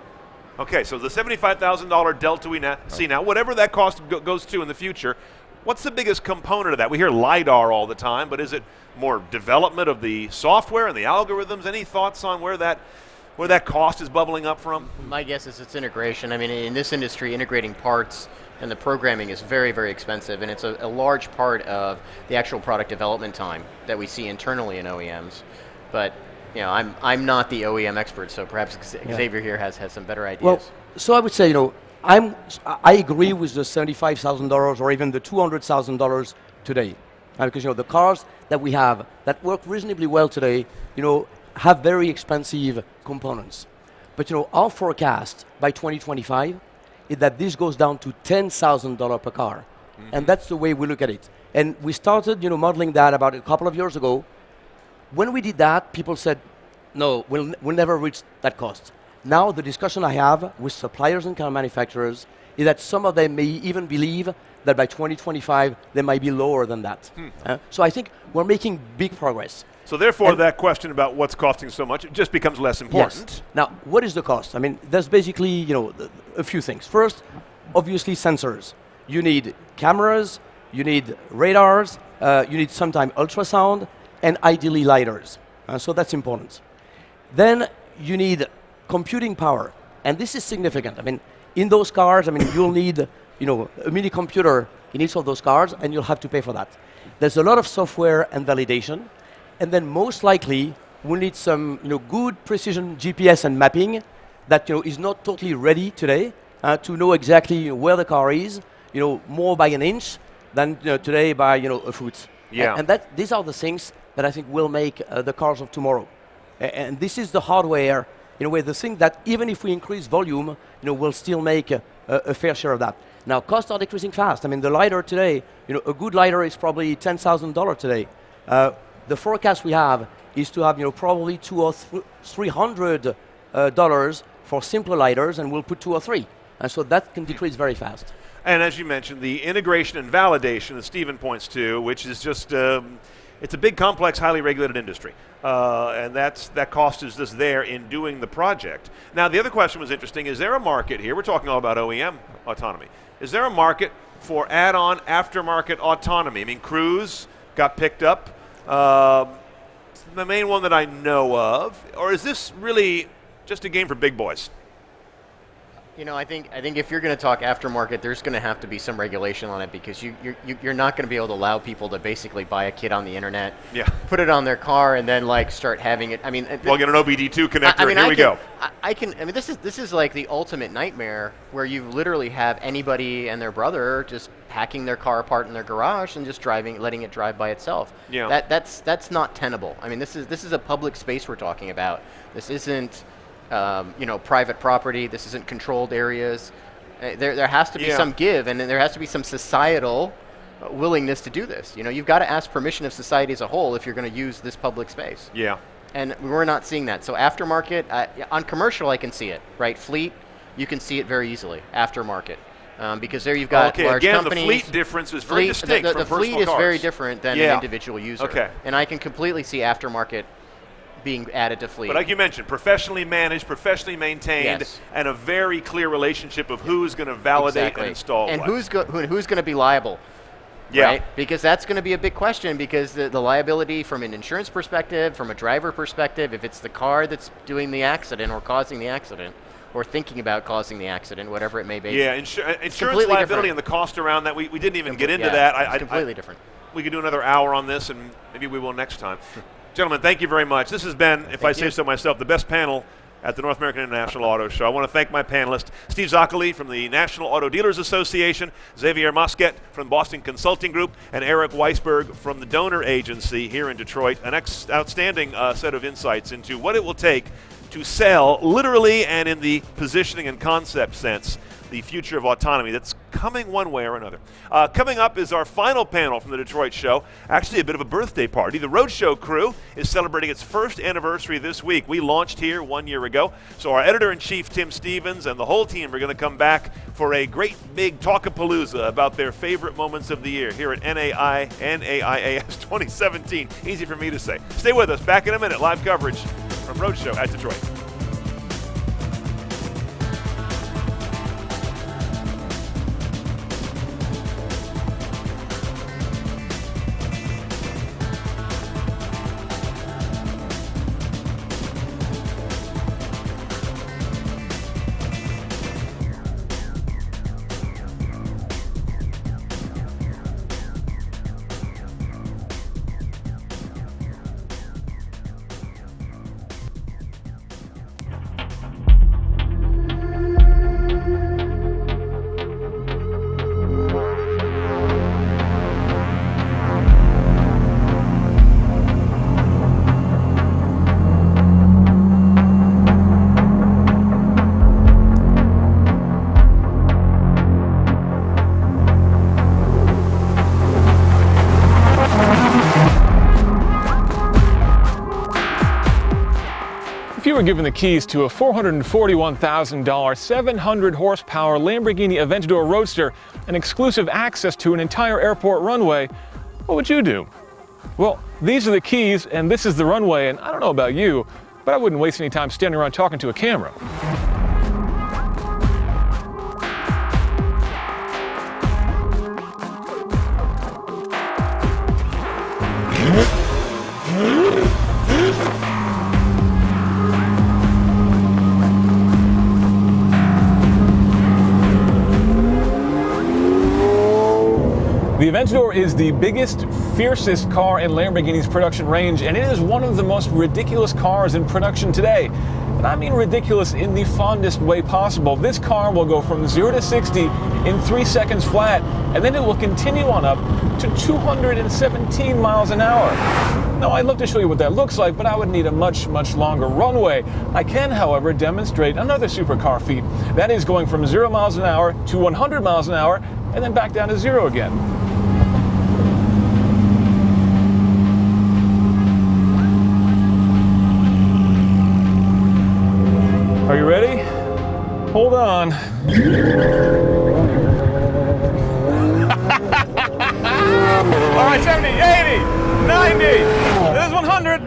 Okay, so the $75,000 delta we see now, whatever that cost goes to in the future, what's the biggest component of that? We hear LiDAR all the time, but is it more development of the software and the algorithms? Any thoughts on where that cost is bubbling up from? My guess is it's integration. I mean, in this industry, integrating parts and the programming is very, very expensive, and it's a large part of the actual product development time that we see internally in OEMs. But I'm not the OEM expert, so perhaps Xavier here has some better ideas. Well, so I would say, I agree with the $75,000 or even the $200,000 today, because the cars that we have that work reasonably well today, have very expensive components. But our forecast by 2025 is that this goes down to $10,000 per car, and that's the way we look at it. And we started, modeling that about a couple of years ago. When we did that, people said, "No, we'll never reach that cost." Now the discussion I have with suppliers and car manufacturers is that some of them may even believe that by 2025 they might be lower than that. So I think we're making big progress. So therefore, that question about what's costing so much, it just becomes less important. Yes. Now, what is the cost? I mean, there's basically a few things. First, obviously sensors. You need cameras, you need radars, you need sometimes ultrasound, and ideally lidars. So that's important. Then you need computing power, and this is significant. I mean, in those cars, you'll need, a mini computer in each of those cars, and you'll have to pay for that. There's a lot of software and validation, and then most likely we'll need some, good precision GPS and mapping that, is not totally ready today to know exactly where the car is, more by an inch than today by, a foot. Yeah. And these are the things that I think will make the cars of tomorrow. And this is the hardware, in a way, the thing that even if we increase volume, we'll still make a fair share of that. Now, costs are decreasing fast. I mean, the LiDAR today, a good LiDAR is probably $10,000 today. The forecast we have is to have, probably $200 or $300 for simpler LiDARs, and we'll put 2 or 3. And so that can decrease very fast. And as you mentioned, the integration and validation that Stephen points to, which is just, it's a big, complex, highly regulated industry. And that cost is just there in doing the project. Now, the other question was interesting. Is there a market here? We're talking all about OEM autonomy. Is there a market for add-on aftermarket autonomy? I mean, Cruise got picked up. The main one that I know of. Or is this really just a game for big boys? You know, I think if you're going to talk aftermarket, there's going to have to be some regulation on it, because you're not going to be able to allow people to basically buy a kit on the internet, put it on their car, and then like start having it. I mean, plug in an OBD2 connector. Here we go. I mean, this is like the ultimate nightmare, where you literally have anybody and their brother just hacking their car apart in their garage and just letting it drive by itself. Yeah. That's not tenable. I mean, this is a public space we're talking about. This isn't private property. This isn't controlled areas. There has to be some give, and there has to be some societal willingness to do this. You know, you've got to ask permission of society as a whole if you're going to use this public space. Yeah. And we're not seeing that. So aftermarket, on commercial, I can see it, right? Fleet, you can see it very easily. Aftermarket. Because there you've got large companies. The fleet difference is very distinct from personal fleet is cars. very different than an individual user. Okay. And I can completely see aftermarket being added to fleet. But like you mentioned, professionally managed, professionally maintained, and a very clear relationship of who's going to validate and install and what. who's going to be liable. Yeah. Right? Because that's going to be a big question, because the liability from an insurance perspective, from a driver perspective, if it's the car that's doing the accident or causing the accident, or thinking about causing the accident, whatever it may be. Yeah, insurance liability different. And the cost around that, we didn't even get into that. It's completely different. We could do another hour on this, and maybe we will next time. Gentlemen, thank you very much. This has been, if I say so myself, the best panel at the North American International Auto Show. I want to thank my panelists, Steve Zoccoli from the National Auto Dealers Association, Xavier Mosquet from Boston Consulting Group, and Eric Weisberg from the Donor Agency here in Detroit. An outstanding set of insights into what it will take to sell, literally and in the positioning and concept sense, the future of autonomy that's coming one way or another. Coming up is our final panel from the Detroit show, actually a bit of a birthday party. The Roadshow crew is celebrating its first anniversary this week. We launched here 1 year ago, so our editor-in-chief, Tim Stevens, and the whole team are going to come back for a great big talkapalooza about their favorite moments of the year here at NAIAS 2017. Easy for me to say. Stay with us. Back in a minute. Live coverage from Roadshow at Detroit. were given the keys to a $441,000 700 horsepower Lamborghini Aventador Roadster and exclusive access to an entire airport runway, what would you do? Well, these are the keys and this is the runway, and I don't know about you, but I wouldn't waste any time standing around talking to a camera. The Aventador is the biggest, fiercest car in Lamborghini's production range, and it is one of the most ridiculous cars in production today. And I mean ridiculous in the fondest way possible. This car will go from 0 to 60 in 3 seconds flat, and then it will continue on up to 217 miles an hour. Now, I'd love to show you what that looks like, but I would need a much, much longer runway. I can, however, demonstrate another supercar feat. That is going from 0 miles an hour to 100 miles an hour, and then back down to 0 again. Are you ready? Hold on. All right, 70, 80, 90, there's 100.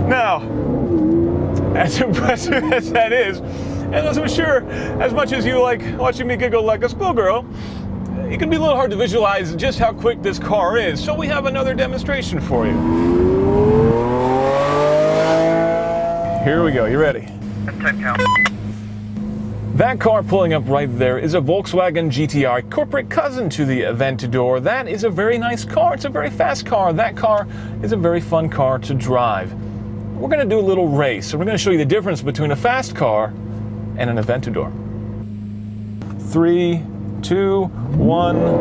Now, as impressive as that is, and as I'm sure as much as you like watching me giggle like a schoolgirl, It can be a little hard to visualize just how quick this car is, so we have another demonstration for you. Here we go, you ready? 10 count. That car pulling up right there is a Volkswagen GTI, corporate cousin to the Aventador. That is a very nice car. It's a very fast car. That car is a very fun car to drive. We're going to do a little race, so we're going to show you the difference between a fast car and an Aventador. 3, 2, 1. Oh.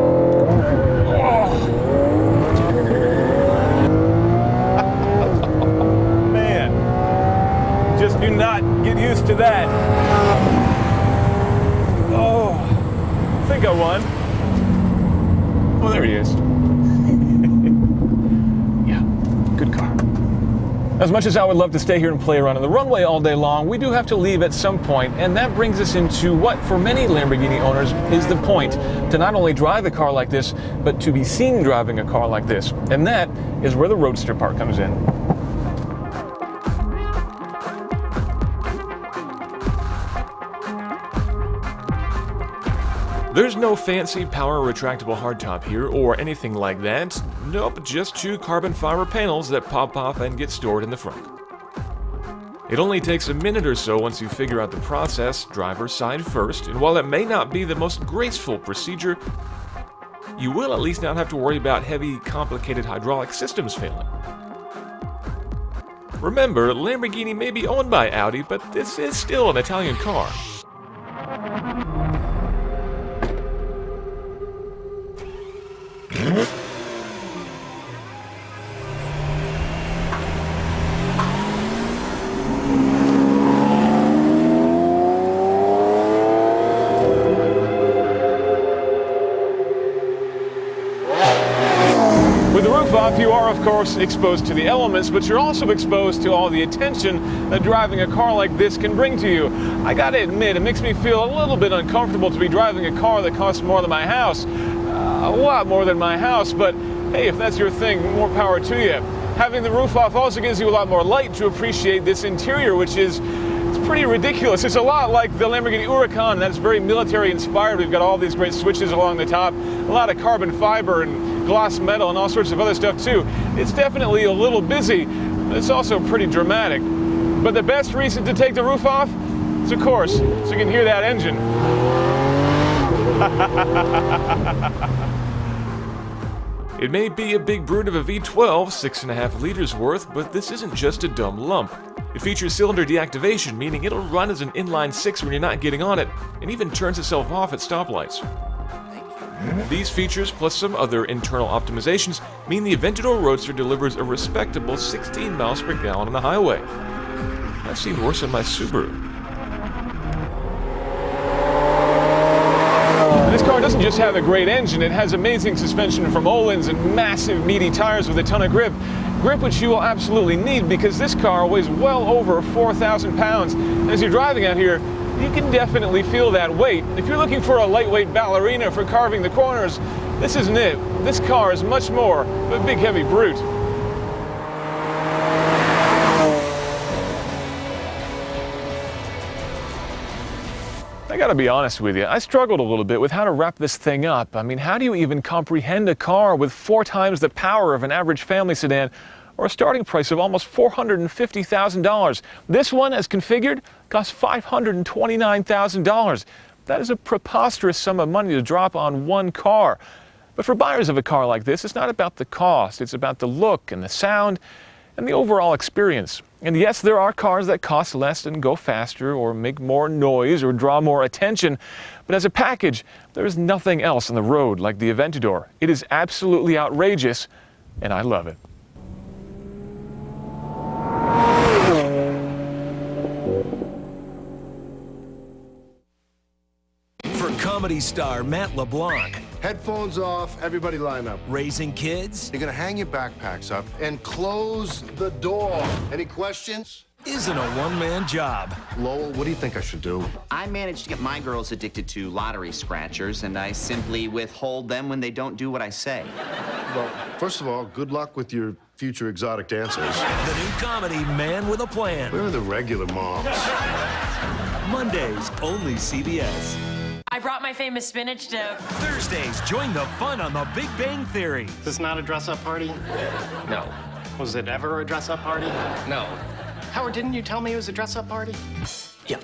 Man, just do not get used to that. Oh, I think I won. Oh, there he is. Yeah, good car. As much as I would love to stay here and play around on the runway all day long, we do have to leave at some point, and that brings us into what, for many Lamborghini owners, is the point: to not only drive a car like this, but to be seen driving a car like this. And that is where the Roadster part comes in. There's no fancy power retractable hardtop here or anything like that. Nope, just 2 carbon fiber panels that pop off and get stored in the front. It only takes a minute or so once you figure out the process, driver's side first, and while it may not be the most graceful procedure, you will at least not have to worry about heavy, complicated hydraulic systems failing. Remember, Lamborghini may be owned by Audi, but this is still an Italian car. With the roof off, you are, of course, exposed to the elements, but you're also exposed to all the attention that driving a car like this can bring to you. I gotta admit, it makes me feel a little bit uncomfortable to be driving a car that costs more than my house. A lot more than my house, but hey, if that's your thing, more power to you. Having the roof off also gives you a lot more light to appreciate this interior, which is it's pretty ridiculous. It's a lot like the Lamborghini Huracan, that's very military inspired. We've got all these great switches along the top, a lot of carbon fiber and gloss metal and all sorts of other stuff too. It's definitely a little busy, but it's also pretty dramatic. But the best reason to take the roof off is, of course, so you can hear that engine. It may be a big brute of a V12, 6.5 liters worth, but this isn't just a dumb lump. It features cylinder deactivation, meaning it'll run as an inline 6 when you're not getting on it, and even turns itself off at stoplights. These features, plus some other internal optimizations, mean the Aventador Roadster delivers a respectable 16 miles per gallon on the highway. I've seen worse on my Subaru. This car doesn't just have a great engine, it has amazing suspension from Öhlins and massive meaty tires with a ton of grip. Grip which you will absolutely need because this car weighs well over 4,000 pounds. As you're driving out here, you can definitely feel that weight. If you're looking for a lightweight ballerina for carving the corners, this isn't it. This car is much more of a big heavy brute. I gotta be honest with you, I struggled a little bit with how to wrap this thing up. I mean, how do you even comprehend a car with 4 times the power of an average family sedan or a starting price of almost $450,000? This one, as configured, costs $529,000. That is a preposterous sum of money to drop on one car. But for buyers of a car like this, it's not about the cost, it's about the look and the sound and the overall experience. And yes, there are cars that cost less and go faster or make more noise or draw more attention, but as a package, there is nothing else on the road like the Aventador. It is absolutely outrageous, and I love it. For comedy star Matt LeBlanc. Headphones off, everybody line up. Raising kids. You're gonna hang your backpacks up and close the door. Any questions? Isn't a one-man job. Lowell, what do you think I should do? I managed to get my girls addicted to lottery scratchers, and I simply withhold them when they don't do what I say. Well, first of all, good luck with your future exotic dancers. The new comedy Man with a Plan. Where are the regular moms? Mondays, only CBS. I brought my famous spinach dip. Thursdays, join the fun on The Big Bang Theory. Is this not a dress-up party? No. Was it ever a dress-up party? No. Howard, didn't you tell me it was a dress-up party? Yeah.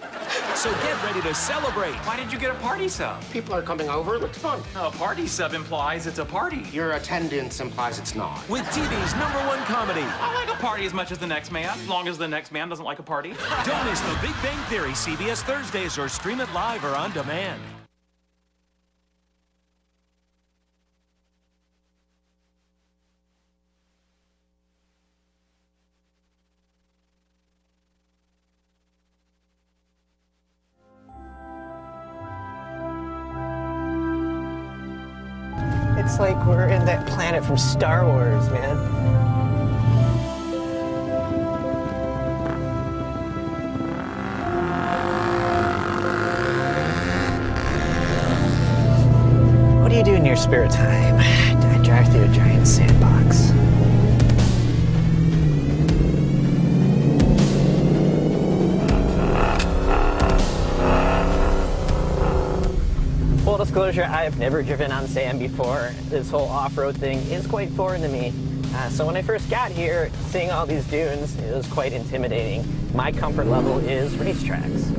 So get ready to celebrate. Why did you get a party sub? People are coming over. It looks fun. No, a party sub implies it's a party. Your attendance implies it's not. With TV's #1 comedy. I like a party as much as the next man, as long as the next man doesn't like a party. Don't miss The Big Bang Theory, CBS Thursdays, or stream it live or on demand. It's like we're in that planet from Star Wars, man. What do you do in your spare time? I drive through a giant sandbox. Full disclosure, I've never driven on sand before. This whole off-road thing is quite foreign to me. So when I first got here, seeing all these dunes, it was quite intimidating. My comfort level is racetracks.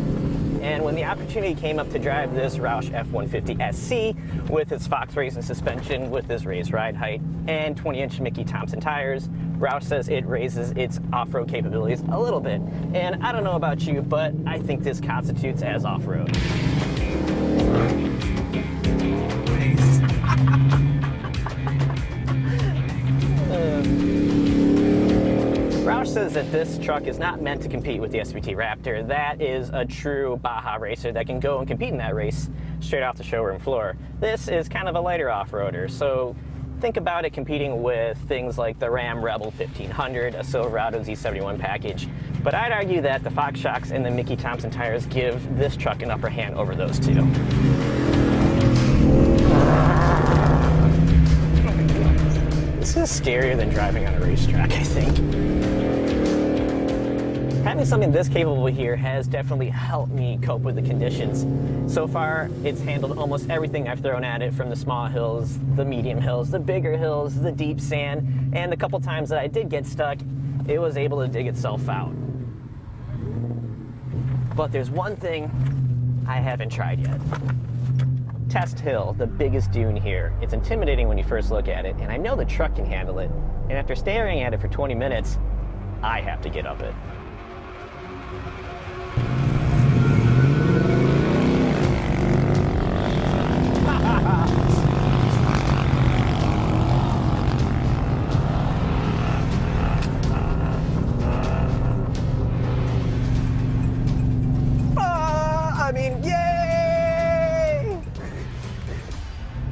And when the opportunity came up to drive this Roush F-150 SC with its Fox Racing suspension, with its race ride height, and 20-inch Mickey Thompson tires, Roush says it raises its off-road capabilities a little bit. And I don't know about you, but I think this constitutes as off-road. Roush says that this truck is not meant to compete with the SVT Raptor. That is a true Baja racer that can go and compete in that race straight off the showroom floor. This is kind of a lighter off-roader, so think about it competing with things like the Ram Rebel 1500, a Silverado Z71 package. But I'd argue that the Fox shocks and the Mickey Thompson tires give this truck an upper hand over those two. This is scarier than driving on a racetrack, I think. Having something this capable here has definitely helped me cope with the conditions. So far, it's handled almost everything I've thrown at it, from the small hills, the medium hills, the bigger hills, the deep sand, and the couple times that I did get stuck, it was able to dig itself out. But there's one thing I haven't tried yet. Test Hill, the biggest dune here. It's intimidating when you first look at it, and I know the truck can handle it. And after staring at it for 20 minutes, I have to get up it.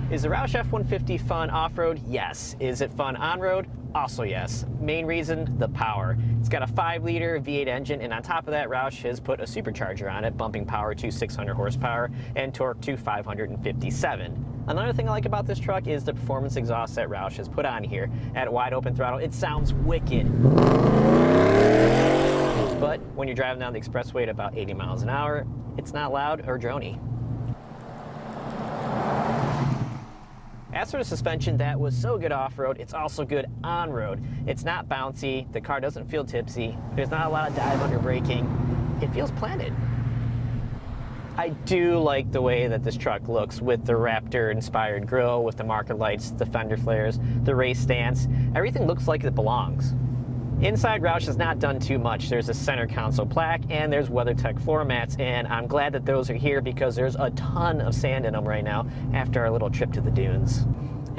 Is the Roush F-150 fun off-road? Yes. Is it fun on-road? Also yes. Main reason, the power. It's got a 5-liter V8 engine, and on top of that, Roush has put a supercharger on it, bumping power to 600 horsepower and torque to 557. Another thing I like about this truck is the performance exhaust that Roush has put on here. At wide open throttle, it sounds wicked. But when you're driving down the expressway at about 80 miles an hour, it's not loud or drony. As for the suspension, that was so good off-road, it's also good on-road. It's not bouncy, the car doesn't feel tipsy, there's not a lot of dive under braking. It feels planted. I do like the way that this truck looks with the Raptor-inspired grille, with the marker lights, the fender flares, the race stance. Everything looks like it belongs. Inside, Roush has not done too much. There's a center console plaque and there's WeatherTech floor mats, and I'm glad that those are here because there's a ton of sand in them right now after our little trip to the dunes.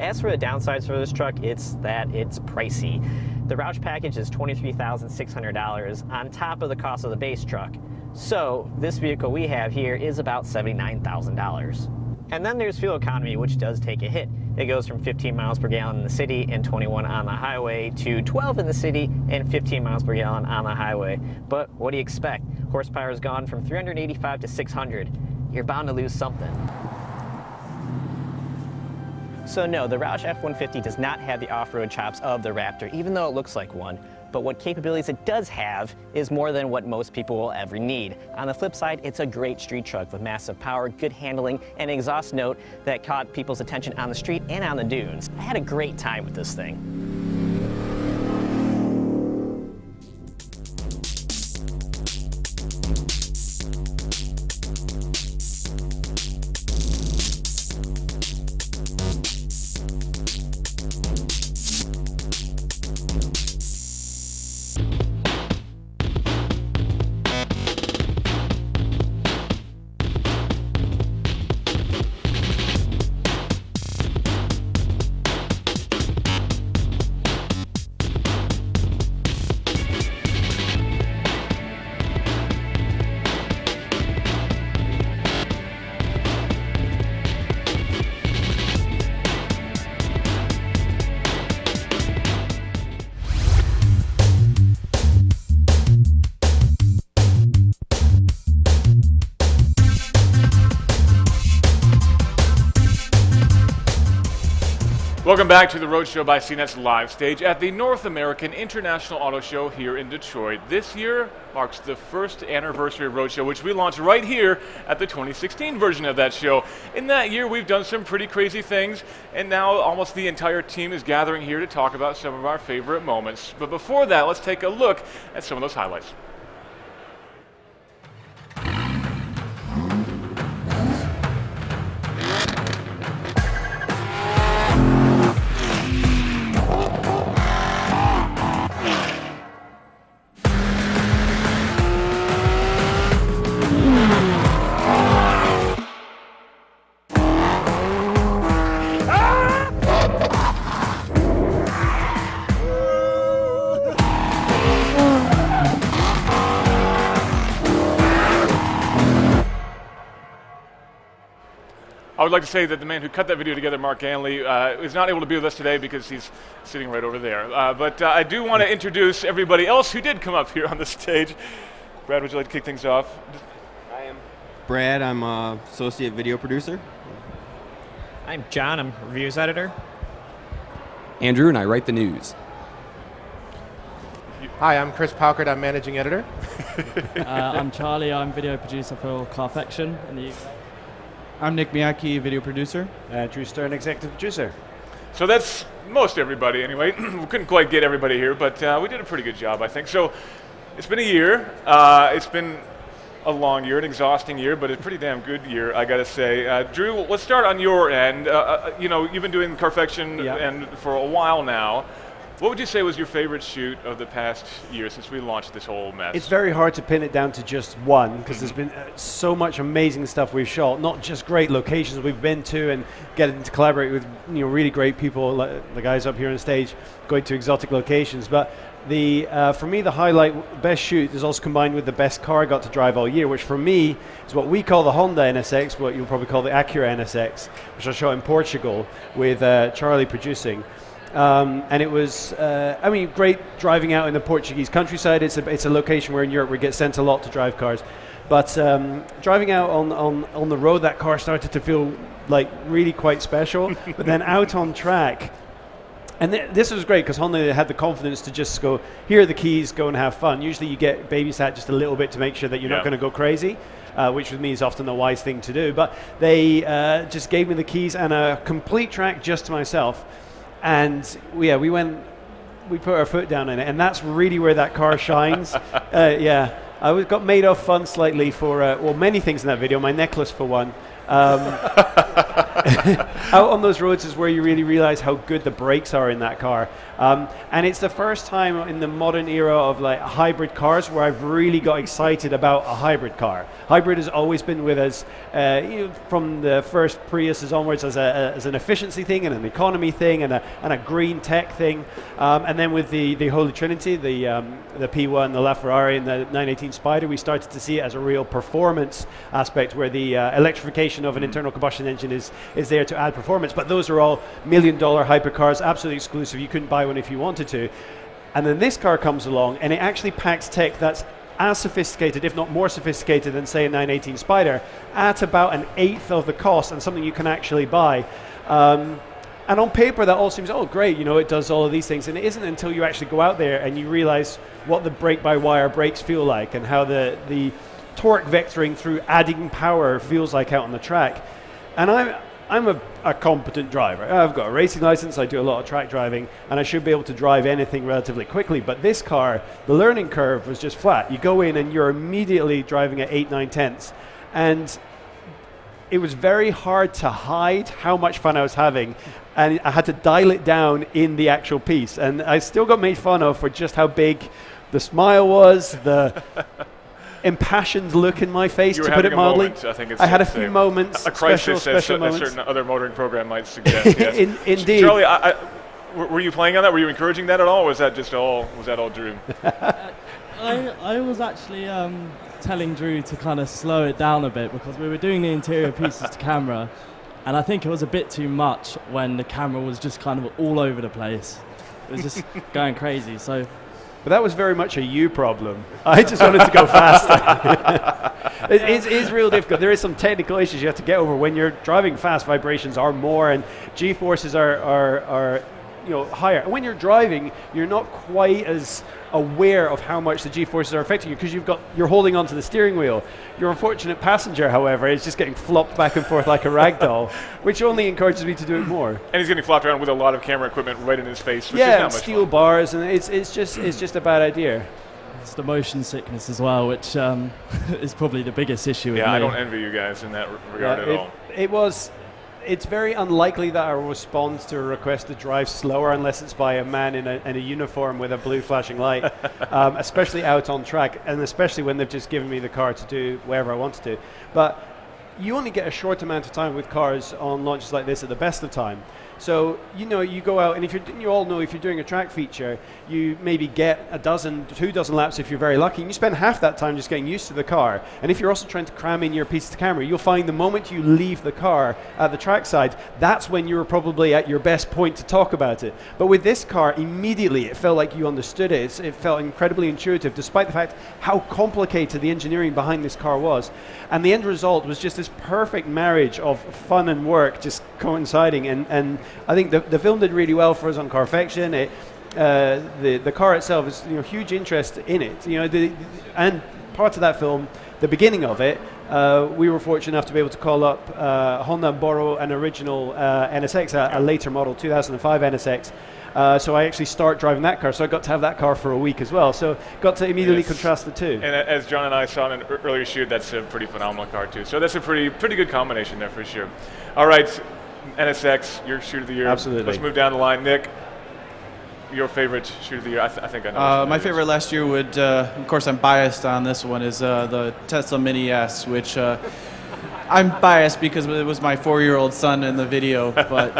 As for the downsides for this truck, it's that it's pricey. The Roush package is $23,600 on top of the cost of the base truck. So this vehicle we have here is about $79,000. And then there's fuel economy, which does take a hit. It goes from 15 miles per gallon in the city and 21 on the highway to 12 in the city and 15 miles per gallon on the highway. But what do you expect? Horsepower has gone from 385 to 600. You're bound to lose something. So no, the Roush F-150 does not have the off-road chops of the Raptor, even though it looks like one. but what capabilities it does have is more than what most people will ever need. On the flip side, it's a great street truck with massive power, good handling, and an exhaust note that caught people's attention on the street and on the dunes. I had a great time with this thing. Welcome back to the Roadshow by CNET's live stage at the North American International Auto Show here in Detroit. This year marks the first anniversary of Roadshow, which we launched right here at the 2016 version of that show. In that year, we've done some pretty crazy things, and now almost the entire team is gathering here to talk about some of our favorite moments. But before that, let's take a look at some of those highlights. I would like to say that the man who cut that video together, Mark Ganley, is not able to be with us today because he's sitting right over there. But I do want to introduce everybody else who did come up here on the stage. Brad, would you like to kick things off? I am Brad. I'm an associate video producer. I'm John. I'm reviews editor. Andrew, and I write the news. Hi, I'm Chris Paukert. I'm managing editor. I'm Charlie. I'm video producer for Carfection in the UK. I'm Nick Miyake, video producer. Drew Stern, executive producer. So that's most everybody anyway. We couldn't quite get everybody here, but we did a pretty good job, I think. So it's been a year. It's been a long year, an exhausting year, but a pretty damn good year, I gotta say. Drew, let's start on your end. You know, you've been doing Carfection and for a while now. What would you say was your favorite shoot of the past year since we launched this whole mess? It's very hard to pin it down to just one because there's been so much amazing stuff we've shot, not just great locations we've been to and getting to collaborate with really great people, like the guys up here on stage, going to exotic locations. But for me, the highlight, best shoot is also combined with the best car I got to drive all year, which for me is what we call the Honda NSX, what you'll probably call the Acura NSX, which I shot in Portugal with Charlie producing. And it was, great driving out in the Portuguese countryside. It's a location where in Europe we get sent a lot to drive cars. But driving out on the road, that car started to feel like really quite special. But then out on track, and this was great because Honda had the confidence to just go, here are the keys, go and have fun. Usually you get babysat just a little bit to make sure that you're not going to go crazy. Which with me is often the wise thing to do. But they just gave me the keys and a complete track just to myself. And we put our foot down in it, and that's really where that car shines. I got made off fun slightly for many things in that video. My necklace for one. Out on those roads is where you really realize how good the brakes are in that car. And it's the first time in the modern era of like hybrid cars where I've really got excited about a hybrid car. Hybrid has always been with us from the first Priuses onwards as an efficiency thing and an economy thing and a green tech thing. And then with the Holy Trinity, the P1, the LaFerrari, and the 918 Spider, we started to see it as a real performance aspect where the electrification of an internal combustion engine is there to add performance. But those are all $1 million hypercars, absolutely exclusive. You couldn't buy one if you wanted to. And then this car comes along and it actually packs tech that's as sophisticated, if not more sophisticated than say a 918 Spider, at about 1/8 of the cost and something you can actually buy. And on paper, that all seems, oh, great, it does all of these things. And it isn't until you actually go out there and you realize what the brake-by-wire brakes feel like and how the torque vectoring through adding power feels like out on the track. And I'm a competent driver. I've got a racing license, I do a lot of track driving, and I should be able to drive anything relatively quickly. But this car, the learning curve was just flat. You go in and you're immediately driving at 8, 9 tenths. And it was very hard to hide how much fun I was having, and I had to dial it down in the actual piece. And I still got made fun of for just how big the smile was, the impassioned look in my face, to put it mildly. I think it's I had a few moments, a crisis, special as moments. a certain other motoring program might suggest. Yes. Indeed. Charlie, were you playing on that? Were you encouraging that at all? Or was that all Drew? I was actually telling Drew to kind of slow it down a bit because we were doing the interior pieces to camera, and I think it was a bit too much when the camera was just kind of all over the place. It was just going crazy. So, but that was very much a you problem. I just wanted to go faster. It is real difficult. There is some technical issues you have to get over when you're driving fast. Vibrations are more, and G-forces are higher. And when you're driving, you're not quite as aware of how much the G-forces are affecting you because you're holding onto the steering wheel. Your unfortunate passenger, however, is just getting flopped back and forth like a rag doll, which only encourages me to do it more. And he's getting flopped around with a lot of camera equipment right in his face, which is yeah, not much steel fun. bars, and it's just a bad idea. It's the motion sickness as well, which is probably the biggest issue with me. Yeah, I don't envy you guys in that regard at all. It's very unlikely that I will respond to a request to drive slower unless it's by a man in a uniform with a blue flashing light, especially out on track, and especially when they've just given me the car to do whatever I want to do. But you only get a short amount of time with cars on launches like this at the best of time. So, you go out, and you all know if you're doing a track feature, you maybe get 2 dozen laps if you're very lucky, and you spend half that time just getting used to the car. And if you're also trying to cram in your piece to camera, you'll find the moment you leave the car at the trackside, that's when you're probably at your best point to talk about it. But with this car, immediately it felt like you understood it. It felt incredibly intuitive, despite the fact how complicated the engineering behind this car was. And the end result was just this perfect marriage of fun and work just coinciding, and I think the film did really well for us on Carfection. The car itself is huge interest in it. And part of that film, the beginning of it, we were fortunate enough to be able to call up Honda and borrow an original NSX, a later model 2005 NSX. So I actually start driving that car. So I got to have that car for a week as well. So got to immediately contrast the two. And as John and I saw in an earlier shoot, that's a pretty phenomenal car too. So that's a pretty good combination there for sure. All right, NSX, your shoot of the year. Absolutely. Let's move down the line. Nick, your favorite shoot of the year? I think I know. My favorite last year would, of course I'm biased on this one, is the Tesla Mini S, which I'm biased because it was my 4-year-old son in the video, but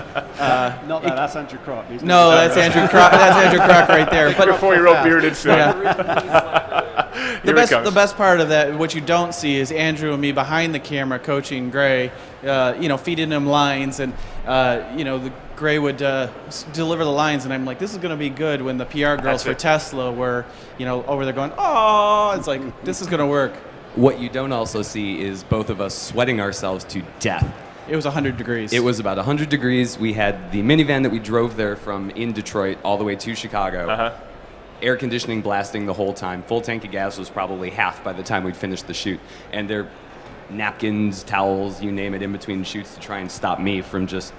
not that. That's Andrew Crock. No, that's Andrew Crock. That's Andrew Crock right there. But your 4-year-old bearded son. Yeah. The best part of that, what you don't see, is Andrew and me behind the camera coaching Gray, feeding him lines, and the Gray would deliver the lines, and I'm like, this is going to be good. When the PR girls for Tesla were, over there going, oh, it's like, this is going to work. What you don't also see is both of us sweating ourselves to death. It was 100 degrees. It was about 100 degrees. We had the minivan that we drove there from in Detroit all the way to Chicago. Uh-huh. Air conditioning blasting the whole time. Full tank of gas was probably half by the time we'd finished the shoot. And there napkins, towels, you name it, in between shoots to try and stop me from just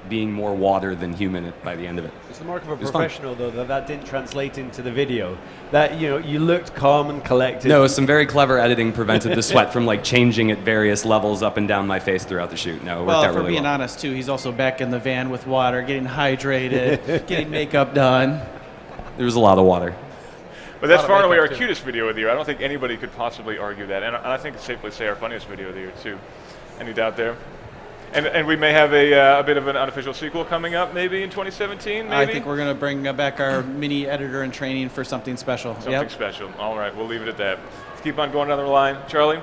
being more water than human by the end of it. It's the mark of a professional, though, that didn't translate into the video. That, you looked calm and collected. No, some very clever editing prevented the sweat from changing at various levels up and down my face throughout the shoot. No, it worked out really well. Well, for being honest, too, he's also back in the van with water, getting hydrated, getting makeup done. There was a lot of water. But that's far and away our cutest video of the year. I don't think anybody could possibly argue that. And I think it's safe to say our funniest video of the year, too. Any doubt there? And we may have a bit of an unofficial sequel coming up, maybe in 2017. Maybe? I think we're going to bring back our mini editor in training for something special. Something special. All right, we'll leave it at that. Let's keep on going down the line. Charlie?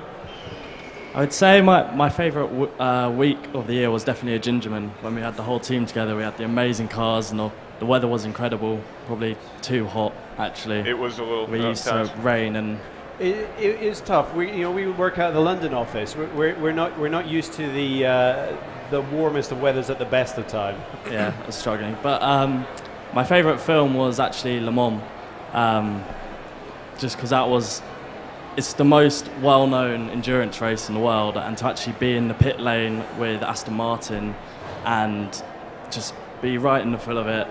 I would say my favorite week of the year was definitely a Gingerman. When we had the whole team together, we had the amazing cars, and the weather was incredible. Probably too hot, actually. It was a little We used to rain, and It is tough. We work out of the London office. We're not used to the warmest of weathers at the best of time. Yeah, I was struggling. But my favourite film was actually Le Mans, just because it's the most well-known endurance race in the world, and to actually be in the pit lane with Aston Martin and just be right in the full of it,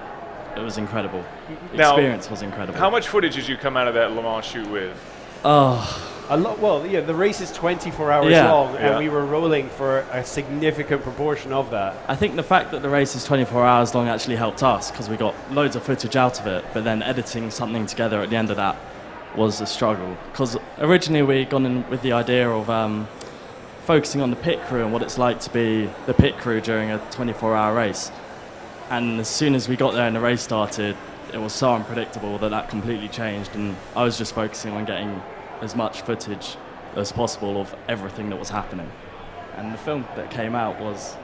it was incredible. The experience was incredible. How much footage did you come out of that Le Mans shoot with? A lot. Well, yeah, the race is 24 hours long, and we were rolling for a significant proportion of that. I think the fact that the race is 24 hours long actually helped us, because we got loads of footage out of it, but then editing something together at the end of that was a struggle. Because originally we'd gone in with the idea of focusing on the pit crew and what it's like to be the pit crew during a 24-hour race. And as soon as we got there and the race started, it was so unpredictable that completely changed, and I was just focusing on getting as much footage as possible of everything that was happening. And the film that came out was...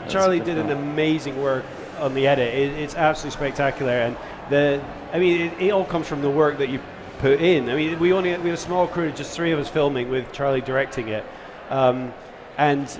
Charlie did an amazing work on the edit. It's absolutely spectacular, and it all comes from the work that you put in. I mean, we had a small crew, just 3 of us filming with Charlie directing it, and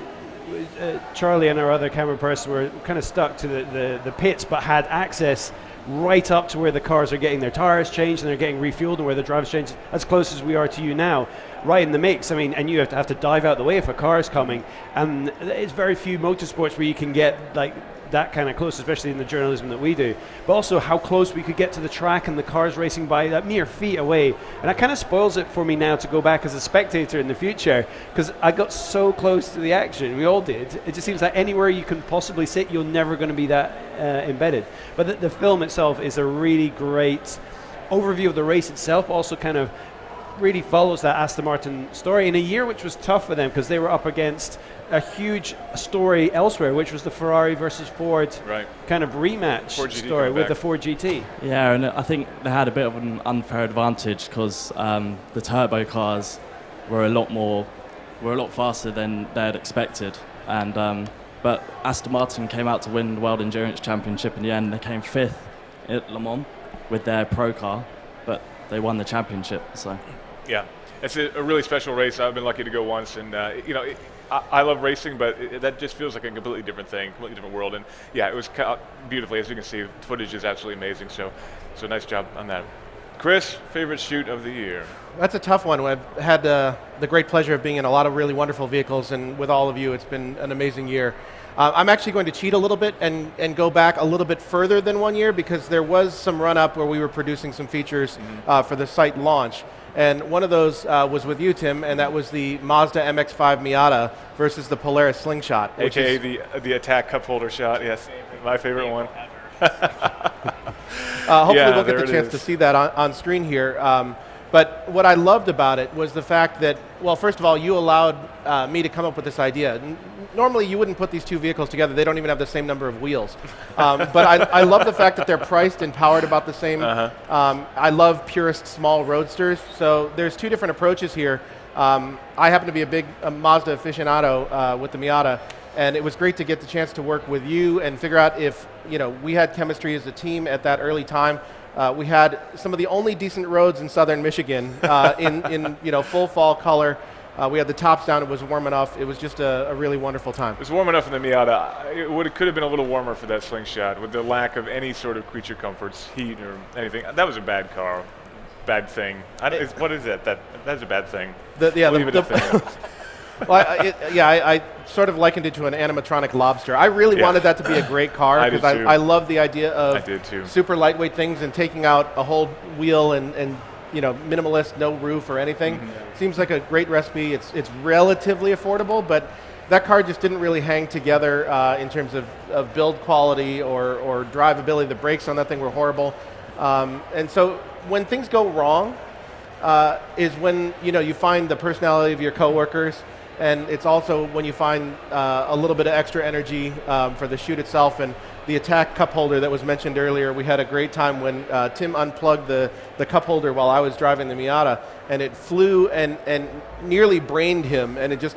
Charlie and our other camera person were kind of stuck to the pits, but had access right up to where the cars are getting their tires changed and they're getting refueled, and where the drivers change, as close as we are to you now, right in the mix. I mean, and you have to dive out the way if a car is coming, and it's very few motorsports where you can get like that kind of close, especially in the journalism that we do. But also how close we could get to the track and the cars racing by that mere feet away. And that kind of spoils it for me now to go back as a spectator in the future, because I got so close to the action. We all did. It just seems like anywhere you can possibly sit, you're never going to be that embedded. But the film itself is a really great overview of the race itself, also kind of really follows that Aston Martin story in a year which was tough for them, because they were up against a huge story elsewhere, which was the Ferrari versus Ford kind of rematch story with the Ford GT. Yeah, and I think they had a bit of an unfair advantage, because the turbo cars were a lot faster than they had expected, and but Aston Martin came out to win the World Endurance Championship in the end. They came 5th at Le Mans with their pro car, but they won the championship. So yeah, it's a really special race. I've been lucky to go once, and I love racing, but that just feels like a completely different thing, completely different world. And yeah, it was beautifully, as you can see. The footage is absolutely amazing. So nice job on that. Chris, favorite shoot of the year? That's a tough one. I've had the great pleasure of being in a lot of really wonderful vehicles, and with all of you, it's been an amazing year. I'm actually going to cheat a little bit and go back a little bit further than 1 year, because there was some run-up where we were producing some features for the site launch. And one of those was with you, Tim, and that was the Mazda MX-5 Miata versus the Polaris Slingshot. AKA the Attack cup holder shot, yes. My favorite one. Hopefully we'll get the chance to see that on screen here. But what I loved about it was the fact that, well, first of all, you allowed me to come up with this idea. Normally, you wouldn't put these two vehicles together. They don't even have the same number of wheels. But I love the fact that they're priced and powered about the same. I love purist small roadsters. So there's 2 different approaches here. I happen to be a big Mazda aficionado with the Miata, and it was great to get the chance to work with you and figure out if we had chemistry as a team at that early time. We had some of the only decent roads in southern Michigan in full fall color. We had the tops down. It was warm enough. It was just a really wonderful time. It was warm enough in the Miata. It could have been a little warmer for that Slingshot with the lack of any sort of creature comforts, heat, or anything. That was a bad car, bad thing. What is that? That's a bad thing. I sort of likened it to an animatronic lobster. I really wanted that to be a great car, because I love the idea of super lightweight things and taking out a whole wheel and minimalist, no roof or anything. Seems like a great recipe. It's relatively affordable, but that car just didn't really hang together in terms of build quality or drivability. The brakes on that thing were horrible. And so when things go wrong is when you find the personality of your coworkers, and it's also when you find a little bit of extra energy for the shoot itself. And the Attack cup holder that was mentioned earlier. We had a great time when Tim unplugged the cup holder while I was driving the Miata, and it flew and nearly brained him, and it just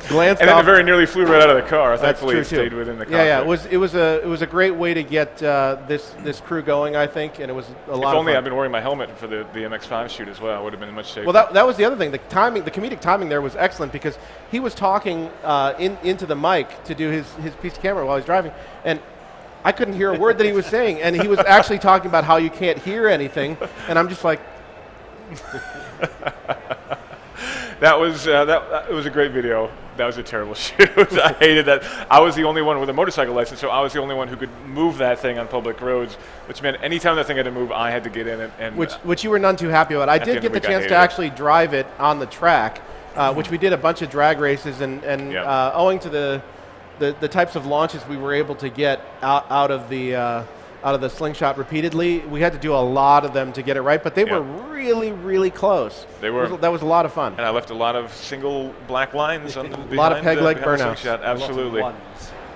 glanced and off. then it very nearly flew right out of the car. That's Thankfully, true it stayed too. within the cockpit. Yeah, it was a great way to get this crew going, I think, and it was a lot. If only of fun. I'd been wearing my helmet for the MX-5 shoot as well, it would have been much safer. Well, that was the other thing. The comedic timing there was excellent because he was talking into the mic to do his piece of camera while he was driving, and I couldn't hear a word that he was saying, and he was actually talking about how you can't hear anything, and I'm just like. It was a great video. That was a terrible shoot. I hated that. I was the only one with a motorcycle license, so I was the only one who could move that thing on public roads, which meant anytime that thing had to move, I had to get in it. And which you were none too happy about. I did get the chance to actually drive it on the track, which we did a bunch of drag races, and owing to the types of launches we were able to get out of the slingshot repeatedly, we had to do a lot of them to get it right, but they were really, really close. They were. That was a lot of fun. And I left a lot of single black lines on a lot of peg leg burnouts. Slingshot, absolutely.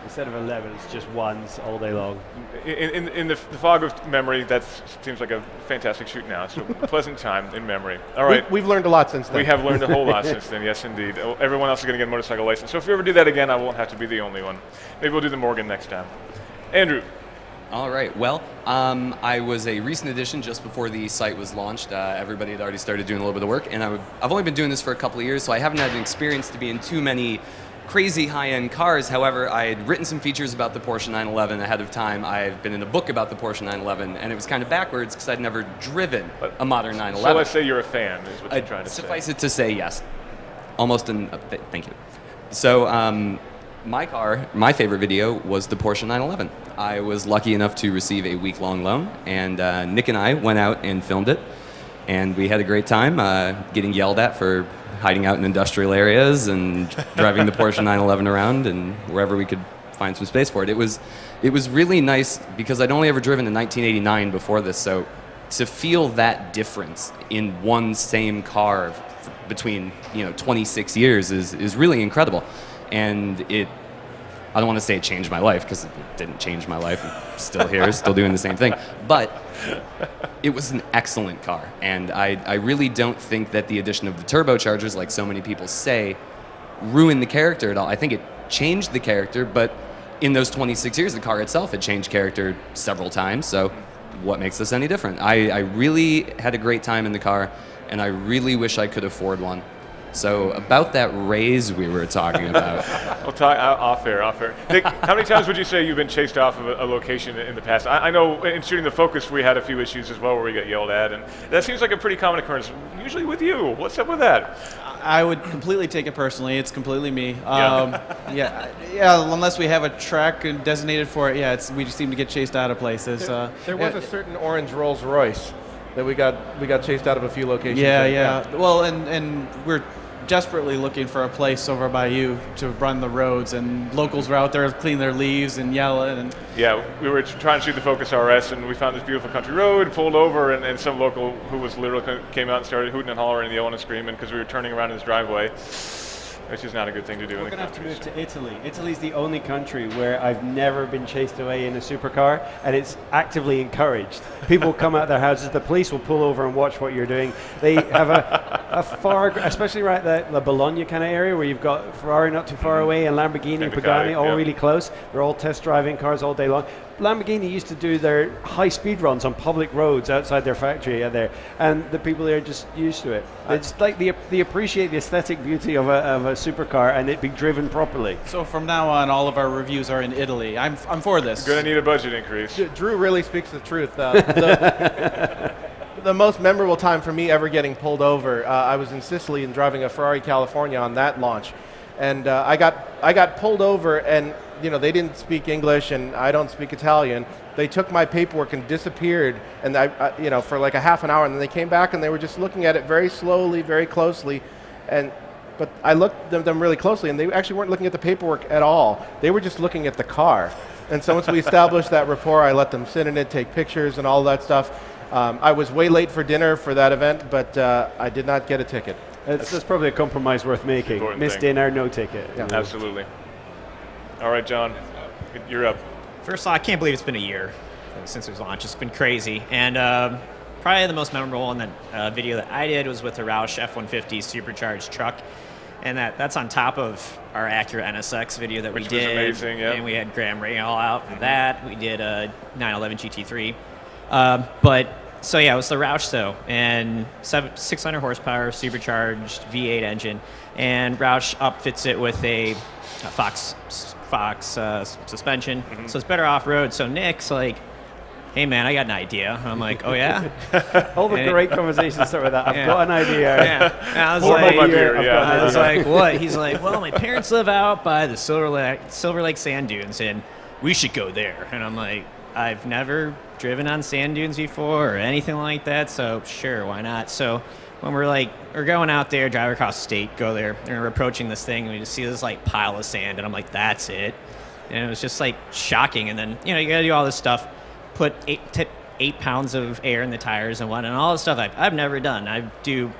Instead of 11, it's just ones all day long. In the fog of memory, that seems like a fantastic shoot now. So pleasant time in memory. All right. We've learned a lot since then. We have learned a whole lot since then, yes, indeed. Everyone else is going to get a motorcycle license. So if you ever do that again, I won't have to be the only one. Maybe we'll do the Morgan next time. Andrew. All right. Well, I was a recent addition just before the site was launched. Everybody had already started doing a little bit of work, and I've only been doing this for a couple of years, so I haven't had an experience to be in too many crazy high-end cars. However, I had written some features about the Porsche 911 ahead of time. I've been in a book about the Porsche 911, and it was kind of backwards because I'd never driven a modern 911. So let's say you're a fan, is what you're trying to say. Suffice it to say, yes. Almost thank you. So, my favorite video was the Porsche 911. I was lucky enough to receive a week-long loan, and Nick and I went out and filmed it, and we had a great time getting yelled at for hiding out in industrial areas and driving the Porsche 911 around and wherever we could find some space for it. It was really nice because I'd only ever driven a 1989 before this, so to feel that difference in one same car between 26 years is really incredible. And I don't want to say it changed my life because it didn't change my life. I'm still here, still doing the same thing. But it was an excellent car. And I really don't think that the addition of the turbochargers, like so many people say, ruined the character at all. I think it changed the character, but in those 26 years, the car itself had changed character several times. So what makes this any different? I really had a great time in the car, and I really wish I could afford one. So about that raise we were talking about. We'll talk off air. Nick, how many times would you say you've been chased off of a location in the past? I know in shooting the Focus we had a few issues as well where we got yelled at, and that seems like a pretty common occurrence, usually with you. What's up with that? I would completely take it personally. It's completely me. Yeah, unless we have a track designated for it, we just seem to get chased out of places. There was a certain orange Rolls Royce that we got chased out of a few locations. Yeah. Well, and we're desperately looking for a place over by you to run the roads, and locals were out there cleaning their leaves and yelling. And yeah, we were trying to shoot the Focus RS, and we found this beautiful country road, pulled over, and some local who was literally came out and started hooting and hollering and yelling and screaming because we were turning around in his driveway, which is not a good thing to do. We're going to have to move to Italy. Italy's the only country where I've never been chased away in a supercar, and it's actively encouraged. People come out of their houses, the police will pull over and watch what you're doing. They have a far, especially right there, the Bologna kind of area where you've got Ferrari not too far away and Lamborghini and Pagani all really close. They're all test driving cars all day long. Lamborghini used to do their high speed runs on public roads outside their factory there, and the people there are just used to it. It's like they appreciate the aesthetic beauty of a supercar and it being driven properly. So from now on, all of our reviews are in Italy. I'm for this. Going to need a budget increase. Drew really speaks the truth. The most memorable time for me ever getting pulled over, I was in Sicily and driving a Ferrari California on that launch, and I got pulled over, and they didn't speak English and I don't speak Italian. They took my paperwork and disappeared, and I for like a half an hour, and then they came back and they were just looking at it very slowly, very closely, but I looked at them really closely, and they actually weren't looking at the paperwork at all. They were just looking at the car. And so once we established that rapport, I let them sit in it, take pictures and all that stuff. I was way late for dinner for that event, but I did not get a ticket. That's probably a compromise worth making. Missed dinner, no ticket. Yeah. Absolutely. All right, John, you're up. First of all, I can't believe it's been a year since it was launched. It's been crazy. And probably the most memorable one that video that I did was with the Roush F-150 supercharged truck. And that's on top of our Acura NSX video that we did. Which was amazing, yeah. And we had Graham Ray all out for that. We did a 911 GT3. So yeah, it was the Roush though, and 600 horsepower, supercharged V8 engine, and Roush upfits it with a Fox suspension, so it's better off-road. So Nick's like, hey man, I got an idea. And I'm like, oh yeah? All the great conversations start with that. I've got an idea. Yeah. And I was like, what? He's like, well, my parents live out by the Silver Lake sand dunes, and we should go there. And I'm like, I've never driven on sand dunes before or anything like that, so sure, why not? So when we're going out there, drive across the state, go there, and we're approaching this thing, and we just see this like pile of sand, and I'm like, that's it. And it was just like shocking. And then, you gotta do all this stuff, put 8 pounds of air in the tires and whatnot, and all this stuff I've never done. I do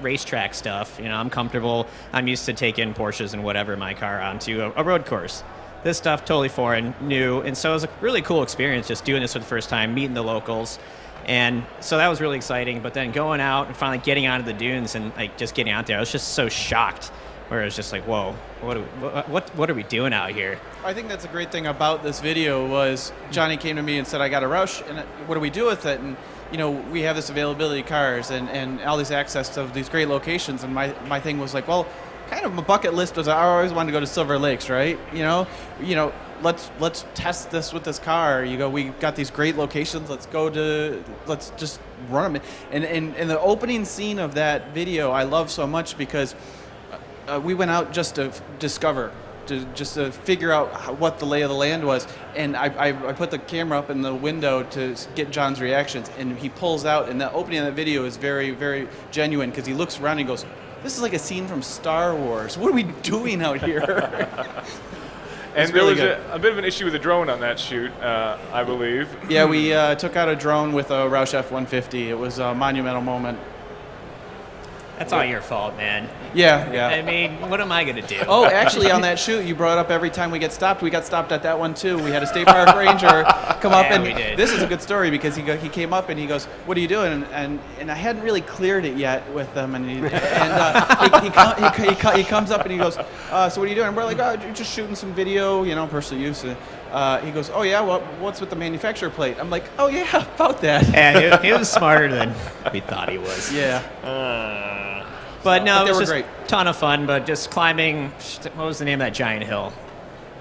racetrack stuff, I'm comfortable. I'm used to taking Porsches and whatever in my car onto a road course. This stuff totally foreign, new, and so it was a really cool experience just doing this for the first time, meeting the locals, and so that was really exciting. But then going out and finally getting onto the dunes and just getting out there, I was just so shocked, where it was just like, whoa, what are we doing out here? I think that's a great thing about this video was Johnny came to me and said, I got a Roush, and what do we do with it? And we have this availability of cars and all these access to these great locations, and my thing was like, well, kind of my bucket list was I always wanted to go to Silver Lakes, right? Let's test this with this car. We got these great locations. Let's just run them. And the opening scene of that video I love so much because we went out just to discover, just to figure out what the lay of the land was. And I put the camera up in the window to get John's reactions, and he pulls out, and the opening of that video is very, very genuine because he looks around and he goes, this is like a scene from Star Wars. What are we doing out here? And there was a bit of an issue with the drone on that shoot, I believe. Yeah, we took out a drone with a Roush F-150. It was a monumental moment. That's all your fault, man. Yeah. I mean, what am I going to do? Oh, actually, on that shoot, you brought up every time we get stopped. We got stopped at that one, too. We had a state park ranger come up, and we did. This is a good story because he came up and he goes, what are you doing? And I hadn't really cleared it yet with them, and he comes up and he goes, so what are you doing? And we're like, oh, just shooting some video, personal use. He goes, oh, yeah, what's with the manufacturer plate? I'm like, oh, yeah, about that. Yeah, he was smarter than we thought he was. Yeah. But no, But it was just great. a ton of fun, but just climbing, what was the name of that giant hill?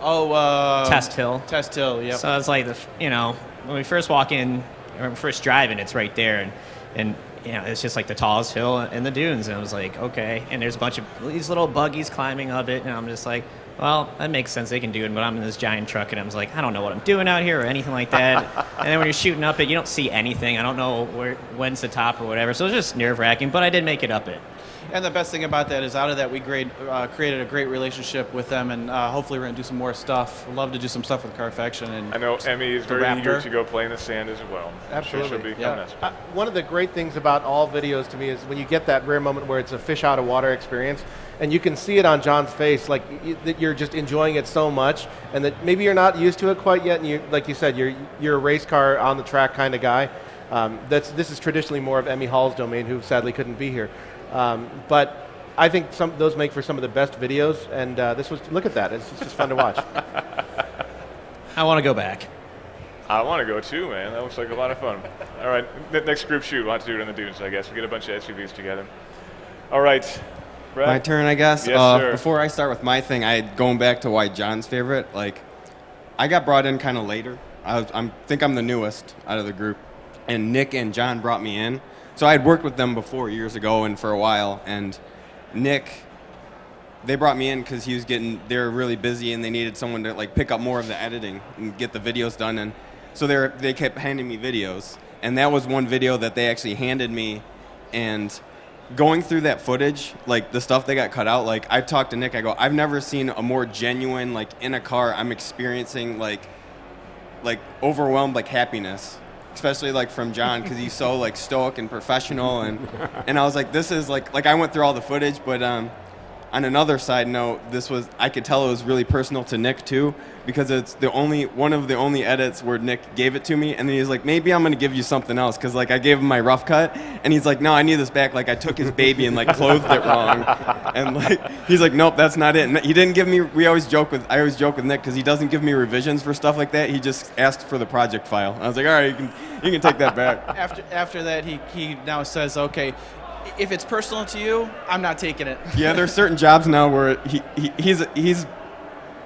Oh, Test Hill. Test Hill, yep. So it's like, when we first walk in, or first drive in, it's right there, and it's just like the tallest hill in the dunes, and I was like, okay, and there's a bunch of these little buggies climbing up it, and I'm just like, well, that makes sense, they can do it, but I'm in this giant truck, and I was like, I don't know what I'm doing out here or anything like that. And then when you're shooting up it, you don't see anything. I don't know when's the top or whatever, so it was just nerve-wracking, but I did make it up it. And the best thing about that is out of that we created a great relationship with them, and hopefully we're going to do some more stuff. We'd love to do some stuff with Carfaction. And I know Emmy is very eager to go play in the sand as well. Absolutely. She'll be coming us. One of the great things about all videos to me is when you get that rare moment where it's a fish out of water experience, and you can see it on John's face, that you're just enjoying it so much, and that maybe you're not used to it quite yet, and you, like you said, you're a race car on the track kind of guy. This is traditionally more of Emmy Hall's domain, who sadly couldn't be here. But I think those make for some of the best videos, and look at that. It's just fun to watch. I want to go back. I want to go too, man. That looks like a lot of fun. All right, next group shoot, we'll have to do it in the dunes, I guess. We'll get a bunch of SUVs together. All right, Brad? My turn, I guess. Yes, sir. Before I start with my thing, going back to why John's favorite, I got brought in kind of later. I think I'm the newest out of the group, and Nick and John brought me in. So I had worked with them before years ago and for a while, and Nick, they brought me in because they were really busy and they needed someone to pick up more of the editing and get the videos done. And so they kept handing me videos, and that was one video that they actually handed me. And going through that footage, the stuff they got cut out, I talked to Nick, I go, I've never seen a more genuine, in a car, I'm experiencing overwhelmed happiness. Especially from John, because he's so stoic and professional, and I was like, this is I went through all the footage, but on another side note, I could tell it was really personal to Nick too, because it's one of the only edits where Nick gave it to me, and then he's like, maybe I'm going to give you something else, because like I gave him my rough cut, and he's like, no, I need this back. Like I took his baby and like clothed it wrong, and like he's like, nope, that's not it. And he didn't give me. I always joke with Nick because he doesn't give me revisions for stuff like that. He just asked for the project file. I was like, all right, you can take that back. After that, he now says, okay, if it's personal to you, I'm not taking it. Yeah, there's certain jobs now where he's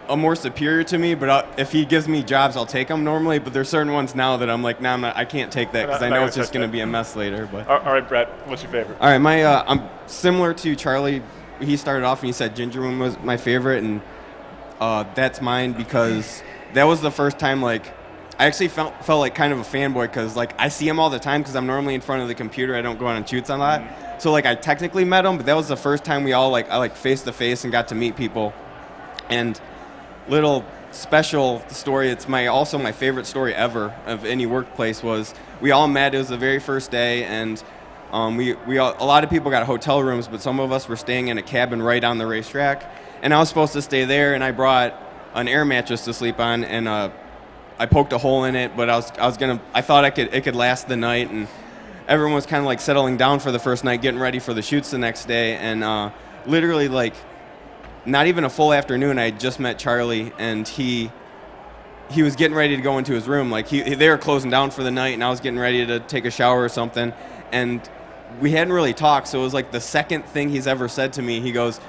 a more superior to me, but if he gives me jobs, I'll take them normally. But there's certain ones now that I'm like, nah, I can't take that because I know it's just going to be a mess later. But all right, Brett, what's your favorite? All right, I'm similar to Charlie. He started off and he said Ginger Room was my favorite, and that's mine because that was the first time like I actually felt like kind of a fanboy because like I see him all the time because I'm normally in front of the computer. I don't go on shoots a lot. So like I technically met him, but that was the first time I face to face and got to meet people. And little special story, it's also my favorite story ever of any workplace was we all met. It was the very first day, and a lot of people got hotel rooms, but some of us were staying in a cabin right on the racetrack. And I was supposed to stay there, and I brought an air mattress to sleep on, and I poked a hole in it, but I thought it could last the night, and everyone was kind of like settling down for the first night, getting ready for the shoots the next day, and literally like not even a full afternoon, I had just met Charlie, and he was getting ready to go into his room. Like they were closing down for the night, and I was getting ready to take a shower or something, and we hadn't really talked, so it was like the second thing he's ever said to me. He goes,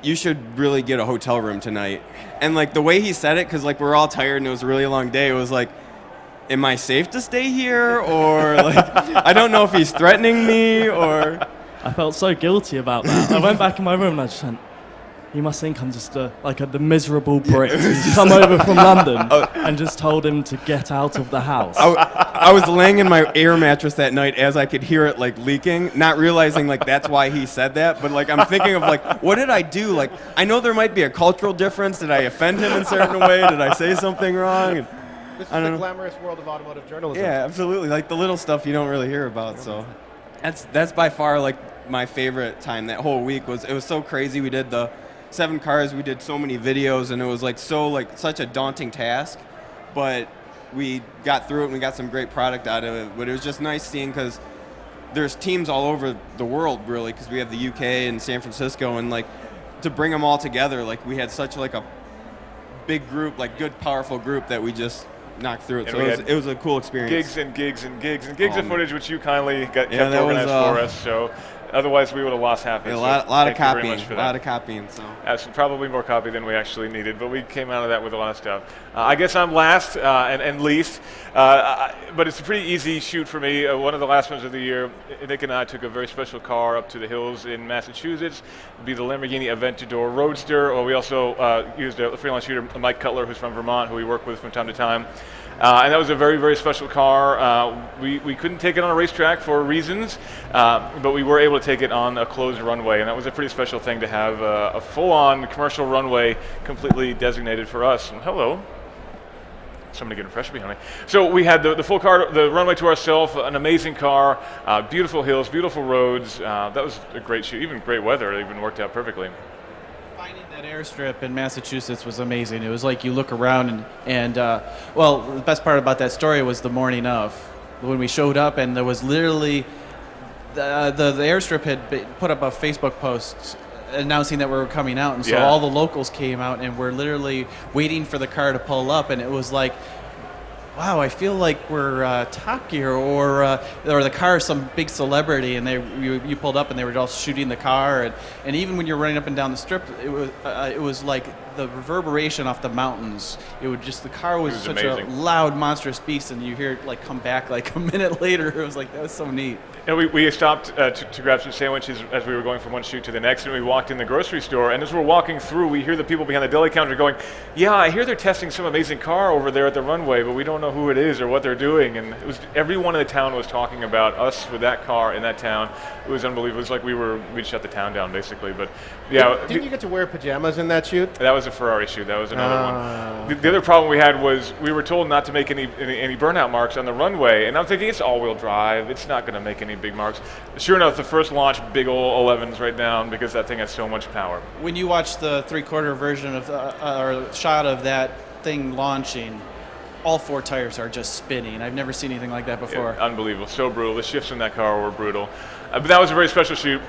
you should really get a hotel room tonight. And like the way he said it, because like we're all tired and it was a really long day, it was like, am I safe to stay here? Or like, I don't know if he's threatening me or... I felt so guilty about that. I went back in my room and I just went, you must think I'm just the miserable prick who's come over from London and just told him to get out of the house. I was laying in my air mattress that night as I could hear it like leaking, not realizing like that's why he said that, but like I'm thinking of like, what did I do? Like, I know there might be a cultural difference. Did I offend him in a certain way? Did I say something wrong? And, this is the glamorous world of automotive journalism. Yeah, absolutely. Like the little stuff you don't really hear about. So that's by far like my favorite time. That whole week it was so crazy. We did the 7 cars, we did so many videos, and it was like such a daunting task, but we got through it and we got some great product out of it. But it was just nice seeing, because there's teams all over the world really, because we have the UK and San Francisco, and like to bring them all together, like we had such like a big group, like good powerful group that we just knocked through it. And so it was a cool experience. Gigs and gigs and gigs and gigs of footage, which you kindly kept organized for us. So otherwise, we would have lost half it. A lot of copying. So that's probably more copy than we actually needed, but we came out of that with a lot of stuff. I guess I'm last and least, but it's a pretty easy shoot for me. One of the last ones of the year, Nick and I took a very special car up to the hills in Massachusetts. It'd be the Lamborghini Aventador Roadster, or we also used a freelance shooter, Mike Cutler, who's from Vermont, who we work with from time to time. And that was a very, very special car. We couldn't take it on a racetrack for reasons, but we were able to take it on a closed runway, and that was a pretty special thing to have a full-on commercial runway completely designated for us. And hello. Somebody getting fresh behind me. So we had the full car, the runway to ourselves, an amazing car, beautiful hills, beautiful roads. That was a great shoot, even great weather. It even worked out perfectly. That airstrip in Massachusetts was amazing. It was like you look around and well, the best part about that story was the morning of, when we showed up, and there was literally the airstrip had put up a Facebook post announcing that we were coming out, and so all the locals came out and were literally waiting for the car to pull up, and it was like, wow, I feel like we're Top Gear, or the car is some big celebrity, and you pulled up and they were all shooting the car, and even when you're running up and down the strip, it was like the reverberation off the mountains. The car was such amazing. A loud, monstrous beast, and you hear it like come back like a minute later. It was like, that was so neat. And we stopped to grab some sandwiches as we were going from one shoot to the next, and we walked in the grocery store, and as we're walking through, we hear the people behind the deli counter going, yeah, I hear they're testing some amazing car over there at the runway, but we don't know who it is or what they're doing. And everyone in the town was talking about us with that car in that town. It was unbelievable. It was like we'd shut the town down basically. But yeah. Didn't you get to wear pajamas in that shoot? That was a Ferrari shoot. That was another one. The other problem we had was we were told not to make any burnout marks on the runway, and I'm thinking it's all-wheel drive. It's not going to make any big marks. Sure enough, the first launch, big old 11s right down because that thing has so much power. When you watch the 3/4 version of or shot of that thing launching, all 4 tires are just spinning. I've never seen anything like that before. Yeah, unbelievable. So brutal. The shifts in that car were brutal. But that was a very special shoot.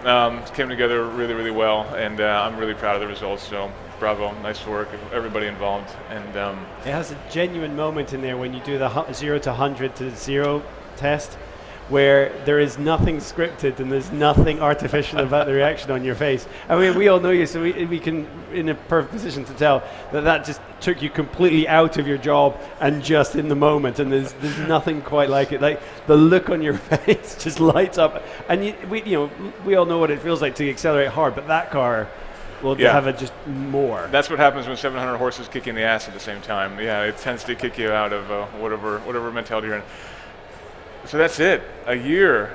Came together really, really well, and I'm really proud of the results. So bravo, nice work, everybody involved. And it has a genuine moment in there when you do the 0 to 100 to 0 test, where there is nothing scripted and there's nothing artificial about the reaction on your face. I mean, we all know you, so we can, in a perfect position to tell that just took you completely out of your job and just in the moment, and there's nothing quite like it. Like, the look on your face just lights up, and we all know what it feels like to accelerate hard, but that car will have it just more. That's what happens when 700 horses kick you in the ass at the same time. Yeah, it tends to kick you out of whatever mentality you're in. So that's it, a year.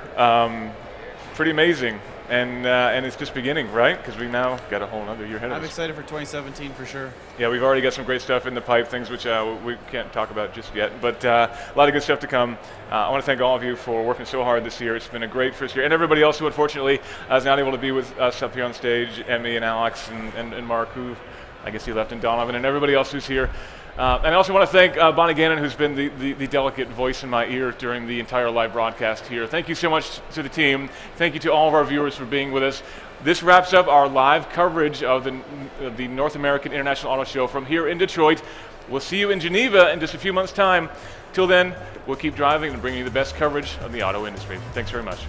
Pretty amazing, and it's just beginning, right? Because we now got a whole other year ahead of us. I'm excited for 2017 for sure. Yeah, we've already got some great stuff in the pipe, things which we can't talk about just yet, but a lot of good stuff to come. I want to thank all of you for working so hard this year. It's been a great first year, and everybody else who unfortunately is not able to be with us up here on stage, Emmy and Alex and Mark, who I guess he left, and Donovan, and everybody else who's here. And I also want to thank Bonnie Gannon, who's been the delicate voice in my ear during the entire live broadcast here. Thank you so much to the team. Thank you to all of our viewers for being with us. This wraps up our live coverage of the North American International Auto Show from here in Detroit. We'll see you in Geneva in just a few months' time. Till then, we'll keep driving and bringing you the best coverage of the auto industry. Thanks very much.